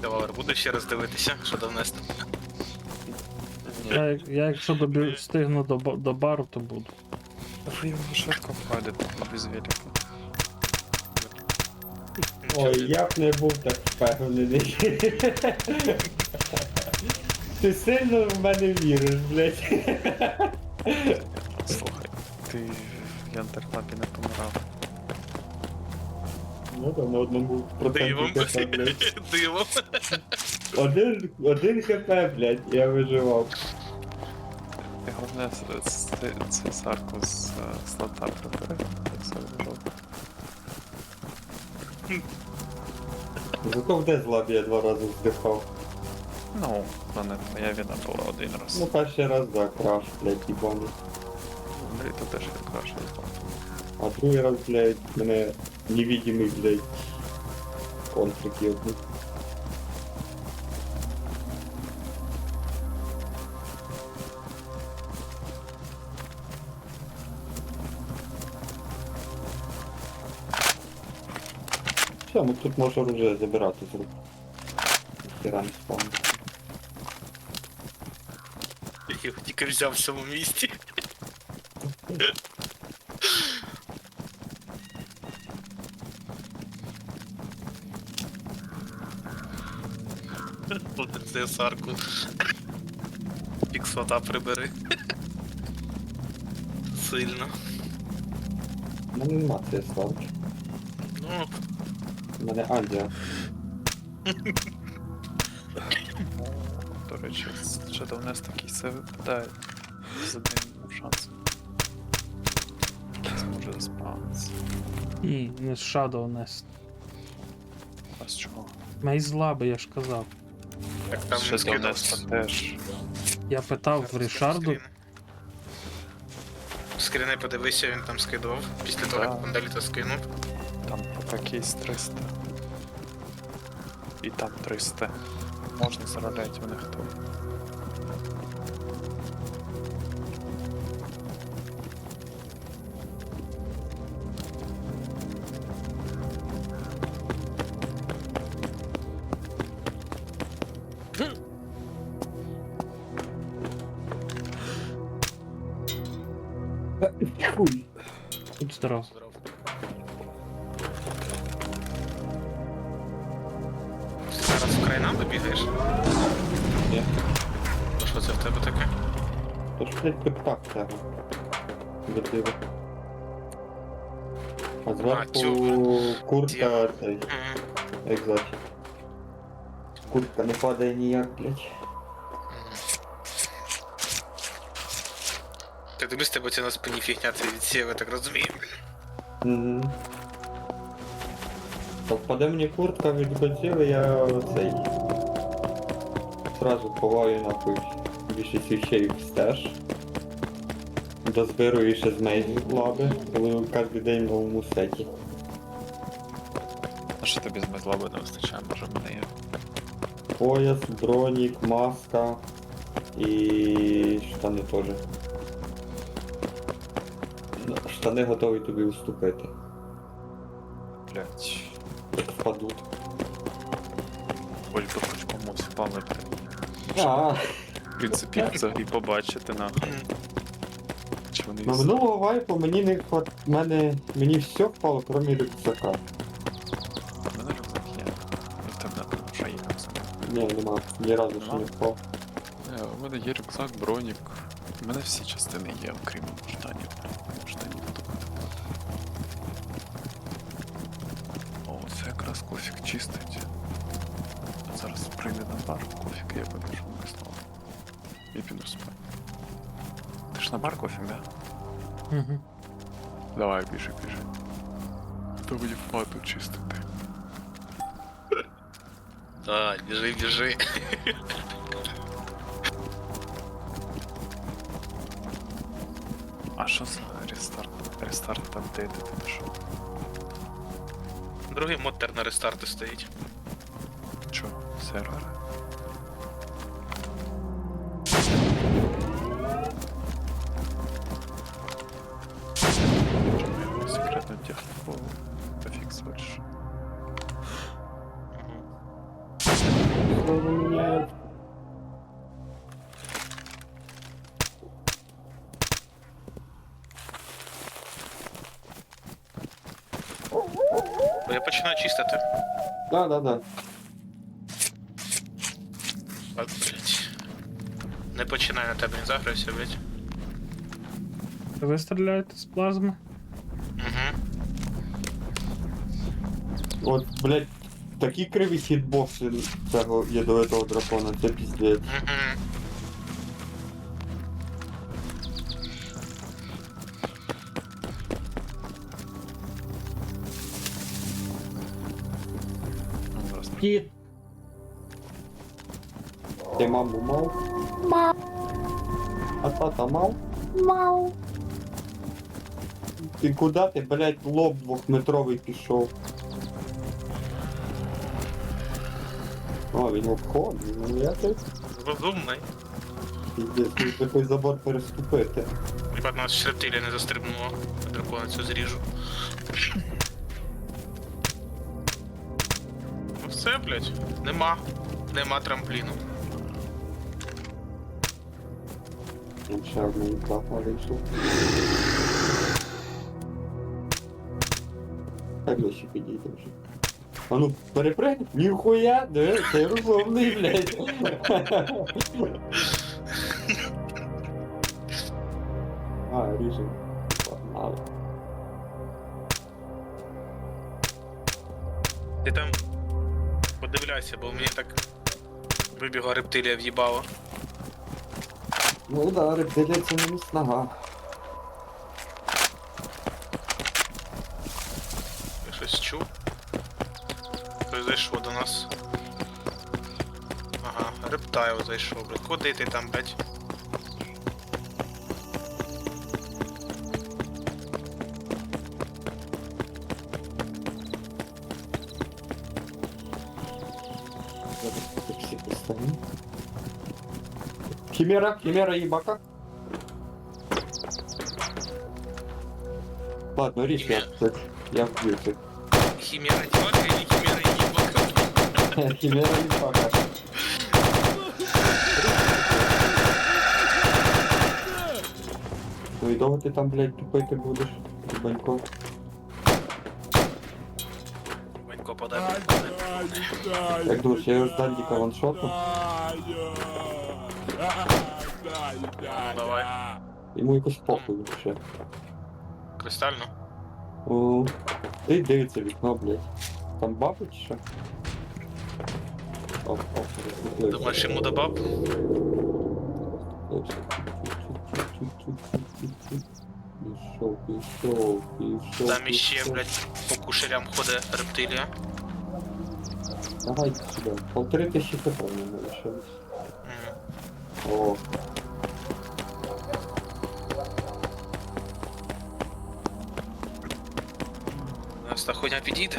Давай, буду ще раз дивитися, що довнести. Я якщо встигну до бару, то буду. Ви його швидко входите без велика. Ой, я б не був так впевнений. Ти сильно в мене віриш, блядь. Слухай, ти в Янтерлабі не помирав. Ну там на одному Дивом. проценті хп, блядь. Дивом. Один хп, блядь, я виживав. І головне, це Сарку з слота прибери, так все вижив. Зато в Дезлабі я 2 рази здихав. Ну, то не твоя вина була один раз. Ну перший раз, да, краш, блядь, їбаний. Андрій, то теж краще. А другий раз, блядь, мене невидимий, блядь, конфлікт єбнув. Все, ну тут може оружие забирати з рук. Тиран спам. Я його тільки взяв в цьому місці. Це сарку. Фіксота прибери. Сильно. Ну нема це славки. Ну, У мене Андія. До речі, ще до нас такий все випадає з одним шансом. Зможе заспавнитися. Ні, не з Shadow Nest. А з чого? Мейзлаби, я ж казав. так там Ще скидав. до нас теж. Я питав в Рішарду. Скріни подивися, він там скидував. Після того, як Да. Пандаліта скинув. Там поки кейс 300. І там 300. Можна заробляти у них тут. Хуй. Будь здоров. Здоров. Ти зараз в край нам добігаєш? Ні. То що це в тебе таке? То ж, блядь, пиптак треба. Видиво. А зверху цю- куртка цей, Мгм. екзотик. Куртка не падає ніяк, блядь. Ти дивлюсь, тебе це на спині фігня, це відсів, я так розумію. Угу. То впаде мені куртка від Годзилли, я цей. Сразу ховаю нахуй більшість вещей в стеж. Дозбирую ще з Мейзі лаби, коли кожен день в новому сеті. А що тобі з мезлаби не вистачає? Може в мене є? Пояс, бронік, маска і штани теж. Штани готові тобі уступити. Блять. Як впадуть. Хоч би хоч комусь палити. А, В принципі, взагалі побачити нахуй. Чи вони на минулого вайпу мені не мені все впало, крім рюкзака. У мене рюкзак є. Ну, в тебе напевно вже є рюкзак. Ні, нема, ні разу ще не впав. У мене є рюкзак, бронік. У мене всі частини є, окрім штанів. Штанів тут. О, це якраз кофік чистить. Зараз прийде на бар кофік, і я покажу слово. І піду спати. Ти ж на бар кофік, да? Угу. Давай, біжи. То буде фату чистити. Так, біжи. А що за рестарт? Рестарт там де ти що? Другий модтер на рестарти стоїть. Чо? Сервер? Секретну техніку пофіксуєш. Ні. Бо я починаю чистити. Да. Так, блять. Не починай на тебе, не заграйся, блять. Ви стріляєте з плазми? Угу. От, блядь, такі криві хітбокси цього ядовитого дракона, це піздець. Угу. Ну, зараз Кіт. Ти маму мав? Мав. А тата мав? Мав. Ти куди ти, блядь, лоб двохметровий пішов? О, він обходить, ну я тут. Розумний. Піздець, тут такий забор переступити. Ребят, нас ще рептилія не застрибнула. Дракона цю зріжу. Ну все, блядь. Нема трампліну. Там ще одна плаха вийшла. Так ближче підійде вже. А ну, перепригни. Ніхуя, диви, ти розумний, блядь. А, ріжем. Погнали. Ти там подивляйся, бо мені так вибігла рептилія в'їбала. Ну да, рептилія це не міцнага. Я щось чув. Хтось зайшов до нас. Ага, рептайл зайшов, блядь. Куди ти там, блядь? Всі поставимо. Химера їбака. Ладно, річ, я вб'ю цих. Хімера дівака или хімера їбака? Химера їбака. Ну і довго ти там, блядь, тупити будеш, Банько? Банько подай. Як думаєш, я його з Дандіка ваншотну? Давай. Йому якось похуй ще. Кристально. О, ти дивиться вікно, блядь. Там бабу чи що? О, Думаєш, йому до баб? Пішов. Там іще, блядь, по кушарям ходить рептилія. Давай сюди. 1500 хп у мене лишилось. Мгм. О. У нас та хуйня підійде.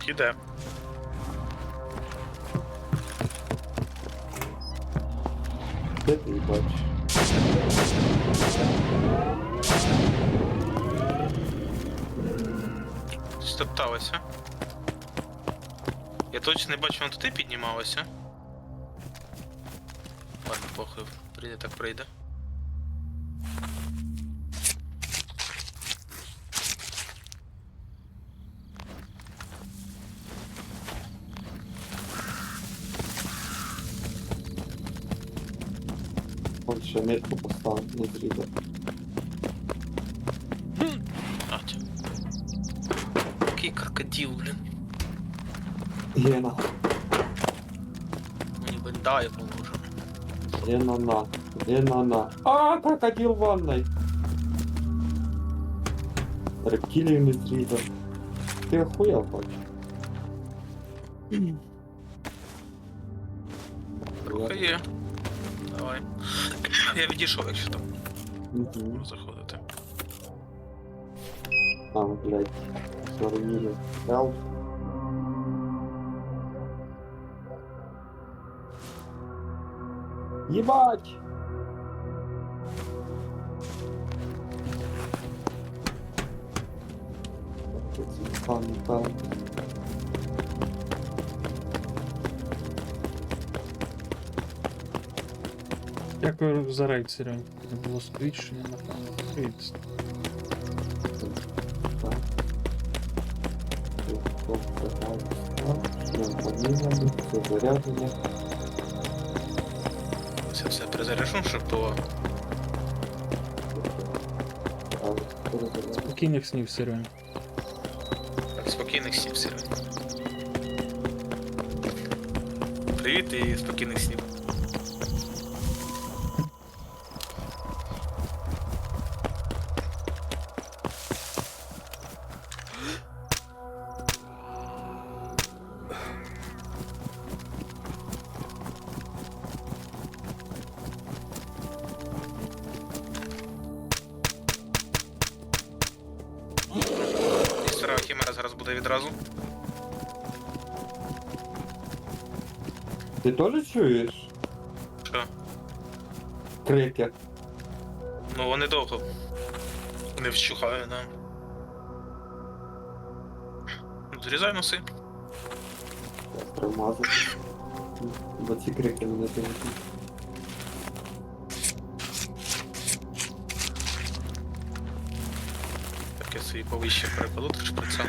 Іде. Де ти її бачиш? Стопталася. Я точно не бачу, вона туди піднімалася. Ладно, похуй. Прийде так прийде. Он ще нитку поставив, не зрізав. Ать. Який крокодил, блін. Гена. Мені бендає поможе. Гена. А, крокодил в ванной. Рептилію не зрізав. Ти охуєл, бачиш? Трохи є. Давай. Я відійшов, якщо там Угу. заходити. А, блядь. Заруміли. Хелп. Ебать! Там. Дякую за рейд, Серень. Це було сквічення, напевно. Привіт. Все зарядження. Все перезаряжу, щоб було. Спокійних снів, Серень. Так, спокійних снів, Сергій. Привіт і спокійних снів. І стара хімера зараз буде відразу. Ти теж чуєш? Що? Крики. Ну вони довго. Не вщухаю, да. Зрізай носи. Промазати. Бо ці крики мене дивлять. Так я свої повище перекладу, ти шприця.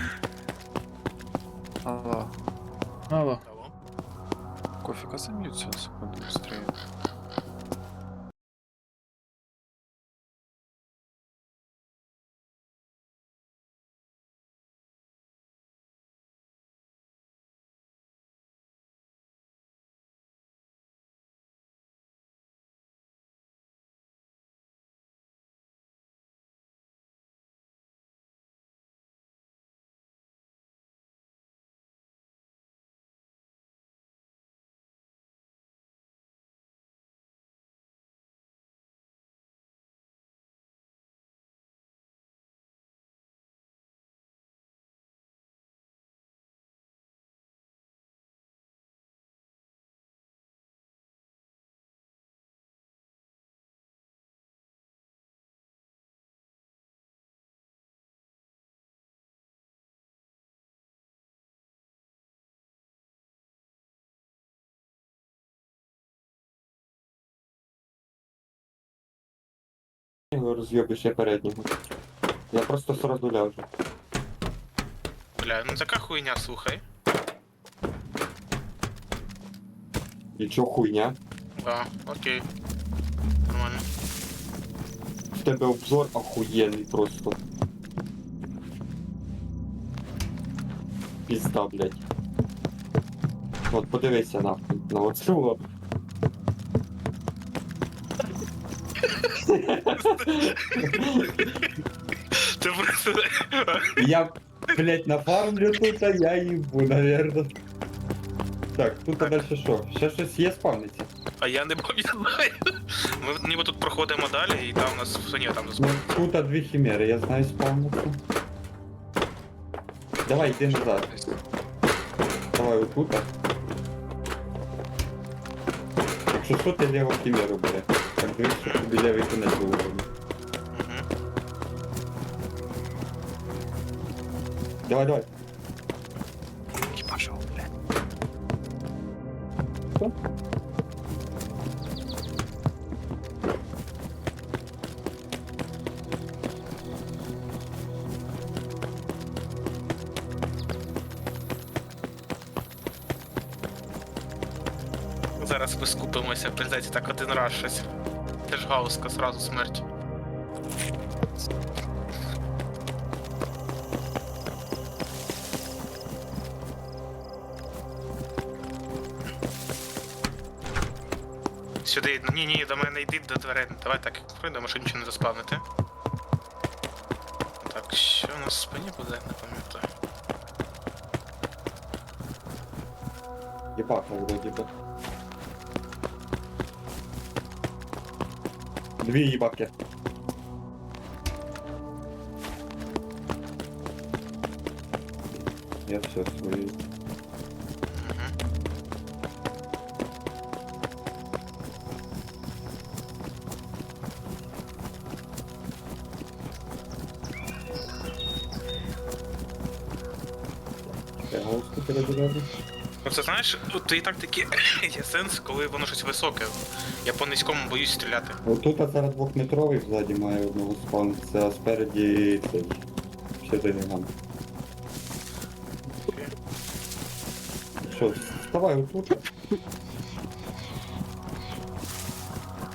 Алло. Алло. Алло. Кофіка зам'ються, секунду, быстрее. Його роз'єбиш ще переднього. Я просто сразу ляжу. Бля, ну така хуйня, слухай. І чо хуйня? Да, окей. Нормально. В тебе обзор охуєнний просто. Пізда, блядь. От подивися нахуй на оцю. Ти просто... Я, блядь, нафармлю тут, а я їбу, наверно. Так, тут дальше що? Ще щось є спавниться? А я не пам'ятаю. Ми ніби тут проходимо далі, і там у нас все ні, там Ну, заспав. тут дві хімери, я знаю спавниться. Давай, йди назад. Давай отут. Якщо що, ти ліву хімеру бере. Так дивись, що тобі лівий кінець був. Давай, давай. Пошел, блядь. Що? Зараз ми скупимося, прийдеться так один раз щось. Це ж гауска, сразу смерть. Сюди, ні, до мене йди до дверей. Давай так пройдемо, щоб нічого не заспавнити. Так, що у нас в спині буде, не пам'ятаю. Єбака вроді би. Дві їбаки. Я все свої. Я галузку перебираю. Ну це знаєш, ти і так таки є сенс, коли воно щось високе. Я по низькому боюсь стріляти. Отут зараз двохметровий ззаді має одного спавнитися, а спереді цей. Ще диніган. Що, вставай отут.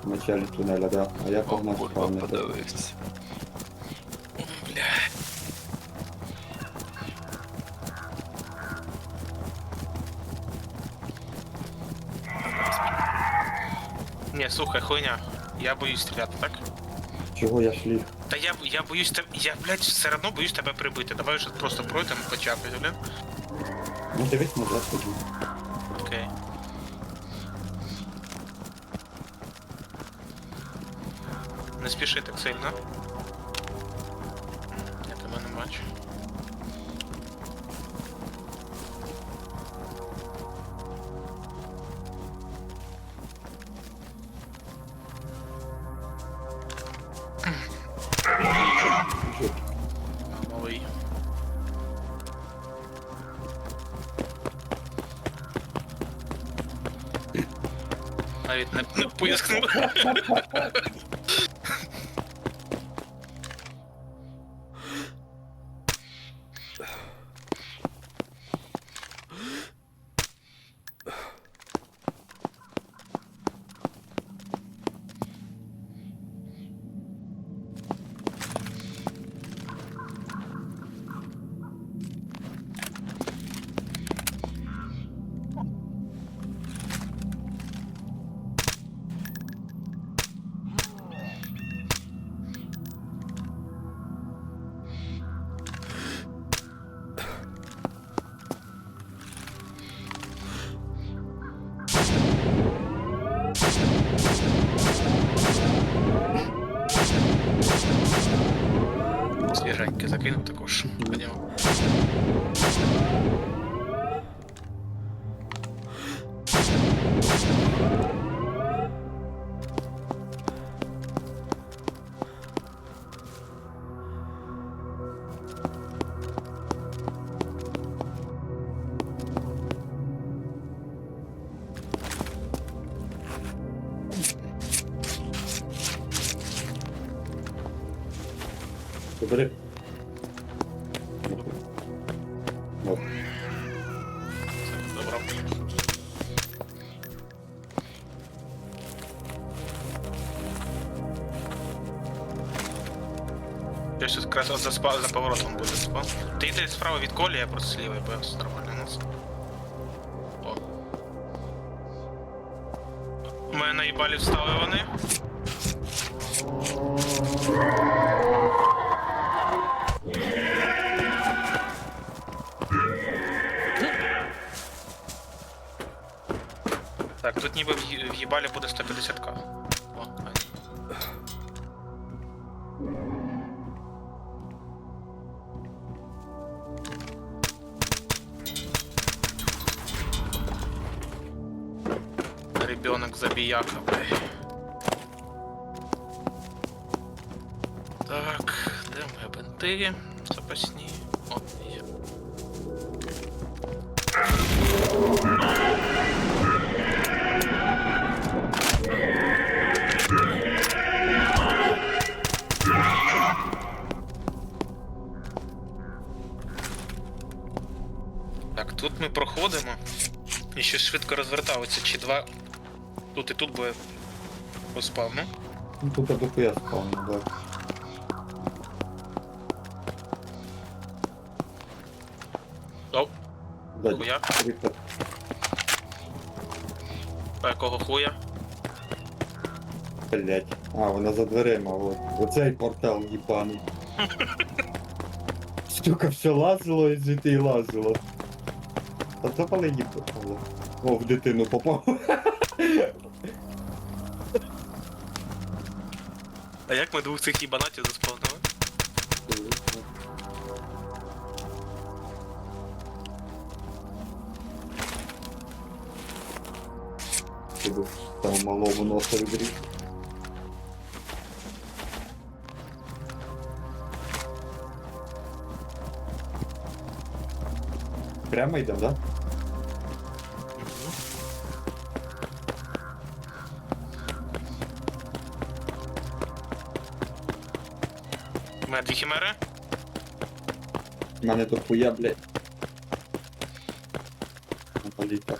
В началі тунеля, да. А я погнав Курва, спавнити. подивився. Бля. Ні, слухай, хуйня. Я боюсь стріляти, так? Чого я шліг? Та я боюсь тебе. Я, блядь, все одно боюсь тебе прибити. Давай вже просто пройдемо почати, блін. Ну дивись назад тоді. Окей. Не спіши так сильно. Я тебе не бачу. навіть не пояснив. Свіженьки закинув також. Ходімо. Добре. От. Добро. Я щось якраз от за поворотом буде спа. Ти йди справа від колі, я просто зліва, бо все нормально у нас. О. У мене наїбалі встали вони. Так, тут ніби в їбалі буде 150к. О, а ні. Ребенок забияка, блядь. Так, де мої бинти? Запасні. От є. Так, тут ми проходимо. І ще швидко розверталися, чи два. Тут і тут буде по спавну. Ну, тут я дохуя спавну, да. Оу, Да, хуя. ріпер. А якого хуя? Блять. А, вона за дверима, от. Оцей портал їбаний. Стюка все лазило і звідти і лазило. Та запали їбало. О, в дитину попав. А як ми двох цих їбанатів заспавнили? Піду там малому носа відріг. Прямо йдемо, да? У мене дві хімери. У мене тут хуя, блядь. Наполіта.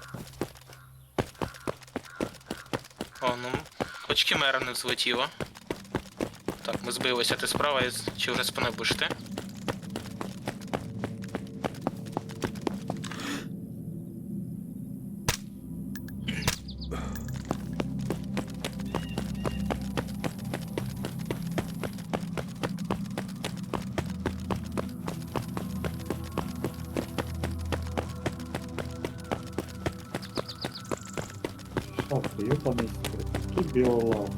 О, ну. Хоч хімера не взлетіла. Так, ми збилися, ти справа, чи вже спиною будеш ти? Ох, ёбаный скрипт. Тут биолав.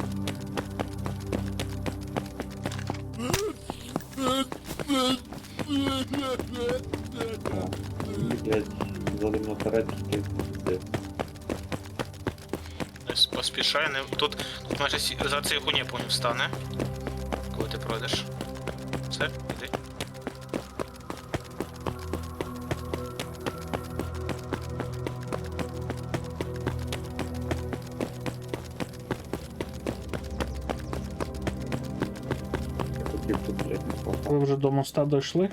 Блять, задом наперед тільки пиздец. Ось поспішай, не... Тут майже за цією хуйню, я помню, встане. Коли ти пройдеш. Все, іди. тут, блядь, не хватає. Ви вже до моста дійшли?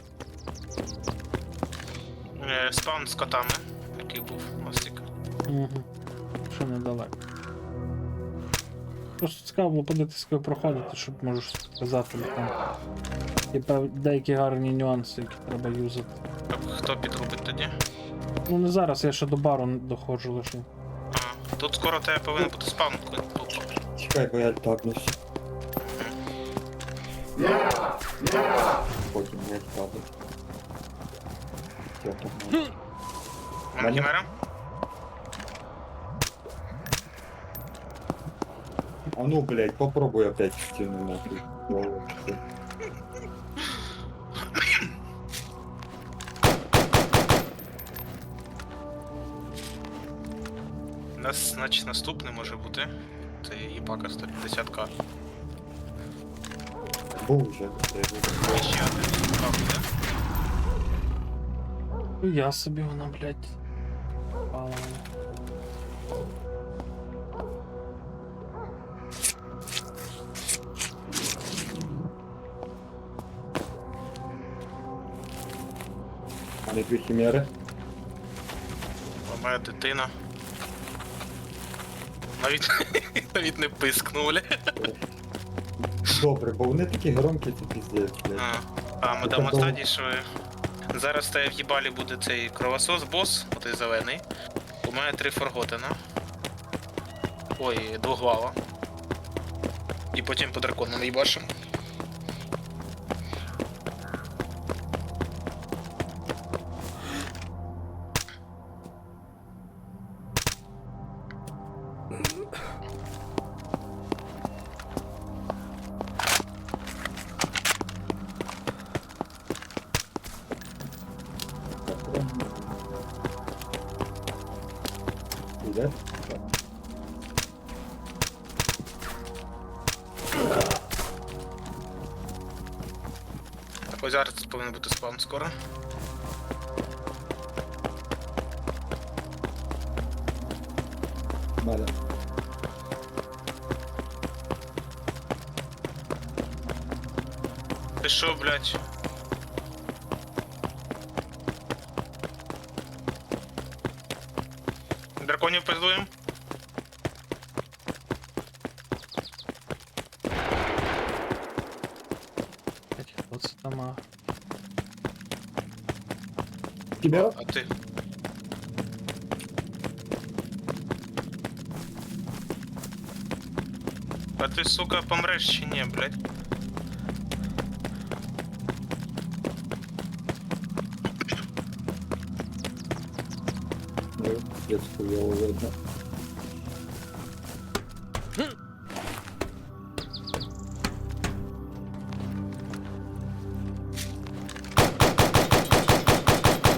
Спаун з котами, який був мостик. Угу. Ще недалеко. Просто цікаво було подивитися, як ви проходите, щоб можеш сказати, бо там типа деякі гарні нюанси, які треба юзати. Хто підрубить тоді? Ну не зараз, я ще до бару доходжу лише. А, тут скоро тебе повинен бути спаун. Чекай, бо я тапнусь. Потім не тапнусь. Я погнав. Мене хімера? А ну, блядь, попробуй опять в стену нахуй. У нас, значить, наступний може бути. Це їбака 150к. Був вже. І ще один їбак буде. Я собі вона, блядь. Пала мене. А не дві хімери? А моя дитина. Навіть не пискнув, бля. Добре, бо вони такі громкі, це піздець, блядь. А ми дамо стадії, що зараз в їбалі буде цей кровосос, бос, отой зелений. У мене 3 форготена. Ой, двоглава. І потім по драконам їбашимо. Іде? Так, ось зараз тут повинен бути спаун скоро. Мене. Ти шо, блядь? Драконів пиздуємо? Хто це там? Хімера? А ти? А ти, сука, помреш чи ні, блядь? Ну, я схуяло видно.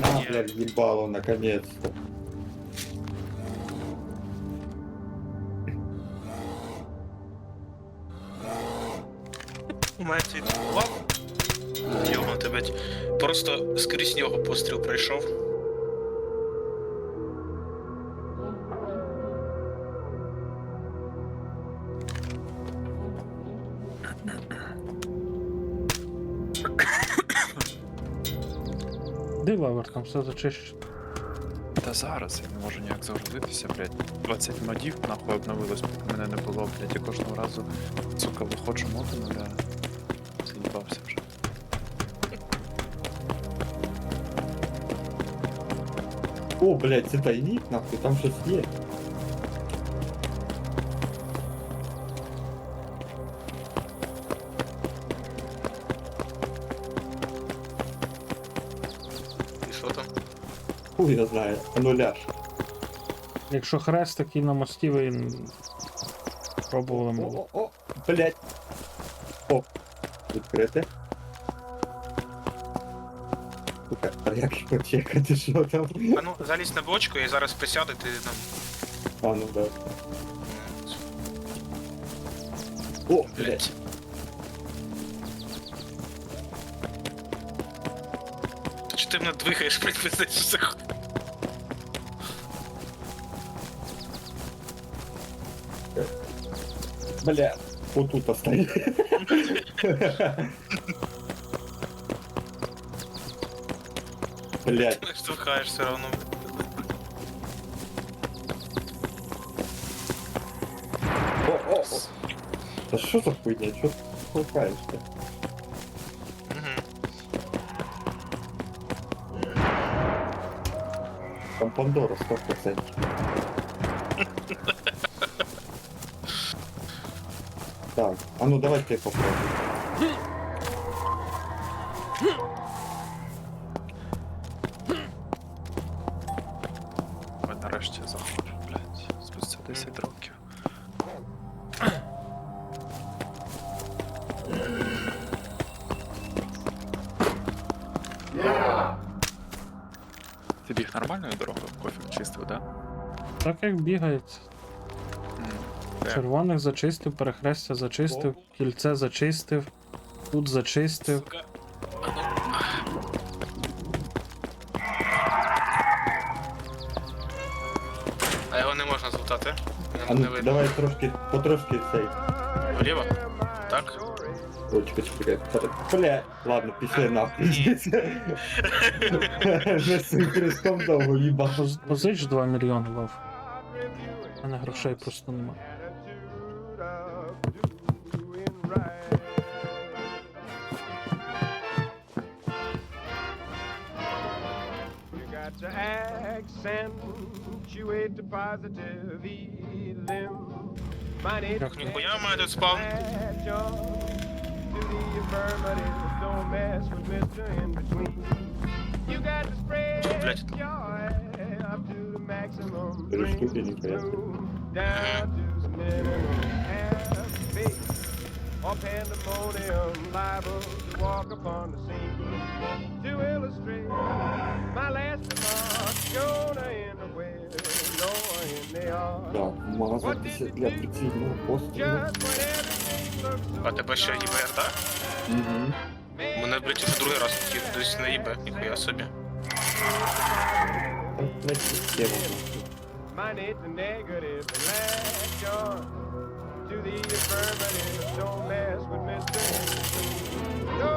На, блядь, ебало, наконец-то. У мене твій лав. Йобнути, блядь. Просто скрізь нього постріл прийшов. Де лавер, там все зачищено. Та зараз я не можу ніяк загрузитися, блядь. 20 модів нахуй обновилось, поки мене не було, блядь, я кожного разу, сука, виходжу моду нуля. Заїбався вже. О, блядь, це тайник, нахуй, там щось є. І що там? Хуй я знаю, а нуляш. Якщо хрест такий на мості, ви пробували ми. О, блядь. О, відкрите. Сука, а як почекати, що там? А ну, залізь на бочку і зараз присяду, ти там. А, ну да. О, блядь. Блять. Чи ти мене двигаєш, блядь, що це хуй? Бля, отут остань. Блять. Штовхаєш все равно. О. Та що за хуйня? Чого ти толкаєшся? Угу. Там Пандора 100%. Так, а ну давай ты попробуй. Ой, нарешті я заходжу, блядь. Спустя 10 років. Ти біг нормальною дорогою, кофе чистив, да? Так як бігається. Де? Червоних зачистив, перехрестя зачистив, кільце зачистив, тут зачистив. Сука. А його не можна злутати. А Не ну видно. давай потрошки цей. Вліво? Так? Ой, чекай. Бля, ладно, пішли нахуй. Ми з цим Христом довго їбав. Позич 2 мільйони, лав. У мене грошей просто нема. You got to accentuate the positive elim. Як Ніхуя має тут спав. To the affirmative, don't mess with Mr. In Between. You got to spread Блядь. joy up to the maximum. Три штуки, ніхуя. Down to the minimum. Have faith or pandemonium, liable to walk upon the scene. To illustrate my last remark, Jonah in the west, Noah in the ark. Так, магазин для прицільного пострілу. Just when everything looks so А тебе що, ЄБР, так? Угу. Мене, блядь, вже другий раз хотів десь на ЄБ, ніхуя собі. Money to negative and latch on to the affirmative. Don't mess with Mr. In Between. No,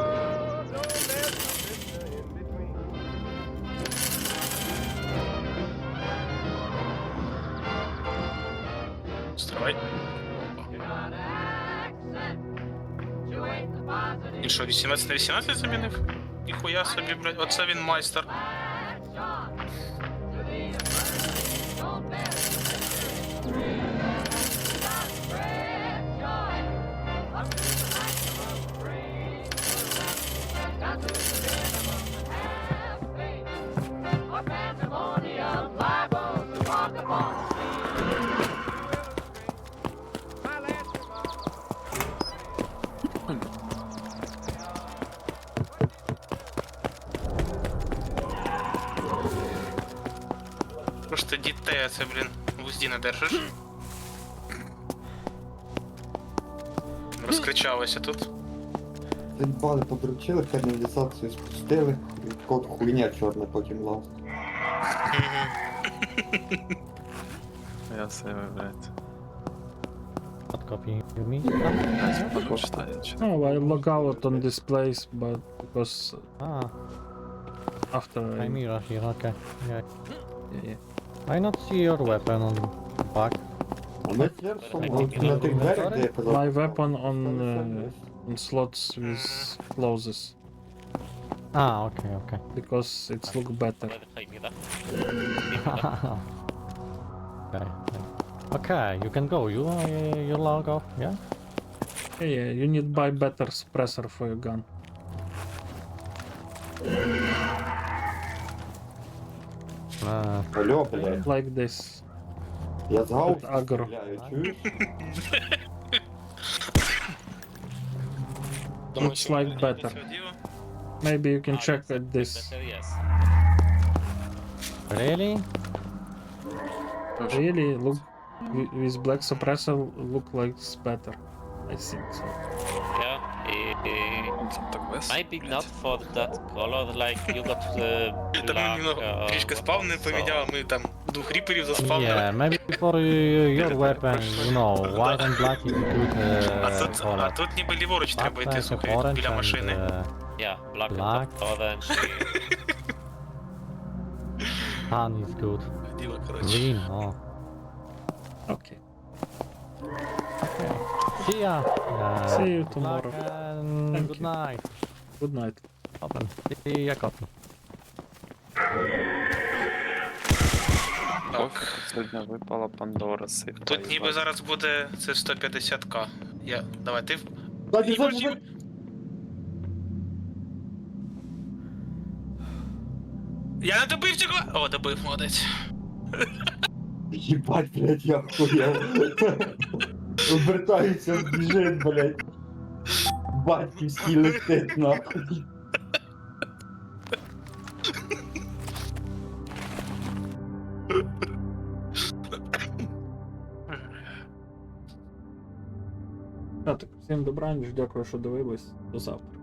don't mess with Mr. In Between. Стривай. І що, 18 на 18 замінив? Ніхуя собі, блядь, оце він майстер. My last remark. Просто дітей це, блін, в узді не держиш. Розкричалося тут. Заїбали, подручили, каналізацію спустили. І код хуйня чорна потім лав. Я все, блядь. What copy you mean? Почитаю, чи No, I log out on this place, but because Ah, after I'm I... here, okay. Yeah. Yeah. I not see your weapon on back. А ми на тих дверях, де я казав. My weapon on slots with closes, Ah, okay, okay. because it's look better. Okay. Okay, you can go. You log off, yeah? Yeah, you need buy better suppressor for your gun. Алло, блядь. Like this. Я з гаусу Тут агро. стріляю, чуєш? Looks like better. Maybe you can check at this. Really? Really, look with black suppressor look like it's better. I think so. Maybe not for that color, like you got Там немного трішки спав не поміняв, ми там двох ріперів заспавнили. Yeah, maybe for your weapon, you know, white and black is good А color. тут ніби ліворуч треба йти, Black, слухай, orange біля and, машини. yeah, black, Black. and orange. Sun is good. Діло, коротше. Green, oh. Окей. Okay. See ya. See you good tomorrow. luck and Thank good you. night. Good night. Open. See ya, Cotton. Так. Сьогодні випала Пандора сейф. Тут ніби зараз буде це 150к. Давай, ти. Ззаді, Ігор, ззаді, Ігор. ззаді. Я не добив цього! О, добив, молодець. Єбать, блядь, я хуял. Обертаюся, біжить, блядь. Батьківський летить, нахуй. Так, всім добраніч, дякую, що дивились. До завтра.